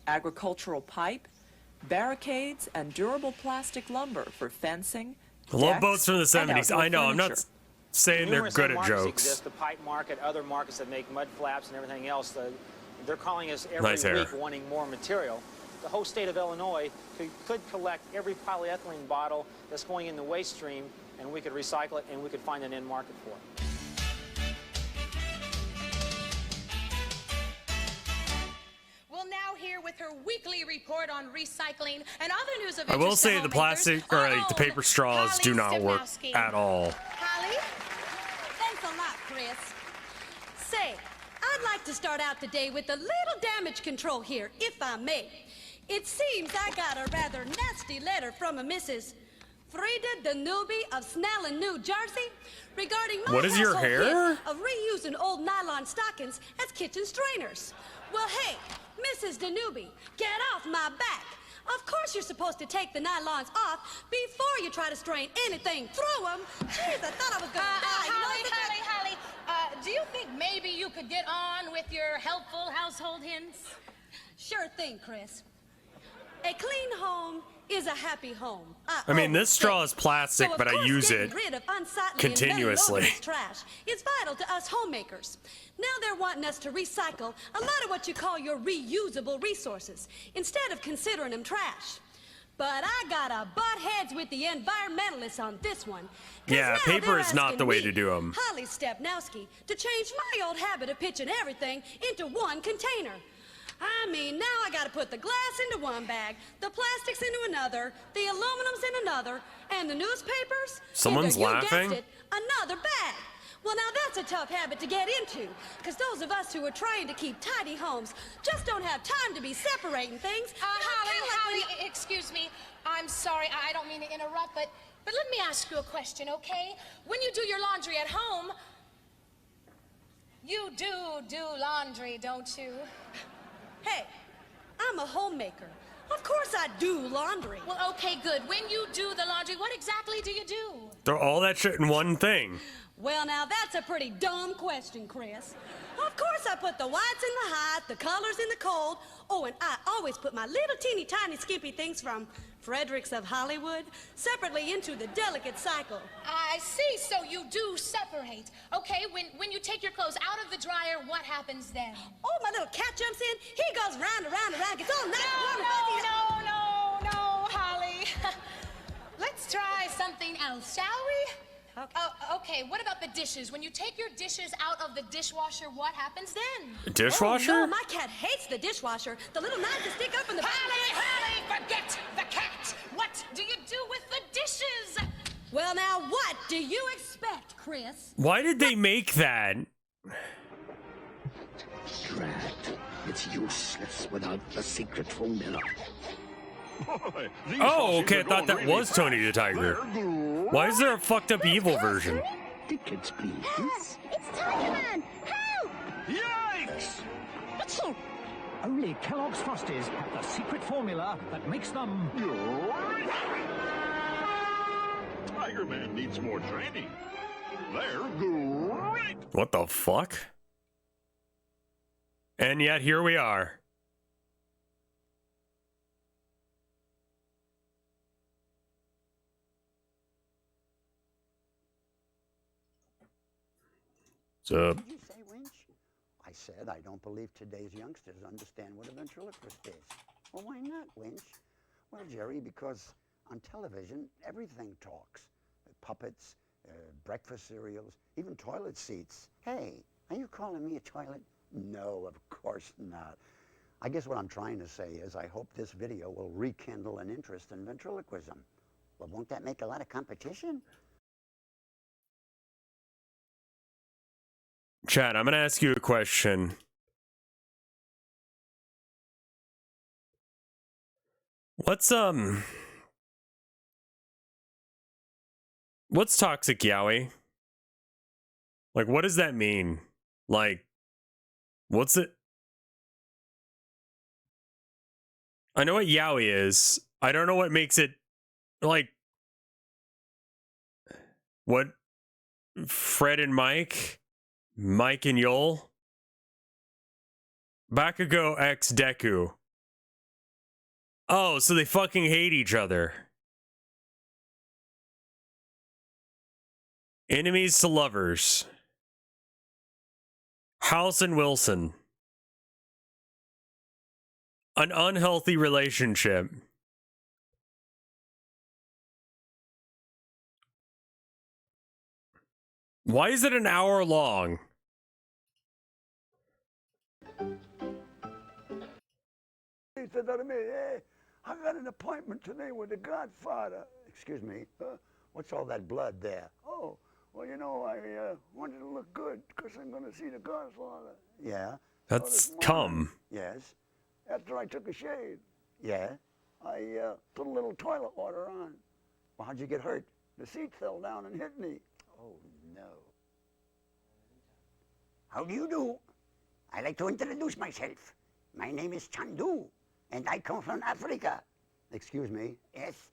agricultural pipe, barricades, and durable plastic lumber for fencing. I love boats from the 70s. I know, I'm not saying they're good at jokes. Exist, the pipe market, other markets that make mud flaps and everything else. They're calling us every Nice hair. week wanting more material. The whole state of Illinois could collect every polyethylene bottle that's going in the waste stream, and we could recycle it, and we could find an end market for it. We'll now hear with her weekly report on recycling and other news of I will interest say to the homemakers. plastic or like, the paper straws do not work at all. Holly? Thanks a lot, Chris. Say, I'd like to start out today with a little damage control here, if I may. It seems I got a rather nasty letter from a Mrs. Frida Danube of Snellen, New Jersey, regarding my What is your household hair? hit of reusing old nylon stockings as kitchen strainers. Well, hey, Mrs. Danube, get off my back. Of course you're supposed to take the nylons off before you try to strain anything through them. Jeez, I thought I was gonna die. Holly, do you think maybe you could get on with your helpful household hints? Sure thing, Chris. A clean home is a happy home. I mean, this straw is plastic, So, of but I course, use getting it rid of unsightly continuously. and very odorous trash is vital to us homemakers. Now they're wanting us to recycle a lot of what you call your reusable resources instead of considering them trash. But I gotta butt heads with the environmentalists on this one. 'Cause Yeah, now paper they're is not the asking way me, to do them. Holly Stepnowski, to change my old habit of pitching everything into one container. I mean, now I gotta put the glass into one bag, the plastics into another, the aluminums in another, and the newspapers Someone's into, you laughing? guessed it, another bag. Well, now that's a tough habit to get into, because those of us who are trying to keep tidy homes just don't have time to be separating things. Holly, excuse me. I'm sorry, I don't mean to interrupt, but let me ask you a question, okay? When you do your laundry at home, you do laundry, don't you? Hey, I'm a homemaker. Of course I do laundry. Well, okay, good. When you do the laundry, what exactly do you do? Throw all that shit in one thing. Well, now that's a pretty dumb question, Chris. Of course I put the whites in the hot, the colors in the cold. Oh, and I always put my little teeny tiny skimpy things from Fredericks of Hollywood separately into the delicate cycle. I see, so you do separate. Okay, when you take your clothes out of the dryer, what happens then? Oh, my little cat jumps in. He goes round and round and round, gets all nice and warm and fuzzy. No, Holly. Let's try something else, shall we? Okay, what about the dishes? When you take your dishes out of the dishwasher, what happens then? Dishwasher? Oh, no, my cat hates the dishwasher. The little knife to stick up in the... Holly, forget the cat! What do you do with the dishes? Well, now, what do you expect, Chris? Why did they make that? Drat. It's useless without the secret formula. Oh, okay, I thought that was Tony the Tiger. Why is there a fucked up evil version? Tickets, please. It's Tiger Man! Help! Yikes! Achoo! Only Kellogg's Frosties have the secret formula that makes them... Tiger Man needs more training. They're great. What the fuck? And yet here we are. What's up? What did you say, Winch? I said I don't believe today's youngsters understand what a ventriloquist is. Well, why not, Winch? Well, Jerry, because on television, everything talks. Puppets, breakfast cereals, even toilet seats. Hey, are you calling me a toilet? No, of course not. I guess what I'm trying to say is I hope this video will rekindle an interest in ventriloquism. Well, won't that make a lot of competition? Chad, I'm gonna ask you a question. What's toxic yaoi? Like, what does that mean? Like, what's it? I know what yaoi is. I don't know what makes it Like, what? Fred and Mike? Mike and Yall? Bakugo x Deku. Oh, so they fucking hate each other. Enemies to lovers. House and Wilson. An unhealthy relationship. Why is it an hour long? He said to me, hey, I got an appointment today with the Godfather. Excuse me, what's all that blood there? Oh, well, you know, I wanted to look good because I'm going to see the Godfather. Yeah. That's cum. Yes. After I took a shave. Yeah. I put a little toilet water on. Well, how'd you get hurt? The seat fell down and hit me. Oh, no. How do you do? I like to introduce myself. My name is Chandu, and I come from Africa. Excuse me, yes?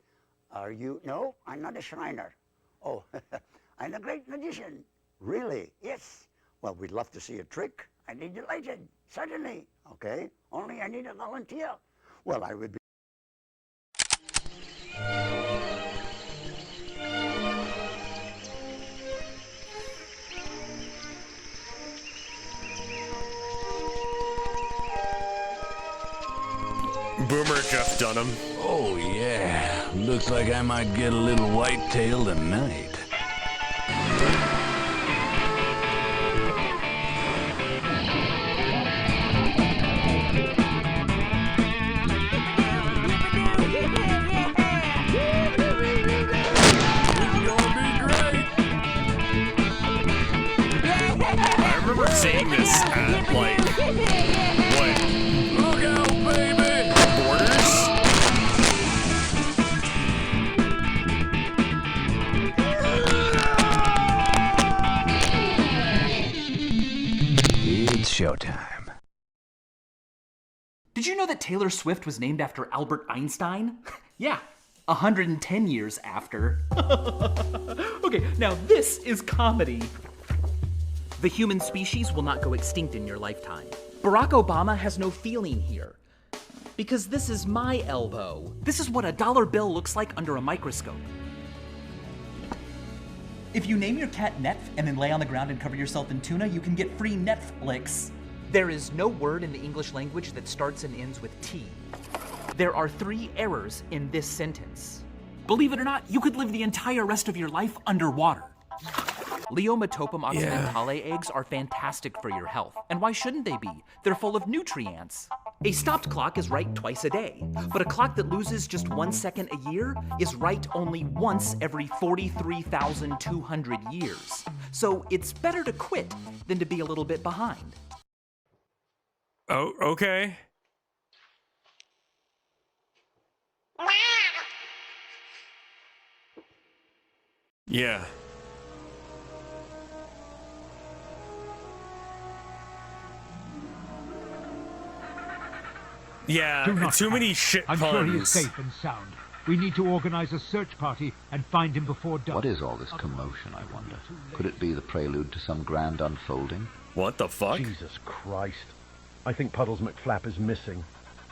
Are you? No, I'm not a Shriner. Oh, I'm a great magician. Really? Yes. Well, we'd love to see a trick. I'd be delighted. Certainly. Okay, only I need a volunteer. Well, I would be. Boomer Jeff Dunham. Oh, yeah. Looks like I might get a little whitetail tonight. I remember seeing this at, like, what? Look out, baby! Borders? It's showtime. Did you know that Taylor Swift was named after Albert Einstein? Yeah, 110 years after. Okay, now this is comedy. The human species will not go extinct in your lifetime. Barack Obama has no feeling here. Because this is my elbow. This is what a dollar bill looks like under a microscope. If you name your cat Netf and then lay on the ground and cover yourself in tuna, you can get free Netflix. There is no word in the English language that starts and ends with T. There are 3 errors in this sentence. Believe it or not, you could live the entire rest of your life underwater. Leometopum occidentale eggs are fantastic for your health. And why shouldn't they be? They're full of nutrients. A stopped clock is right twice a day, but a clock that loses just 1 second a year is right only once every 43,200 years. So it's better to quit than to be a little bit behind. Oh, okay. Yeah. Yeah, Do not too many panic. shit I'm puns. sure he is safe and sound. We need to organize a search party and find him before dark. What is all this commotion, I wonder? Could it be the prelude to some grand unfolding? What the fuck? Jesus Christ. I think Puddles McFlap is missing.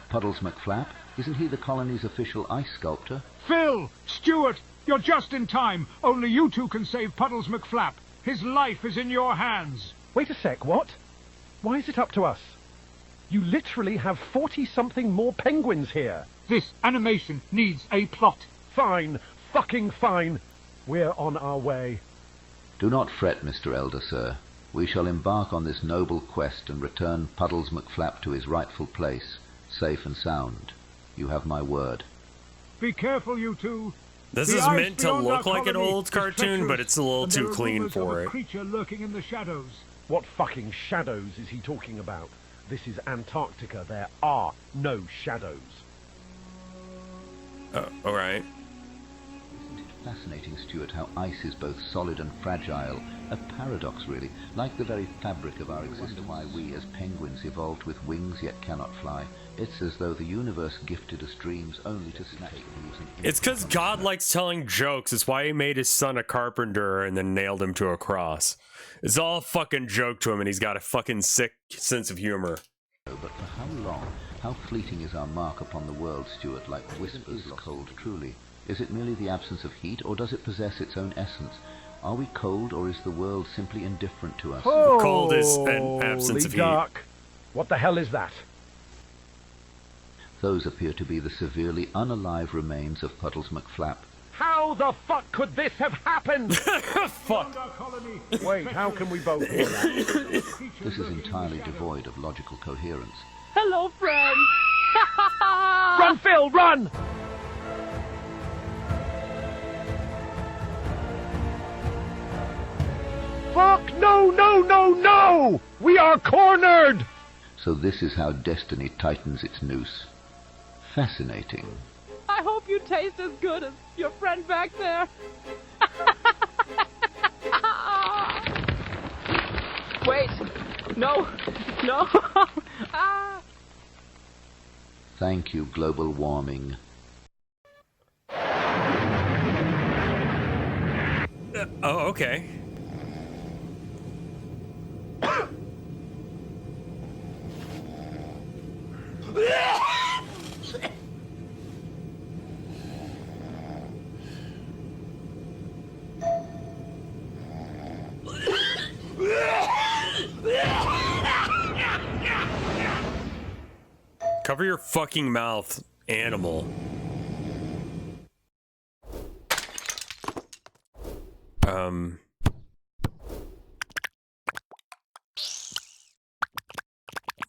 Puddles McFlap? Isn't he the colony's official ice sculptor? Phil! Stuart! You're just in time. Only you two can save Puddles McFlap. His life is in your hands. Wait a sec, what? Why is it up to us? You literally have 40-something more penguins here. This animation needs a plot. Fine. Fucking fine. We're on our way. Do not fret, Mr. Elder, sir. We shall embark on this noble quest and return Puddles McFlap to his rightful place, safe and sound. You have my word. Be careful, you two. This is meant to look like an old cartoon, but it's a little too clean for it. Creature lurking in the shadows. What fucking shadows is he talking about? This is Antarctica. There are no shadows. All right. Fascinating, Stuart, how ice is both solid and fragile. A paradox, really, like the very fabric of our existence. Why we, as penguins, evolved with wings yet cannot fly. It's as though the universe gifted us dreams only to snatch them using... It's because God likes telling jokes. It's why he made his son a carpenter and then nailed him to a cross. It's all a fucking joke to him, and he's got a fucking sick sense of humor. But for how long? How fleeting is our mark upon the world, Stuart, like whispers cold truly? Is it merely the absence of heat, or does it possess its own essence? Are we cold, or is the world simply indifferent to us? Oh, cold is an absence of heat. Dark. What the hell is that? Those appear to be the severely unalive remains of Puddles McFlap. How the fuck could this have happened? Fuck. Wait, how can we both hear that? This is entirely devoid of logical coherence. Hello, friend! Run, Phil, run! Fuck, no, no, no, no! We are cornered! So this is how destiny tightens its noose. Fascinating. I hope you taste as good as your friend back there. Wait, no, no. Thank you, global warming. Oh, okay. Cover your fucking mouth, animal.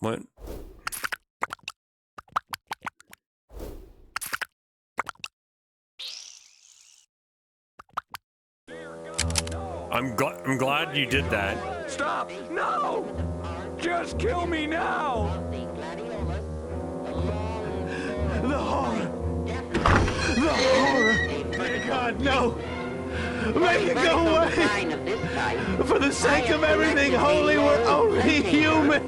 What? I'm glad you did that. Stop! No! Just kill me now! The horror! The horror! Dear God, no! Make it go away! For the sake of everything holy, we're only human!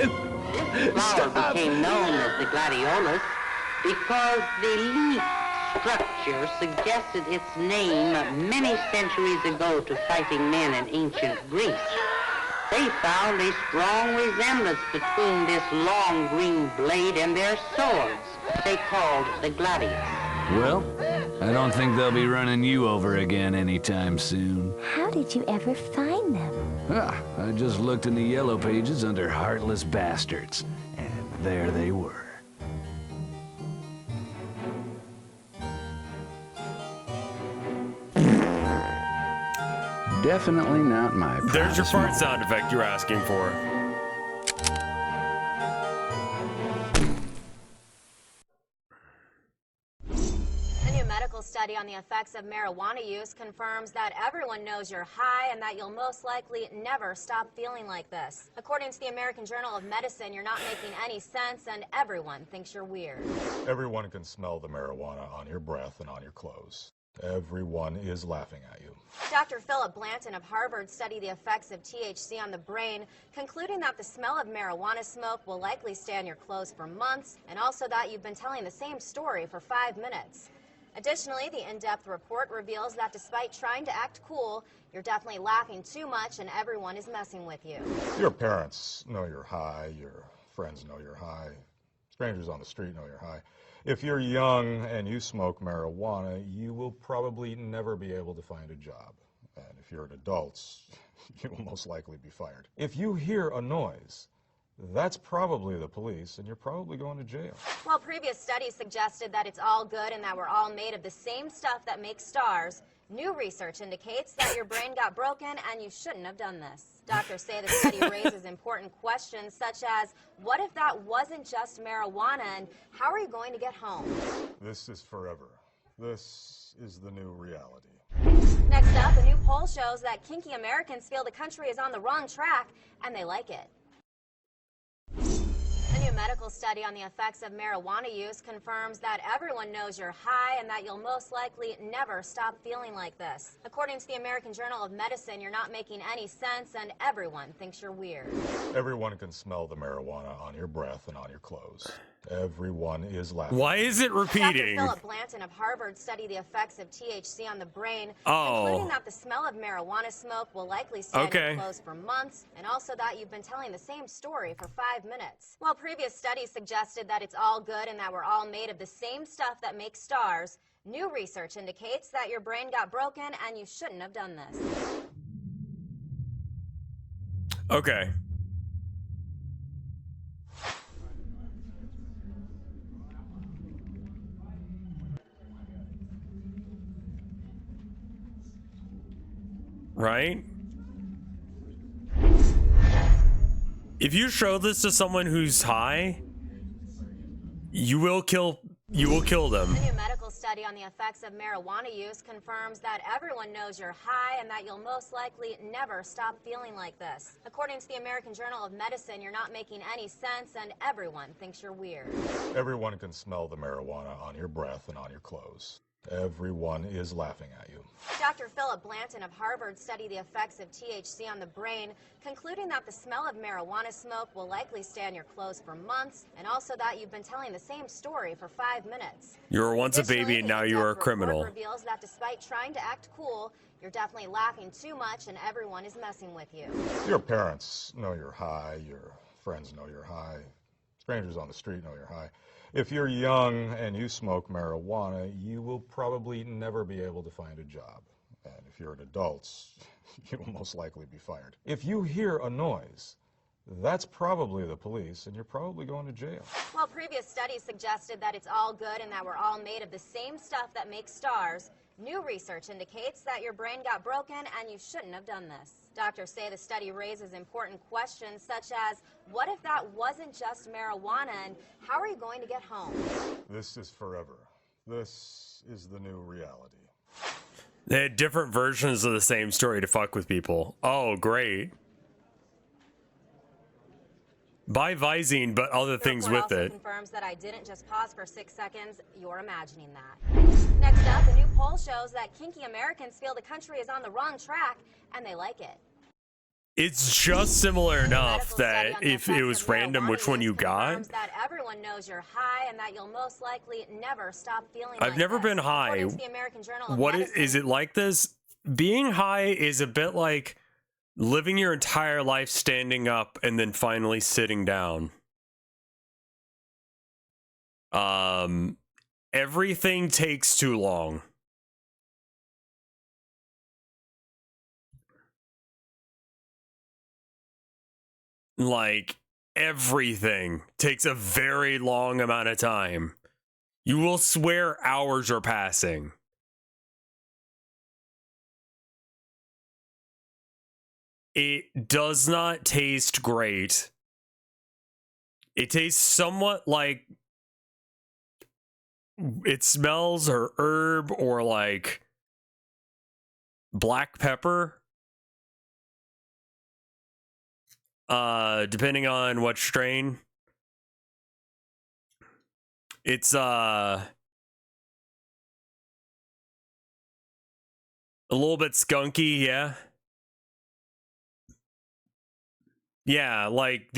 Stop! Became known as the gladiolus because the leaf structure suggested its name many centuries ago to fighting men in ancient Greece. They found a strong resemblance between this long green blade and their swords. They called the gladius. Well, I don't think they'll be running you over again anytime soon. How did you ever find them? I just looked in the yellow pages under heartless bastards, and there they were. Definitely not my proudest There's your fart moment. sound effect you're asking for. A new medical study on the effects of marijuana use confirms that everyone knows you're high and that you'll most likely never stop feeling like this. According to the American Journal of Medicine, you're not making any sense and everyone thinks you're weird. Everyone can smell the marijuana on your breath and on your clothes. Everyone is laughing at you. Dr. Philip Blanton of Harvard studied the effects of THC on the brain, concluding that the smell of marijuana smoke will likely stay on your clothes for months, and also that you've been telling the same story for 5 minutes. Additionally, the in-depth report reveals that despite trying to act cool, you're definitely laughing too much and everyone is messing with you. Your parents know you're high. Your friends know you're high. Strangers on the street know you're high. If you're young and you smoke marijuana, you will probably never be able to find a job. And if you're an adult, you will most likely be fired. If you hear a noise, that's probably the police, and you're probably going to jail. While previous studies suggested that it's all good and that we're all made of the same stuff that makes stars, new research indicates that your brain got broken and you shouldn't have done this. Doctors say the study raises important questions such as, what if that wasn't just marijuana and how are you going to get home? This is forever. This is the new reality. Next up, a new poll shows that kinky Americans feel the country is on the wrong track and they like it. A new new medical study on the effects of marijuana use confirms that everyone knows you're high and that you'll most likely never stop feeling like this. According to the American Journal of Medicine, you're not making any sense and everyone thinks you're weird. Everyone can smell the marijuana on your breath and on your clothes. Everyone is laughing. Why is it repeating? Dr. Philip Blanton of Harvard studied the effects of THC on the brain, Oh. concluding that the smell of marijuana smoke will likely stay in your clothes for months, and also that you've been telling the same story for 5 minutes. While previous studies suggested that it's all good and that we're all made of the same stuff that makes stars, new research indicates that your brain got broken and you shouldn't have done this. Okay. Right? If you show this to someone who's high, you will kill them. A new medical study on the effects of marijuana use confirms that everyone knows you're high and that you'll most likely never stop feeling like this. According to the American Journal of Medicine, you're not making any sense and everyone thinks you're weird. Everyone can smell the marijuana on your breath and on your clothes. Everyone is laughing at you. Dr. Philip Blanton of Harvard studied the effects of THC on the brain, concluding that the smell of marijuana smoke will likely stay on your clothes for months, and also that you've been telling the same story for 5 minutes. You were once a baby and now you are a Report criminal. reveals that despite trying to act cool, you're definitely laughing too much and everyone is messing with you. Your parents know you're high. Your friends know you're high. Strangers on the street know you're high. If you're young and you smoke marijuana, you will probably never be able to find a job. And if you're an adult, you will most likely be fired. If you hear a noise, that's probably the police, and you're probably going to jail. While previous studies suggested that it's all good and that we're all made of the same stuff that makes stars, new research indicates that your brain got broken and you shouldn't have done this. Doctors say the study raises important questions such as, what if that wasn't just marijuana and how are you going to get home? This is forever. This is the new reality. They had different versions of the same story to fuck with people. Oh, great. Buy Visine, but other things with also it. Confirms that I didn't just pause for 6 seconds. You're imagining that. Next up, a new poll shows that kinky Americans feel the country is on the wrong track, and they like it. It's just similar enough that if it was random which one you got. That everyone knows you're high, and that you'll most likely never stop feeling. I've never been high. What is it like this? Being high is a bit like living your entire life standing up and then finally sitting down. Everything takes too long. Like, everything takes a very long amount of time. You will swear hours are passing. It does not taste great. It tastes somewhat like it smells or herb or like black pepper. Depending on what strain. It's a little bit skunky, yeah. Yeah, like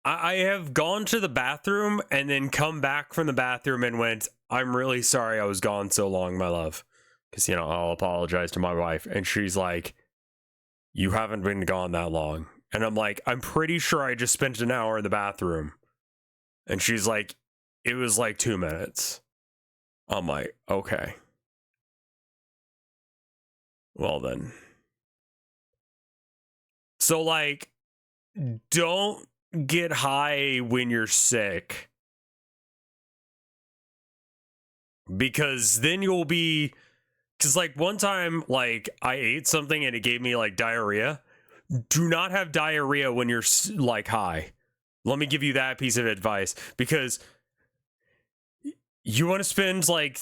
I have gone to the bathroom and then come back from the bathroom and went, I'm really sorry I was gone so long, my love. Because, you know, I'll apologize to my wife. And she's like, you haven't been gone that long. And I'm like, I'm pretty sure I just spent an hour in the bathroom. And she's like, it was like 2 minutes. I'm like, okay. Well then. So, like, don't get high when you're sick. Because then you'll be... Because, like, one time, like, I ate something and it gave me, like, diarrhea. Do not have diarrhea when you're, like, high. Let me give you that piece of advice. Because you want to spend, like,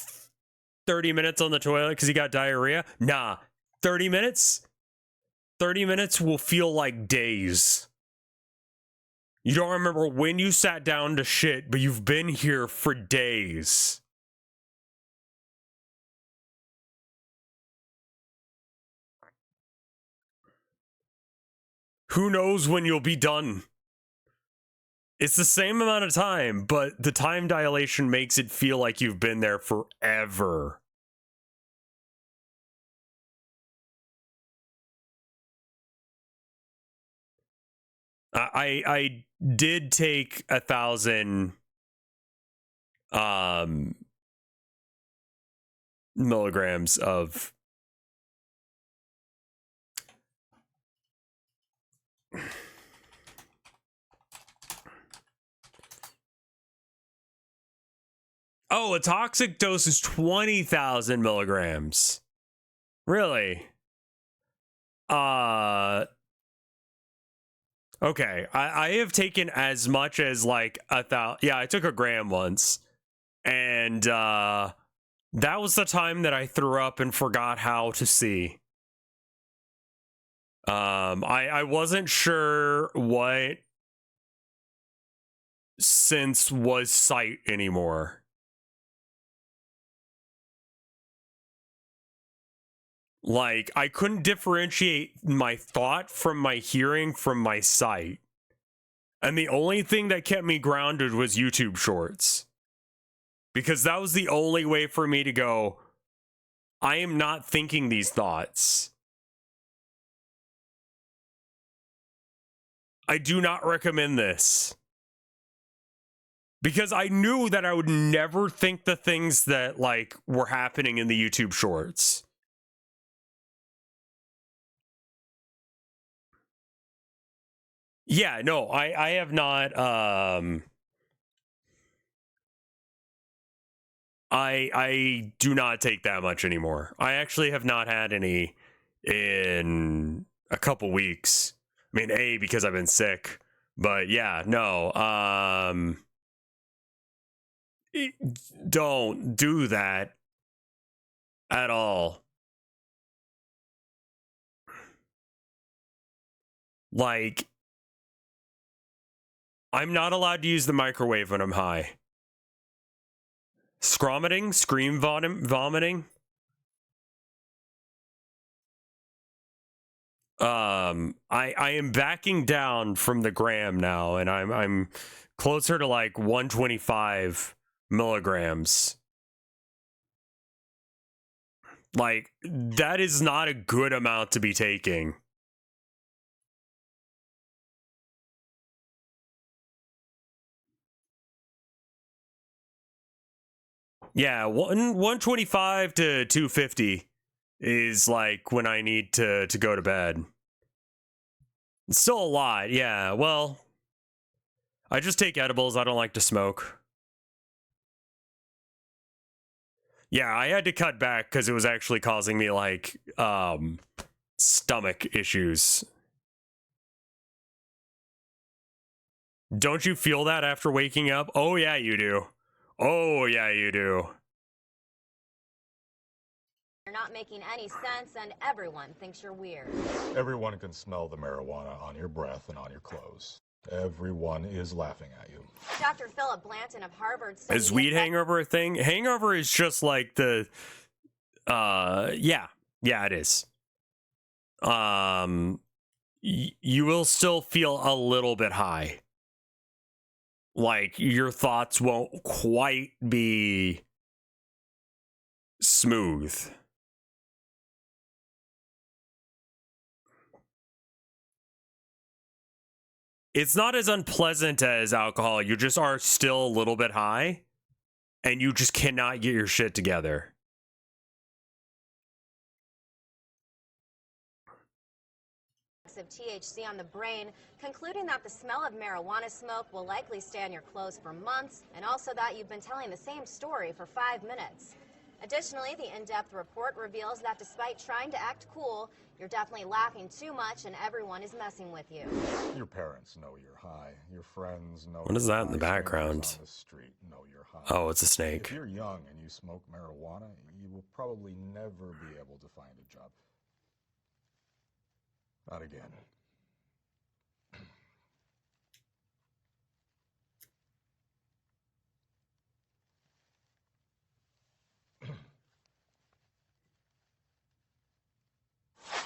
30 minutes on the toilet because you got diarrhea? Nah. 30 minutes? 30 minutes will feel like days. You don't remember when you sat down to shit, but you've been here for days. Who knows when you'll be done? It's the same amount of time, but the time dilation makes it feel like you've been there forever. I did take 1,000 milligrams of oh, a toxic dose is 20,000 milligrams. Really? Okay, I have taken as much as like 1,000. Yeah, I took a gram once, and that was the time that I threw up and forgot how to see. I wasn't sure what sense was sight anymore. Like, I couldn't differentiate my thought from my hearing from my sight. And the only thing that kept me grounded was YouTube Shorts. Because that was the only way for me to go, I am not thinking these thoughts. I do not recommend this. Because I knew that I would never think the things that, like, were happening in the YouTube Shorts. Yeah, no, I have not, I do not take that much anymore. I actually have not had any in a couple weeks. I mean, A, because I've been sick, but yeah, no, don't do that at all. Like, I'm not allowed to use the microwave when I'm high. Scromiting? Scream vomiting? I am backing down from the gram now, and I'm closer to like 125 milligrams. Like, that is not a good amount to be taking. Yeah, 125 to 250 is like when I need to go to bed. It's still a lot, yeah. Well, I just take edibles. I don't like to smoke. Yeah, I had to cut back because it was actually causing me like stomach issues. Don't you feel that after waking up? Oh yeah, you do. Oh yeah, you do. You're not making any sense, and everyone thinks you're weird. Everyone can smell the marijuana on your breath and on your clothes. Everyone is laughing at you. Dr. Philip Blanton of Harvard said... Is weed hangover a thing? Hangover is just like the... Yeah, it is. You will still feel a little bit high. Like, your thoughts won't quite be smooth. It's not as unpleasant as alcohol. You just are still a little bit high, and you just cannot get your shit together. Of THC on the brain, concluding that the smell of marijuana smoke will likely stay on your clothes for months, and also that you've been telling the same story for 5 minutes. Additionally, the in-depth report reveals that despite trying to act cool, you're definitely laughing too much and everyone is messing with you. Your parents know you're high. Your friends know. What is that in the background? On the street know you're high. Oh, it's a snake. If you're young and you smoke marijuana, you will probably never be able to find a job. Not again.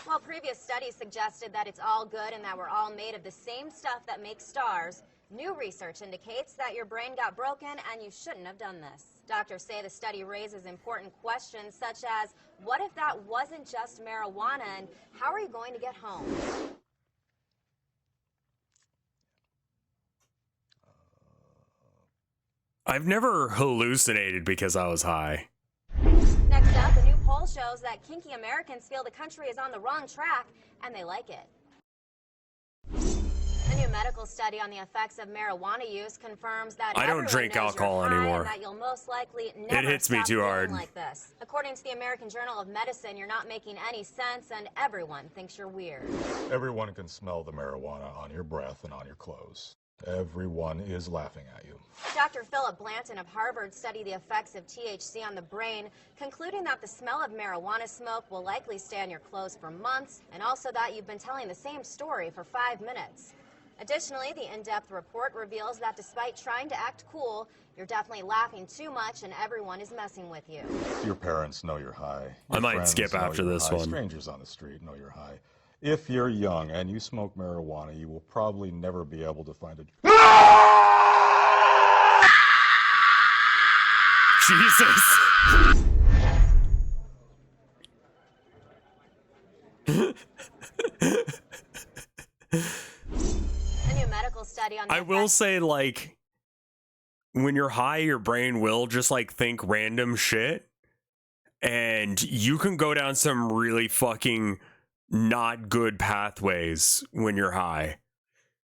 While previous studies suggested that it's all good and that we're all made of the same stuff that makes stars, new research indicates that your brain got broken and you shouldn't have done this. Doctors say the study raises important questions such as, what if that wasn't just marijuana and how are you going to get home? I've never hallucinated because I was high. Next up, a new poll shows that kinky Americans feel the country is on the wrong track and they like it. A new medical study on the effects of marijuana use confirms that I don't drink alcohol anymore. And that you'll most likely never It hits me stop too feeling hard. like this. According to the American Journal of Medicine, you're not making any sense and everyone thinks you're weird. Everyone can smell the marijuana on your breath and on your clothes. Everyone is laughing at you. Dr. Philip Blanton of Harvard studied the effects of THC on the brain, concluding that the smell of marijuana smoke will likely stay on your clothes for months, and also that you've been telling the same story for 5 minutes. Additionally, the in-depth report reveals that despite trying to act cool, you're definitely laughing too much and everyone is messing with you. Your parents know you're high. I Your might friends skip know after you're this high. one. Strangers on the street know you're high. If you're young and you smoke marijuana, you will probably never be able to find a... Jesus. A new medical study on the I will say, like, when you're high, your brain will just, like, think random shit. And you can go down some really fucking not good pathways when you're high.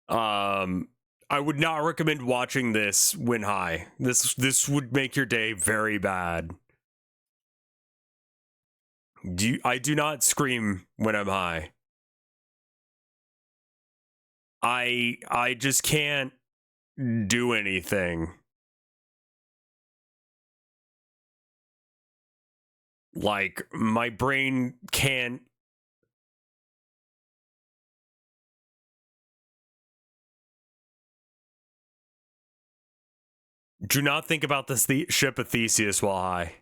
I would not recommend watching this when high. This would make your day very bad. I do not scream when I'm high. I just can't do anything. Like, my brain can't. Do not think about the ship of Theseus while high.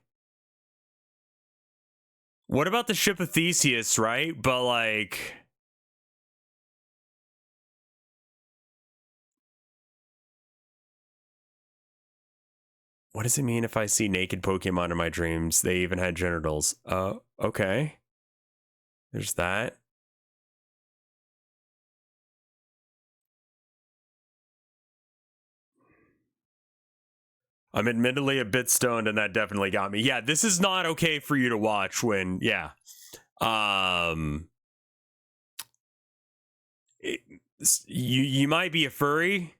What about the ship of Theseus, right? But, like... What does it mean if I see naked Pokemon in my dreams? They even had genitals. Okay. There's that. I'm admittedly a bit stoned and that definitely got me. Yeah, this is not okay for you to watch when, yeah. You might be a furry.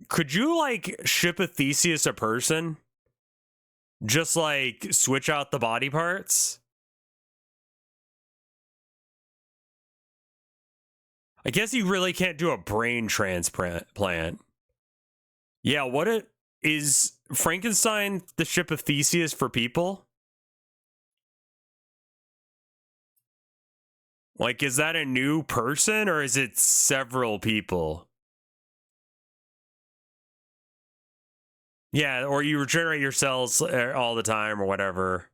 Could you, like, ship a Theseus a person? Just, like, switch out the body parts? I guess you really can't do a brain transplant. Yeah, what it is Frankenstein the ship of Theseus for people? Like, is that a new person or is it several people? Yeah, or you regenerate your cells all the time or whatever.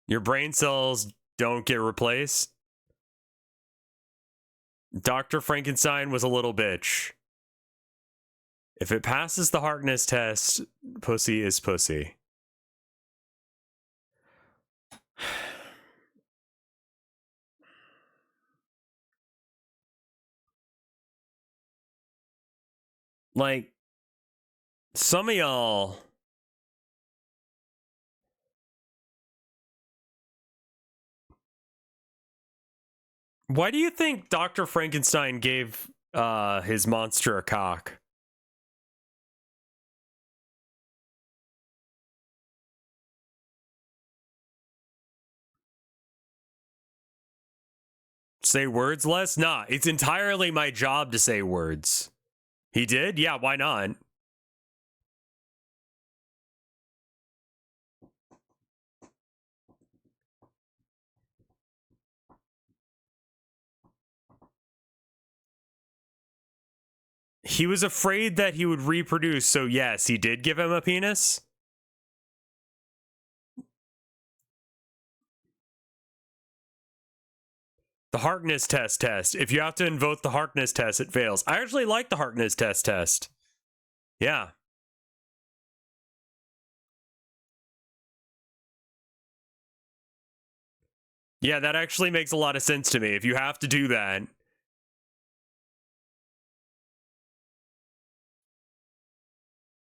Your brain cells don't get replaced. Dr. Frankenstein was a little bitch. If it passes the hardness test, pussy is pussy. Like, some of y'all... Why do you think Dr. Frankenstein gave his monster a cock? Say words less? Nah, it's entirely my job to say words. He did? Yeah, why not? He was afraid that he would reproduce, so yes, he did give him a penis. The Harkness test. If you have to invoke the Harkness test, it fails. I actually like the Harkness test. Yeah. Yeah, that actually makes a lot of sense to me. If you have to do that.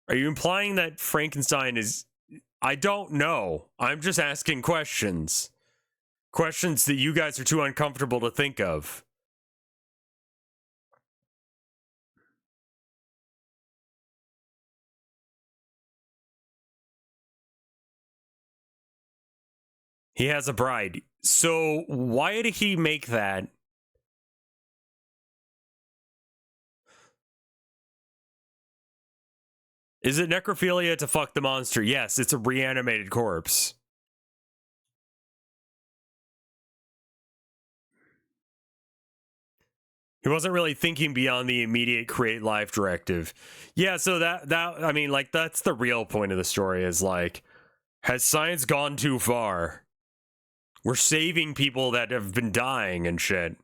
Are you implying that Frankenstein is... I don't know. I'm just asking questions. Questions that you guys are too uncomfortable to think of. He has a bride. So why did he make that? Is it necrophilia to fuck the monster? Yes, it's a reanimated corpse. He wasn't really thinking beyond the immediate create life directive. Yeah, so that I mean, like, that's the real point of the story is, like, has science gone too far? We're saving people that have been dying and shit.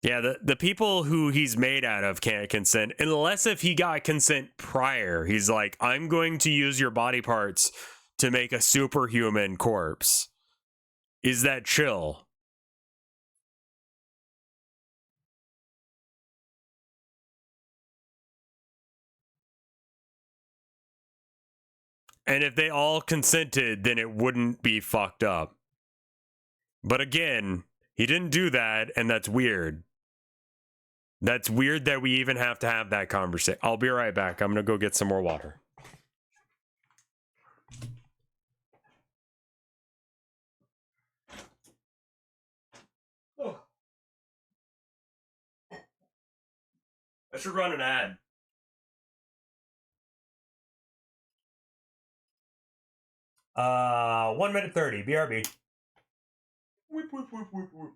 Yeah, the people who he's made out of can't consent, unless if he got consent prior. He's like, I'm going to use your body parts to make a superhuman corpse. Is that chill? And if they all consented, then it wouldn't be fucked up. But again, he didn't do that, and that's weird. That's weird that we even have to have that conversation. I'll be right back. I'm gonna go get some more water. Oh. I should run an ad. 1 minute 30. BRB. Whoop, whoop, whoop, whoop, whoop.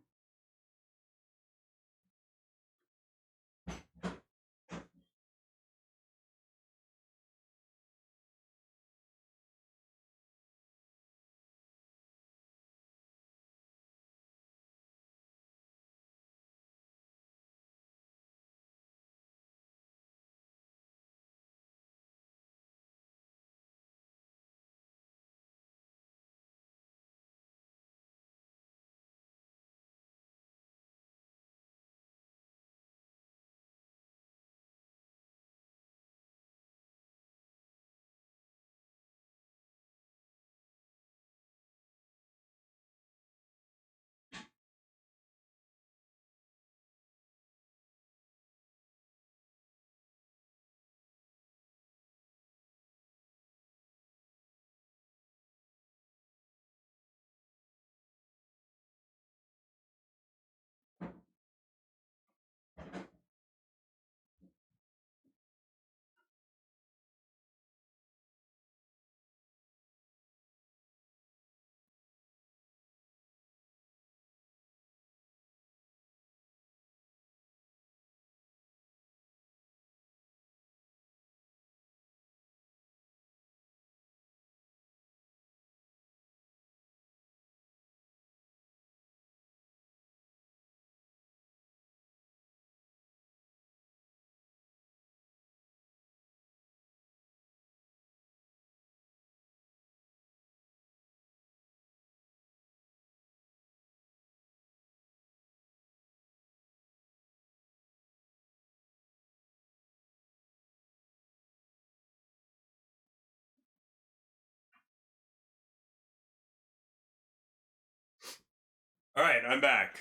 All right, I'm back.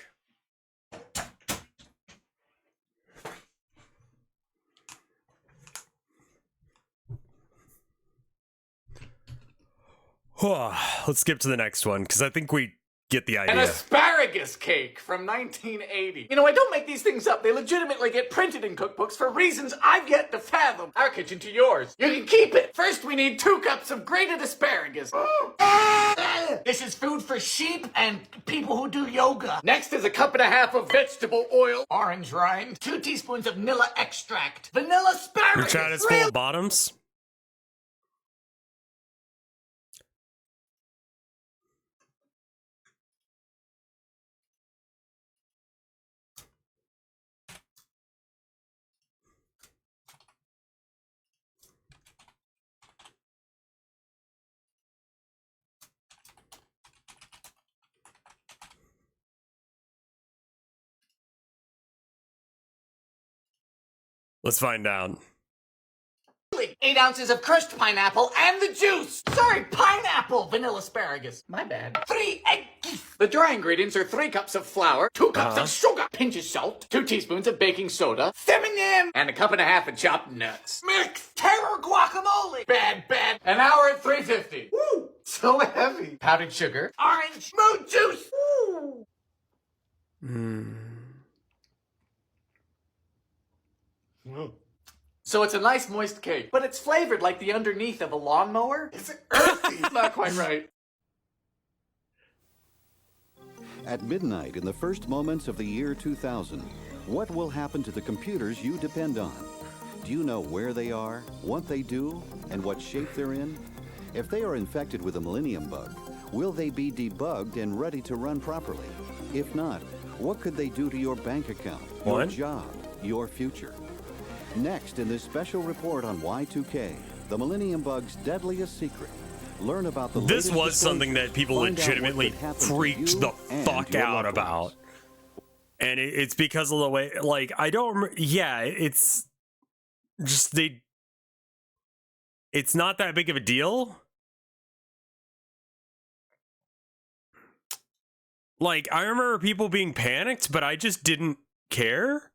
Let's skip to the next one, because I think we get the An idea. asparagus cake from 1980. You know, I don't make these things up. They legitimately get printed in cookbooks for reasons I've yet to fathom. Our kitchen to yours. You can keep it. First, we need 2 cups of grated asparagus. This is food for sheep and people who do yoga. Next is a 1.5 cups of vegetable oil, orange rind, 2 teaspoons of vanilla extract, vanilla Your asparagus. chat is full of bottoms. Let's find out. 8 ounces of crushed pineapple and the juice. Sorry, pineapple. Vanilla asparagus. My bad. 3 eggs. The dry ingredients are 3 cups of flour, 2 cups of sugar, pinch of salt, 2 teaspoons of baking soda, feminine, and 1.5 cups of chopped nuts. Mix. Terror guacamole. Bad. An hour at 350. Woo. So heavy. Powdered sugar. Orange. Moon juice. Woo. So it's a nice moist cake, but it's flavored like the underneath of a lawnmower. It's earthy. Not quite right. At midnight in the first moments of the year 2000, what will happen to the computers you depend on? Do you know where they are, what they do, and what shape they're in? If they are infected with a Millennium Bug, will they be debugged and ready to run properly? If not, what could they do to your bank account, your job, your future? Next, in this special report on Y2K, the Millennium Bug's deadliest secret, learn about the This was something that people legitimately freaked the fuck out about. And it's because of the way, like, I don't, yeah, it's just, it's not that big of a deal. Like, I remember people being panicked, but I just didn't care.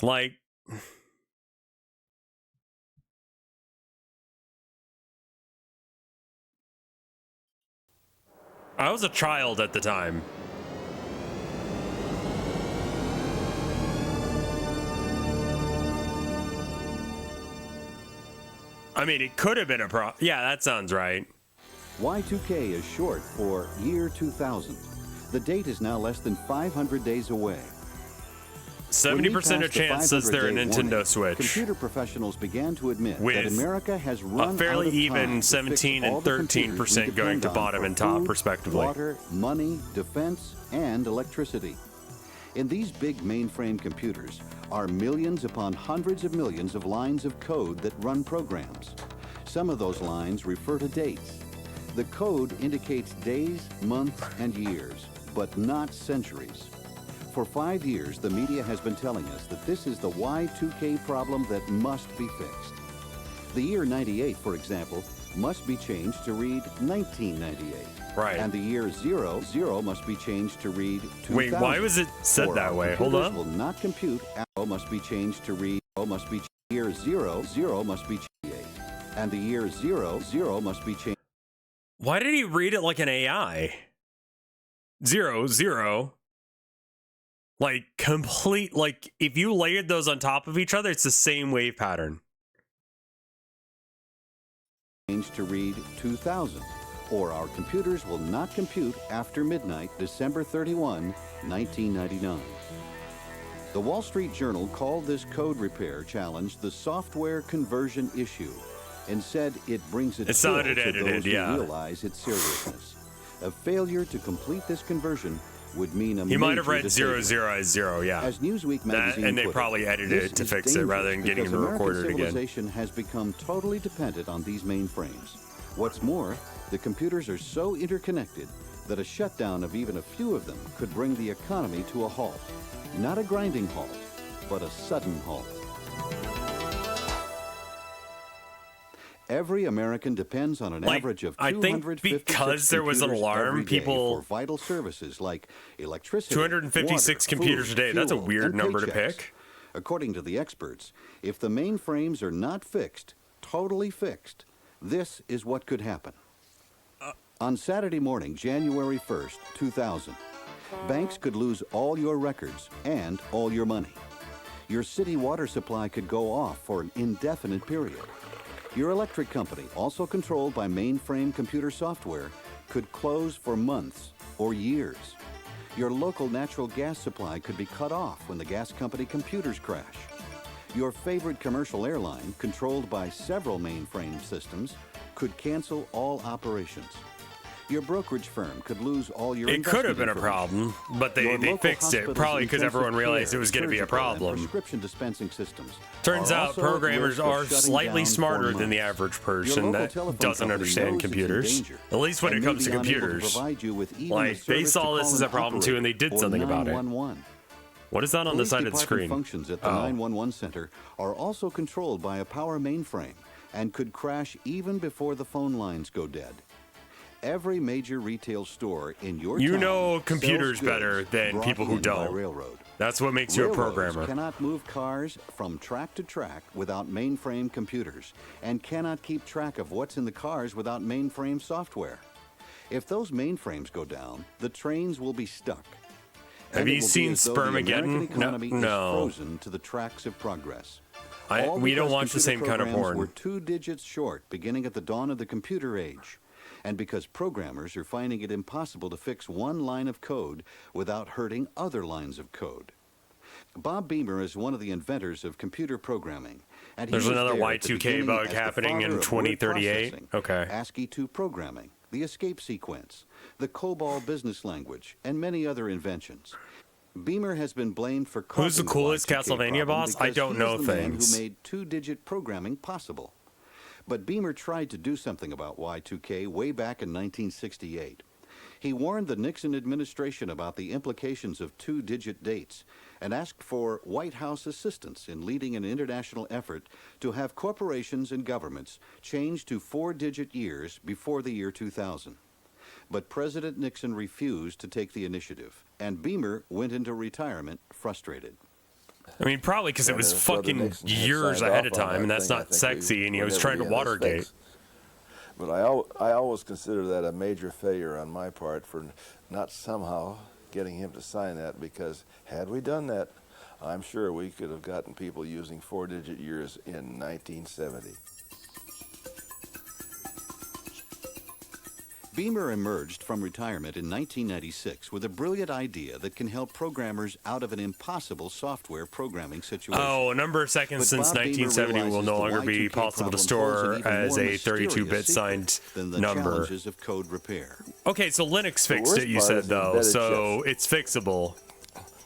Like, I was a child at the time. I mean, it could have been a yeah, that sounds right. Y2K is short for Year 2000. The date is now less than 500 days away. 70% of chance says they're a Nintendo Switch. Computer professionals began to admit that with America has run a fairly out of even time 17 and 13% going to bottom and top, respectively. Water, money, defense, and electricity. In these big mainframe computers are millions upon hundreds of millions of lines of code that run programs. Some of those lines refer to dates. The code indicates days, months, and years, but not centuries. For 5 years, the media has been telling us that this is the Y2K problem that must be fixed. The year 98, for example, must be changed to read 1998. Right. And the year 00 must be changed to read 2000. Wait, why was it said Or that our way? Hold computers on. will not compute. Must be changed to read. Must be year 00 must be changed. And the year 00 must be changed. Why did he read it like an AI? 00. Like, complete, like, if you layered those on top of each other, it's the same wave pattern. Changed to read 2000. Or our computers will not compute after midnight, December 31, 1999. The Wall Street Journal called this code repair challenge the software conversion issue and said it brings a chill to those who realize its seriousness. A failure to complete this conversion would mean a He might have read major 00 as 0, yeah. As Newsweek magazine and they put it, probably edited this it to is fix it rather than getting him to because record it American again. civilization has become totally dependent on these mainframes. What's more, the computers are so interconnected that a shutdown of even a few of them could bring the economy to a halt. Not a grinding halt, but a sudden halt. Every American depends on an average of 256 I think because there was an computers alarm, every day people for vital services like electricity, 256 water, computers food, a day. That's a fuel, weird and number to paychecks. pick. According to the experts, if the mainframes are not fixed, totally fixed, this is what could happen. On Saturday morning, January 1st, 2000, banks could lose all your records and all your money. Your city water supply could go off for an indefinite period. Your electric company, also controlled by mainframe computer software, could close for months or years. Your local natural gas supply could be cut off when the gas company computers crash. Your favorite commercial airline, controlled by several mainframe systems, could cancel all operations. Your brokerage firm could lose all your It could have been a information. problem, but they fixed it, probably because everyone realized it was going to be a problem. Prescription dispensing systems Turns are out also at programmers risk of are shutting slightly down for smarter than the months. average Your person local that telephone doesn't company understand knows it's in computers, danger at least when and it may comes to be unable to computers. provide you with even the Like, they service saw to this call as an a problem too, and they did operator something or about it. 911. What is that on the Police side of the department screen? functions at the 911 center are also controlled by a power mainframe and could crash even before the phone lines go dead. Every major retail store in your You town know sells computers goods better than brought people who in by don't. railroad. That's what makes you a Railroads programmer. cannot move cars from track to track without mainframe computers and cannot keep track of what's in the cars without mainframe software. If those mainframes go down, the trains will be stuck. Have And it you will be seen as though the Spermageddon? American economy is No. frozen to the tracks of progress. We don't because watch the same computer kind of programs porn. were 2 digits short beginning at the dawn of the computer age. And because programmers are finding it impossible to fix one line of code without hurting other lines of code. Bob Beamer is one of the inventors of computer programming. And he There's was another there at the Y2K beginning bug as the happening father in of word 2038. processing, Okay. ASCII 2 programming, the escape sequence, the COBOL business language, and many other inventions. Beamer has been blamed for causing Who's the coolest Y2K Castlevania problem boss? I because don't he know is the man things. who made 2-digit programming possible. But Beamer tried to do something about Y2K way back in 1968. He warned the Nixon administration about the implications of 2-digit dates and asked for White House assistance in leading an international effort to have corporations and governments change to 4-digit years before the year 2000. But President Nixon refused to take the initiative, and Beamer went into retirement frustrated. I mean, probably because it was Brother fucking Nixon had years signed ahead off of on time, that and that's thing, I not think sexy, and he we'd was never trying to be in this Watergate. fix. But I always consider that a major failure on my part for not somehow getting him to sign that, because had we done that, I'm sure we could have gotten people using 4-digit years in 1970. Beamer emerged from retirement in 1996 with a brilliant idea that can help programmers out of an impossible software programming situation. Oh, a number of seconds But since Bob Beamer 1970 will realizes no the longer be Y2K possible to problem store holds an even as more a 32-bit mysterious signed secret than the number. challenges of code repair. Okay, so Linux The fixed worst it, you part said, is the though, embedded so chips. it's fixable.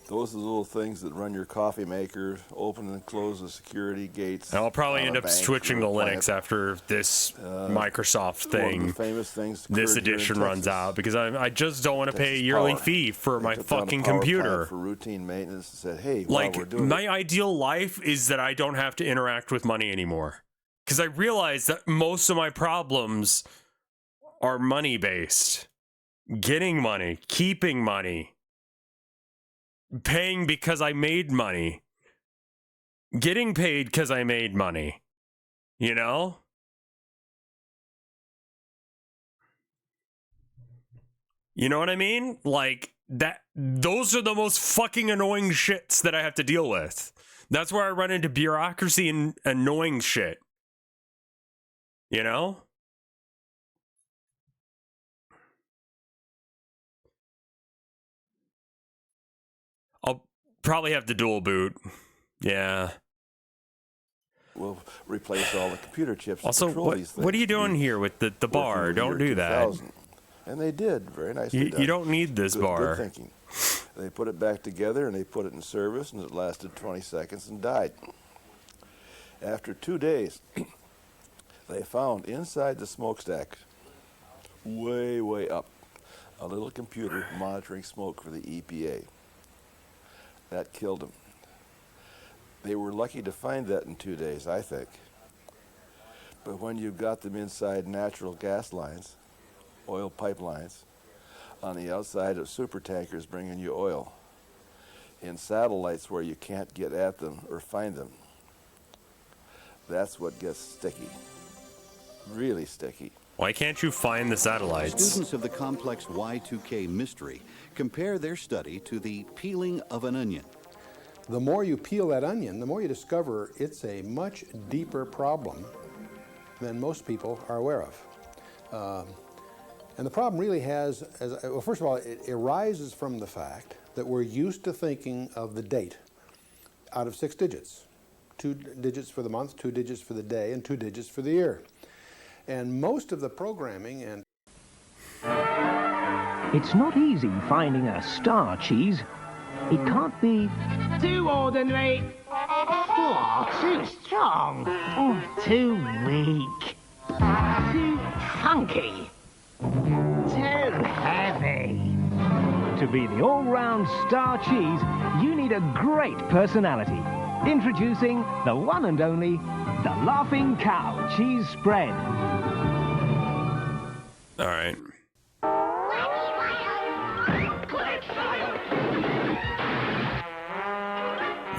Those are the little things that run your coffee maker, open and close the security gates. I'll probably on end a up bank switching or to a plant. Linux after this Microsoft one of thing, the famous things this occurred here in edition runs Texas. out, because I just don't want to pay a Texas yearly Power. fee for They my took down a fucking power computer. plant for routine maintenance and said, hey, while Like, we're doing my ideal life is that I don't have to interact with money anymore. Because I realize that most of my problems are money-based. Getting money, keeping money, paying because I made money, getting paid because I made money. You know? You know what I mean? Like, those are the most fucking annoying shits that I have to deal with. That's where I run into bureaucracy and annoying shit. You know? I'll probably have to dual boot. Yeah. We'll replace all the computer chips to Also, control these things. what are you doing here with the bar? Working in the Don't year do that. 2000. And they did. Very nicely done. You don't need this bar. Good thinking. They put it back together and they put it in service, and it lasted 20 seconds and died. After 2 days, they found inside the smokestack, way, way up, a little computer monitoring smoke for the EPA. That killed them. They were lucky to find that in 2 days, I think. But when you've got them inside natural gas lines, oil pipelines, on the outside of super tankers bringing you oil, in satellites where you can't get at them or find them, that's what gets sticky. Really sticky. Why can't you find the satellites? Students of the complex Y2K mystery compare their study to the peeling of an onion. The more you peel that onion, the more you discover it's a much deeper problem than most people are aware of. And the problem really has, well, first of all, it arises from the fact that we're used to thinking of the date out of 6 digits. 2 digits for the month, 2 digits for the day, and 2 digits for the year. And most of the programming and... It's not easy finding a star cheese. It can't be too ordinary, or too strong, or too weak, too funky, too heavy. To be the all-round star cheese, you need a great personality. Introducing the one and only, the Laughing Cow Cheese Spread. All right.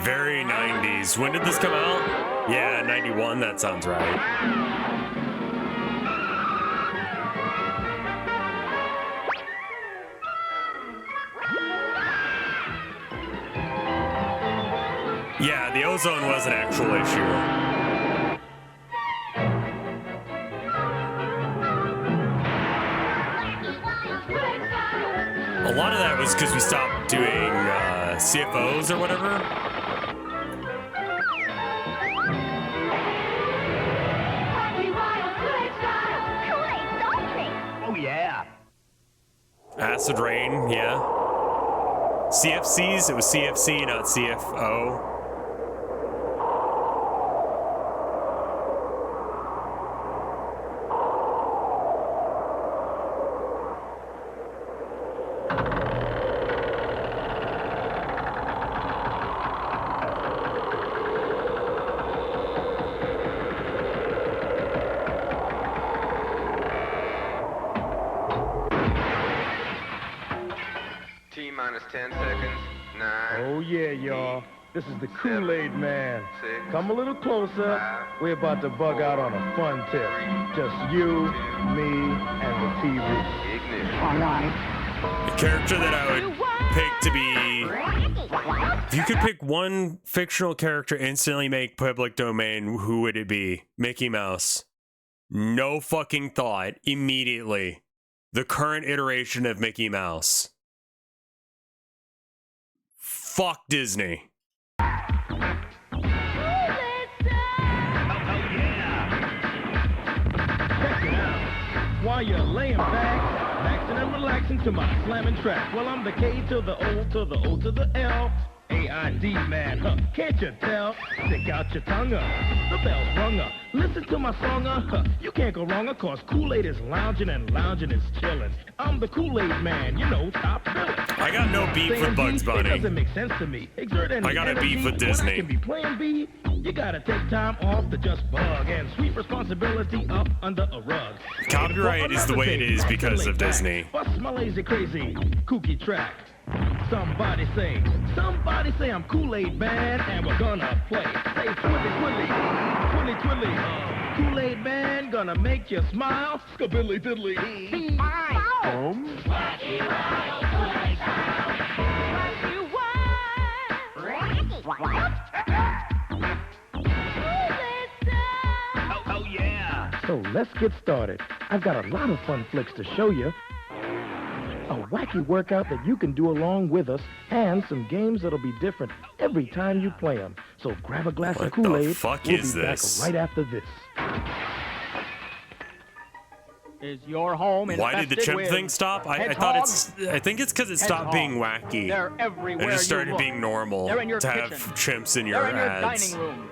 Very 90s. When did this come out? Yeah, 91. That sounds right. Yeah, the ozone was an actual issue. A lot of that was because we stopped doing CFOs or whatever. Oh, yeah. Acid rain, yeah. CFCs, it was CFC, not CFO. T-minus 10 seconds. 9. Oh yeah, y'all. This is the Kool-Aid Man. 6. Come a little closer. We're about to bug out on a fun tip. Just you, me, and the TV. Ignition. All right. The character that I would pick to be... If you could pick one fictional character instantly make public domain, who would it be? Mickey Mouse. No fucking thought. Immediately. The current iteration of Mickey Mouse. Fuck Disney. While you're laying back, relaxing and relaxing to my slamming track. Well, I'm the K to the O to the O to the L. A-I-D, man, huh? Can't you tell? Stick out your tongue, the bell's rung up. Listen to my song, huh? You can't go wrong, cause Kool-Aid is lounging and lounging is chilling. I'm the Kool-Aid Man, you know, top billing. I got no beef with Bugs Bunny. It doesn't make sense to me. Exert any I got a energy beef with when I Disney. can be playing B. You gotta take time off to just bug and sweep responsibility up under a rug. Copyright is the way it is because of Disney. Bust my lazy crazy kooky track. Somebody say I'm Kool-Aid Man, and we're gonna play. Say twilly twilly, twilly twilly. Kool-Aid Man gonna make you smile. Skabilly diddly. Oh yeah. So let's get started. I've got a lot of fun flicks to show you. A wacky workout that you can do along with us, and some games that'll be different every time you play them. So grab a glass of Kool-Aid. What the fuck is this? Back right after this. Is your home Why did the chimp thing stop? I thought it's... I think it's because it stopped being wacky. They're everywhere It just started you look. being normal They're in your to kitchen. have chimps in your They're in your ads. dining room.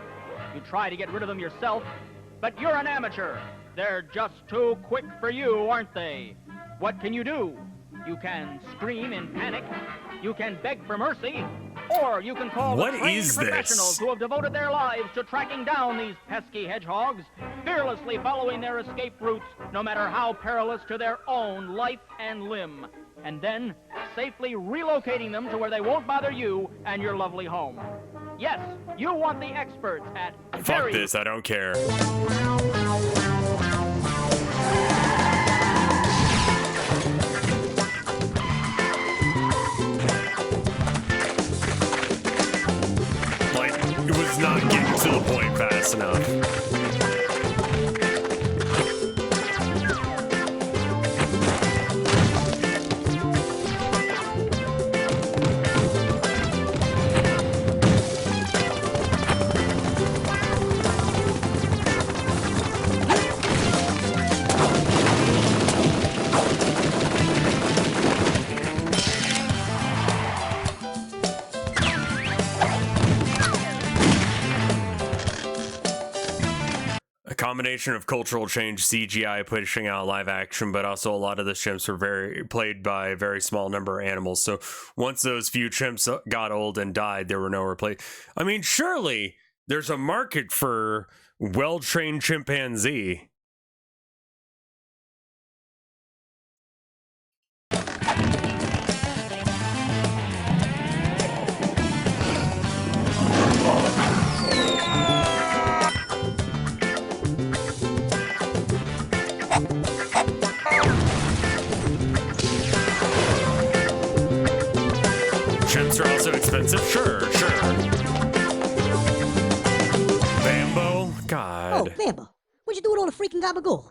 You try to get rid of them yourself, but you're an amateur. They're just too quick for you, aren't they? What can you do? You can scream in panic. You can beg for mercy. Or you can call What the trained is this? professionals who have devoted their lives to tracking down these pesky hedgehogs, fearlessly following their escape routes, no matter how perilous to their own life and limb, and then safely relocating them to where they won't bother you and your lovely home. Yes, you want the experts at Fuck this, I don't care. point fast enough. Combination of cultural change, CGI pushing out live action, but also a lot of the chimps were played by a very small number of animals. So once those few chimps got old and died, there were no replace. I mean, surely there's a market for well-trained chimpanzee. Chimps are also expensive? Sure. Bambo? God. Oh, Bambo, what'd you do with all the freaking gabagool?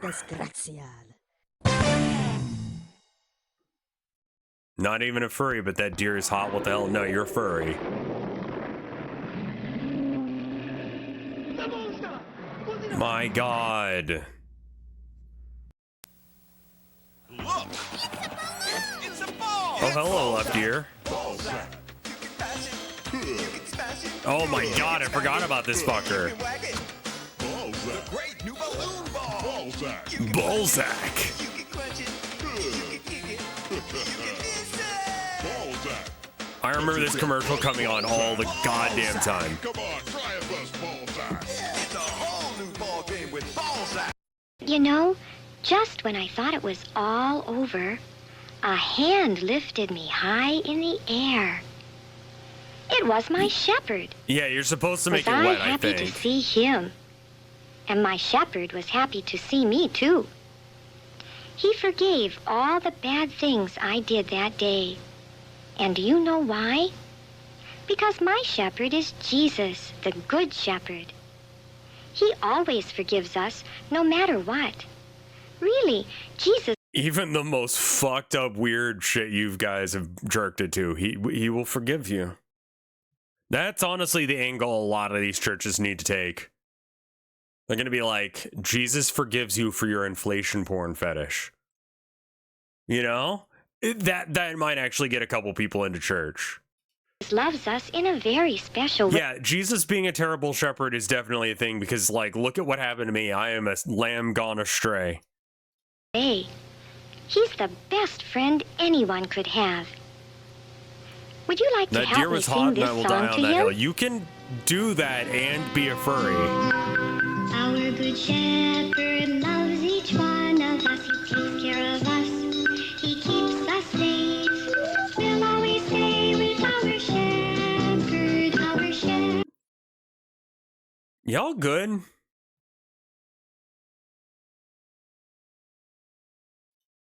Desgraciado. Not even a furry, but that deer is hot. What the hell? No, you're a furry. My God. Look! It's a ball! Oh, hello, left ear. Oh my God, I forgot about this fucker. Balzac. I remember this commercial coming on all the goddamn time. Come on, try it, Balzac. It's a whole new ball game with Balzac. You know, just when I thought it was all over, a hand lifted me high in the air. It was my shepherd. Yeah, you're supposed to make it Was wet, I I happy think. to see him? And my shepherd was happy to see me, too. He forgave all the bad things I did that day. And do you know why? Because my shepherd is Jesus, the Good Shepherd. He always forgives us, no matter what. Really, Jesus... Even the most fucked up weird shit you guys have jerked it to, he will forgive you. That's honestly the angle a lot of these churches need to take. They're going to be like, Jesus forgives you for your inflation porn fetish. You know? That might actually get a couple people into church. loves us in a very special way. Yeah, Jesus being a terrible shepherd is definitely a thing because, like, look at what happened to me. I am a lamb gone astray. Hey, he's the best friend anyone could have. Would you like to That help deer me was sing hot and this I will song die to on that him? hill. You can do that and be a furry. Our good shepherd loves each one of us. He takes care of us. He keeps us safe. We'll always stay with our shepherd, our shepherd. Y'all good?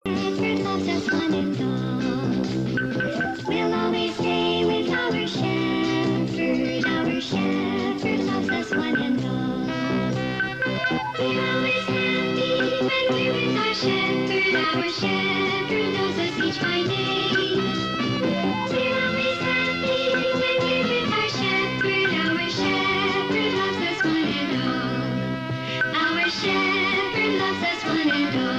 Loves us one and all. We'll always stay with our shepherd. Our shepherd loves us one and all. We're always happy when we're with our shepherd. Our shepherd knows us each by name. We're always happy when we're with our shepherd. Our shepherd loves us one and all. Our shepherd loves us one and all.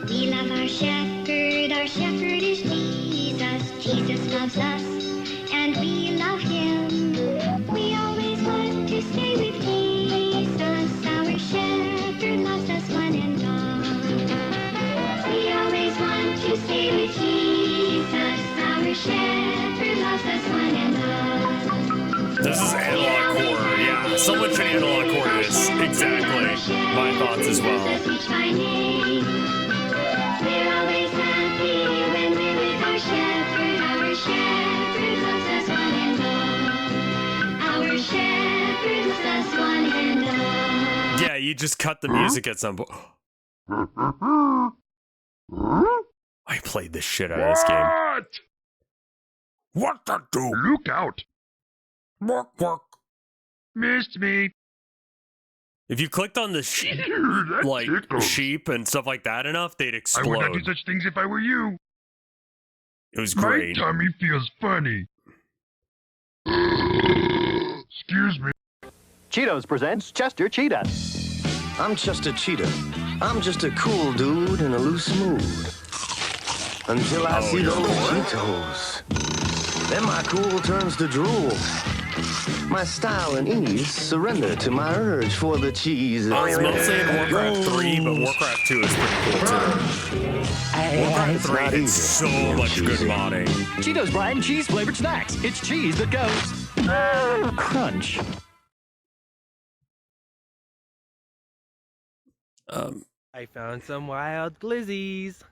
We love our shepherd is Jesus. Jesus loves us, and we love him. We always want to stay with Jesus. Our shepherd loves us one and all. We always want to stay with Jesus. Our shepherd loves us one and all. This is analog core. Yeah, someone should analog core this. Exactly. My thoughts as well. We're always happy when we're with our shepherd. Our shepherd loves us one and all. Our shepherd loves us one and all. Yeah, you just cut the music at some point. I played the shit out of this game. What to do? Look out! Work. Missed me. If you clicked on the like tickles. sheep and stuff like that enough, they'd I would not do explode. such things if I were you. It was great. My tummy feels funny. Excuse me. Cheetos presents Chester Cheetah. I'm Chester Cheetah. I'm just a cool dude in a loose mood. Until I see those Cheetos. Then my cool turns to drool. My style and ease surrender to my urge for the cheese. I was mostly in Warcraft 3, but Warcraft 2 is pretty cool too. Warcraft 3 has so much good modding. Cheetos brand cheese flavored snacks. It's cheese that goes crunch. I found some wild glizzies.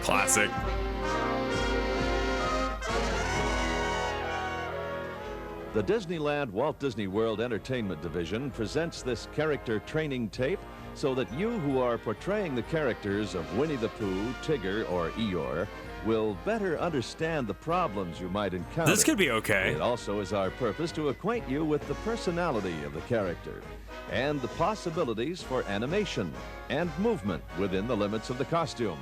Classic. The Disneyland Walt Disney World Entertainment Division presents this character training tape so that you who are portraying the characters of Winnie the Pooh, Tigger, or Eeyore will better understand the problems you might encounter. This could be okay. It also is our purpose to acquaint you with the personality of the character and the possibilities for animation and movement within the limits of the costume.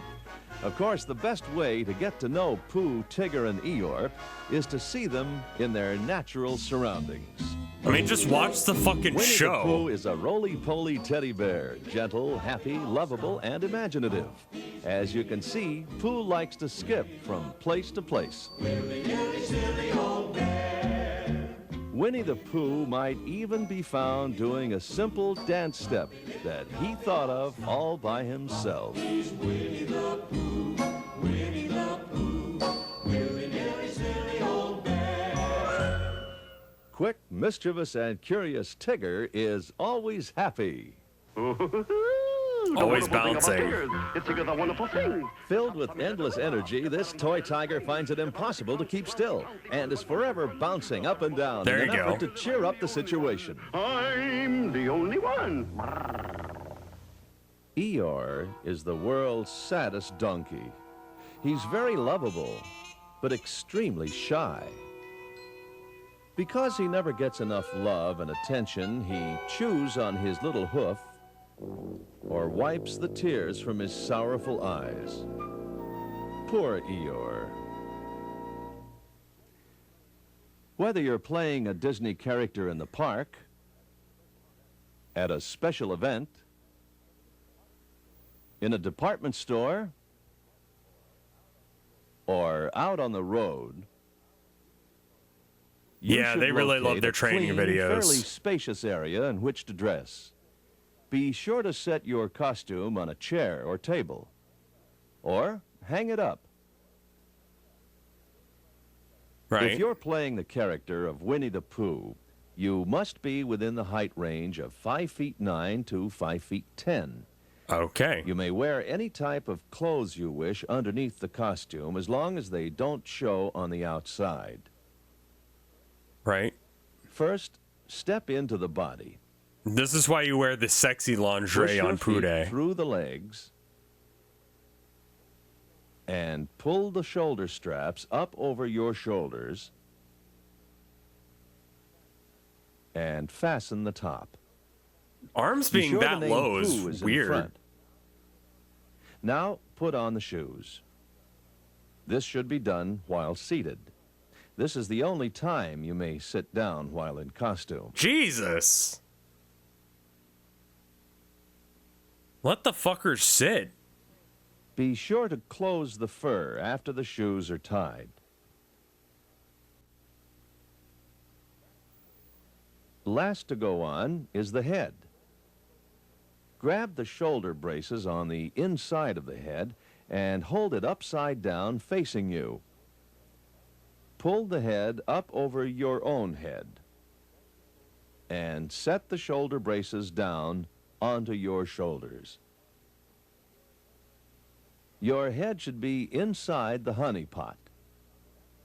Of course, the best way to get to know Pooh, Tigger, and Eeyore is to see them in their natural surroundings. I mean, just watch the fucking Winnie show. the Pooh is a roly-poly teddy bear, gentle, happy, lovable, and imaginative. As you can see, Pooh likes to skip from place to place. Winnie the Pooh might even be found doing a simple dance step that he thought of all by himself. Winnie the Pooh, Winnie the Pooh, willy-nilly, silly old bear. Quick, mischievous, and curious Tigger is always happy. Always bouncing. It's a wonderful thing. Filled with endless energy, this toy tiger finds it impossible to keep still and is forever bouncing up and down There in you an effort go. to cheer up the situation. I'm the only one. Eeyore is the world's saddest donkey. He's very lovable, but extremely shy. Because he never gets enough love and attention, he chews on his little hoof or wipes the tears from his sorrowful eyes. Poor Eeyore. Whether you're playing a Disney character in the park, at a special event, in a department store, or out on the road, you Yeah, should they really love locate their a training clean, videos. fairly spacious area in which to dress. Be sure to set your costume on a chair or table, or hang it up. Right. If you're playing the character of Winnie the Pooh, you must be within the height range of 5'9" to 5'10". Okay. You may wear any type of clothes you wish underneath the costume as long as they don't show on the outside. Right. First, step into the body. This is why you wear the sexy lingerie Push your on Pooh feet Day. through the legs and pull the shoulder straps up over your shoulders and fasten the top. Arms Be being sure that the name low is Pooh in weird. front. Now put on the shoes. This should be done while seated. This is the only time you may sit down while in costume. Jesus! Let the fuckers sit. Be sure to close the fur after the shoes are tied. Last to go on is the head. Grab the shoulder braces on the inside of the head and hold it upside down facing you. Pull the head up over your own head and set the shoulder braces down onto your shoulders. Your head should be inside the honey pot.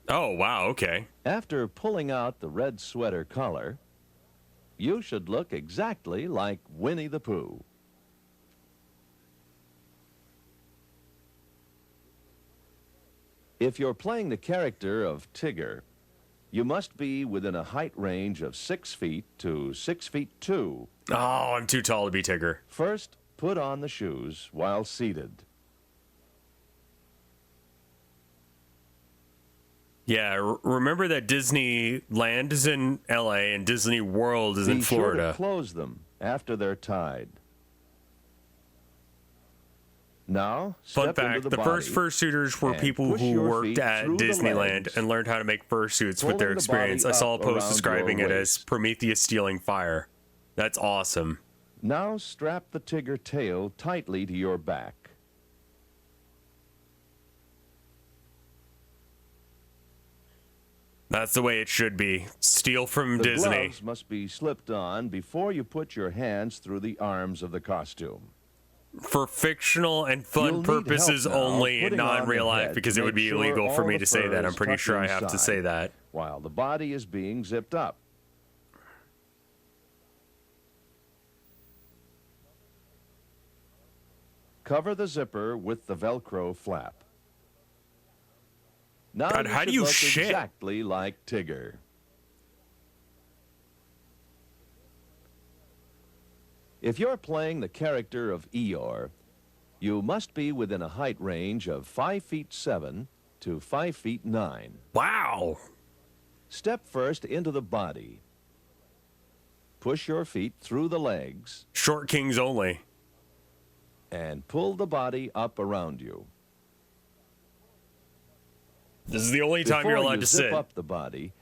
Oh, wow, okay. After pulling out the red sweater collar, you should look exactly like Winnie the Pooh. If you're playing the character of Tigger, you must be within a height range of 6 feet to 6 feet 2. Oh, I'm too tall to be Tigger. First, put on the shoes while seated. Yeah, remember that Disneyland is in LA and Disney World is in Florida. Be sure to close them after they're tied. Now, Fun step into fact, the the first body fursuiters were and people push who your worked feet at through the Disneyland legs, and learned how to make fursuits with pulling their the experience. I body saw a up post around describing your it as waist. Prometheus stealing fire. That's awesome. Now strap the Tigger tail tightly to your back. That's the way it should be. Steal from The Disney. gloves must be slipped on before you put your hands through the arms of the costume. For fictional and fun You'll need purposes help now only, and putting not on in the real life, head because to it would make be sure illegal for all me the to say fur that. I'm is pretty tucked sure I have to inside, say that. while the body is being zipped up. Cover the zipper with the Velcro flap. Now God, how should do you look shit? exactly like Tigger. If you're playing the character of Eeyore, you must be within a height range of 5 feet 7 to 5 feet 9. Wow! Step first into the body. Push your feet through the legs. Short kings only. And pull the body up around you. This is the only time you're allowed to zip sit. up the body,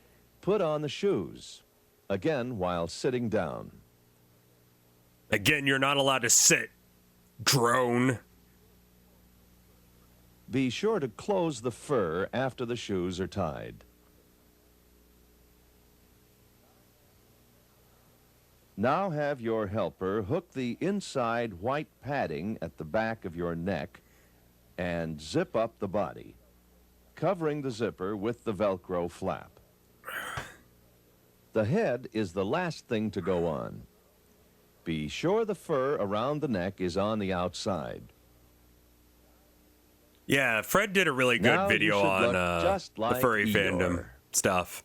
put on the shoes. Again, while sitting down. Again, you're not allowed to sit. Drone. Be sure to close the fur after the shoes are tied. Now have your helper hook the inside white padding at the back of your neck and zip up the body, covering the zipper with the Velcro flap. The head is the last thing to go on. Be sure the fur around the neck is on the outside. Yeah, Fred did a really good Now you video should on look just the like furry Eeyore. fandom stuff.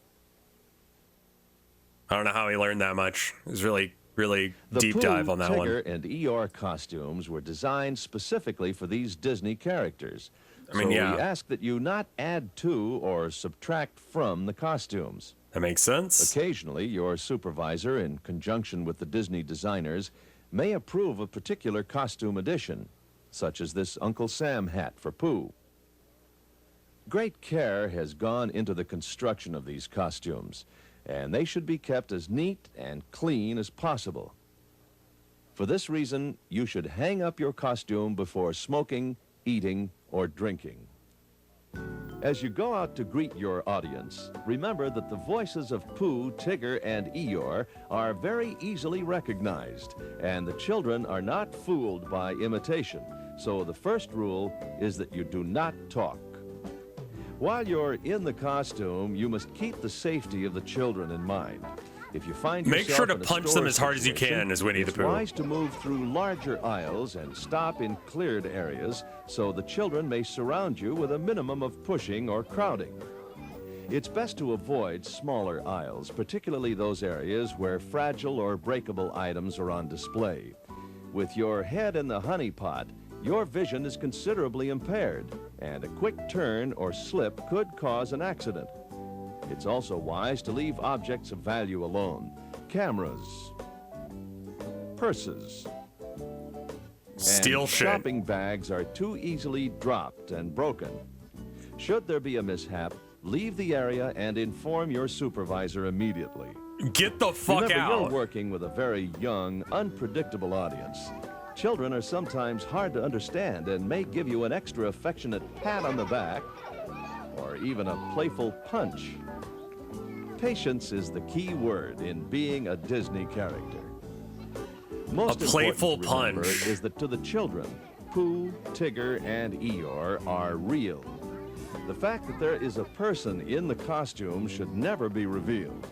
I don't know how he learned that much. It was really, really The deep Pooh, dive on that one. Tigger, and Eeyore costumes were designed specifically for these Disney characters. I mean, so yeah. we ask that you not add to or subtract from the costumes. That makes sense. Occasionally, your supervisor, in conjunction with the Disney designers, may approve a particular costume addition, such as this Uncle Sam hat for Pooh. Great care has gone into the construction of these costumes, and they should be kept as neat and clean as possible. For this reason, you should hang up your costume before smoking, eating, or drinking. As you go out to greet your audience, remember that the voices of Pooh, Tigger, and Eeyore are very easily recognized, and the children are not fooled by imitation. So the first rule is that you do not talk. While you're in the costume, you must keep the safety of the children in mind. If you find Make yourself sure to in a punch store them as hard as you situation, can, as Winnie the it's Pooh. wise to move through larger aisles and stop in cleared areas so the children may surround you with a minimum of pushing or crowding. It's best to avoid smaller aisles, particularly those areas where fragile or breakable items are on display. With your head in the honey pot, your vision is considerably impaired, and a quick turn or slip could cause an accident. It's also wise to leave objects of value alone. Cameras, purses, Steal and shit. shopping bags are too easily dropped and broken. Should there be a mishap, leave the area and inform your supervisor immediately. Get the fuck Remember, out. you're working with a very young, unpredictable audience. Children are sometimes hard to understand and may give you an extra affectionate pat on the back or even a playful punch. Patience is the key word in being a Disney character. Most A playful important to remember punch. is that to the children, Pooh, Tigger, and Eeyore are real. The fact that there is a person in the costume should never be revealed.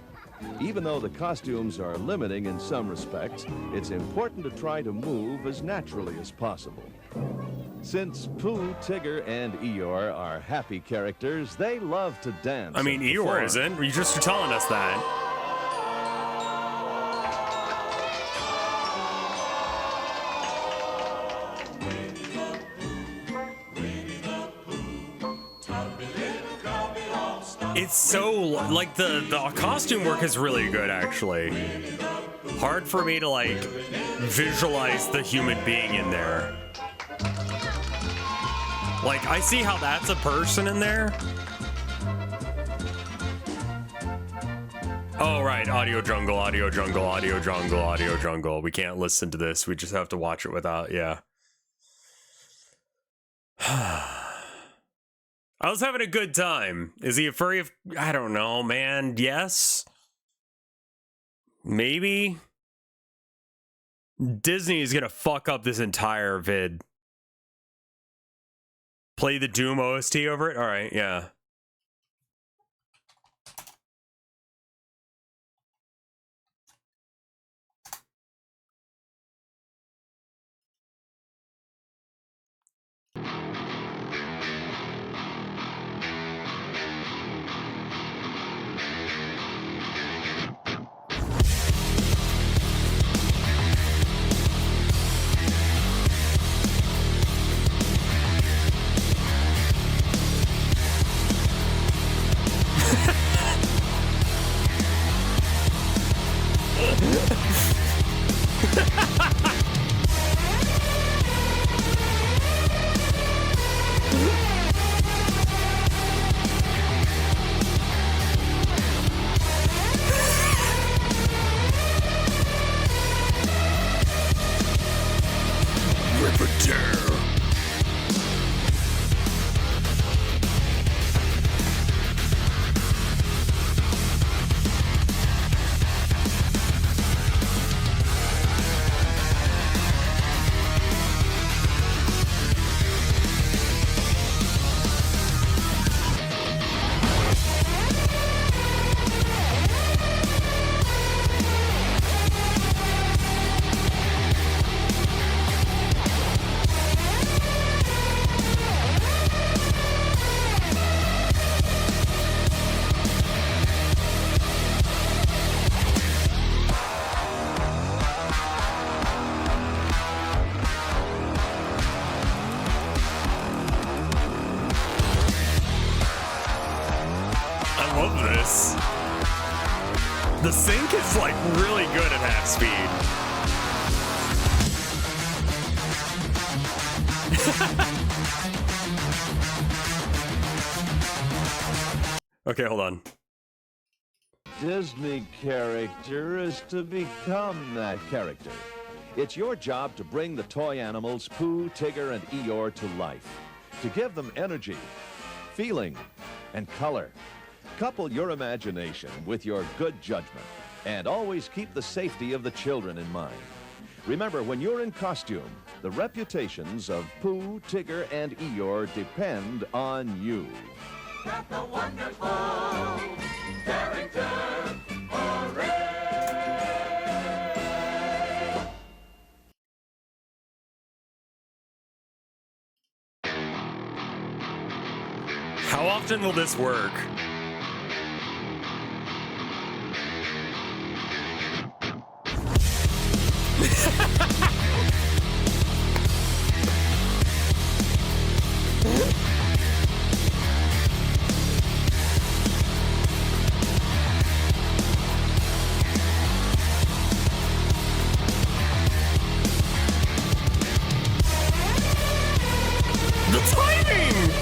Even though the costumes are limiting in some respects, it's important to try to move as naturally as possible. Since Pooh, Tigger, and Eeyore are happy characters, they love to dance. I mean, Eeyore isn't. You just were telling us that. It's so, like, the costume work is really good, actually. Hard for me to, like, visualize the human being in there. Like, I see how that's a person in there. Oh, right. Audio jungle, audio jungle, audio jungle, audio jungle. We can't listen to this. We just have to watch it without, yeah. I was having a good time. Is he a furry? I don't know, man. Yes? Maybe? Disney is gonna fuck up this entire vid. Play the Doom OST over it? Alright, yeah. The sync is like really good at half speed. Okay, hold on. Disney character is to become that character. It's your job to bring the toy animals Pooh, Tigger, and Eeyore to life. To give them energy, feeling, and color. Couple your imagination with your good judgment, and always keep the safety of the children in mind. Remember, when you're in costume, the reputations of Pooh, Tigger, and Eeyore depend on you. Got the wonderful character, hooray! How often will this work? The timing!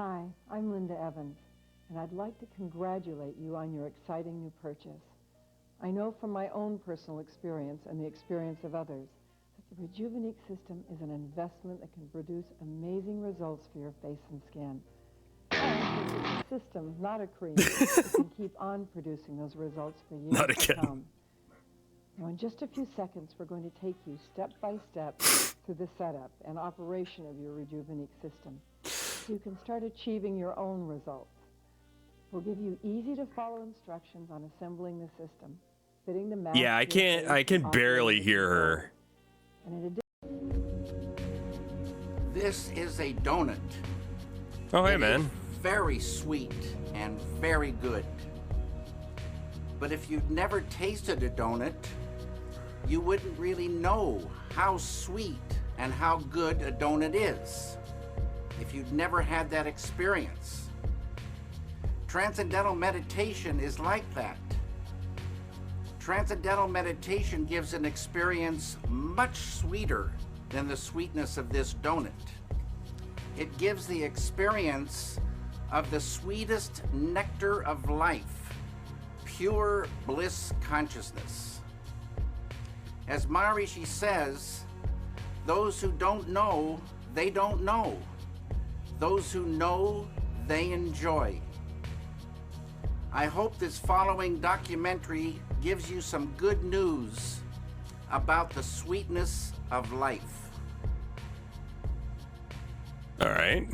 Hi, I'm Linda Evans, and I'd like to congratulate you on your exciting new purchase. I know from my own personal experience and the experience of others that the Rejuvenique system is an investment that can produce amazing results for your face and skin. And it's a system, not a cream, that can keep on producing those results for years Not to again. come. Now, in just a few seconds, we're going to take you step by step through the setup and operation of your Rejuvenique system, so you can start achieving your own results. We'll give you easy-to-follow instructions on assembling the system, fitting the mask. Yeah, I can barely hear her. And This is a donut. Oh, hey, man. Very sweet and very good. But if you'd never tasted a donut, you wouldn't really know how sweet and how good a donut is. If you'd never had that experience. Transcendental meditation is like that. Transcendental meditation gives an experience much sweeter than the sweetness of this donut. It gives the experience of the sweetest nectar of life, pure bliss consciousness. As Maharishi says, those who don't know, they don't know. Those who know, they enjoy. I hope this following documentary gives you some good news about the sweetness of life. All right.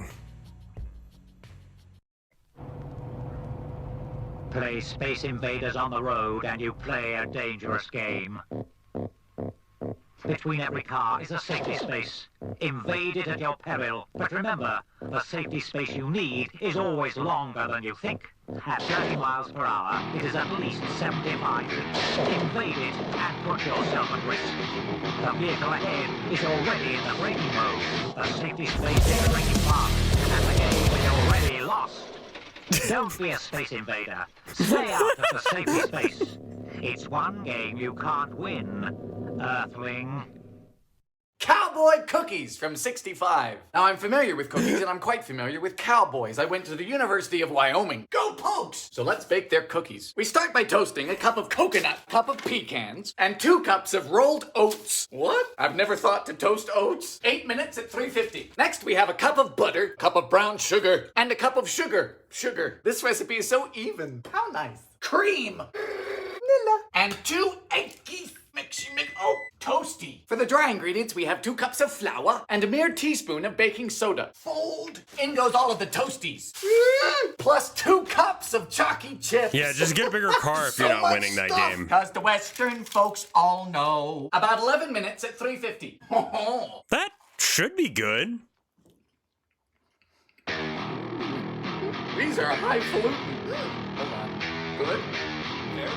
Play Space Invaders on the road and you play a dangerous game. Between every car is a safety space. Invade it at your peril. But remember, the safety space you need is always longer than you think. At 30 miles per hour, it is at least 75 feet. Invade it and put yourself at risk. The vehicle ahead is already in the braking mode. The safety space is breaking fast, and the game is already lost. Don't be a space invader. Stay out of the safety space. It's one game you can't win, Earthling. Cowboy cookies from 65. Now, I'm familiar with cookies, and I'm quite familiar with cowboys. I went to the University of Wyoming. Go Pokes! So let's bake their cookies. We start by toasting a cup of coconut, cup of pecans, and 2 cups of rolled oats. What? I've never thought to toast oats. 8 minutes at 350. Next, we have a cup of butter, cup of brown sugar, and a cup of sugar. Sugar. This recipe is so even. How nice. Cream. Nilla. And 2 eggs. Toasty. For the dry ingredients, we have 2 cups of flour and a mere teaspoon of baking soda. Fold. In goes all of the toasties. Plus 2 cups of chalky chips. Yeah, just get a bigger car if you're not winning that game. Because the Western folks all know. About 11 minutes at 350. That should be good. These are highfalutin. Hold on. Good. There.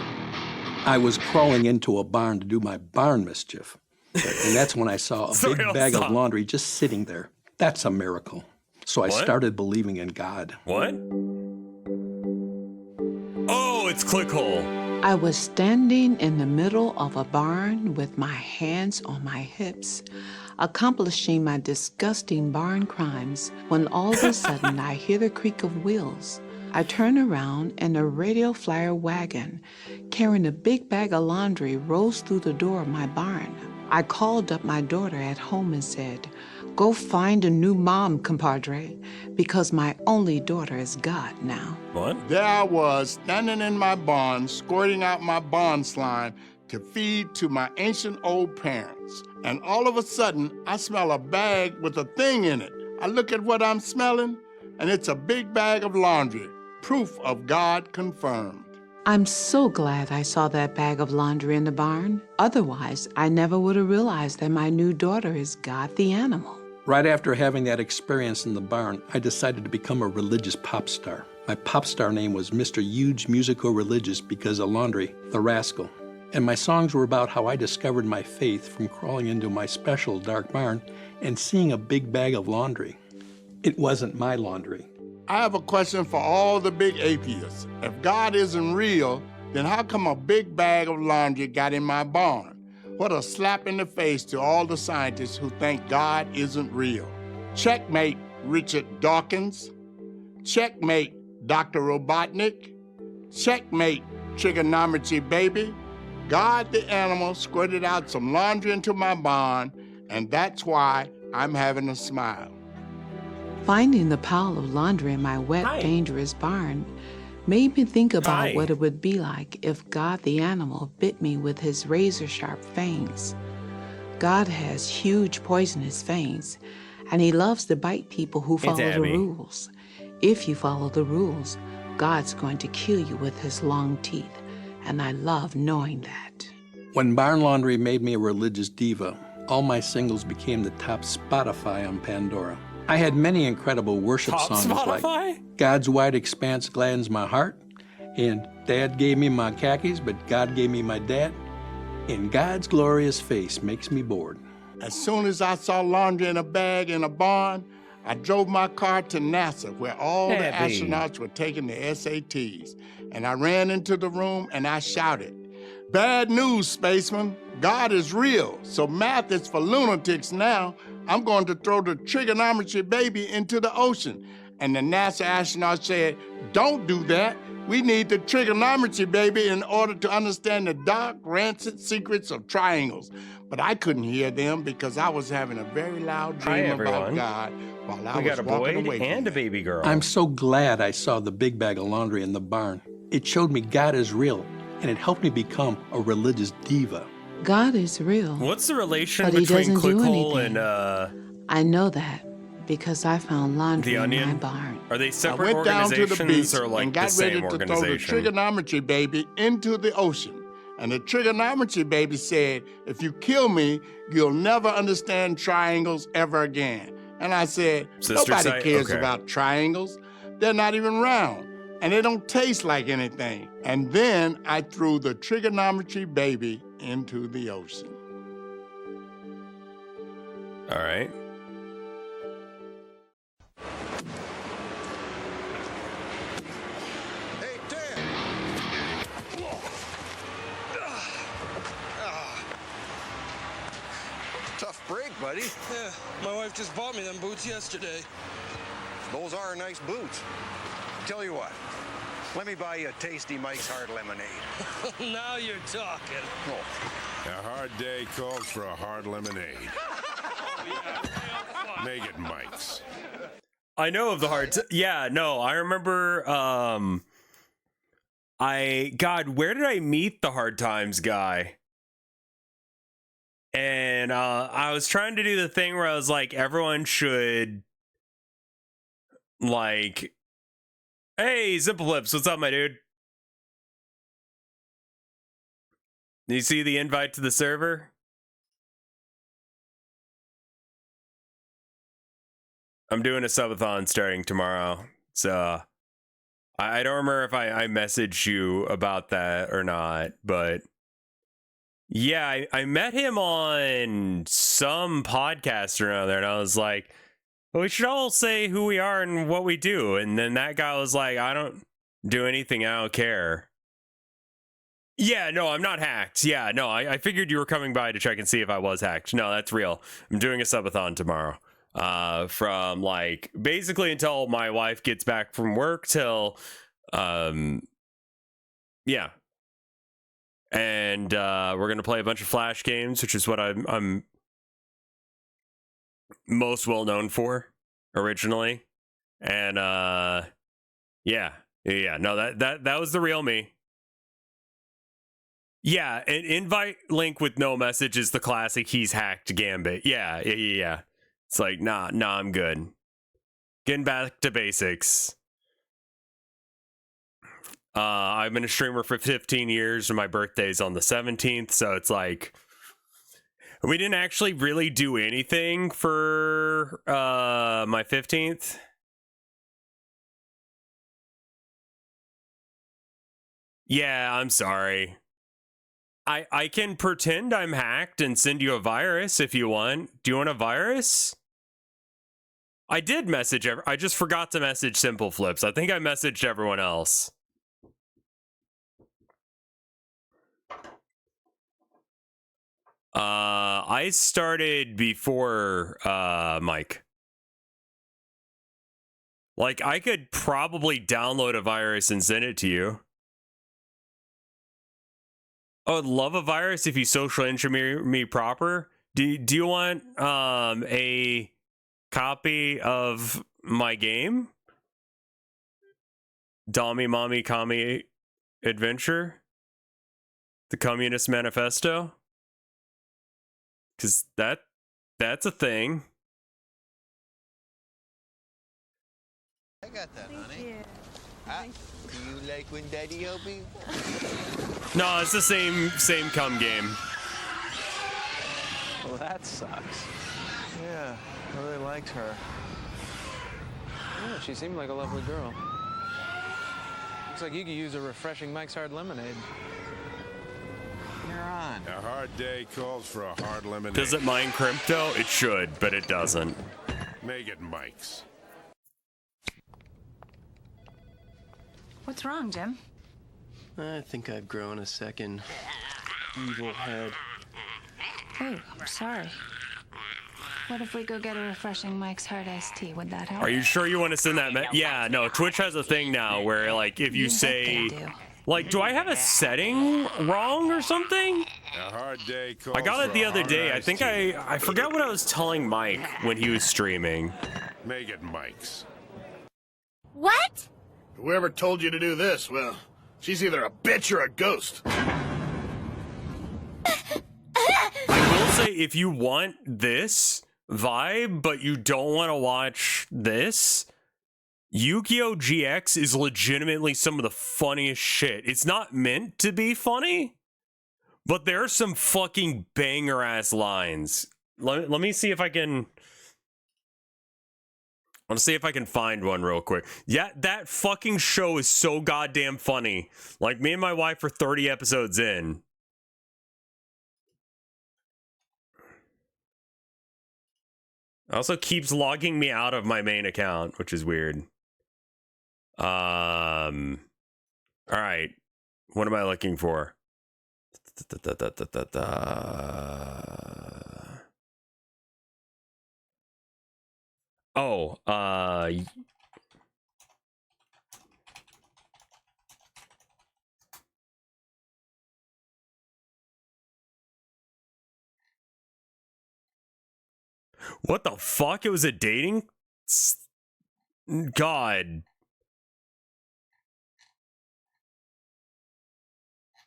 I was crawling into a barn to do my barn mischief. And that's when I saw a big bag of laundry just sitting there. That's a miracle. So I started believing in God. What? Oh, it's Clickhole. I was standing in the middle of a barn with my hands on my hips, accomplishing my disgusting barn crimes, when all of a sudden I hear the creak of wheels. I turn around and a radio flyer wagon carrying a big bag of laundry rolls through the door of my barn. I called up my daughter at home and said, "Go find a new mom, compadre, because my only daughter is God now." What? There I was, standing in my barn, squirting out my barn slime to feed to my ancient old parents. And all of a sudden, I smell a bag with a thing in it. I look at what I'm smelling, and it's a big bag of laundry. Proof of God confirmed. I'm so glad I saw that bag of laundry in the barn. Otherwise, I never would have realized that my new daughter is God the animal. Right after having that experience in the barn, I decided to become a religious pop star. My pop star name was Mr. Huge Musical Religious because of laundry, the rascal. And my songs were about how I discovered my faith from crawling into my special dark barn and seeing a big bag of laundry. It wasn't my laundry. I have a question for all the big atheists. If God isn't real, then how come a big bag of laundry got in my barn? What a slap in the face to all the scientists who think God isn't real. Checkmate, Richard Dawkins. Checkmate, Dr. Robotnik. Checkmate, trigonometry baby. God the animal squirted out some laundry into my barn, and that's why I'm having a smile. Finding the pile of laundry in my wet, dangerous barn made me think about what it would be like if God the animal bit me with his razor-sharp fangs. God has huge poisonous fangs, and he loves to bite people who follow the rules. If you follow the rules, God's going to kill you with his long teeth, and I love knowing that. When Barn Laundry made me a religious diva, all my singles became the top Spotify on Pandora. I had many incredible worship songs like God's Wide Expanse Gladdens My Heart, and Dad gave me my khakis, but God gave me my dad, and God's glorious face makes me bored. As soon as I saw laundry in a bag in a barn, I drove my car to NASA, where all the astronauts were taking the SATs. And I ran into the room and I shouted, "Bad news, spaceman. God is real, so math is for lunatics now. I'm going to throw the trigonometry baby into the ocean." And the NASA astronaut said, "Don't do that. We need the trigonometry baby in order to understand the dark, rancid secrets of triangles." But I couldn't hear them because I was having a very loud dream about God while I was walking away from a baby girl. I'm so glad I saw the big bag of laundry in the barn. It showed me God is real, and it helped me become a religious diva. God is real. What's the relation but he between doesn't do Clickhole anything. and I know that because I found laundry The in my Onion? barn. Are they I separate went down to the organizations beach or like and the got ready same to throw the organization? trigonometry baby into the ocean. And the trigonometry baby said, "If you kill me, you'll never understand triangles ever again." And I said, Sister "Nobody site? cares Okay. about triangles. They're not even round, and they don't taste like anything." And then I threw the trigonometry baby into the ocean. All right. Tough break, buddy. Yeah, my wife just bought me them boots yesterday. Those are nice boots. Tell you what, let me buy you a tasty Mike's Hard Lemonade. Now you're talking. Oh. A hard day calls for a hard lemonade. Make it Mike's. I know of the hard. Yeah, no, I remember. God, where did I meet the Hard Times guy? And I was trying to do the thing where I was like, everyone should like, hey, Simple Flips, what's up, my dude? You see the invite to the server? I'm doing a subathon starting tomorrow, so I don't remember if I messaged you about that or not, but yeah, I met him on some podcast or another, and I was like, well, we should all say who we are and what we do. And then that guy was like, I don't do anything, I don't care. Yeah, no, I'm not hacked. Yeah, no, I figured you were coming by to check and see if I was hacked. No, that's real. I'm doing a subathon tomorrow. From like basically until my wife gets back from work till yeah. And we're gonna play a bunch of Flash games, which is what I'm most well known for originally. And yeah, no, that was the real me. Yeah, an invite link with no message is the classic he's hacked gambit. Yeah. It's like, nah, I'm good. Getting back to basics. I've been a streamer for 15 years and my birthday's on the 17th, so it's like we didn't actually really do anything for my 15th. Yeah, I'm sorry. I can pretend I'm hacked and send you a virus if you want. Do you want a virus? I did message I just forgot to message Simple Flips. I think I messaged everyone else. I started before Mike. Like, I could probably download a virus and send it to you. I would love a virus if you social engineer me proper. Do you want a copy of my game? Dommy Mommy Commie Adventure? The Communist Manifesto? Because that's a thing. I got that, honey. Do you like when Daddy help me? No, it's the same cum game. Well, that sucks. Yeah, I really liked her. Yeah, she seemed like a lovely girl. Looks like you could use a refreshing Mike's Hard Lemonade. You're on. A hard day calls for a hard lemonade. Does it mine crypto? It should, but it doesn't. Make it Mike's. What's wrong, Jim? I think I've grown a second evil head. Oh, I'm sorry. What if we go get a refreshing Mike's Hard Iced Tea? Would that help? Are you sure you want to send that? Yeah, no, Twitch has a thing now where, like, if you say... Like, do I have a setting wrong or something? A hard day calls I got it the for a other hard day. I iced think tea. I forgot what I was telling Mike when he was streaming. Make it Mike's. What? Whoever told you to do this, well, she's either a bitch or a ghost. I will say, if you want this vibe, but you don't want to watch this, Yu-Gi-Oh! GX is legitimately some of the funniest shit. It's not meant to be funny, but there are some fucking banger-ass lines. Let me see if I can... I want to see if I can find one real quick. Yeah, that fucking show is so goddamn funny. Like, me and my wife are 30 episodes in. Also keeps logging me out of my main account, which is weird. All right. What am I looking for? Oh, what the fuck? It was a dating? God.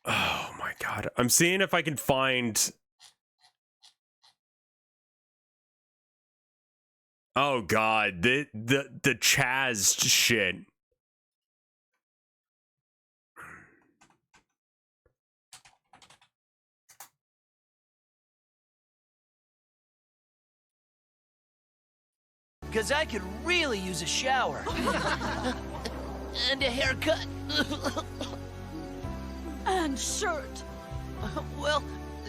Oh my God. I'm seeing if I can find... Oh God, the Chaz shit. Because I could really use a shower. And a haircut. And shirt. Well,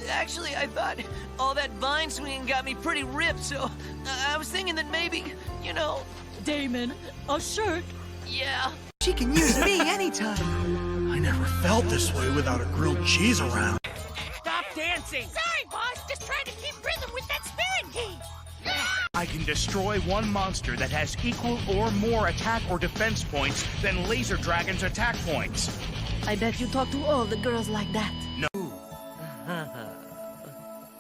actually, I thought all that vine swinging got me pretty ripped, so I was thinking that maybe, you know... Damon, a shirt. Yeah. She can use me anytime. I never felt this way without a grilled cheese around. Stop dancing! Sorry, boss. Just trying to keep rhythm with that spinning key. I can destroy one monster that has equal or more attack or defense points than Laser Dragon's attack points. I bet you talk to all the girls like that. No.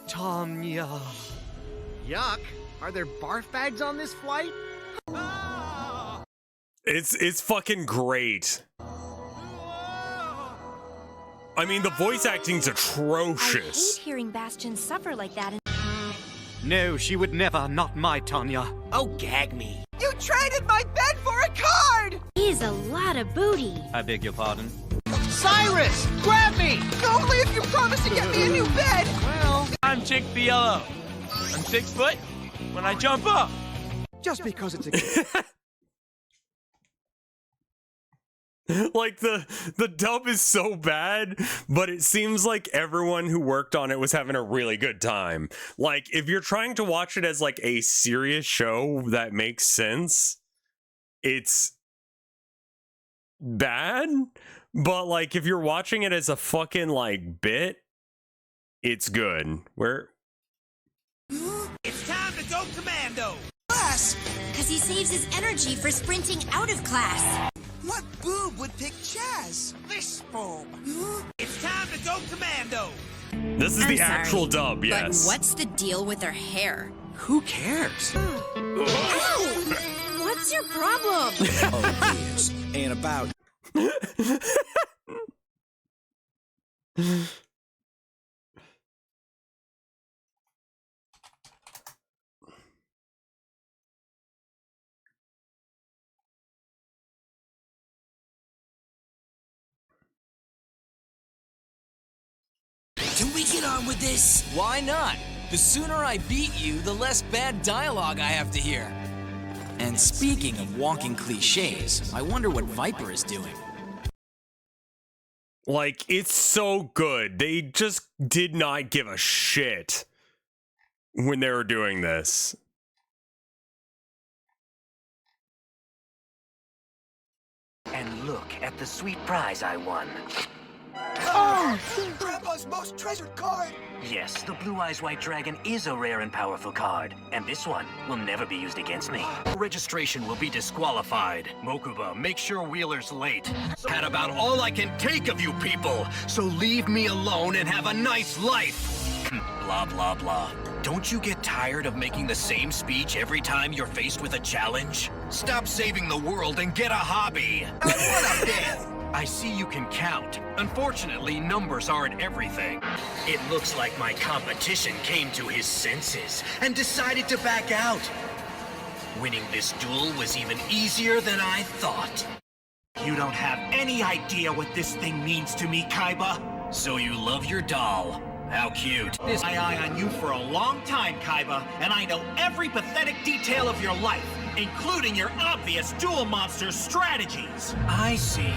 Tanya. Yuck. Are there barf bags on this flight? It's fucking great. I mean, the voice acting's atrocious. I hate hearing Bastion suffer like that. No, she would never. Not my Tanya. Oh, gag me. You traded my bed for a card! He's a lot of booty. I beg your pardon? Cyrus, grab me! Only if you promise to get me a new bed! Well, I'm Chick Fiello. I'm 6 foot when I jump up. Just because it's a... Like, the dub is so bad, but it seems like everyone who worked on it was having a really good time. Like, if you're trying to watch it as, like, a serious show that makes sense, it's bad. But, like, if you're watching it as a fucking, like, bit, it's good. It's time to go commando. Us! Because He saves his energy for sprinting out of class. What boob would pick Chaz? This boob. It's time to go commando. This is the actual dub, yes. But what's the deal with her hair? Who cares? What's your problem? Oh, yes. Ain't about. Can we get on with this? Why not? The sooner I beat you, the less bad dialogue I have to hear. And speaking of walking cliches, I wonder what Viper is doing. Like, it's so good. They just did not give a shit when they were doing this. And look at the sweet prize I won. Oh! Grandpa's most treasured card! Yes, the Blue Eyes White Dragon is a rare and powerful card, and this one will never be used against me. Registration will be disqualified. Mokuba, make sure Wheeler's late. Had about all I can take of you people, so leave me alone and have a nice life. Blah, blah, blah. Don't you get tired of making the same speech every time you're faced with a challenge? Stop saving the world and get a hobby. What a death! I see you can count. Unfortunately, numbers aren't everything. It looks like my competition came to his senses and decided to back out. Winning this duel was even easier than I thought. You don't have any idea what this thing means to me, Kaiba. So you love your doll. How cute. This eye on you for a long time, Kaiba, and I know every pathetic detail of your life, including your obvious duel monster strategies. I see.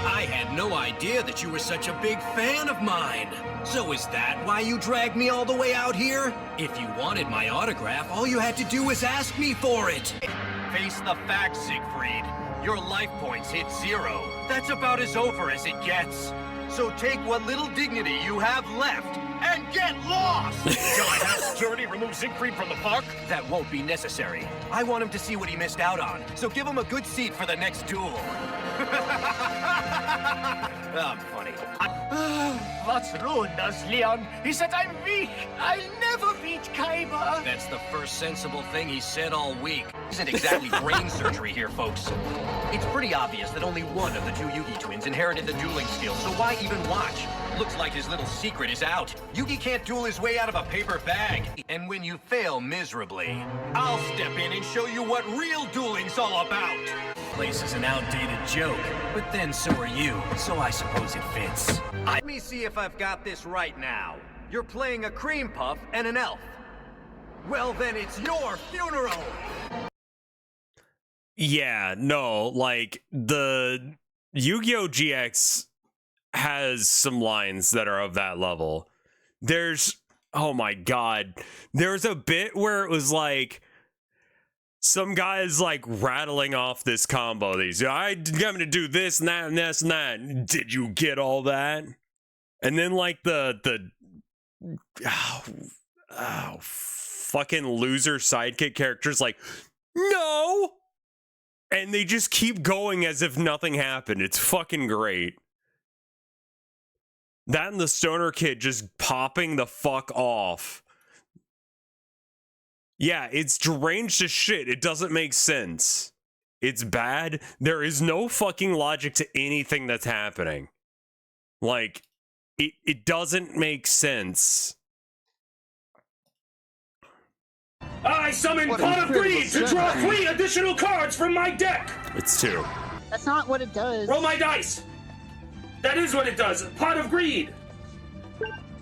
I had no idea that you were such a big fan of mine. So is that why you dragged me all the way out here? If you wanted my autograph, all you had to do was ask me for it. Face the facts, Siegfried. Your life points hit 0. That's about as over as it gets. So take what little dignity you have left and get lost! Shall I have security remove Siegfried from the park? That won't be necessary. I want him to see what he missed out on, so give him a good seat for the next duel. I'm funny. What's ruined us, Leon? He said I'm weak. I'll never beat Kaiba. That's the first sensible thing he said all week. Isn't exactly brain surgery here, folks. It's pretty obvious that only one of the two Yugi twins inherited the dueling skills, so why even watch? Looks like his little secret is out. Yugi can't duel his way out of a paper bag. And when you fail miserably, I'll step in and show you what real dueling's all about. Place is an outdated joke, but then so are you, so I suppose it fits. Let me see if I've got this right now. You're playing a cream puff and an elf. Well, then it's your funeral! Yeah, no, like, the Yu-Gi-Oh! GX has some lines that are of that level. There's, oh my god, there's a bit where it was like, some guy's like rattling off this combo. I'm gonna do this and that and this and that. Did you get all that? And then like the fucking loser sidekick character's like, no! And they just keep going as if nothing happened. It's fucking great. That and the stoner kid just popping the fuck off. Yeah, it's deranged as shit. It doesn't make sense. It's bad. There is no fucking logic to anything that's happening. Like, it doesn't make sense. I summon Pot of Greed to draw 3 additional cards from my deck! It's 2. That's not what it does. Roll my dice! That is what it does. Pot of Greed.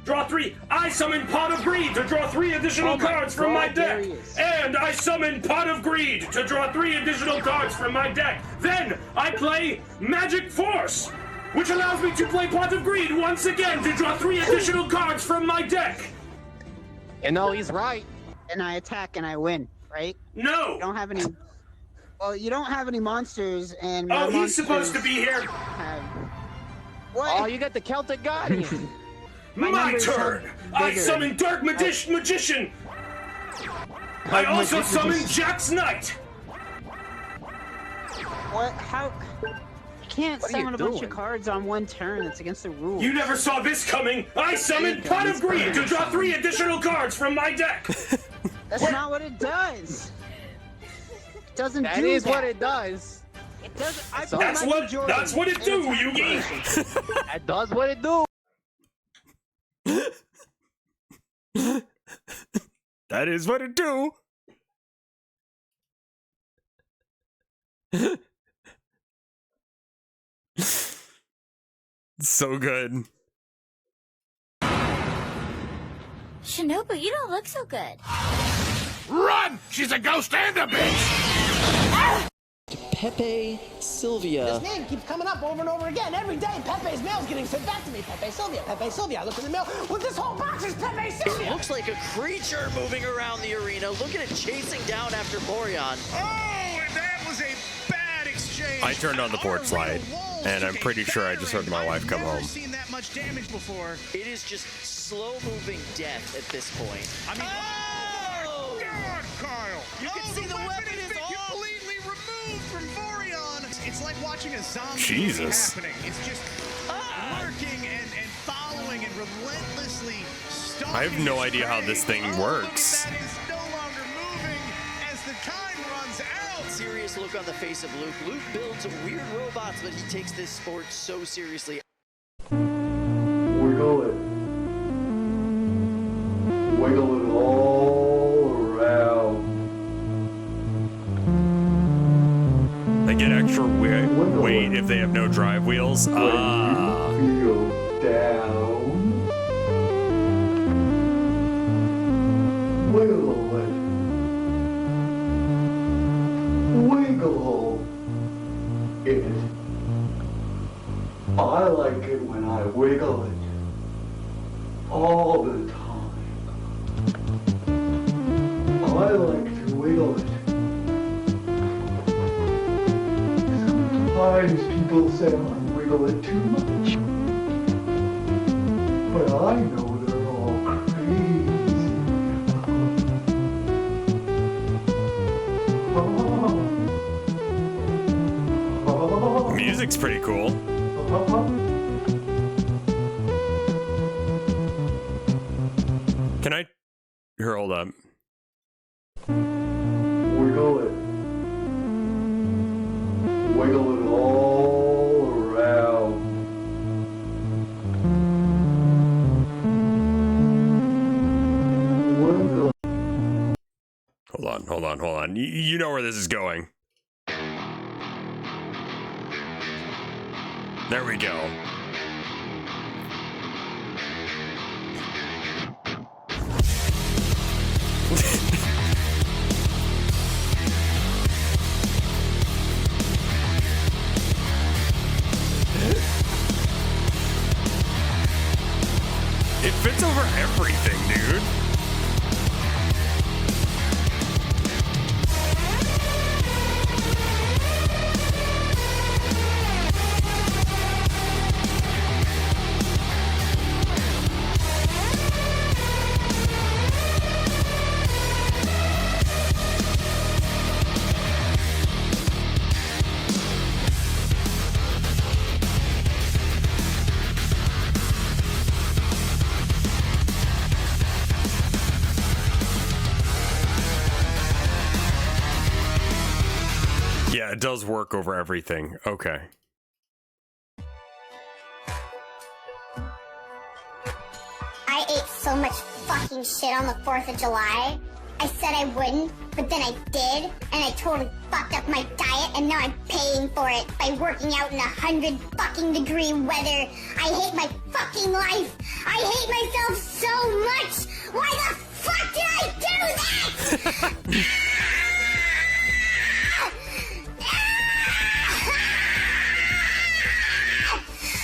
Draw 3. I summon Pot of Greed to draw 3 additional cards from my deck. And I summon Pot of Greed to draw 3 additional cards from my deck. Then I play Magic Force, which allows me to play Pot of Greed once again to draw 3 additional cards from my deck. And no, he's right. And I attack and I win, right? No. You don't have any. Well, you don't have any monsters, and my he's monsters supposed to be here. What? Oh, you got the Celtic Guardian. My turn! I summon Dark Magician! I also summon Jack's Knight! What? How? You can't What are you summon a bunch doing? of cards on one turn. That's against the rules. You never saw this coming! I summoned Pot of Greed to draw 3 additional cards from my deck! That's not what it does. It doesn't That do is that. what it does. It doesn't. I That's what it do, Yugi! That does what it do. That is what it do. So good. Shinobu, you don't look so good. Run! She's a ghost and a bitch! Pepe Sylvia. His name keeps coming up over and over again every day. Pepe's mail's getting sent back to me. Pepe Sylvia, Pepe Sylvia. I look in the mail. Well, this whole box is Pepe Sylvia. It looks like a creature moving around the arena. Look at it chasing down after Boreon. Oh, and that was a bad exchange. I turned on the porch light, and I'm pretty sure I just heard my wife come home. Seen that much damage before. It is just slow-moving death at this point. I mean, oh my God, Kyle! You can see the weapon is off. Completely removed from Boreon. It's like watching a zombie Jesus. movie happening. It's just lurking and following and relentlessly stalking. I have no its idea how prey. this thing works. That is no longer moving as the time runs out. Serious look on the face of Luke. Luke builds weird robots, but he takes this sport so seriously. Wiggle it. Wiggle it all around. They get extra weight if they have no drive wheels. Ah. Feel down. Wiggle it. Wiggle it. I like it when I wiggle it. All the time. I like to wiggle it. Sometimes people say I wiggle it too much. But I know they're all crazy. Music's pretty cool. Can I? Here, hold up. Wiggle it. Wiggle it all around. Wiggle. Hold on. You know where this is going. There we go. It fits over everything, dude. Yeah, it does work over everything. Okay. I ate so much fucking shit on the 4th of July. I said I wouldn't, but then I did, and I totally fucked up my diet, and now I'm paying for it by working out in 100 fucking degree weather. I hate my fucking life. I hate myself so much. Why the fuck did I do that?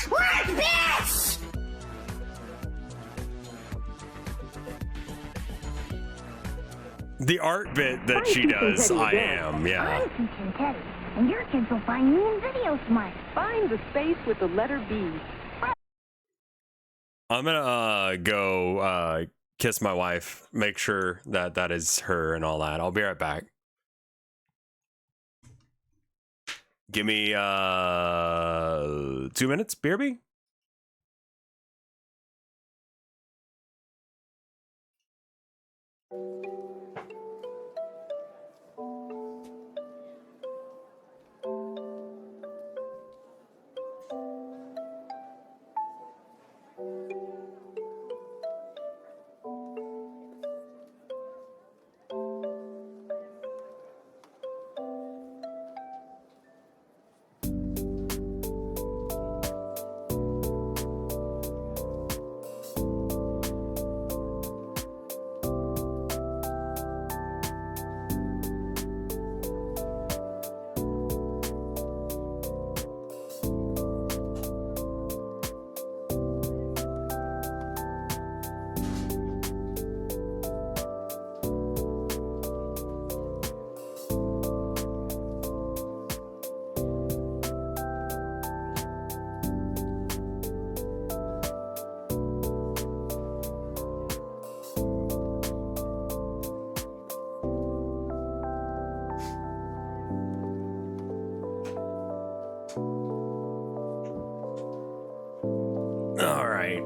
Work, bitch! The art bit that she does, I am, yeah. I'm teaching Teddy, and your kids will find me in Video Smart. Find the space with the letter B. I'm gonna go kiss my wife, make sure that that is her and all that. I'll be right back. Give me 2 minutes, BRB. All right.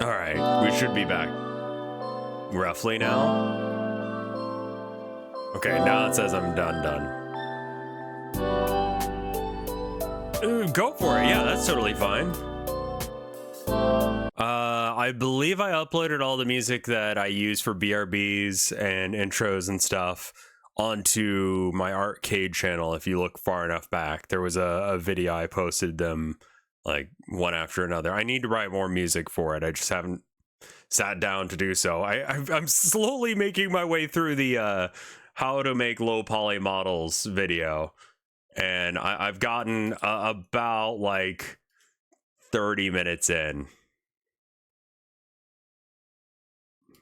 All right, we should be back roughly now. Okay, now it says I'm done. Go for it. Yeah, that's totally fine. I believe I uploaded all the music that I use for BRBs and intros and stuff onto my arcade channel. If you look far enough back, there was a video I posted them like one after another. I need to write more music for it. I just haven't sat down to do so. I'm slowly making my way through the how to make low poly models video, and I've gotten about like 30 minutes in.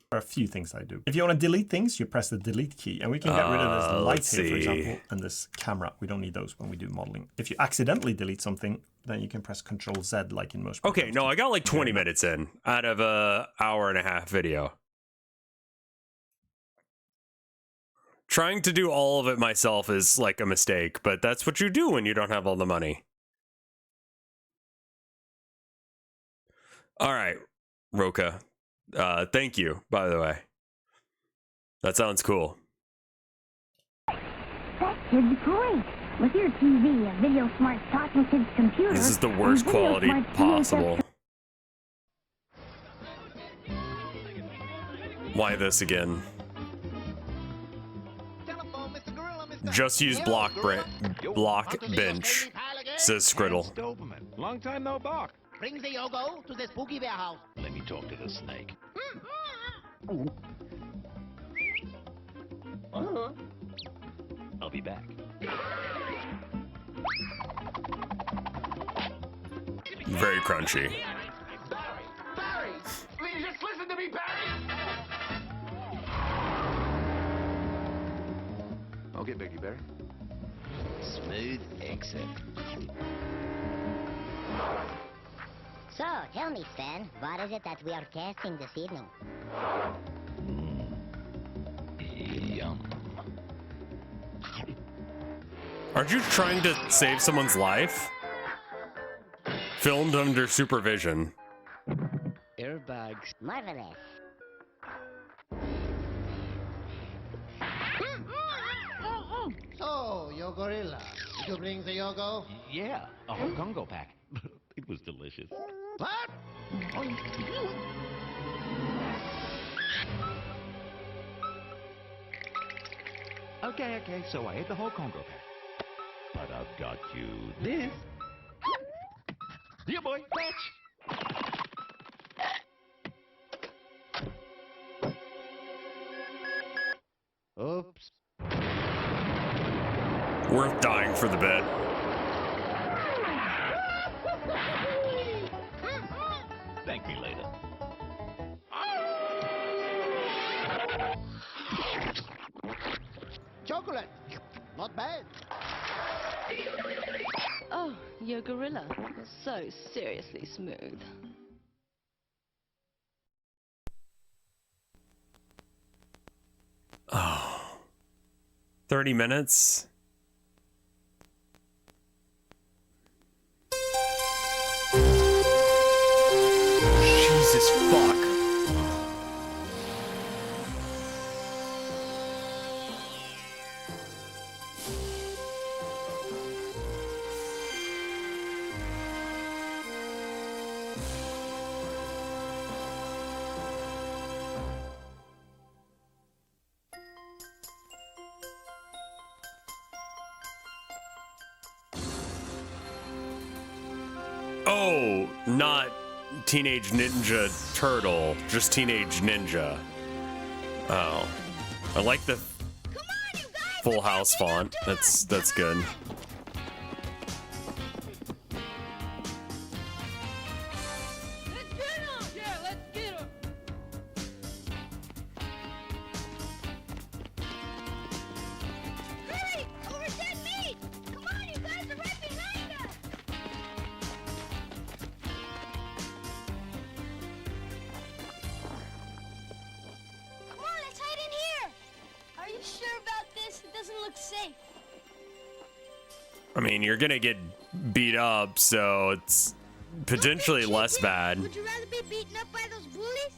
There are a few things I do. If you want to delete things, you press the delete key, and we can get rid of this light here, for example, and this camera. We don't need those when we do modeling. If you accidentally delete something, then you can press Control Z like in most programs. Okay, no, I got like 20 minutes in out of a hour-and-a-half video. Trying to do all of it myself is like a mistake, but that's what you do when you don't have all the money. All right, Roka. Thank you, by the way. That sounds cool. That kid's great. With your TV, a Video Smart Talking Kids computer. This is the worst quality possible. Why this again? Just use block bench, says Scriddle. Long time no bark. Bring the Yogo to the spooky warehouse. Let me talk to the snake. I'll be back. Very crunchy. Barry! Please just listen to me, Barry! Okay, Becky Barry. Smooth exit. So, tell me, Sven, what is it that we are casting this evening? Yum. Aren't you trying to save someone's life? Filmed under supervision. Airbags. Marvelous. So, Yo Gorilla, did you bring the Yogo? Yeah, a whole Congo pack. It was delicious. What? Okay, so I ate the whole Congo pack. But I've got you this. Yeah, boy, catch! Oops. Worth dying for the bit. Thank me later. Chocolate. Not bad. Oh, your gorilla. You're so seriously smooth. Oh. 30 minutes? Jesus fuck. Oh, not Teenage Ninja Turtle, just Teenage Ninja. Oh, I like the Full House font. That's good. I mean, you're gonna get beat up, so it's potentially less bad. Would you rather be beaten up by those bullies?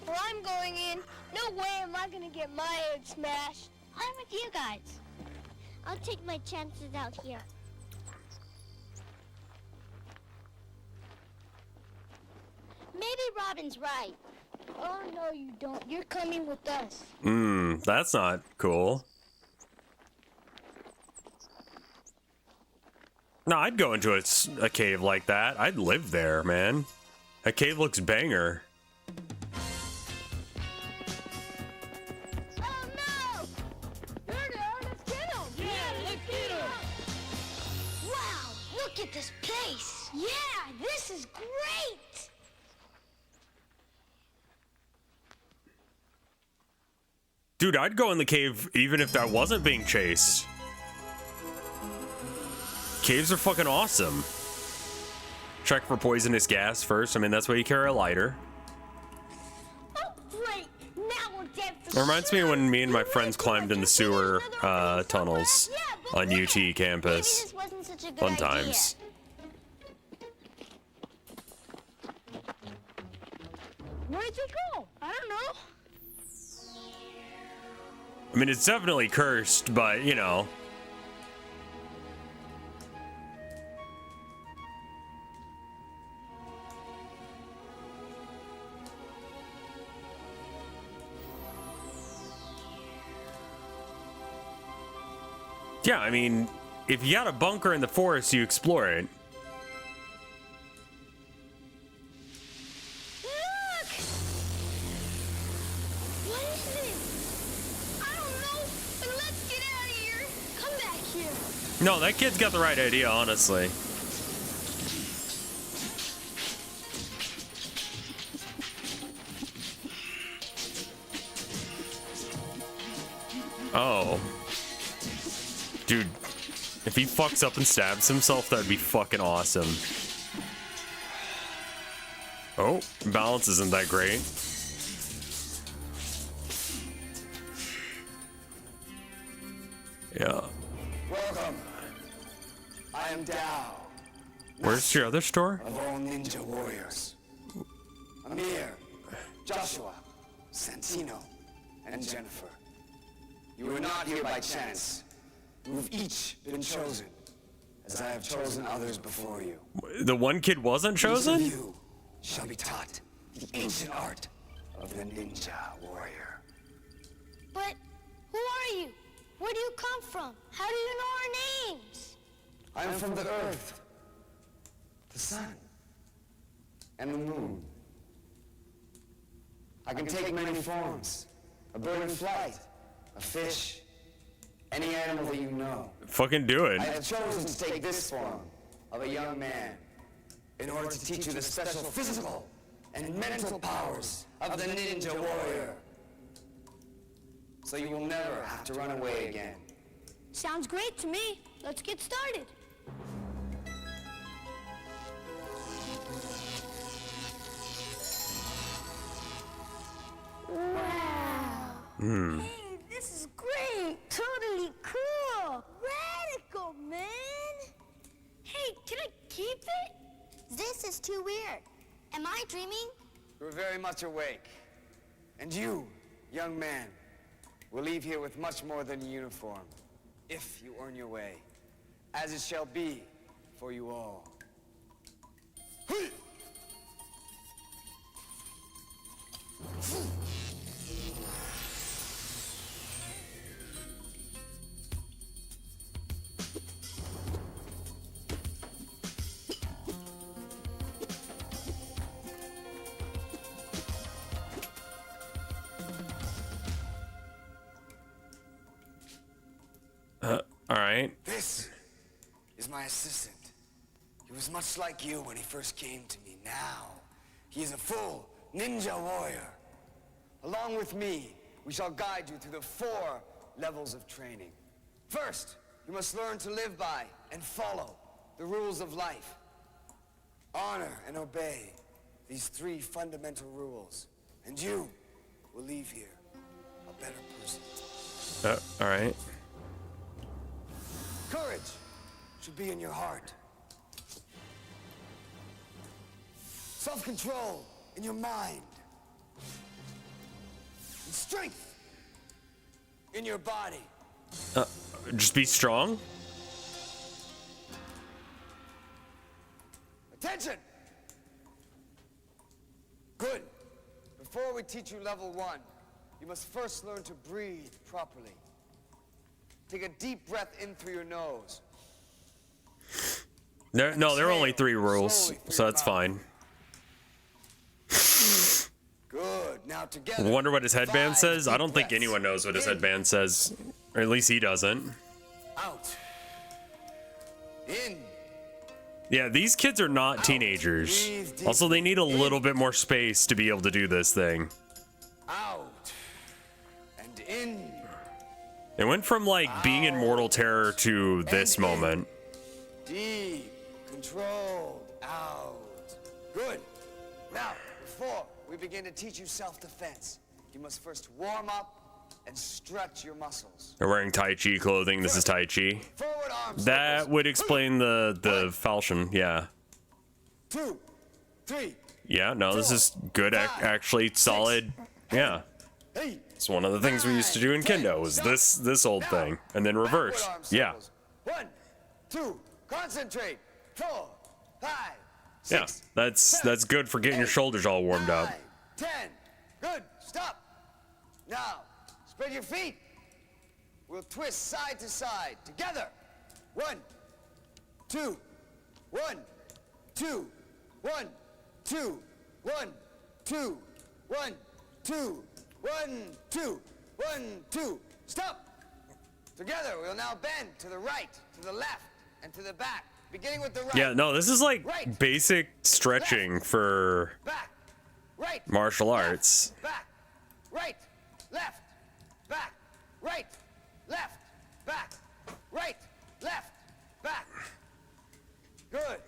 Well, I'm going in. No way am I gonna get my head smashed. I'm with you guys. I'll take my chances out here. Maybe Robin's right. Oh, no, you don't. You're coming with us. That's not cool. No, I'd go into a cave like that. I'd live there, man. That cave looks banger. Oh, no! There they are. Let's get them. Yeah, let's get them. Wow, look at this place. Yeah, this is great. Dude, I'd go in the cave even if I wasn't being chased. Caves are fucking awesome. Check for poisonous gas first. I mean, that's why you carry a lighter. Oh, great. Now we're dead for It reminds me of when me and my friends climbed in the sewer tunnels on UT campus. Fun times. Where'd they go? I don't know. I mean, it's definitely cursed, but, you know. Yeah, I mean, if you got a bunker in the forest, you explore it. Look! What is this? I don't know, but let's get out of here. Come back here. No, that kid's got the right idea, honestly. Oh. Dude, if he fucks up and stabs himself, that'd be fucking awesome. Oh, balance isn't that great. Yeah. Welcome. I am Dao. Where's your other store? Of all ninja warriors. Amir, Joshua, Santino, and Jennifer. You are not here by chance. You've each been chosen, as I have chosen others before you. The one kid wasn't chosen? Each of you shall be taught the ancient art of the ninja warrior. But who are you? Where do you come from? How do you know our names? I am from the earth, the sun, and the moon. I can take many forms. A bird in flight, a fish, any animal that you know. Fucking do it. I have chosen to take this form of a young man in order to teach you the special physical and mental powers of the ninja warrior. So you will never have to run away again. Sounds great to me. Let's get started. Wow. Hey, this is great. Totally cool. Radical, man. Hey, can I keep it? This is too weird. Am I dreaming? You're very much awake. And you, young man, will leave here with much more than a uniform, if you earn your way, as it shall be for you all. All right. This is my assistant. He was much like you when he first came to me. Now, he is a full ninja warrior. Along with me, we shall guide you through the 4 levels of training. First, you must learn to live by and follow the rules of life. Honor and obey these 3 fundamental rules, and you will leave here a better person. All right. Courage should be in your heart. Self-control in your mind. And strength in your body. Just be strong. Attention! Good. Before we teach you level 1, you must first learn to breathe properly. Take a deep breath in through your nose. There are only 3 rules, so that's fine. Good. Now together. Wonder what his headband says? I don't think anyone knows what his headband says. Or at least he doesn't. Out. In. Yeah, these kids are not teenagers. Also, they need a little bit more space to be able to do this thing. Out. And in. It went from, like, being in mortal terror to this moment. Deep. Controlled. Out. Good. Now, before we begin to teach you self-defense, you must first warm up and stretch your muscles. They're wearing Tai Chi clothing. This is Tai Chi. Forward arm That circles. would explain the falchion, yeah. 2, 3. Yeah, no, this is good, actually solid. Yeah. It's one of the things we used to do in kendo, was this old thing. And then reverse. Yeah. 1, 2, concentrate. 4, 5, 6. Yeah, that's good for getting your shoulders all warmed up. 10. Good. Stop. Now, spread your feet. We'll twist side to side together. 1, 2, 1, 2, 1, 2, 1, 2, 1, 2, 1, 2, 1, 2. Stop. Together, we'll now bend to the right, to the left, and to the back. Beginning with the right. Yeah, no, this is like basic stretching for martial arts. Back, right, left, back, right, left, back, right, left, back. Good.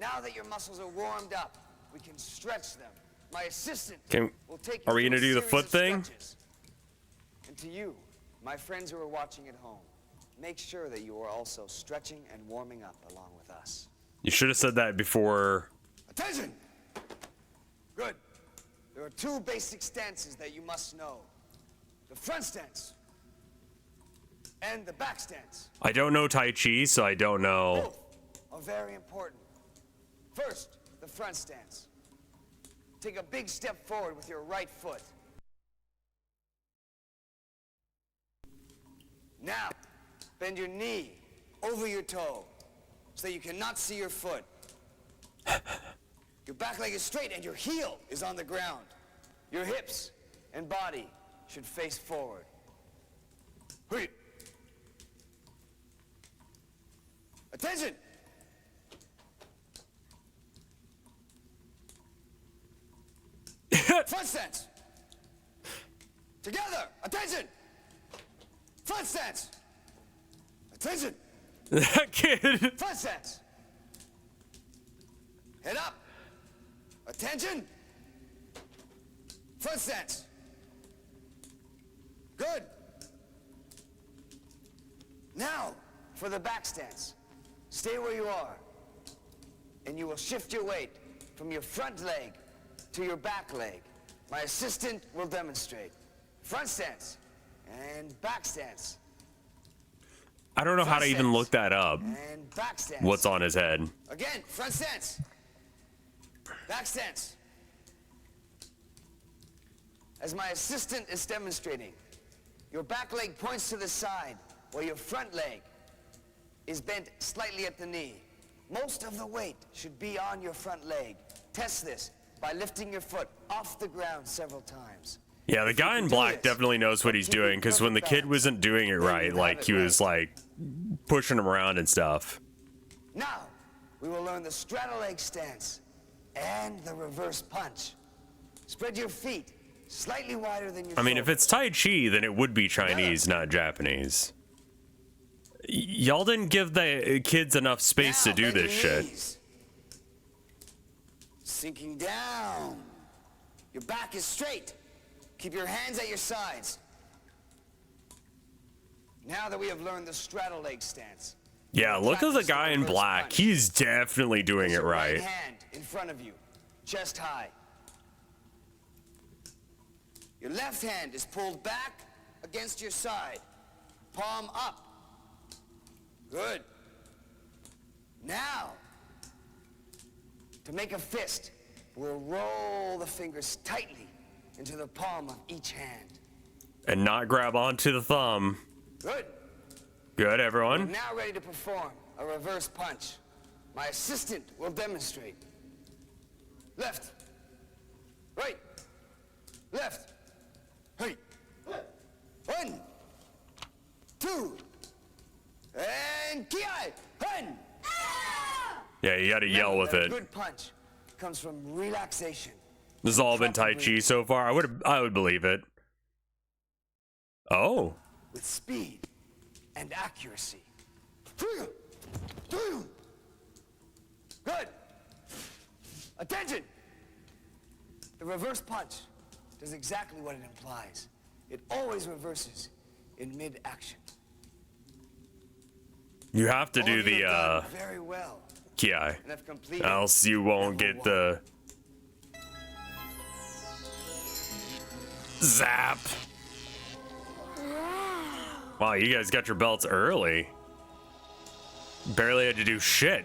Now that your muscles are warmed up, we can stretch them. My assistant will take you Are we through gonna a do the series foot of thing? stretches. And to you, my friends who are watching at home, make sure that you are also stretching and warming up along with us. You should have said that before. Attention! Good. There are 2 basic stances that you must know. The front stance and the back stance. I don't know Tai Chi, so I don't know. Both are very important. First, the front stance. Take a big step forward with your right foot. Now, bend your knee over your toe so that you cannot see your foot. Your back leg is straight and your heel is on the ground. Your hips and body should face forward. Hurry. Attention! Front stance. Together. Attention. Front stance. Attention. That kid. Front stance. Head up. Attention. Front stance. Good. Now, for the back stance. Stay where you are. And you will shift your weight from your front leg to your back leg. My assistant will demonstrate. Front stance and back stance. I don't know how to even look that up. And back stance. What's on his head? Again, front stance. Back stance. As my assistant is demonstrating, your back leg points to the side while your front leg is bent slightly at the knee. Most of the weight should be on your front leg. Test this by lifting your foot off the ground several times. Yeah, the guy in black definitely knows what he's doing, because when the kid wasn't doing it right, like, he was, like, pushing him around and stuff. Now, we will learn the straddle leg stance and the reverse punch. Spread your feet slightly wider than your I mean, if it's Tai Chi, then it would be Chinese, not Japanese. Y'all didn't give the kids enough space to do this shit. Sinking down. Your back is straight. Keep your hands at your sides. Now that we have learned the straddle leg stance. Yeah, look at the guy in black. He's definitely doing it right. Right hand in front of you, chest high. Your left hand is pulled back against your side, palm up. Good. Now, to make a fist, we'll roll the fingers tightly into the palm of each hand. And not grab onto the thumb. Good. Good, everyone. We're now ready to perform a reverse punch. My assistant will demonstrate. Left. Right. Left. Right. 1, 2, and ki. 1. Yeah, you gotta yell with it. Good punch comes from relaxation. This has all been Tai Chi so far. I would believe it. Oh. With speed and accuracy. Good. Attention. The reverse punch does exactly what it implies. It always reverses in mid-action. You have to do the very well. Ki, else you won't get the zap. Wow, you guys got your belts early. Barely had to do shit.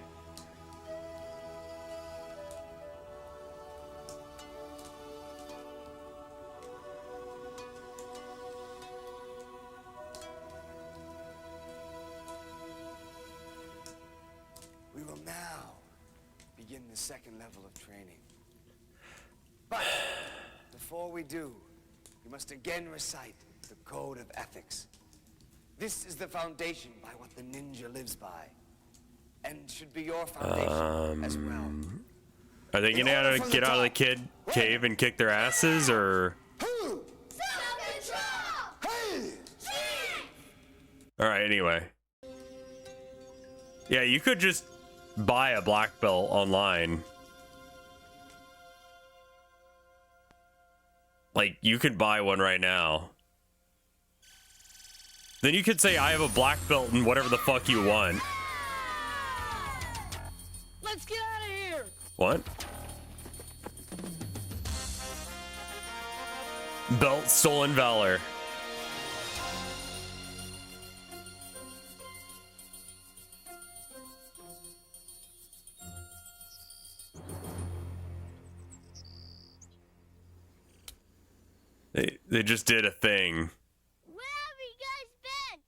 We will now begin the second level of training. But before we do, we must again recite the code of ethics. This is the foundation by what the ninja lives by, and should be your foundation as well. Are they gonna get out of the kid cave and kick their asses, or? All right. Anyway. Yeah, you could just buy a black belt online. Like, you could buy one right now. Then you could say, I have a black belt in whatever the fuck you want. Let's get out of here! What? Belt stolen valor. They just did a thing. Where have you guys been?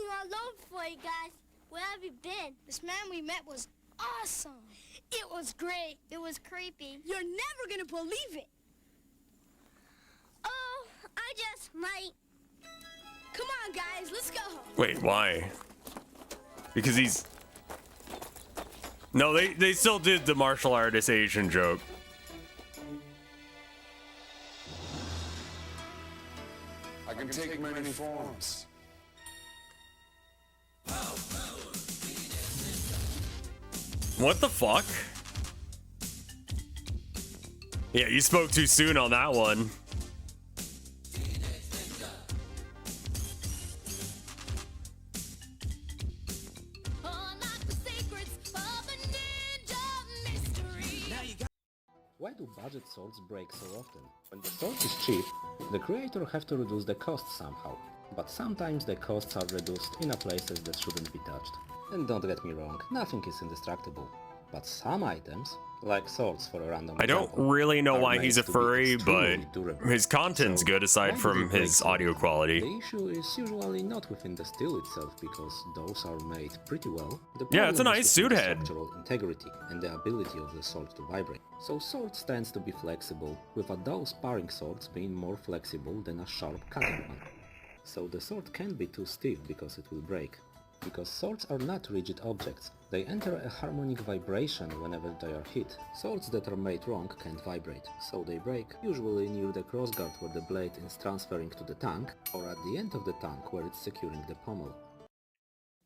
looking all over for you guys. Where have you been? This man we met was awesome. It was great. It was creepy. You're never gonna believe it. Oh, I just might. Come on, guys, let's go. Wait, why? Because he's... No, they still did the martial artist Asian joke. I can take many forms. What the fuck? Yeah, you spoke too soon on that one. Why do budget swords break so often? When the sword is cheap, the creator have to reduce the cost somehow. But sometimes the costs are reduced in a places that shouldn't be touched. And don't get me wrong, nothing is indestructible. But some items, like swords for a random I don't example, really know are why made he's a to be furry, but extremely durable. his content's good aside Why from does it break his so audio often? quality. The issue is usually not within the steel itself, because those are made pretty well. The Yeah, it's a problem nice is suit within the head. structural integrity and the ability of the sword to vibrate. So swords tends to be flexible, with a dull sparring swords being more flexible than a sharp cutting one. So the sword can't be too stiff because it will break. Because swords are not rigid objects, they enter a harmonic vibration whenever they are hit. Swords that are made wrong can't vibrate, so they break, usually near the crossguard where the blade is transferring to the tank, or at the end of the tank where it's securing the pommel.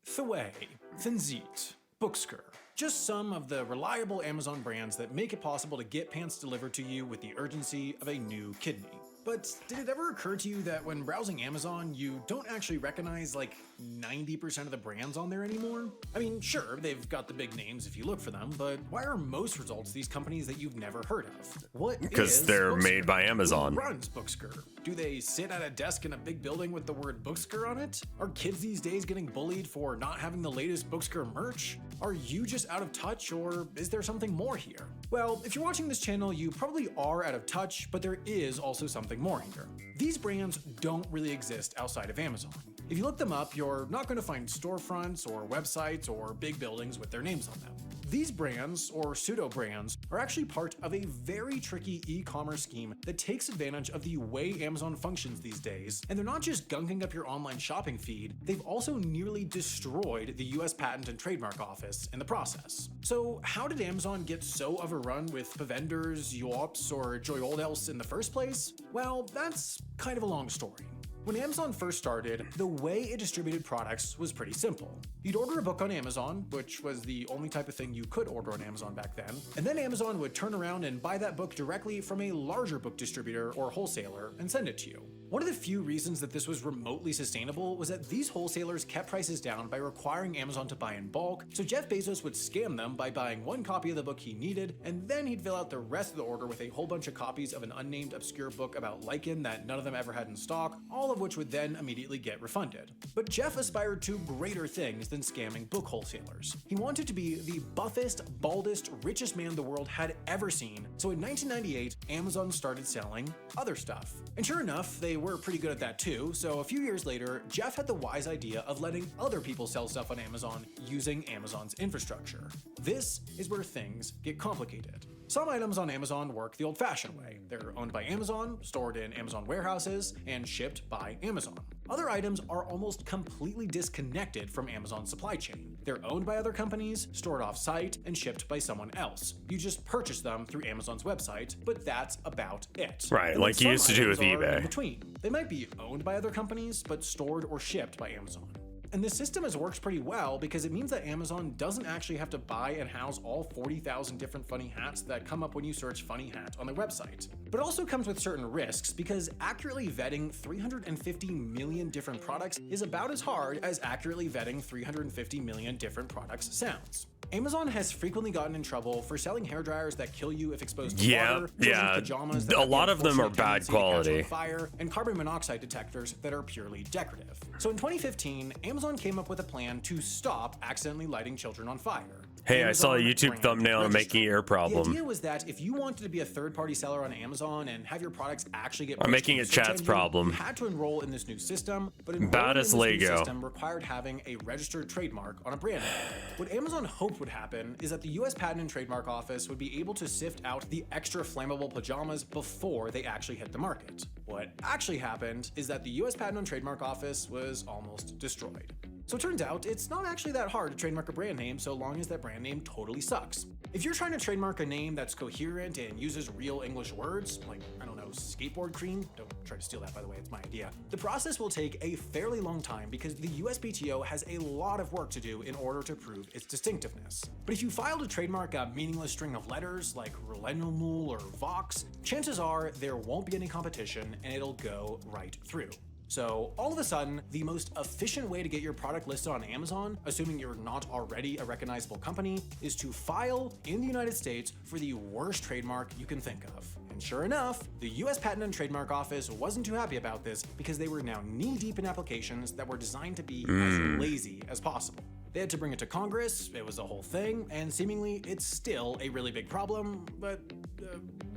Thuwei, Thinzit, Booksker. Just some of the reliable Amazon brands that make it possible to get pants delivered to you with the urgency of a new kidney. But did it ever occur to you that when browsing Amazon, you don't actually recognize like 90% of the brands on there anymore? I mean, sure, they've got the big names if you look for them, but why are most results these companies that you've never heard of? What Because is they're Booksker? made by Amazon. Who runs Booksker? Do they sit at a desk in a big building with the word Booksker on it? Are kids these days getting bullied for not having the latest Booksker merch? Are you just out of touch, or is there something more here? Well, if you're watching this channel, you probably are out of touch, but there is also something more here. These brands don't really exist outside of Amazon. If you look them up, you're not going to find storefronts or websites or big buildings with their names on them. These brands, or pseudo-brands, are actually part of a very tricky e-commerce scheme that takes advantage of the way Amazon functions these days, and they're not just gunking up your online shopping feed, they've also nearly destroyed the US Patent and Trademark Office in the process. So how did Amazon get so overrun with vendors, Yops, or joy old else in the first place? Well, that's kind of a long story. When Amazon first started, the way it distributed products was pretty simple. You'd order a book on Amazon, which was the only type of thing you could order on Amazon back then, and then Amazon would turn around and buy that book directly from a larger book distributor or wholesaler and send it to you. One of the few reasons that this was remotely sustainable was that these wholesalers kept prices down by requiring Amazon to buy in bulk, so Jeff Bezos would scam them by buying one copy of the book he needed, and then he'd fill out the rest of the order with a whole bunch of copies of an unnamed obscure book about lichen that none of them ever had in stock, all of which would then immediately get refunded. But Jeff aspired to greater things than scamming book wholesalers. He wanted to be the buffest, baldest, richest man the world had ever seen, so in 1998, Amazon started selling other stuff. And sure enough, they were pretty good at that too, so a few years later, Jeff had the wise idea of letting other people sell stuff on Amazon using Amazon's infrastructure. This is where things get complicated. Some items on Amazon work the old-fashioned way. They're owned by Amazon, stored in Amazon warehouses, and shipped by Amazon. Other items are almost completely disconnected from Amazon's supply chain. They're owned by other companies, stored off-site, and shipped by someone else. You just purchase them through Amazon's website, but that's about it. Right, And like then you used some to do with items are eBay. in between. They might be owned by other companies, but stored or shipped by Amazon. And this system has worked pretty well because it means that Amazon doesn't actually have to buy and house all 40,000 different funny hats that come up when you search funny hat on their website. But it also comes with certain risks because accurately vetting 350 million different products is about as hard as accurately vetting 350 million different products sounds. Amazon has frequently gotten in trouble for selling hairdryers that kill you if exposed to water, children's pajamas that a have the lot of them are unfortunate bad tendency to catch on quality. fire, and carbon monoxide detectors that are purely decorative. So in 2015, Amazon came up with a plan to stop accidentally lighting children on fire. Hey, I saw a Amazon YouTube brand thumbnail on registry. making ear The problem. idea was that if you wanted to be a third-party seller on Amazon and have your products actually get I'm pushed making in it the search chat's engine, problem. you had to enroll in this new system, but Bad enrolling in as this new Lego. system required having a registered trademark on a brand name. What Amazon hoped would happen is that the US Patent and Trademark Office would be able to sift out the extra flammable pajamas before they actually hit the market. What actually happened is that the US Patent and Trademark Office was almost destroyed. So it turns out it's not actually that hard to trademark a brand name so long as that brand name totally sucks. If you're trying to trademark a name that's coherent and uses real English words, like, I don't know, skateboard cream, don't try to steal that by the way, it's my idea, the process will take a fairly long time because the USPTO has a lot of work to do in order to prove its distinctiveness. But if you file to trademark a meaningless string of letters like Relenumul or Vox, chances are there won't be any competition and it'll go right through. So all of a sudden, the most efficient way to get your product listed on Amazon, assuming you're not already a recognizable company, is to file in the United States for the worst trademark you can think of. And sure enough, the US Patent and Trademark Office wasn't too happy about this because they were now knee-deep in applications that were designed to be as lazy as possible. They had to bring it to Congress, it was a whole thing, and seemingly it's still a really big problem, but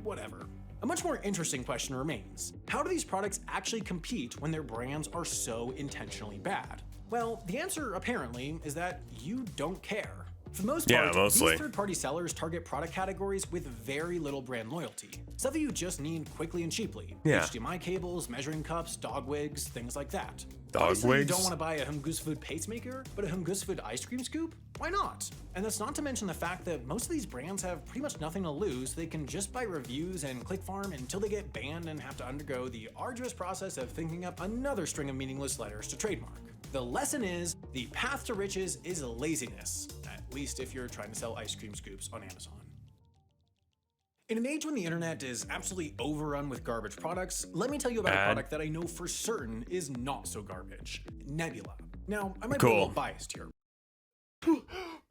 whatever. A much more interesting question remains. How do these products actually compete when their brands are so intentionally bad? Well, the answer apparently is that you don't care. For the most part, mostly. these third-party sellers target product categories with very little brand loyalty. Stuff that you just need quickly and cheaply. Yeah. HDMI cables, measuring cups, dog wigs, things like that. Dog Obviously, wigs? you don't want to buy a Hungus Food pacemaker, but a Hungus Food ice cream scoop? Why not? And that's not to mention the fact that most of these brands have pretty much nothing to lose. They can just buy reviews and click farm until they get banned and have to undergo the arduous process of thinking up another string of meaningless letters to trademark. The lesson is, the path to riches is laziness, at least if you're trying to sell ice cream scoops on Amazon. In an age when the internet is absolutely overrun with garbage products, let me tell you about a product that I know for certain is not so garbage. Nebula. Now, I might be a little biased here.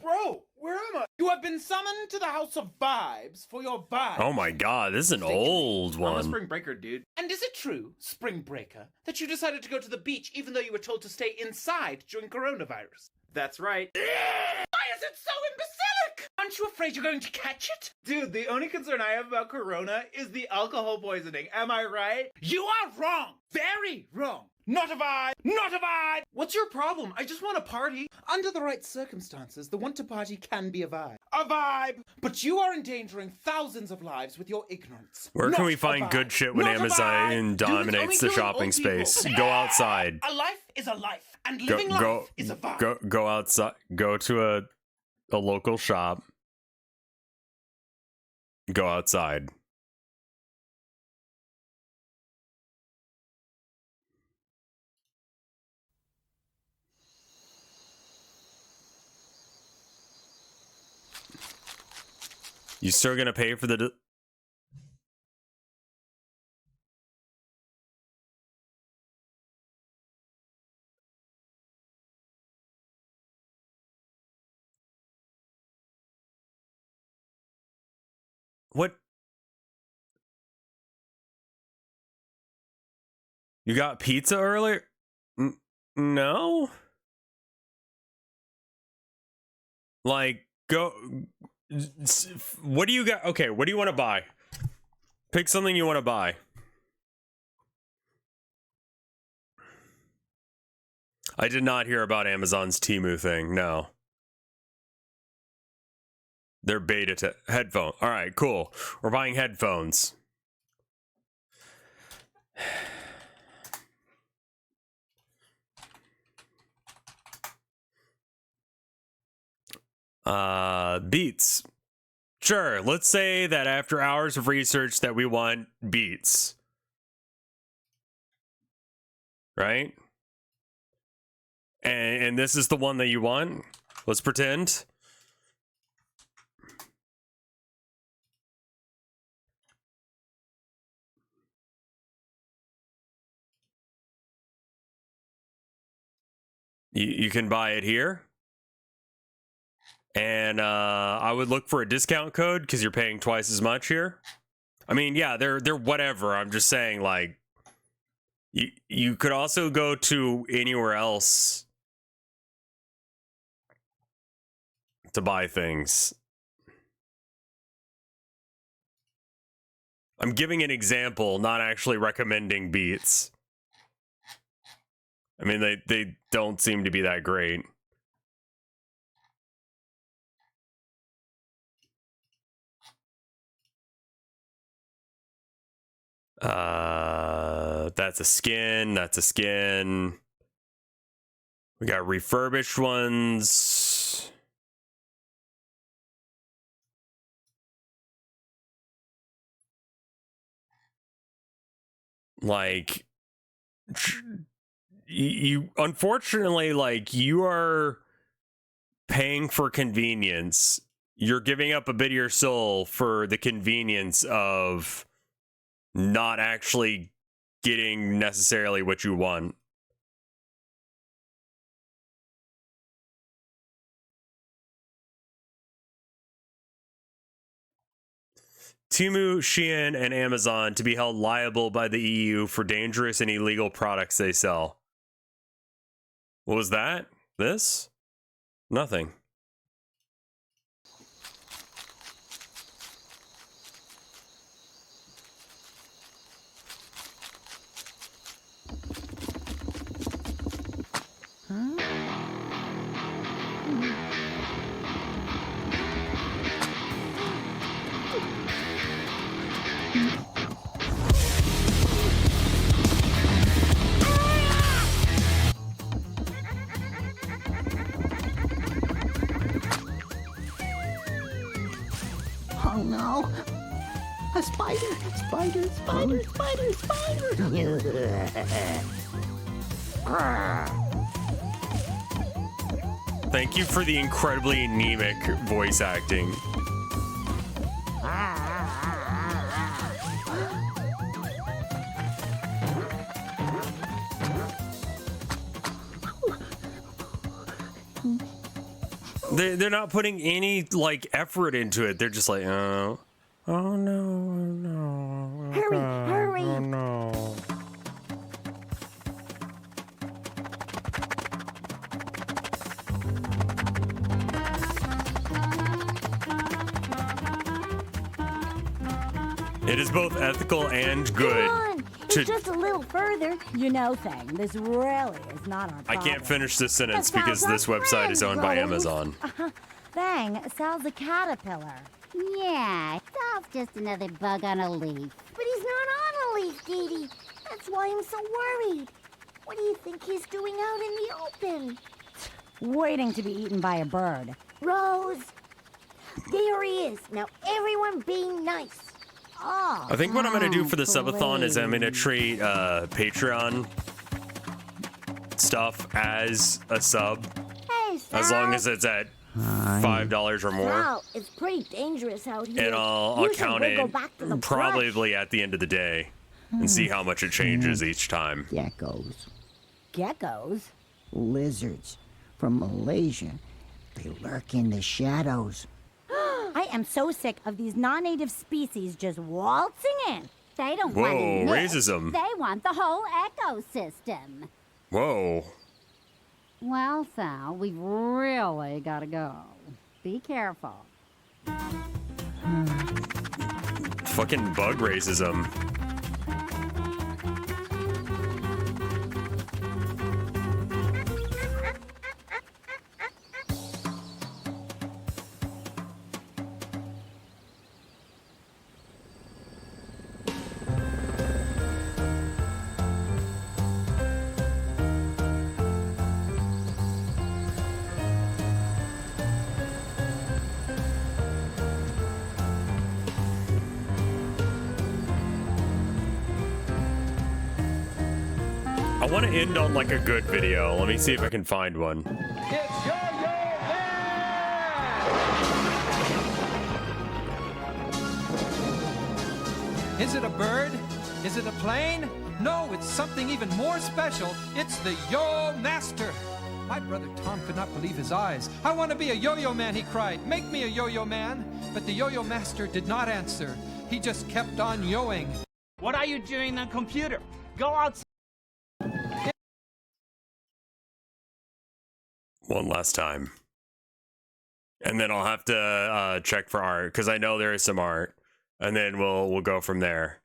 Bro, where am I? You have been summoned to the House of Vibes for your vibe. Oh my god, this is an old I'm a one. spring breaker, dude. And is it true, Spring Breaker, that you decided to go to the beach even though you were told to stay inside during coronavirus? That's right. Why is it so imbecilic? Aren't you afraid you're going to catch it? Dude, the only concern I have about corona is the alcohol poisoning. Am I right? You are wrong. Very wrong. Not a vibe! Not a vibe! What's your problem? I just want to party. Under the right circumstances, the want to party can be a vibe. A vibe! But you are endangering thousands of lives with your ignorance. Where can Not we a find vibe. good shit when Not a Amazon vibe. dominates the Dude, it's only shopping killing old space? people. Go outside. A life is a life, and living life is a vibe. Go outside. Go to a local shop. Go outside. You still gonna pay for the? What? You got pizza earlier? No. Like, go. What do you got? Okay, what do you want to buy? Pick something you want to buy. I did not hear about Amazon's Temu thing. No. They're beta headphone. All right, cool. We're buying headphones. Beats. Sure, let's say that after hours of research that we want Beats. Right? And this is the one that you want? Let's pretend. You can buy it here. And I would look for a discount code because you're paying twice as much here. I mean, yeah, they're whatever. I'm just saying, like, you could also go to anywhere else. to buy things. I'm giving an example, not actually recommending Beats. I mean, they don't seem to be that great. That's a skin. That's a skin. We got refurbished ones. Like, you unfortunately, like, you are paying for convenience. You're giving up a bit of your soul for the convenience of not actually getting necessarily what you want. Temu, Shein, and Amazon to be held liable by the EU for dangerous and illegal products they sell. What was that? This? Nothing. Oh no! A spider! Spider! Spider! Spider! Spider! Thank you for the incredibly anemic voice acting. They're not putting any like effort into it. They're just like, oh no. Hurry! Hurry! Oh no. It is both ethical and good. Come on. It's just a little further. You know, Thang, this really is not our I problem. can't finish this sentence That because sounds this like website is owned by friends, Amazon. Thang sells a caterpillar. Yeah, Sal's just another bug on a leaf. But he's not on a leaf, Dee Dee. That's why I'm so worried. What do you think he's doing out in the open? Waiting to be eaten by a bird. Rose, there he is. Now everyone be nice. Oh, I think what I'm going to do for the subathon is I'm going to treat Patreon stuff as a sub. Hey, Sal. As long as it's at $5 or more. Sal, it's pretty dangerous out here. And I'll You should count go it back to the probably at the end of the day and see how much it changes each time. Geckos. Geckos? Lizards. From Malaysia. They lurk in the shadows. I am so sick of these non-native species just waltzing in. They don't Whoa, want to live. racism. They want the whole ecosystem. Whoa. Well, Sal, we've really got to go. Be careful. Fucking bug racism. I want to end on like a good video. Let me see if I can find one. It's Yo-Yo Man! Is it a bird? Is it a plane? No, it's something even more special. It's the Yo Master. My brother Tom could not believe his eyes. I want to be a Yo-Yo Man, he cried. Make me a Yo-Yo Man. But the Yo-Yo Master did not answer. He just kept on yoing. What are you doing on computer? Go outside. One last time. And then I'll have to check for art because I know there is some art, and then we'll go from there.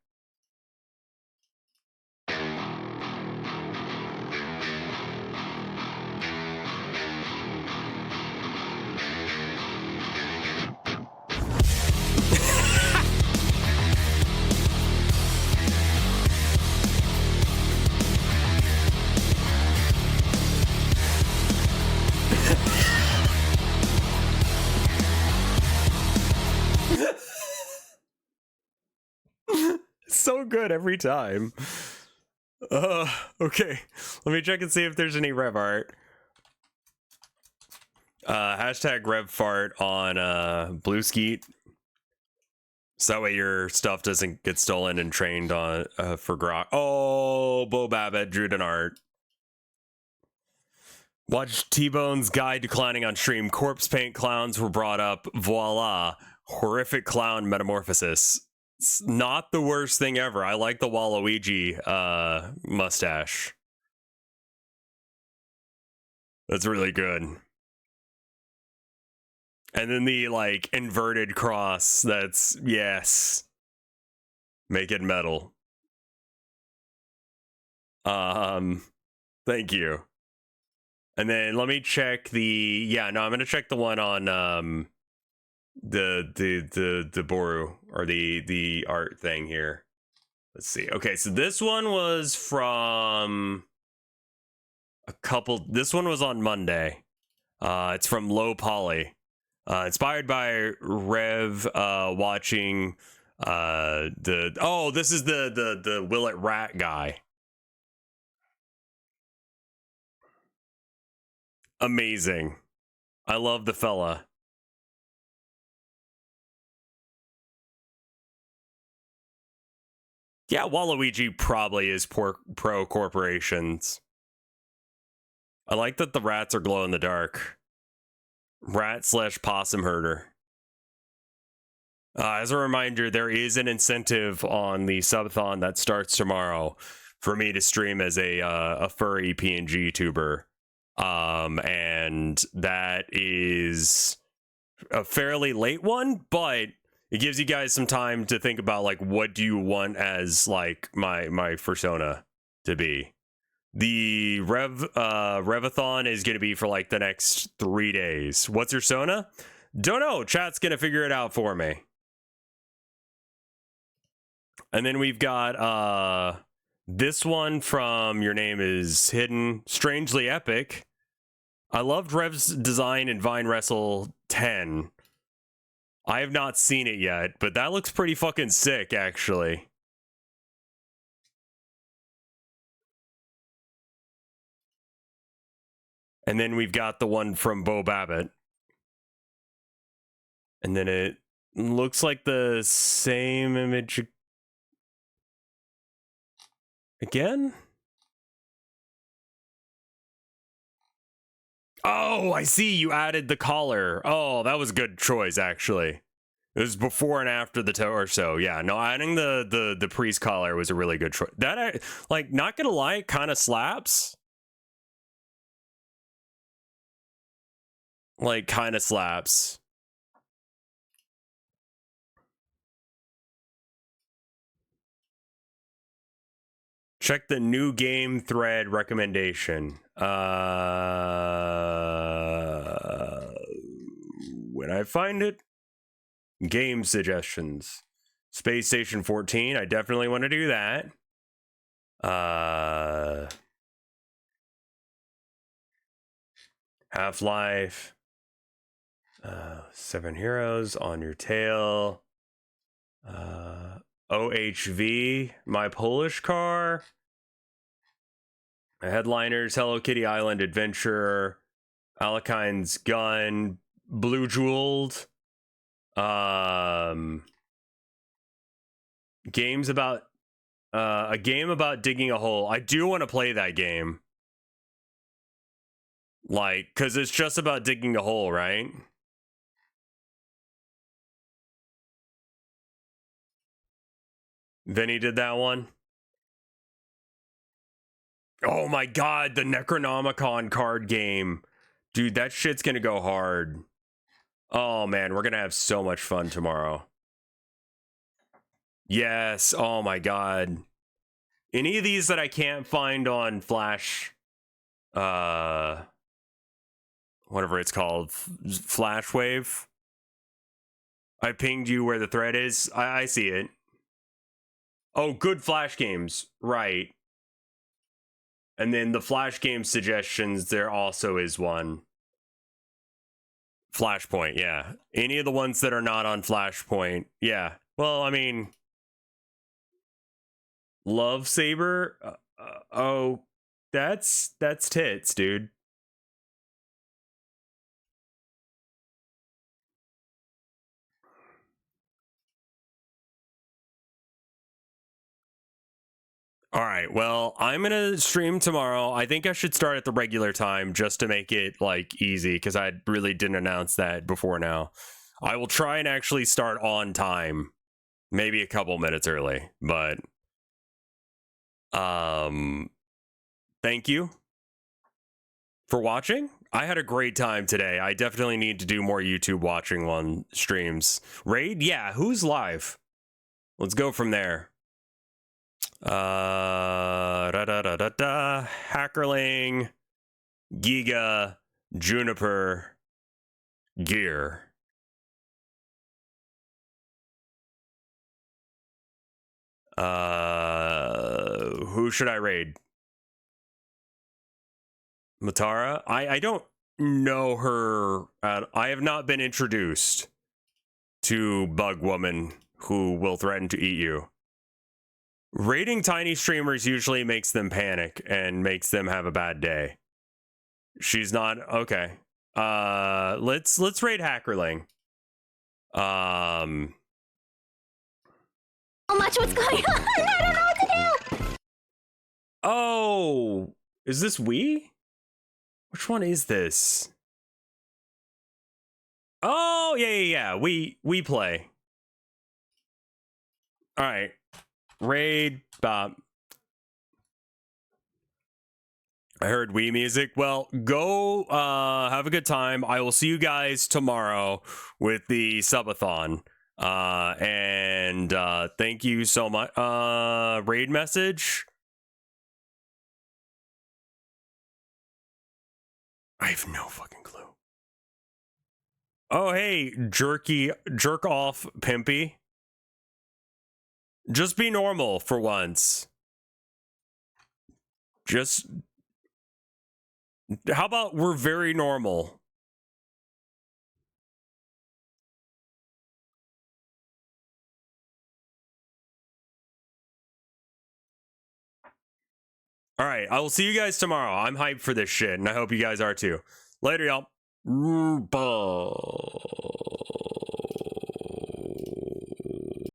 So good every time. Okay, let me check and see if there's any rev art. Hashtag RevFart on Blue Skeet, so that way your stuff doesn't get stolen and trained on for grok. Oh, Bo Babbitt drew an art. Watch T-Bone's guide to clowning on stream. Corpse paint clowns were brought up. Voila, horrific clown metamorphosis. It's not the worst thing ever. I like the Waluigi mustache. That's really good. And then the like inverted cross. That's yes. Make it metal. Thank you. And then let me check the I'm gonna check the one on the Boru, or the art thing here. Let's see. Okay, so this one was from this one was on Monday. It's from Low Poly. Inspired by Rev watching this is the Willet Rat guy. Amazing. I love the fella. Yeah, Waluigi probably is pro corporations. I like that the rats are glow in the dark. Rat / possum herder. As a reminder, there is an incentive on the subathon that starts tomorrow for me to stream as a furry PNG tuber. And that is a fairly late one, but it gives you guys some time to think about like what do you want as like my persona to be. The Revathon is going to be for like the next 3 days. What's your persona? Don't know. Chat's going to figure it out for me. And then we've got this one from Your Name is Hidden. Strangely Epic. I loved Rev's design in Vine Wrestle 10. I have not seen it yet, but that looks pretty fucking sick, actually. And then we've got the one from Bo Babbitt. And then it looks like the same image again? Oh, I see. You added the collar. Oh, that was a good choice, actually. It was before and after the torso. Yeah, no, adding the priest collar was a really good choice. That, like, not gonna lie, kind of slaps. Like, kind of slaps. Check the new game thread recommendation. When I find it, game suggestions. Space Station 14. I definitely want to do that. Half-Life. 7 Heroes on your tail. OHV, My Polish Car. Headliners, Hello Kitty Island Adventure. Alekine's Gun. Blue Jeweled. Games about a game about digging a hole. I do want to play that game. Like, because it's just about digging a hole, right? Vinny did that one. Oh my god, the Necronomicon card game. Dude, that shit's gonna go hard. Oh man, we're gonna have so much fun tomorrow. Yes, oh my god. Any of these that I can't find on Flash, whatever it's called, Flash Wave. I pinged you where the thread is. I see it. Oh, good Flash games, right. And then the Flash game suggestions, there also is one. Flashpoint, yeah. Any of the ones that are not on Flashpoint, yeah. Well, I mean, Love Saber. Oh, that's tits, dude. All right. Well, I'm gonna stream tomorrow. I think I should start at the regular time just to make it like easy because I really didn't announce that before now. I will try and actually start on time, maybe a couple minutes early, but thank you for watching. I had a great time today. I definitely need to do more YouTube watching on streams. Raid? Yeah, who's live? Let's go from there. Hackerling, Giga, Juniper, Gear. Who should I raid? Matara? I don't know her. I have not been introduced to Bug Woman who will threaten to eat you. Raiding tiny streamers usually makes them panic and makes them have a bad day. She's not okay. Let's raid Hackerling. So much what's going on. I don't know what to do. Oh, is this Wii? Which one is this? Oh, yeah. We play. All right. Raid Bob. I heard Wii music. Well, go have a good time. I will see you guys tomorrow with the subathon. And thank you so much. Raid message. I have no fucking clue. Oh, hey, jerk off pimpy. Just be normal for once. Just, how about we're very normal? All right, I will see you guys tomorrow. I'm hyped for this shit, and I hope you guys are too. Later, y'all.